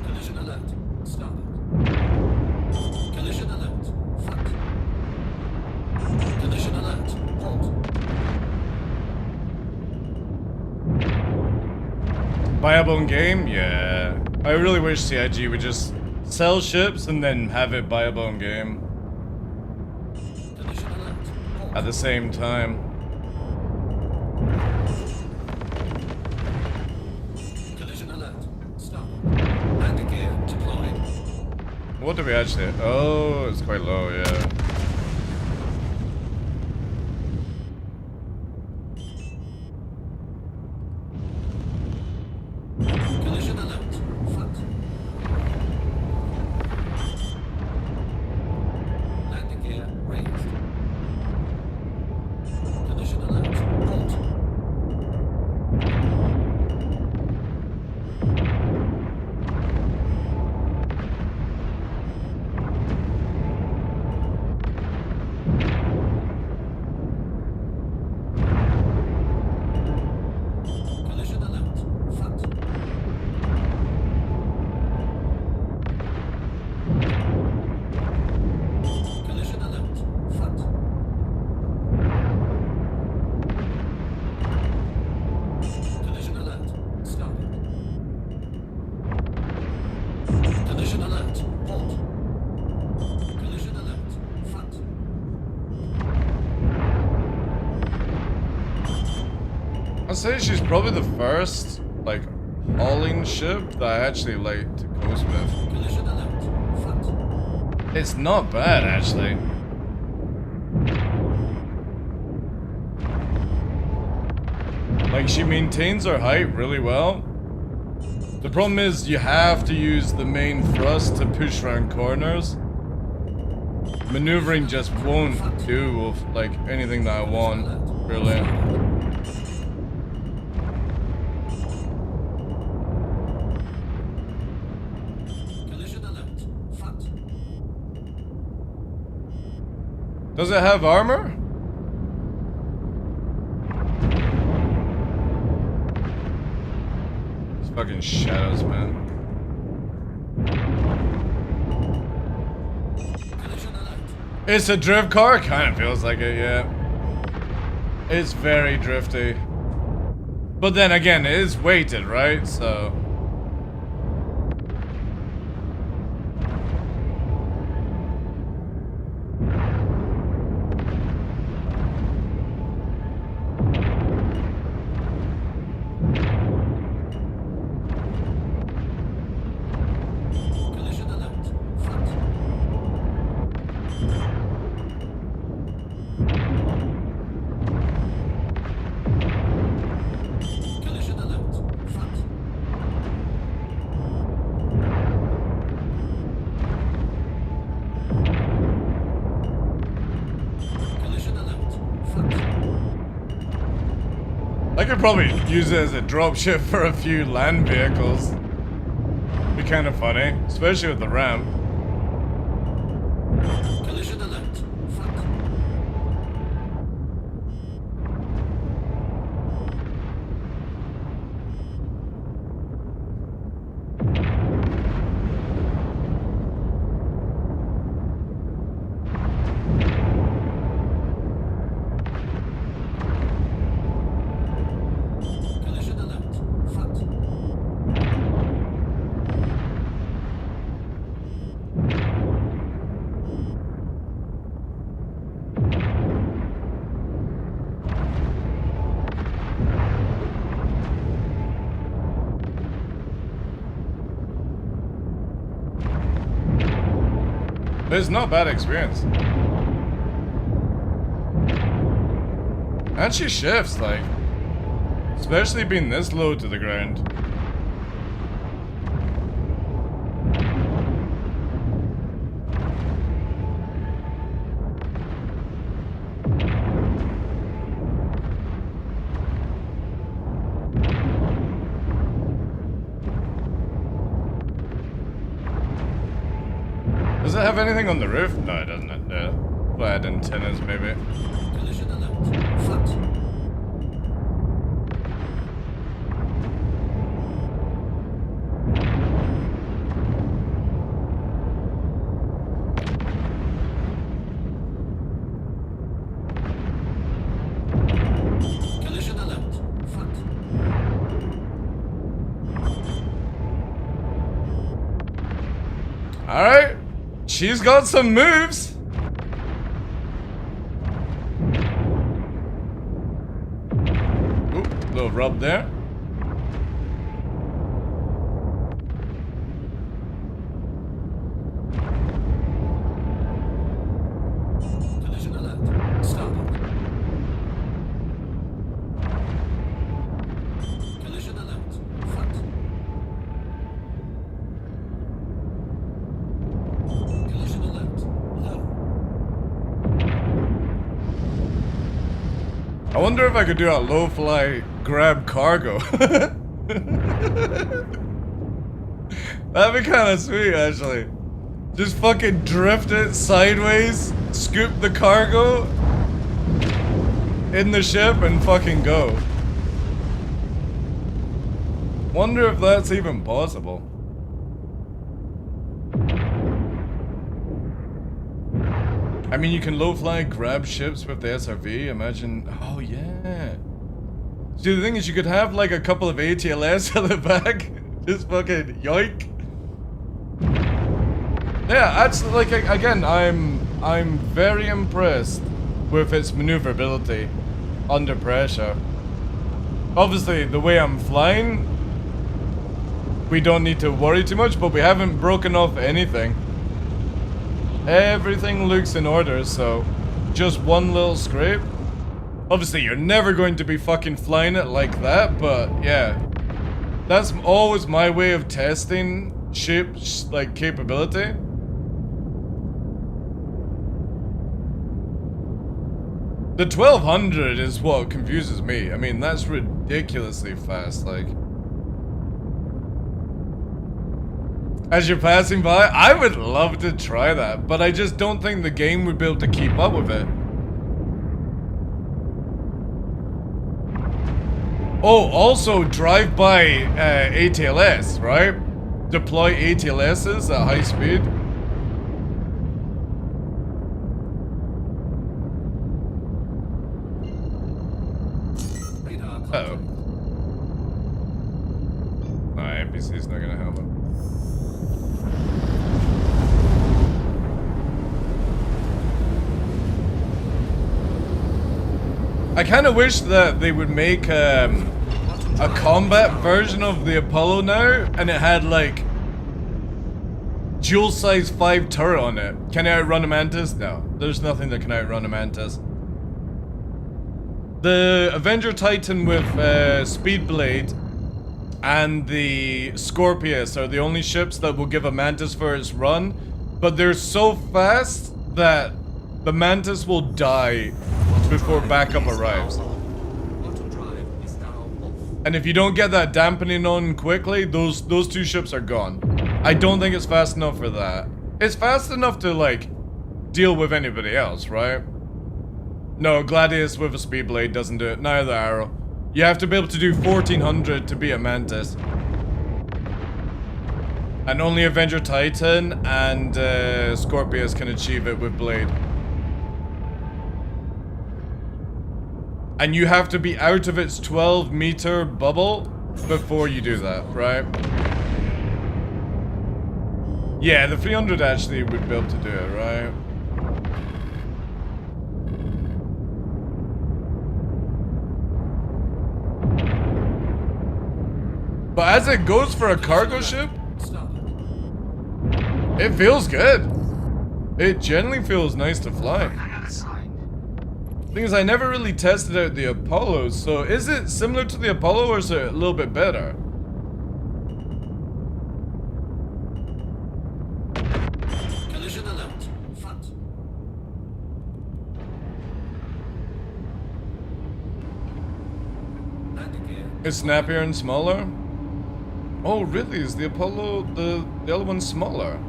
Collision alert. Starboard. Collision alert. Front. Collision alert. Port. Viable game? Yeah. I really wish CIG would just sell ships and then have it viable in game. Collision alert. Port. At the same time. Collision alert. Starboard. Landing gear deployed. What do we actually... Oh, it's quite low, yeah. Collision alert. Front. Landing gear raised. Collision alert. Port. Collision alert. Front. Collision alert. Front. Collision alert. Starboard. Collision alert. Port. Collision alert. Front. I'd say she's probably the first, like, hauling ship that I actually like to coast with. Collision alert. Front. It's not bad, actually. Like, she maintains her height really well. The problem is you have to use the main thrust to push around corners. Maneuvering just won't do with, like, anything that I want, really. Collision alert. Front. Does it have armor? It's fucking shadows, man. Collision alert. It's a drift car? Kind of feels like it, yeah. It's very drifty. But then again, it is weighted, right? So... Collision alert. Front. Collision alert. Front. Collision alert. Front. I could probably use it as a dropship for a few land vehicles. Be kind of funny, especially with the ramp. Collision alert. Front. Collision alert. Front. But it's not a bad experience. And she shifts, like, especially being this low to the ground. Does it have anything on the roof? No, it doesn't. Yeah. We'll add antennas, maybe. Collision alert. Front. Collision alert. Front. Alright. She's got some moves. Ooh, little rub there. Collision alert. Starboard. Collision alert. Front. Collision alert. Low. I wonder if I could do a low fly grab cargo. That'd be kind of sweet, actually. Just fucking drift it sideways, scoop the cargo in the ship, and fucking go. Wonder if that's even possible. I mean, you can low fly grab ships with the SRV. Imagine. Oh, yeah. See, the thing is, you could have like a couple of ATLS at the back. Just fucking yoink. Yeah, that's like, again, I'm very impressed with its maneuverability under pressure. Obviously, the way I'm flying, we don't need to worry too much, but we haven't broken off anything. Everything looks in order, so just one little scrape. Obviously, you're never going to be fucking flying it like that, but yeah. That's always my way of testing ship's, like, capability. The 1200 is what confuses me. I mean, that's ridiculously fast, like. As you're passing by, I would love to try that, but I just don't think the game would be able to keep up with it. Oh, also drive-by ATLS, right? Deploy ATLSs at high speed. Uh-oh. Nah, NPC's not gonna help him. I kind of wish that they would make a combat version of the Apollo now, and it had like dual size 5 turret on it. Can it outrun a Mantis? No, there's nothing that can outrun a Mantis. The Avenger Titan with Speedblade and the Scorpius are the only ships that will give a Mantis for its run, but they're so fast that the Mantis will die before backup arrives. And if you don't get that dampening on quickly, those two ships are gone. I don't think it's fast enough for that. It's fast enough to, like, deal with anybody else, right? No, Gladius with a speed blade doesn't do it. Neither Arrow. You have to be able to do 1400 to be a Mantis. And only Avenger Titan and Scorpius can achieve it with Blade. And you have to be out of its 12-meter bubble before you do that, right? Yeah, the 300 actually would be able to do it, right? But as it goes for a cargo ship, it feels good. It generally feels nice to fly. Thing is, I never really tested out the Apollo, so is it similar to the Apollo or is it a little bit better? Collision alert. Front. It's snappier and smaller? Oh, really? Is the Apollo, the other one smaller?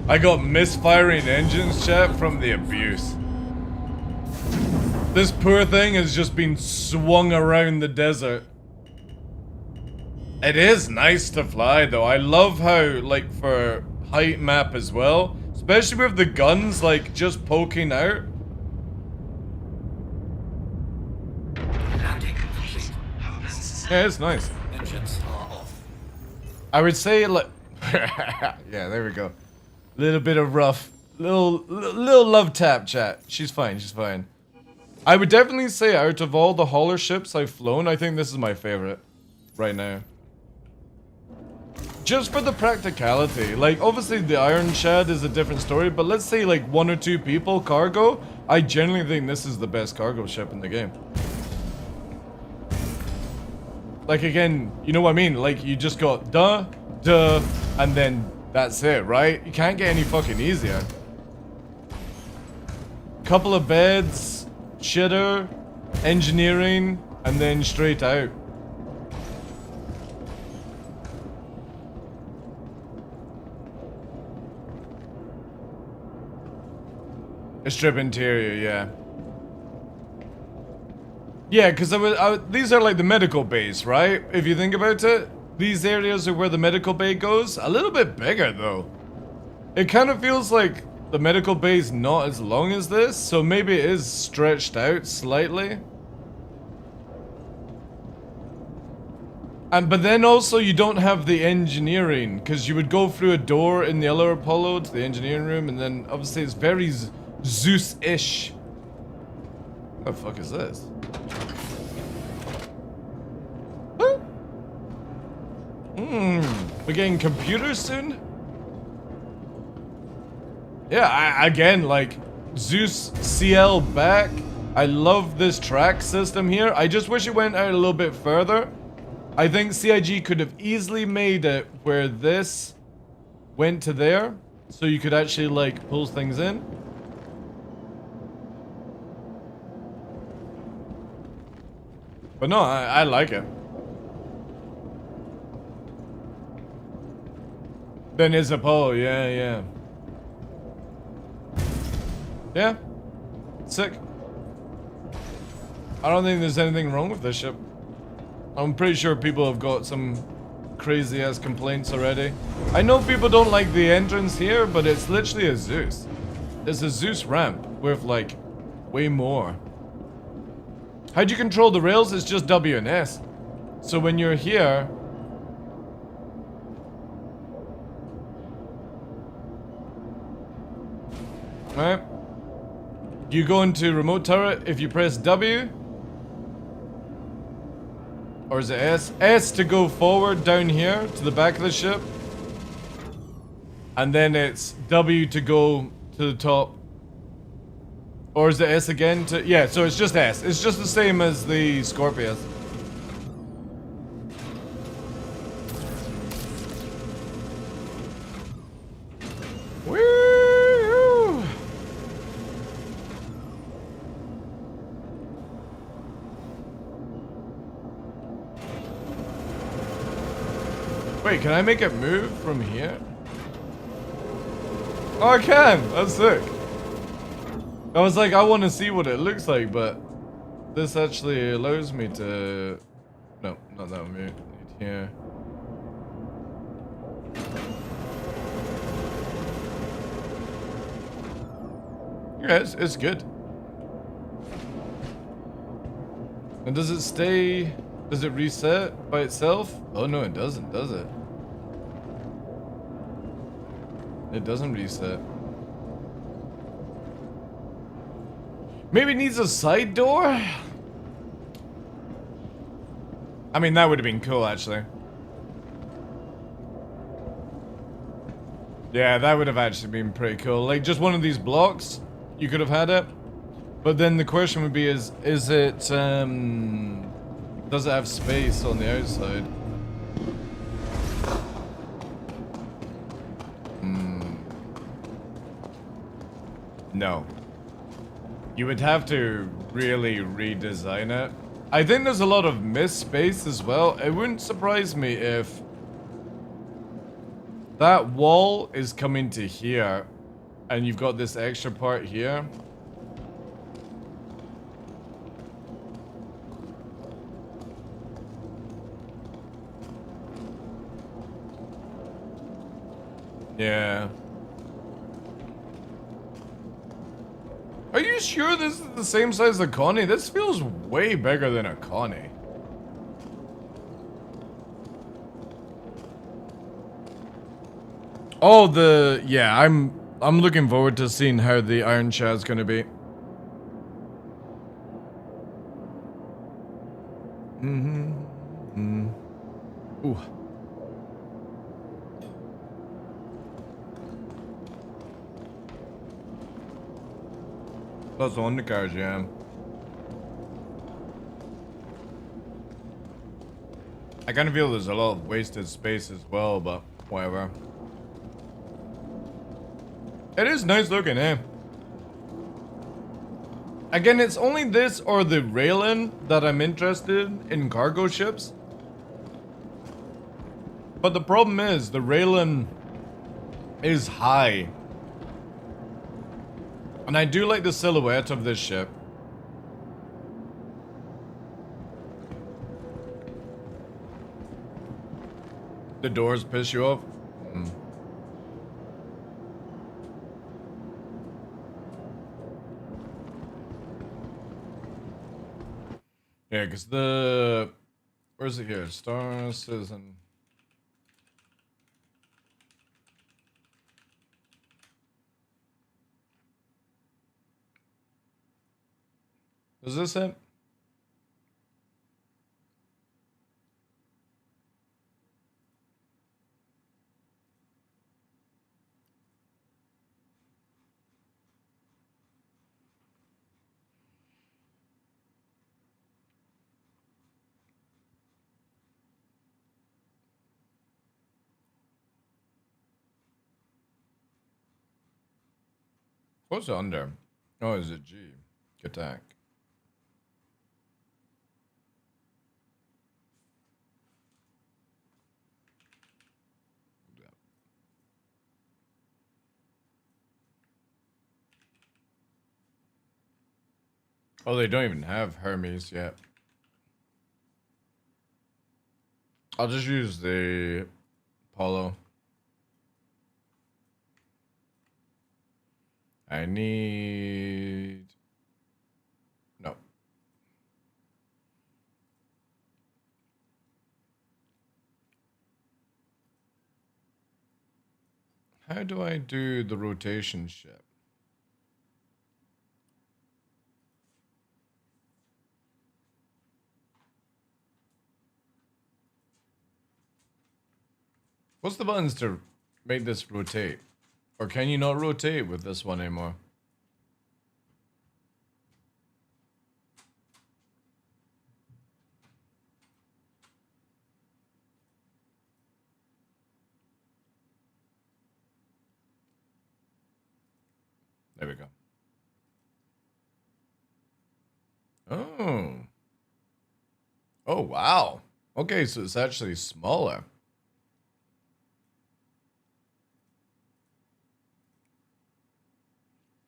I got misfiring engines, chat, from the abuse. This poor thing has just been swung around the desert. It is nice to fly, though. I love how, like, for height map as well, especially with the guns, like, just poking out. Yeah, it's nice. Engines are off. I would say, like, yeah, there we go. Little bit of rough, little love tap, chat. She's fine, she's fine. I would definitely say out of all the hauler ships I've flown, I think this is my favorite right now. Just for the practicality. Like, obviously the Iron Shad is a different story, but let's say like 1 or 2 people cargo, I genuinely think this is the best cargo ship in the game. Like, again, you know what I mean? Like, you just got duh, and then that's it, right? You can't get any fucking easier. Couple of beds, shitter, engineering, and then straight out. A strip interior, yeah. Yeah, because these are like the medical bays, right? If you think about it, these areas are where the medical bay goes. A little bit bigger, though. It kind of feels like the medical bay is not as long as this, so maybe it is stretched out slightly. But then also you don't have the engineering, because you would go through a door in the other Apollo to the engineering room, and then obviously it's very Zeus-ish. What the fuck is this? We're getting computers soon? Yeah, again, like, Zeus CL back. I love this track system here. I just wish it went out a little bit further. I think CIG could have easily made it where this went to there, so you could actually, like, pull things in. But no, I like it. Then it's Apollo, yeah. Yeah. Sick. I don't think there's anything wrong with this ship. I'm pretty sure people have got some crazy ass complaints already. I know people don't like the entrance here, but it's literally a Zeus. It's a Zeus ramp with like way more. How do you control the rails? It's just W and S. So when you're here, right? You go into remote turret if you press W. Or is it S? S to go forward down here to the back of the ship. And then it's W to go to the top. Or is it S again to... Yeah, so it's just S. It's just the same as the Scorpius. Woo! Wait, can I make it move from here? Oh, I can! That's sick. I was like, I want to see what it looks like, but this actually allows me to... No, not that one. Need here. Yeah, it's good. And does it stay... Does it reset by itself? Oh no, it doesn't, does it? It doesn't reset. Maybe it needs a side door? I mean, that would have been cool, actually. Yeah, that would have actually been pretty cool. Like, just one of these blocks, you could have had it. But then the question would be is it, does it have space on the outside? No. You would have to really redesign it. I think there's a lot of missed space as well. It wouldn't surprise me if That wall is coming to here, and you've got this extra part here. Yeah. Are you sure this is the same size as a Connie? This feels way bigger than a Connie. Oh, yeah, I'm looking forward to seeing how the Iron Shad's gonna be. Ooh. Lots of undercars, yeah. I kind of feel there's a lot of wasted space as well, but whatever. It is nice looking, eh? Again, it's only this or the railing that I'm interested in cargo ships. But the problem is, the railing is high. And I do like the silhouette of this ship. The doors piss you off? Yeah, because where's it here? Star Citizen. Is this it? What's under? Oh, is it G? Attack. Oh, they don't even have Hermes yet. I'll just use the Apollo. I need... No. How do I do the rotation ship? What's the buttons to make this rotate? Or can you not rotate with this one anymore? There we go. Oh. Oh, wow. Okay, so it's actually smaller.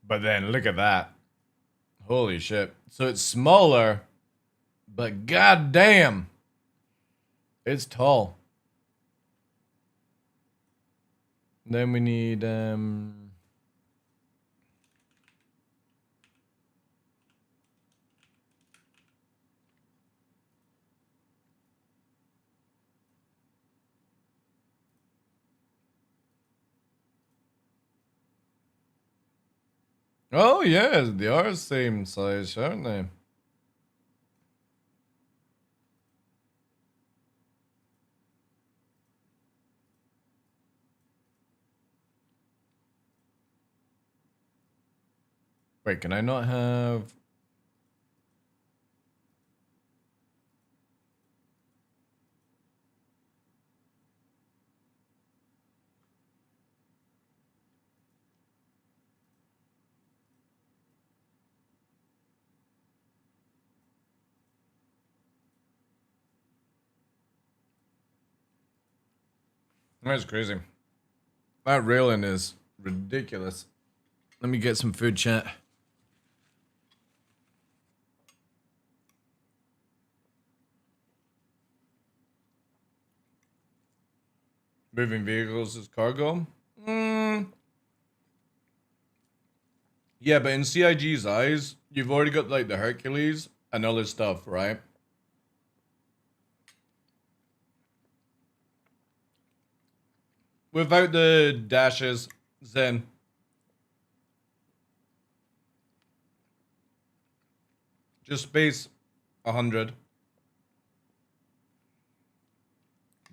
But then look at that. Holy shit. So it's smaller, but goddamn, it's tall. Then we need oh yeah, they are the same size, aren't they? Wait, can I not have... That's crazy. That railing is ridiculous. Let me get some food, chat. Moving vehicles is cargo? Yeah, but in CIG's eyes, you've already got like the Hercules and other stuff, right? Without the dashes, Zen. Just space 100.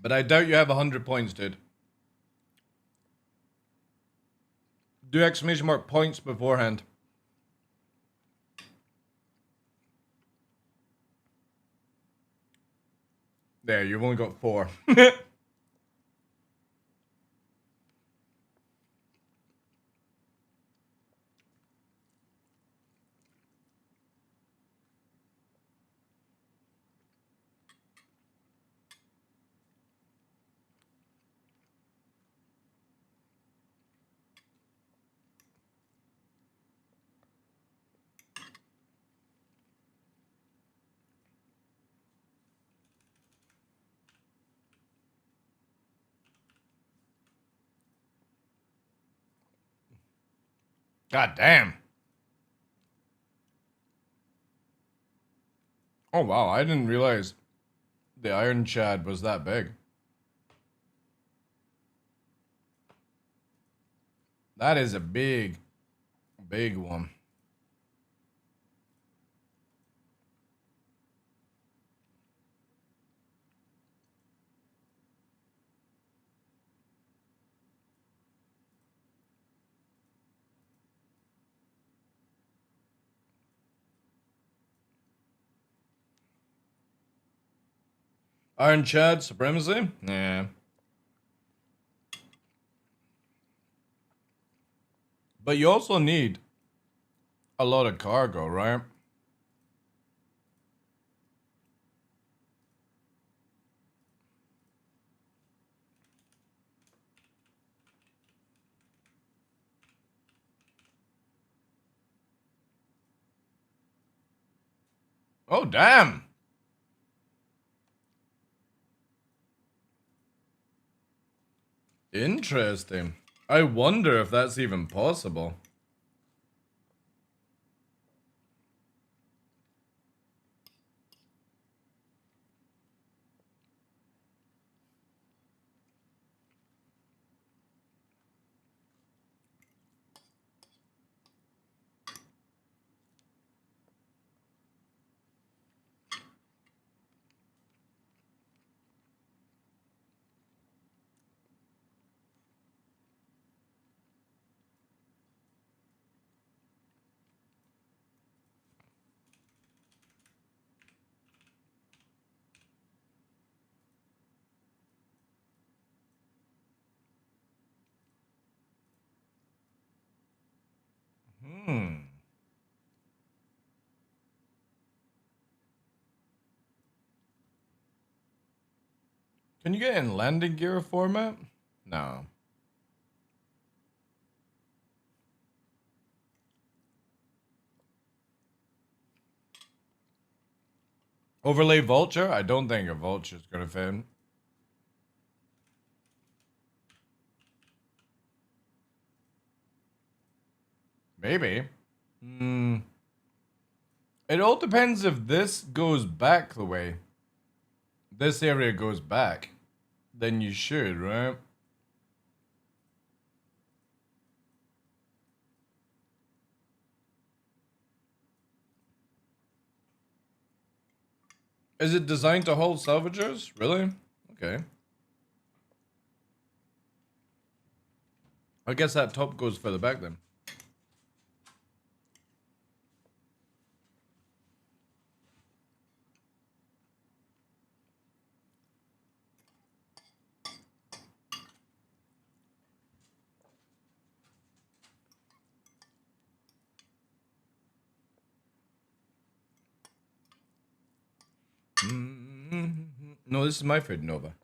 But I doubt you have 100 points, dude. Do exclamation mark points beforehand. There, you've only got 4. God damn. Oh wow, I didn't realize the Iron Chad was that big. That is a big one. Iron Chad supremacy? Yeah. But you also need a lot of cargo, right? Oh, damn. Interesting. I wonder if that's even possible. Can you get in landing gear format? No. Overlay vulture? I don't think a vulture's gonna fit. Maybe. It all depends if this goes back the way. This area goes back. Then you should, right? Is it designed to hold salvagers? Really? Okay. I guess that top goes further back then. No, this is my food, Nova.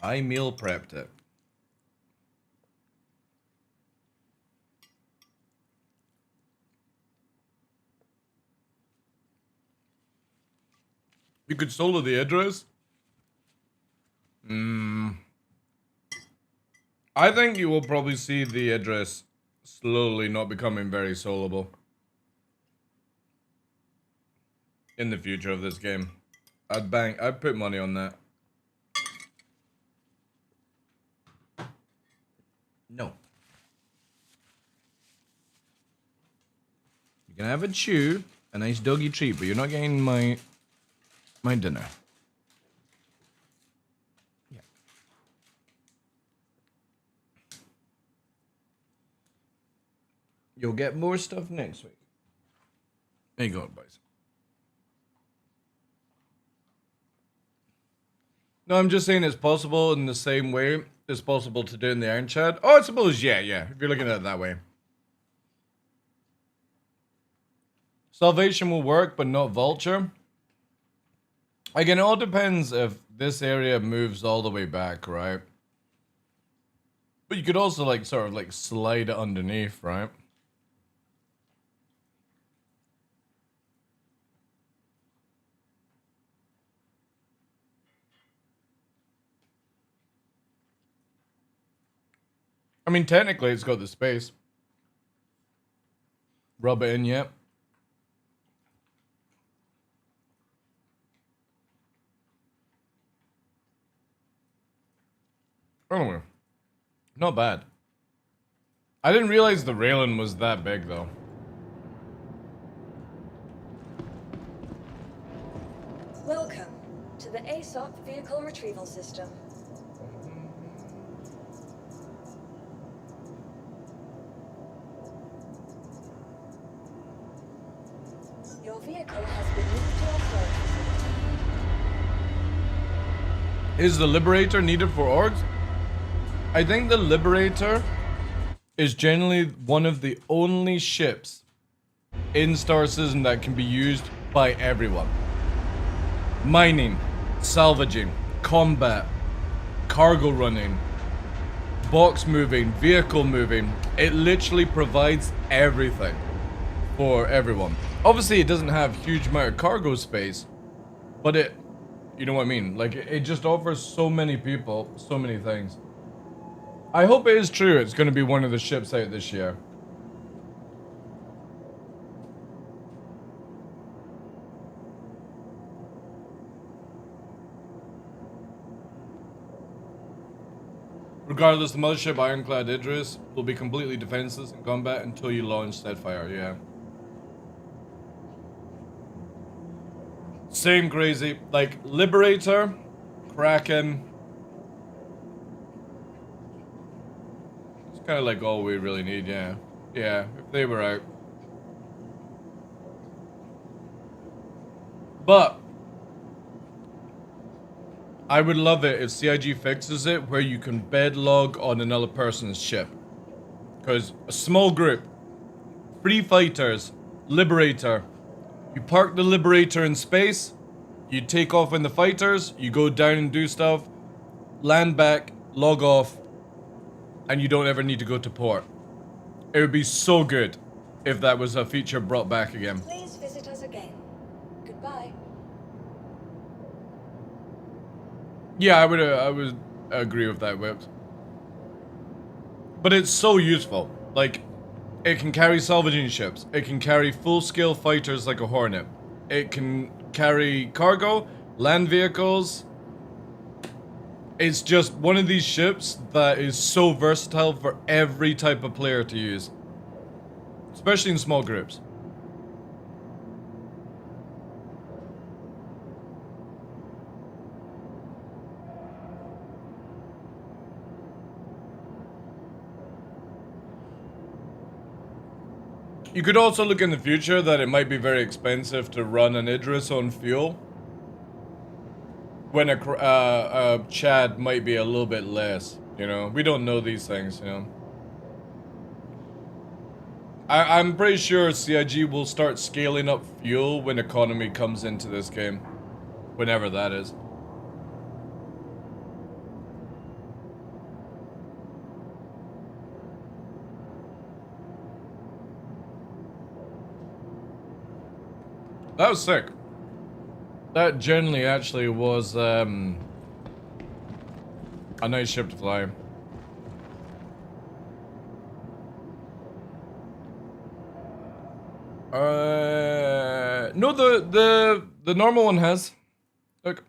I meal prepped it. You could solo the Idris? I think you will probably see the Idris slowly not becoming very soloable in the future of this game. I'd put money on that. No. You can have a chew, a nice doggy treat, but you're not getting my dinner. Yeah. You'll get more stuff next week. There you go, boys. No, I'm just saying it's possible in the same way it's possible to do in the Iron Chad. Oh, I suppose, yeah. If you're looking at it that way. Salvation will work, but not Vulture. Again, it all depends if this area moves all the way back, right? But you could also, like, sort of, like, slide it underneath, right? I mean, technically, it's got the space. Rub it in, yep. Anyway, not bad. I didn't realize the railing was that big, though. Welcome to the ASOP Vehicle Retrieval System. Your vehicle has been moved to our storage facility. Is the Liberator needed for orgs? I think the Liberator is generally one of the only ships in Star Citizen that can be used by everyone. Mining, salvaging, combat, cargo running, box moving, vehicle moving. It literally provides everything for everyone. Obviously, it doesn't have huge amount of cargo space, but it, you know what I mean? Like, it just offers so many people, so many things. I hope it is true it's going to be one of the ships out this year. Regardless, the mothership Ironclad Idris will be completely defenseless in combat until you launch said fire, yeah. Same crazy. Like, Liberator, Kraken. It's kind of like all we really need, yeah. Yeah, if they were out. But I would love it if CIG fixes it where you can bed log on another person's ship. Because a small group, 3 fighters, Liberator, you park the Liberator in space, you take off in the fighters, you go down and do stuff, land back, log off, and you don't ever need to go to port. It would be so good if that was a feature brought back again. Please visit us again. Goodbye. Yeah, I would agree with that, Whips. But it's so useful. Like, it can carry salvaging ships. It can carry full-scale fighters like a Hornet. It can carry cargo, land vehicles. It's just one of these ships that is so versatile for every type of player to use. Especially in small groups. You could also look in the future that it might be very expensive to run an Idris on fuel. When a Chad might be a little bit less, you know? We don't know these things, you know? I'm pretty sure CIG will start scaling up fuel when economy comes into this game. Whenever that is. That was sick. That generally actually was a nice ship to fly. No, the normal one has. Look.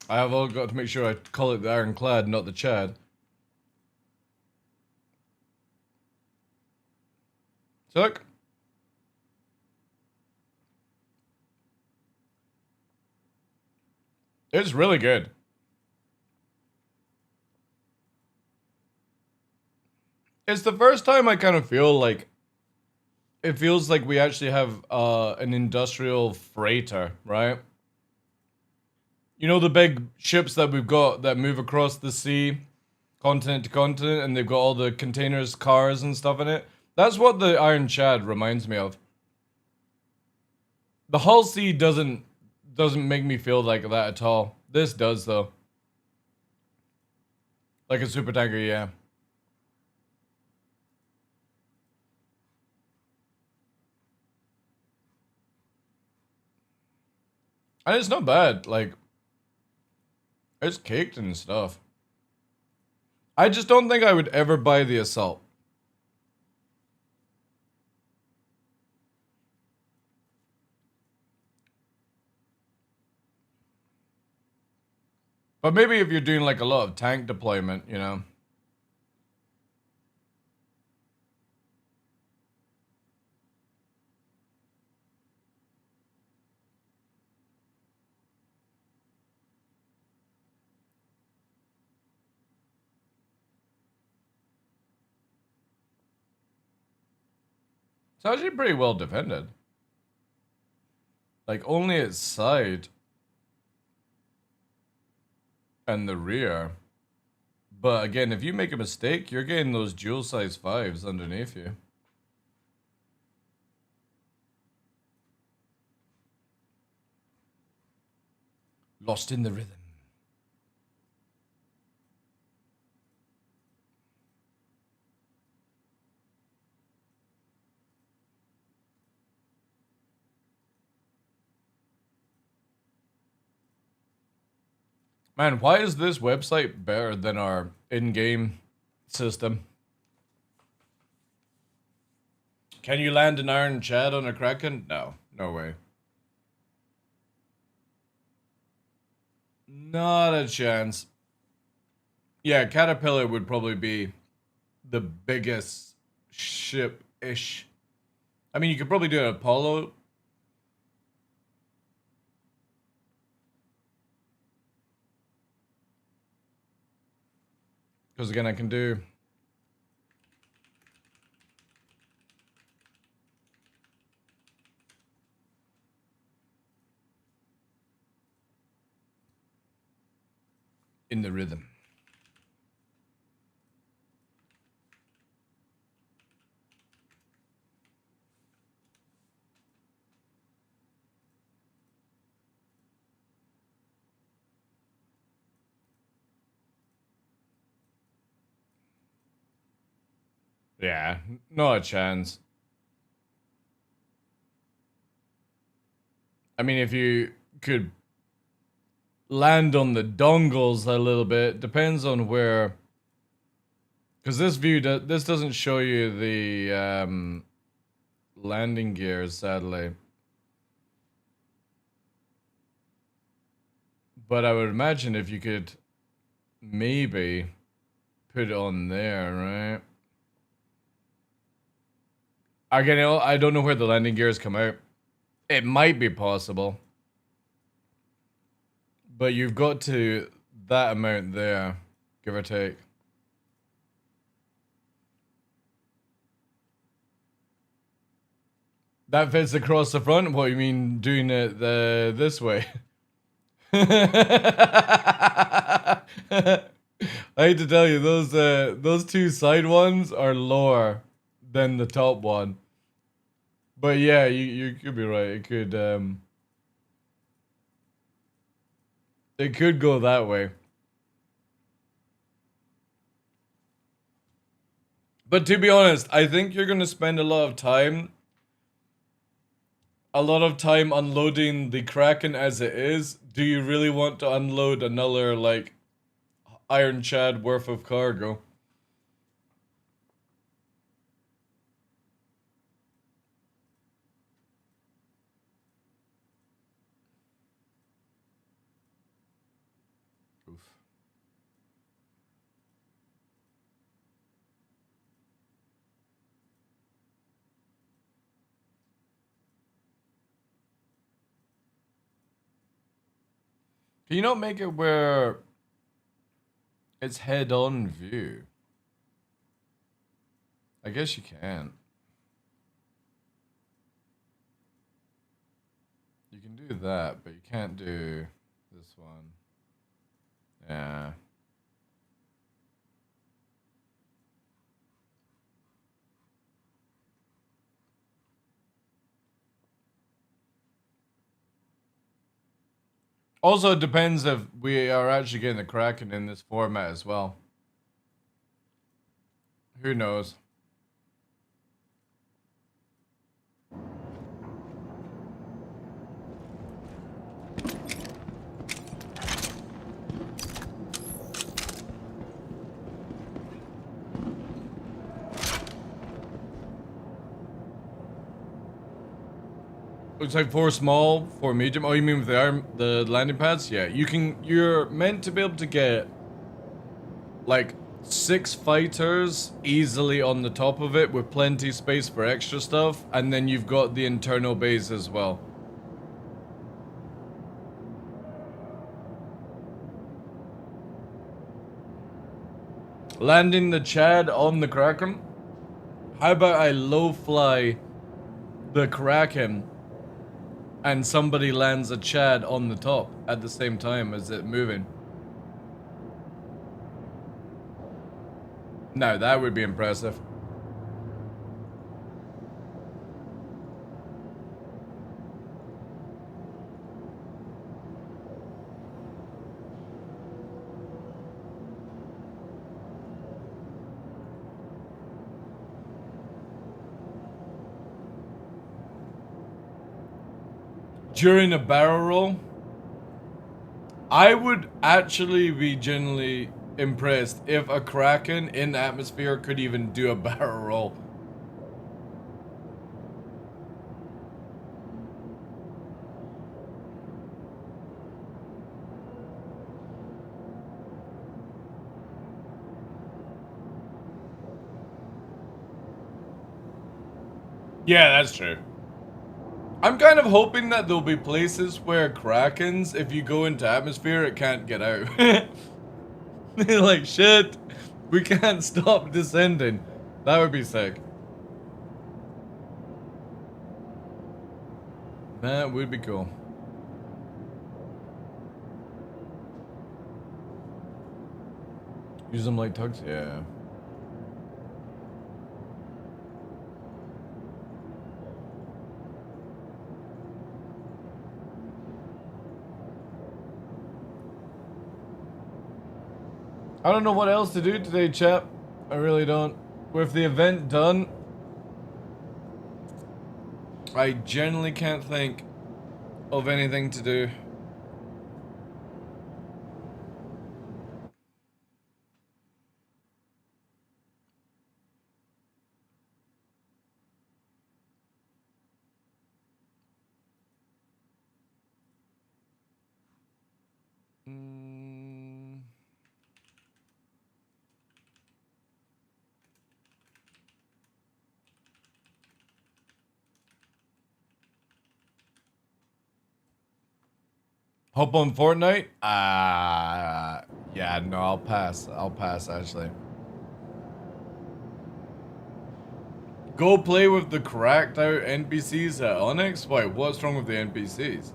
I have all got to make sure I call it the Ironclad, not the Chad. So look. It's really good. It's the first time I kind of feel like it feels like we actually have an industrial freighter, right? You know the big ships that we've got that move across the sea, continent to continent, and they've got all the containers, cars, and stuff in it? That's what the Iron Chad reminds me of. The Hull Sea doesn't make me feel like that at all. This does, though. Like a super tanker, yeah. And it's not bad, like, it's caked and stuff. I just don't think I would ever buy the Assault. But maybe if you're doing like a lot of tank deployment, you know. It's actually pretty well defended. Like, only its side and the rear. But again, if you make a mistake, you're getting those dual size 5s underneath you. Lost in the rhythm. Man, why is this website better than our in-game system? Can you land an Iron Chad on a Kraken? No. No way. Not a chance. Yeah, Caterpillar would probably be the biggest ship-ish. I mean, you could probably do an Apollo. Because again, I can do... in the rhythm. Yeah, not a chance. I mean, if you could land on the dongles a little bit, depends on where. Because this view, this doesn't show you the landing gears, sadly. But I would imagine if you could maybe put it on there, right? Again, I don't know where the landing gears come out. It might be possible. But you've got to that amount there, give or take. That fits across the front? What, you mean doing it this way? I hate to tell you, those two side ones are lower than the top one. But yeah, you could be right. It could go that way. But to be honest, I think you're gonna spend a lot of time unloading the Kraken as it is. Do you really want to unload another, like, Iron Chad worth of cargo? Oof. Can you not make it where it's head-on view? I guess you can. You can do that, but you can't do this one. Yeah. Also, it depends if we are actually getting the Kraken in this format as well. Who knows? Looks like 4 small, 4 medium. Oh, you mean with the landing pads? Yeah, you're meant to be able to get like 6 fighters easily on the top of it with plenty space for extra stuff, and then you've got the internal base as well. Landing the Chad on the Kraken? How about I low fly the Kraken and somebody lands a Chad on the top at the same time as it moving? No, that would be impressive. During a barrel roll, I would actually be genuinely impressed if a Kraken in atmosphere could even do a barrel roll. Yeah, that's true. I'm kind of hoping that there'll be places where Krakens, if you go into atmosphere, it can't get out. Like, shit, we can't stop descending. That would be sick. That would be cool. Use them like tugs? Yeah. I don't know what else to do today, chap. I really don't. With the event done, I generally can't think of anything to do. Hop on Fortnite? Yeah, no, I'll pass. I'll pass, actually. Go play with the cracked out NPCs at Onyx? Wait, what's wrong with the NPCs?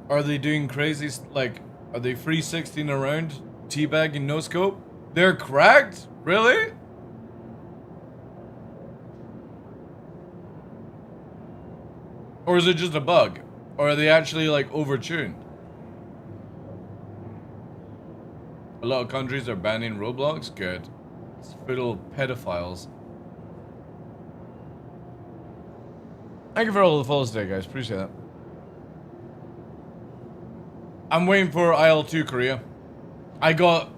Are they doing crazy, like, are they 316 around, teabagging no scope? They're cracked? Really? Or is it just a bug? Or are they actually, like, overtuned? A lot of countries are banning Roblox. Good. It's full of pedophiles. Thank you for all the follows today, guys. Appreciate that. I'm waiting for IL-2 Korea. I got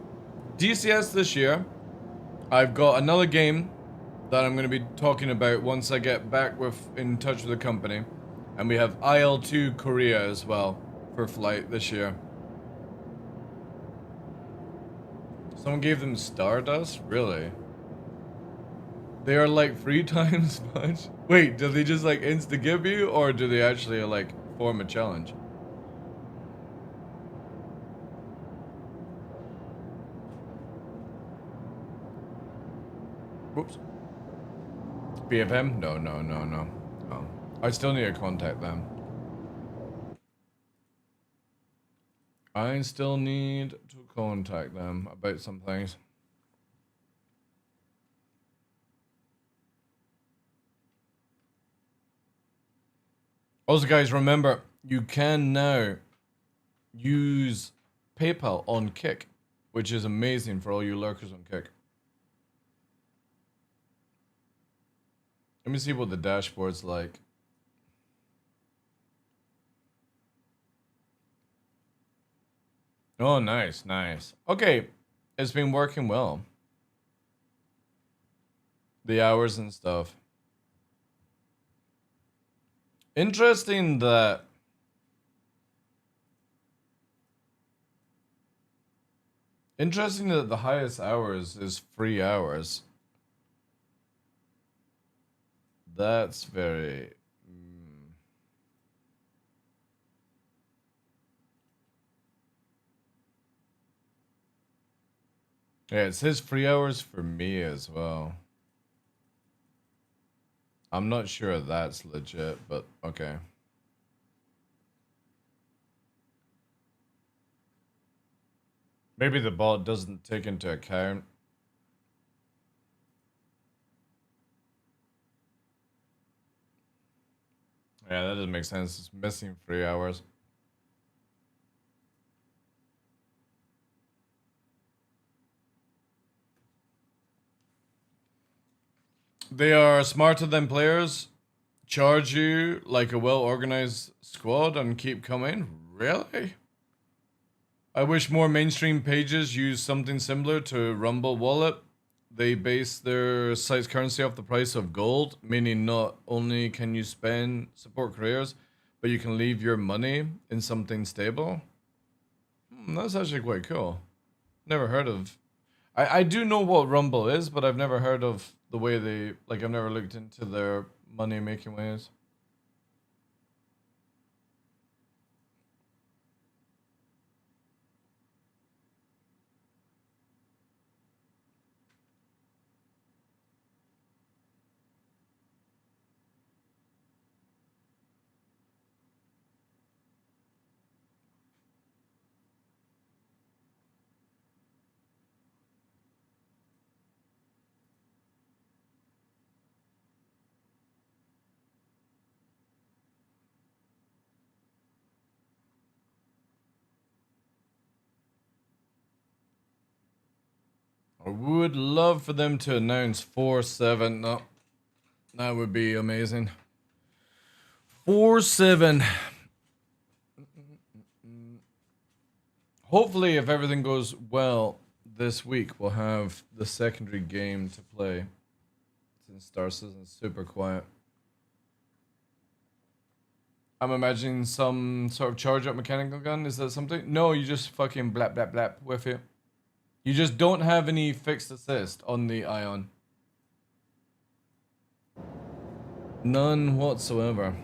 DCS this year. I've got another game that I'm going to be talking about once I get back in touch with the company. And we have IL-2 Korea as well for flight this year. Someone gave them Stardust? Really? They are like 3 times much? Wait, do they just like insta-give you, or do they actually like form a challenge? Whoops. BFM? No. Oh. I still need to contact them. I still need to contact them about some things. Also, guys, remember, you can now use PayPal on Kick, which is amazing for all you lurkers on Kick. Let me see what the dashboard's like. Oh, nice. Okay, it's been working well. The hours and stuff. Interesting that the highest hours is 3 hours. That's very... Yeah, it says 3 hours for me as well. I'm not sure that's legit, but okay. Maybe the bot doesn't take into account. Yeah, that doesn't make sense. It's missing 3 hours. They are smarter than players, charge you like a well-organized squad, and keep coming? Really? I wish more mainstream pages use something similar to Rumble Wallet. They base their site's currency off the price of gold, meaning not only can you support careers, but you can leave your money in something stable. That's actually quite cool. Never heard of... I do know what Rumble is, but I've never heard of the way they... Like, I've never looked into their money-making ways. I would love for them to announce 4-7. No, that would be amazing. 4-7. Hopefully, if everything goes well this week, we'll have the secondary game to play. Since Star Citizen's super quiet. I'm imagining some sort of charge-up mechanical gun. Is that something? No, you just fucking blap blap blap with it. You just don't have any fixed assist on the Ion. None whatsoever.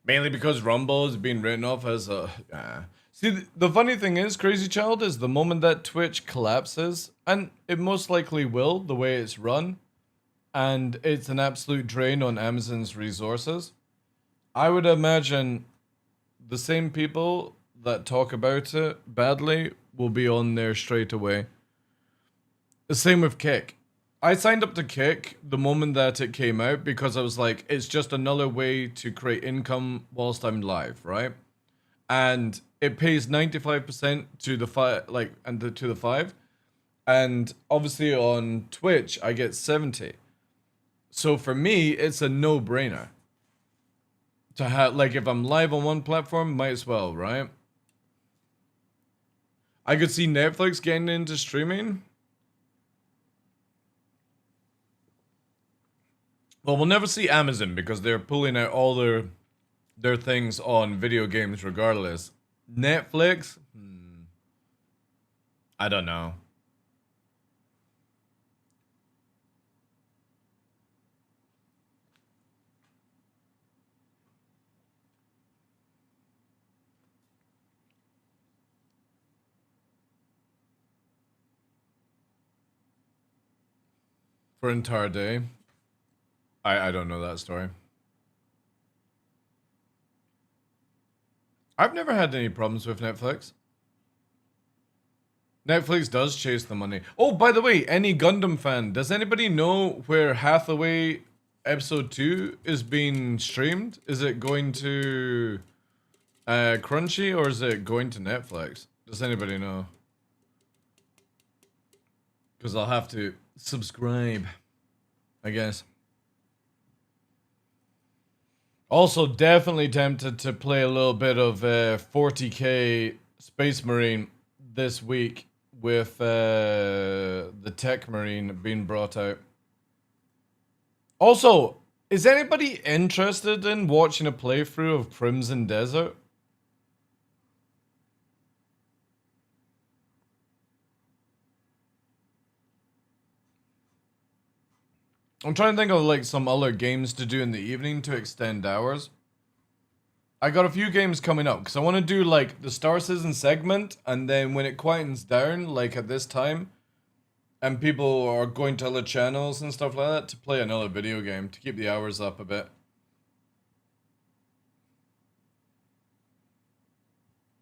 Mainly because Rumble is being written off as a... See, the funny thing is, Crazy Child, is the moment that Twitch collapses, and it most likely will, the way it's run, and it's an absolute drain on Amazon's resources, I would imagine the same people that talk about it badly will be on there straight away. The same with Kick. I signed up to Kick the moment that it came out because I was like, it's just another way to create income whilst I'm live, right? And it pays 95% to the 5, to the 5. And obviously on Twitch, I get 70. So for me, it's a no-brainer. To have, like, if I'm live on one platform, might as well, right? I could see Netflix getting into streaming. Well, we'll never see Amazon because they're pulling out all their things on video games regardless. Netflix? I don't know. For an entire day. I don't know that story. I've never had any problems with Netflix. Netflix does chase the money. Oh, by the way, any Gundam fan, does anybody know where Hathaway episode 2 is being streamed? Is it going to Crunchy or is it going to Netflix? Does anybody know? Because I'll have to subscribe, I guess. Also, definitely tempted to play a little bit of 40k Space Marine this week with the Tech Marine being brought out. Also, is anybody interested in watching a playthrough of Crimson Desert? I'm trying to think of like some other games to do in the evening to extend hours. I got a few games coming up because I want to do like the Star Citizen segment, and then when it quietens down, like at this time, and people are going to other channels and stuff like that, to play another video game to keep the hours up a bit.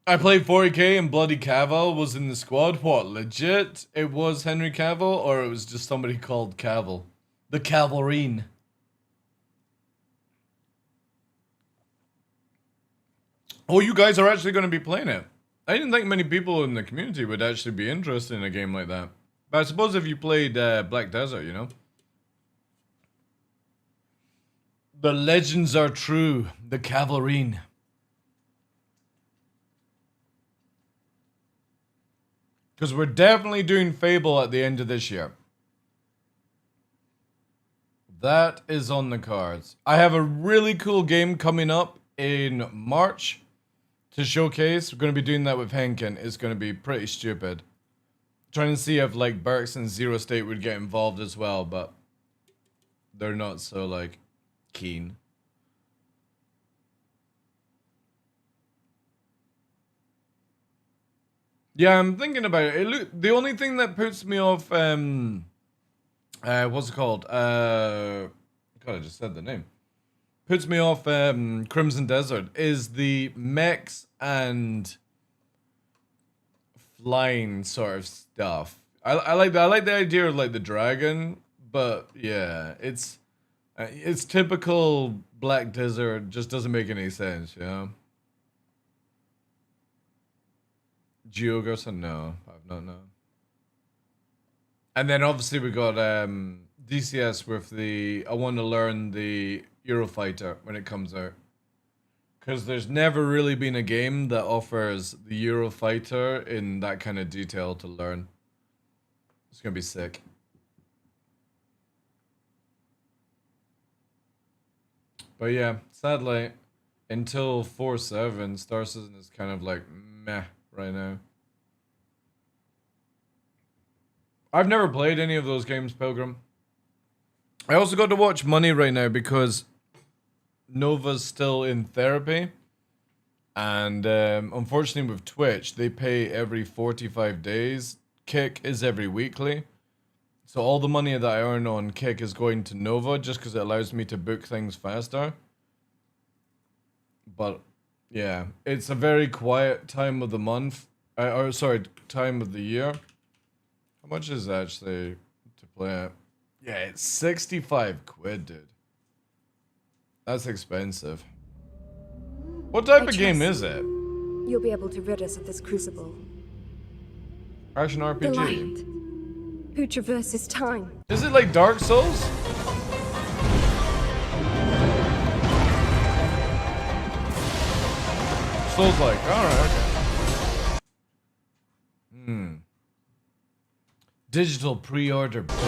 I played 40k and Bloody Cavill was in the squad. What, legit? It was Henry Cavill, or it was just somebody called Cavill? The Cavalrine. Oh, you guys are actually going to be playing it. I didn't think many people in the community would actually be interested in a game like that. But I suppose if you played Black Desert, you know. The legends are true. The Cavalrine. Because we're definitely doing Fable at the end of this year. That is on the cards. I have a really cool game coming up in March to showcase. We're going to be doing that with Henkin. It's going to be pretty stupid. Trying to see if like Berks and Zero State would get involved as well, but they're not so like keen. Yeah, I'm thinking about it. The only thing that puts me off what's it called? God, I just said the name. Puts me off Crimson Desert is the mechs and flying sort of stuff. I like that. I like the idea of like the dragon, but yeah, it's typical Black Desert. Just doesn't make any sense, you know. Geogerson, no, I've not known. And then obviously we got DCS with the I want to learn the Eurofighter when it comes out. Because there's never really been a game that offers the Eurofighter in that kind of detail to learn. It's going to be sick. But yeah, sadly, until 4.7, Star Citizen is kind of like meh right now. I've never played any of those games, Pilgrim. I also got to watch Money right now because Nova's still in therapy. And unfortunately with Twitch, they pay every 45 days. Kick is every weekly. So all the money that I earn on Kick is going to Nova just because it allows me to book things faster. But yeah, it's a very quiet time of the month. Time of the year. How much is it actually to play it? Yeah, it's 65 quid, dude. That's expensive. What type of game is it? You'll be able to rid us of this crucible. Action The RPG. light, who traverses time. Is it like Dark Souls? Souls like, alright, okay. Digital pre-order bonus.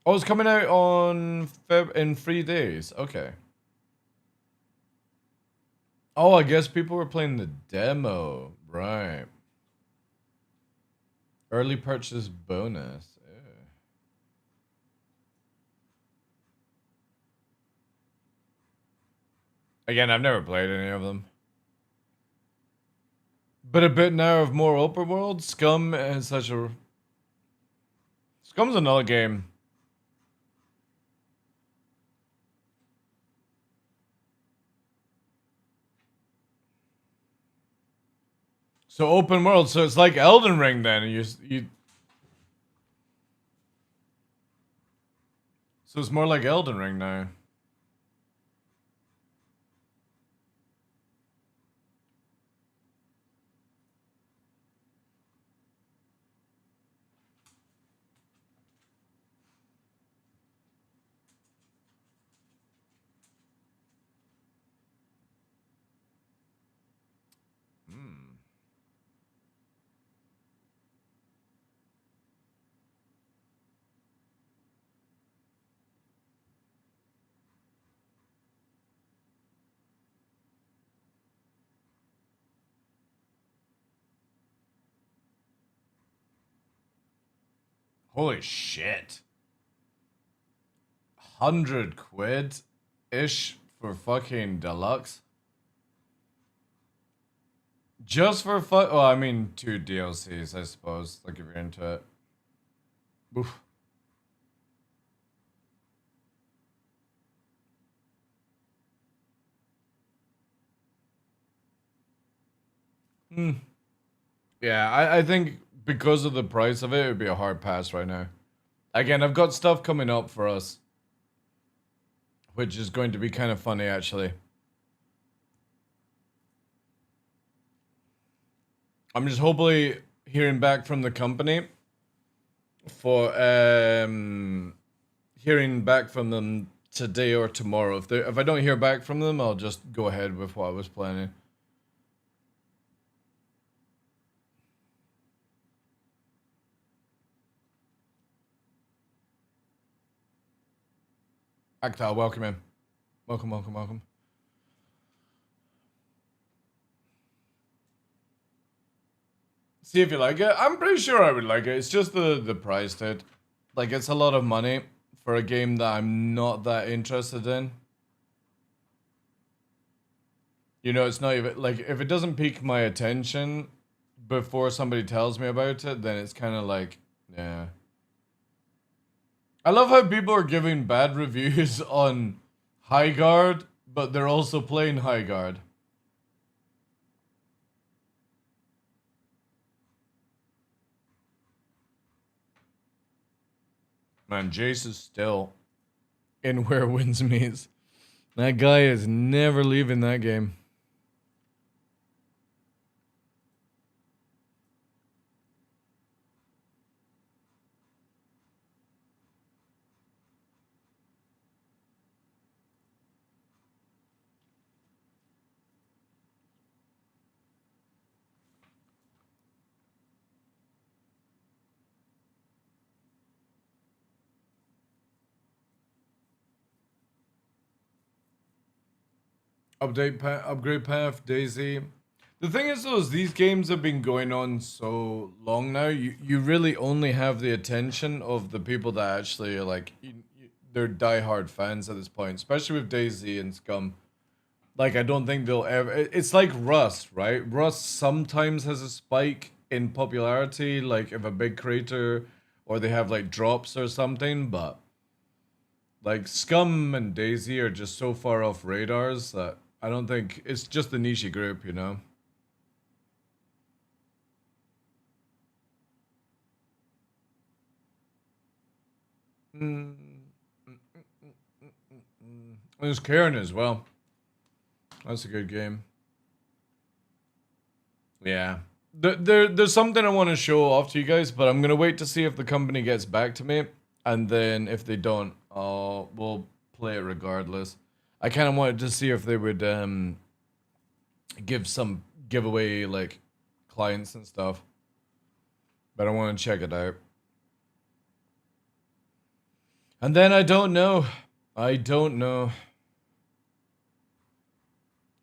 Oh, it's coming out on in 3 days. Okay. Oh, I guess people were playing the demo. Right. Early purchase bonus. Ew. Again, I've never played any of them. But a bit now of more open world. Scum is such a... Scum's another game. So open world, so it's like Elden Ring then. So it's more like Elden Ring now. Holy shit. 100 quid ish for fucking deluxe. Just for fun. Well, I mean, 2 DLCs, I suppose. Like if you're into it. Oof. Yeah, I think because of the price of it, it would be a hard pass right now. Again, I've got stuff coming up for us, which is going to be kind of funny, actually. I'm just hopefully hearing back from the company for hearing back from them today or tomorrow. If I don't hear back from them, I'll just go ahead with what I was planning. Actal, welcome in. Welcome, welcome, welcome. See if you like it. I'm pretty sure I would like it. It's just the price, dude. Like, it's a lot of money for a game that I'm not that interested in. You know, it's not even, like, if it doesn't pique my attention before somebody tells me about it, then it's kind of like, yeah. I love how people are giving bad reviews on High Guard, but they're also playing High Guard. Man, Jace is still in where wins meets. That guy is never leaving that game. Upgrade path, Daisy. The thing is though, is these games have been going on so long now, you really only have the attention of the people that actually are like, they're diehard fans at this point, especially with Daisy and Scum. Like, I don't think they'll ever, it's like Rust, right? Rust sometimes has a spike in popularity, like if a big creator, or they have like drops or something, but like Scum and Daisy are just so far off radars that I don't think it's just the niche group, you know? There's Karen as well. That's a good game. Yeah. There's something I want to show off to you guys, but I'm gonna wait to see if the company gets back to me, and then if they don't, we'll play it regardless. I kind of wanted to see if they would give some giveaway like clients and stuff, but I want to check it out. And then I don't know. I don't know.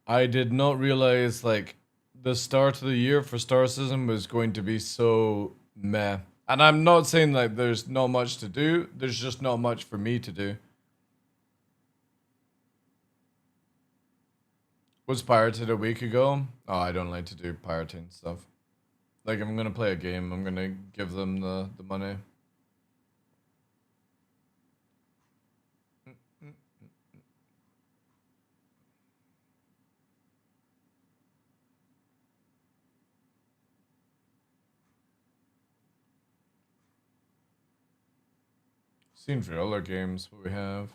I did not realize like the start of the year for Star Citizen was going to be so meh. And I'm not saying like there's not much to do. There's just not much for me to do. Was pirated a week ago. Oh, I don't like to do pirating stuff. Like if I'm gonna play a game, I'm gonna give them the money. Seen for other games what we have.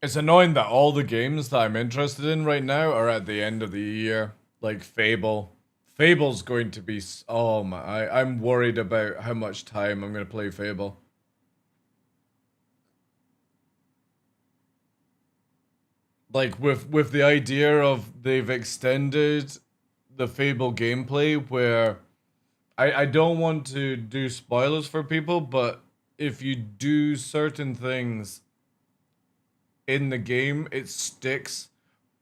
It's annoying that all the games that I'm interested in right now are at the end of the year. Like Fable. Fable's going to be... Oh my... I'm worried about how much time I'm going to play Fable. Like with the idea of they've extended the Fable gameplay where... I don't want to do spoilers for people, but if you do certain things in the game, it sticks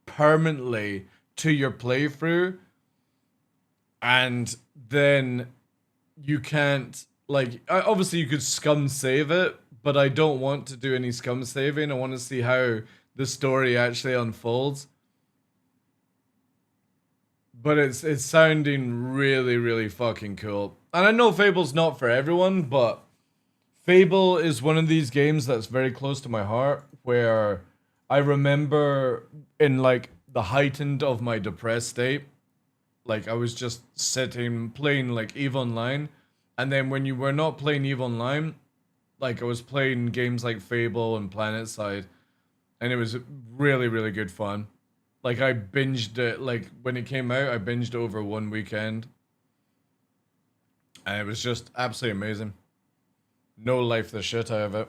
permanently to your playthrough, and then you can't, like, obviously you could scum save it, but I don't want to do any scum saving. I want to see how the story actually unfolds. But it's sounding really, really fucking cool. And I know Fable's not for everyone, but Fable is one of these games that's very close to my heart, where I remember in like the heightened of my depressed state, like I was just sitting playing like EVE Online, and then when you were not playing EVE Online, like I was playing games like Fable and PlanetSide, and it was really, really good fun. Like I binged it, like when it came out, I binged over one weekend, and it was just absolutely amazing. No life the shit out of it.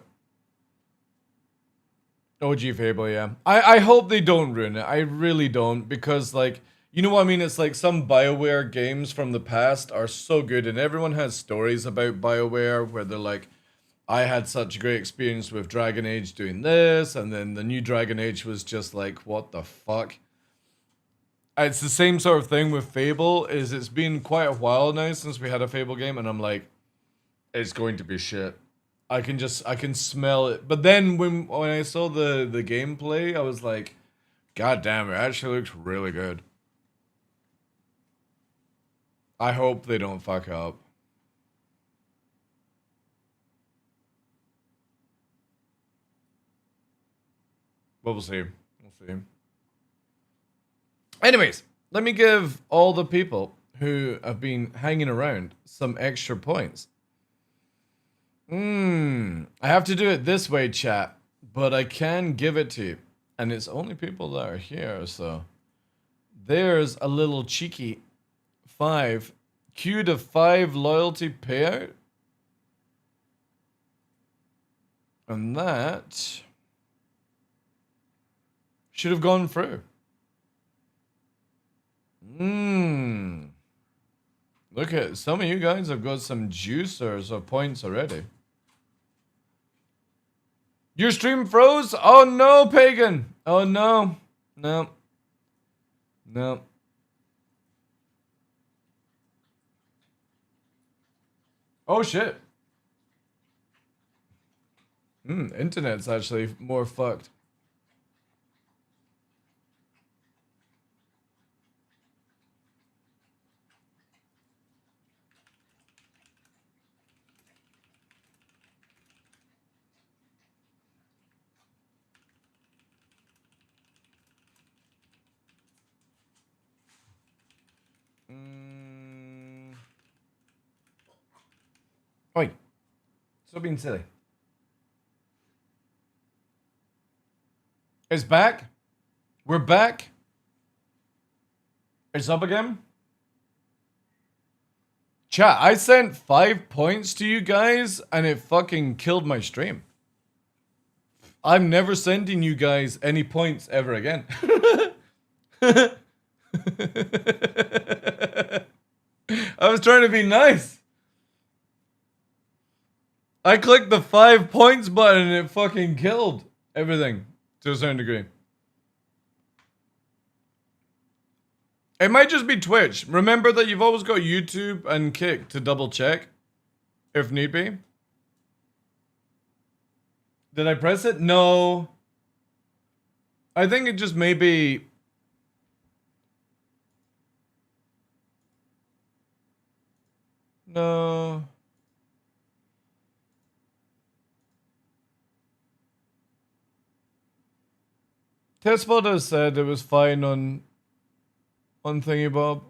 OG Fable, yeah. I hope they don't ruin it. I really don't, because like, you know what I mean? It's like some BioWare games from the past are so good, and everyone has stories about BioWare where they're like, I had such a great experience with Dragon Age doing this, and then the new Dragon Age was just like, what the fuck? It's the same sort of thing with Fable, is it's been quite a while now since we had a Fable game, and I'm like, it's going to be shit. I can smell it. But then when I saw the gameplay, I was like, God damn, it actually looks really good. I hope they don't fuck up. But we'll see. We'll see. Anyways, let me give all the people who have been hanging around some extra points. I have to do it this way, chat, but I can give it to you. And it's only people that are here, so... There's a little cheeky 5. Q to 5 loyalty payout. And that... should have gone through. Look at, some of you guys have got some juicers of points already. Your stream froze? Oh no, Pagan! Oh no. No. No. Oh shit. Internet's actually more fucked. Oi. Stop being silly. It's back. We're back. It's up again. Chat, I sent 5 points to you guys and it fucking killed my stream. I'm never sending you guys any points ever again. I was trying to be nice. I clicked the 5 points button and it fucking killed everything to a certain degree. It might just be Twitch. Remember that you've always got YouTube and Kick to double check if need be. Did I press it? No. I think it just may be... No. Testbot has said it was fine on Thingy Bob.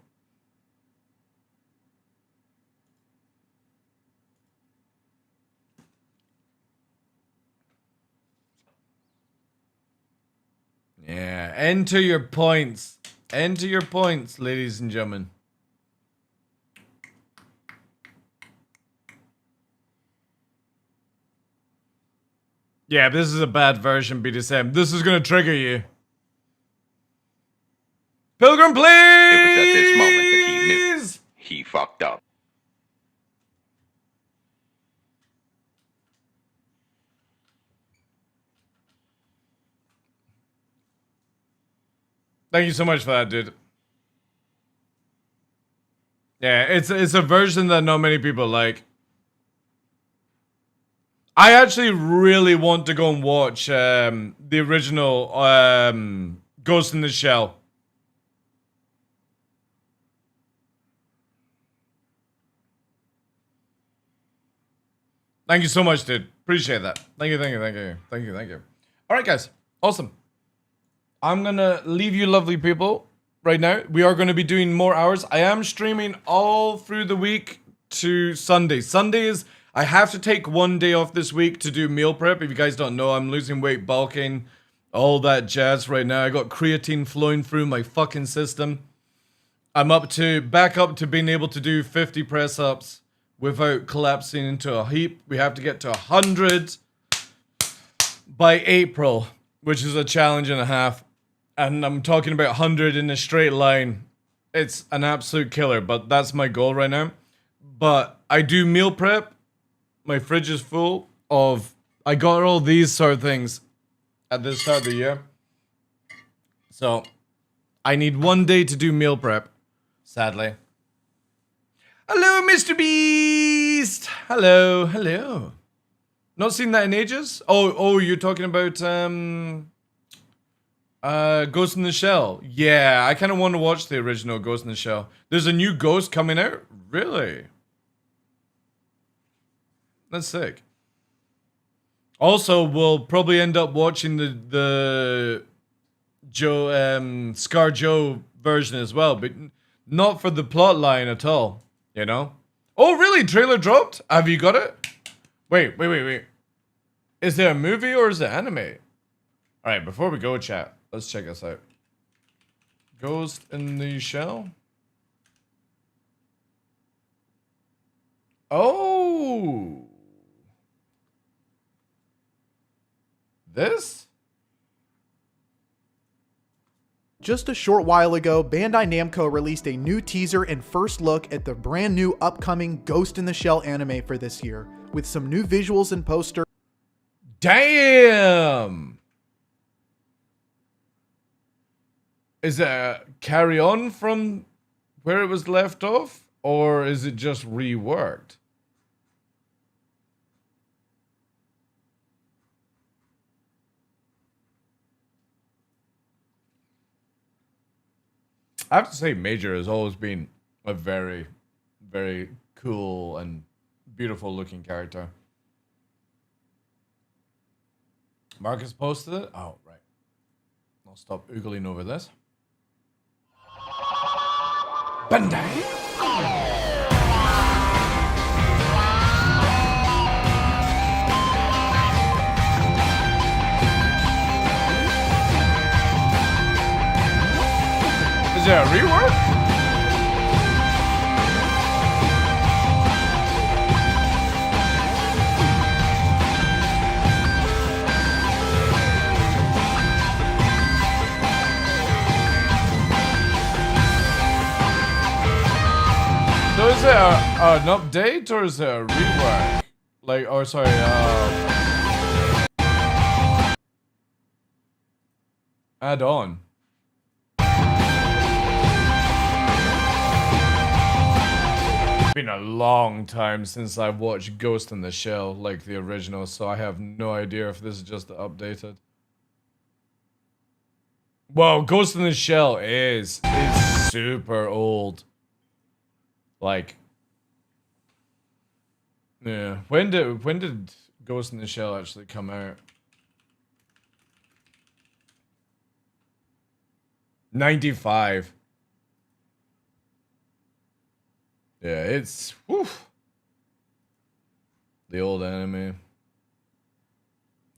Yeah, enter your points. Enter your points, ladies and gentlemen. Yeah, this is a bad version, BDSM. This is gonna trigger you. Pilgrim, please! It was at this moment that he knew. He fucked up. Thank you so much for that, dude. Yeah, it's a version that not many people like. I actually really want to go and watch the original Ghost in the Shell. Thank you so much, dude. Appreciate that. Thank you, thank you, thank you. Thank you, thank you. Alright, guys. Awesome. I'm gonna leave you lovely people right now. We are gonna be doing more hours. I am streaming all through the week to Sunday. Sundays, I have to take one day off this week to do meal prep. If you guys don't know, I'm losing weight, bulking, all that jazz right now. I got creatine flowing through my fucking system. I'm back up to being able to do 50 press-ups without collapsing into a heap. We have to get to 100 by April, which is a challenge and a half. And I'm talking about 100 in a straight line. It's an absolute killer, but that's my goal right now. But I do meal prep. My fridge is full of... I got all these sort of things at the start of the year. So, I need one day to do meal prep, sadly. Hello, Mr. Beast! Hello, hello. Not seen that in ages? Oh, you're talking about, Ghost in the Shell. Yeah, I kind of want to watch the original Ghost in the Shell. There's a new Ghost coming out? Really? That's sick. Also, we'll probably end up watching the Joe, Scar Joe version as well, but not for the plot line at all, you know? Oh, really? Trailer dropped? Have you got it? Wait. Is there a movie or is it anime? Alright, before we go, chat, let's check this out. Ghost in the Shell? Oh! This? Just a short while ago, Bandai Namco released a new teaser and first look at the brand new upcoming Ghost in the Shell anime for this year, with some new visuals and poster. Damn! Is it a carry on from where it was left off? Or is it just reworked? I have to say, Major has always been a very, very cool and beautiful looking character. Marcus posted it? Oh, right. I'll stop oogling over this. Bandai! Is it a rework? So is it an update or is it a rework? Like, or sorry, add on. It's been a long time since I've watched Ghost in the Shell, like the original, so I have no idea if this is just updated. Well, Ghost in the Shell is super old. Like, yeah. When did Ghost in the Shell actually come out? 95. Yeah, it's whew. The old anime.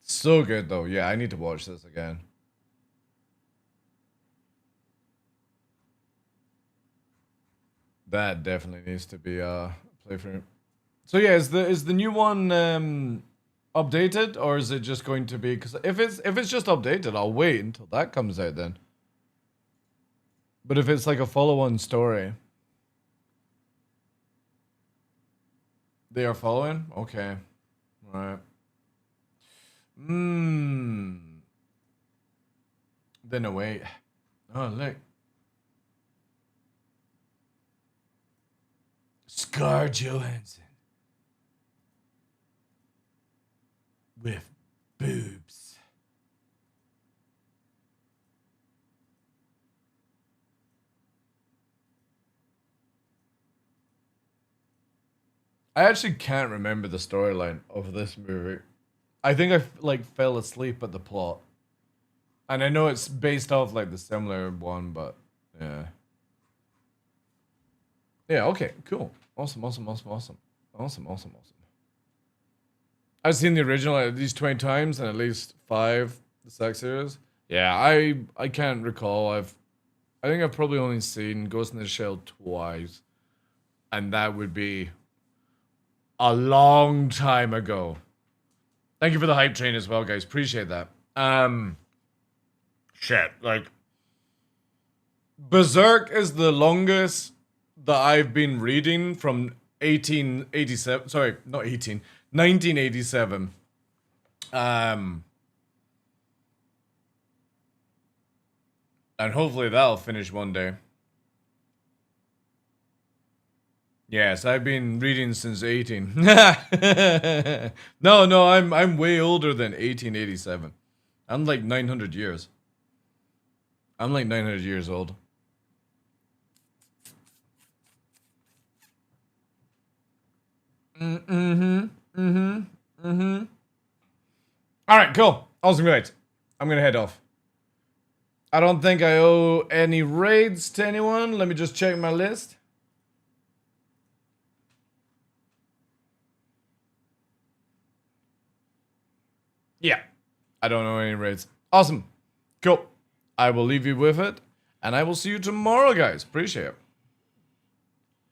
So good though. Yeah, I need to watch this again. That definitely needs to be playthrough. So yeah, is the new one updated or is it just going to be? Because if it's just updated, I'll wait until that comes out then. But if it's like a follow-on story, they are following. Okay, all right. Then wait. Oh look. Scarlett Johansson with boobs. I actually can't remember the storyline of this movie. I think I like fell asleep at the plot. And I know it's based off like the similar one, but yeah. Yeah, okay, cool. Awesome. I've seen the original at least 20 times and at least 5 the sex series. Yeah, I can't recall. I think I've probably only seen Ghost in the Shell twice. And that would be a long time ago. Thank you for the hype train as well, guys. Appreciate that. Shit, like Berserk is the longest that I've been reading from 1887. Sorry, not 1987. And hopefully that'll finish one day. Yes, I've been reading since 18. No, I'm way older than 1887. I'm like 900 years. I'm like 900 years old. Alright, cool. Awesome, great. I'm gonna head off. I don't think I owe any raids to anyone. Let me just check my list. Yeah, I don't know any raids. Awesome. Cool. I will leave you with it. And I will see you tomorrow, guys. Appreciate it.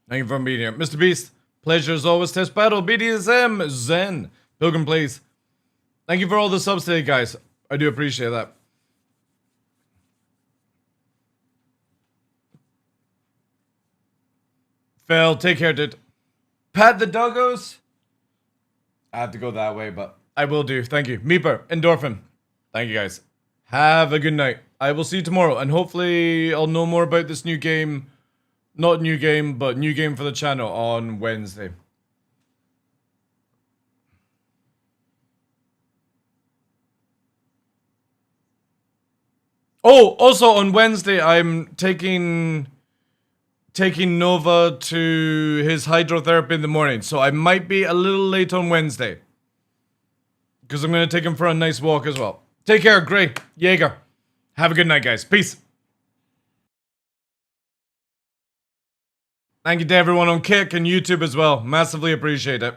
Thank you for being here. Mr. Beast, pleasure as always. Test Battle, BDSM, Zen, Pilgrim Plays. Thank you for all the subs today, guys. I do appreciate that. Phil, take care, dude. Pat the doggos. I have to go that way, but I will do. Thank you. Meeper, Endorphin. Thank you, guys. Have a good night. I will see you tomorrow, and hopefully I'll know more about this new game. Not new game, but new game for the channel on Wednesday. Oh, also on Wednesday, I'm taking Nova to his hydrotherapy in the morning, so I might be a little late on Wednesday. Because I'm going to take him for a nice walk as well. Take care, Gray, Jaeger. Have a good night, guys. Peace. Thank you to everyone on Kick and YouTube as well. Massively appreciate it.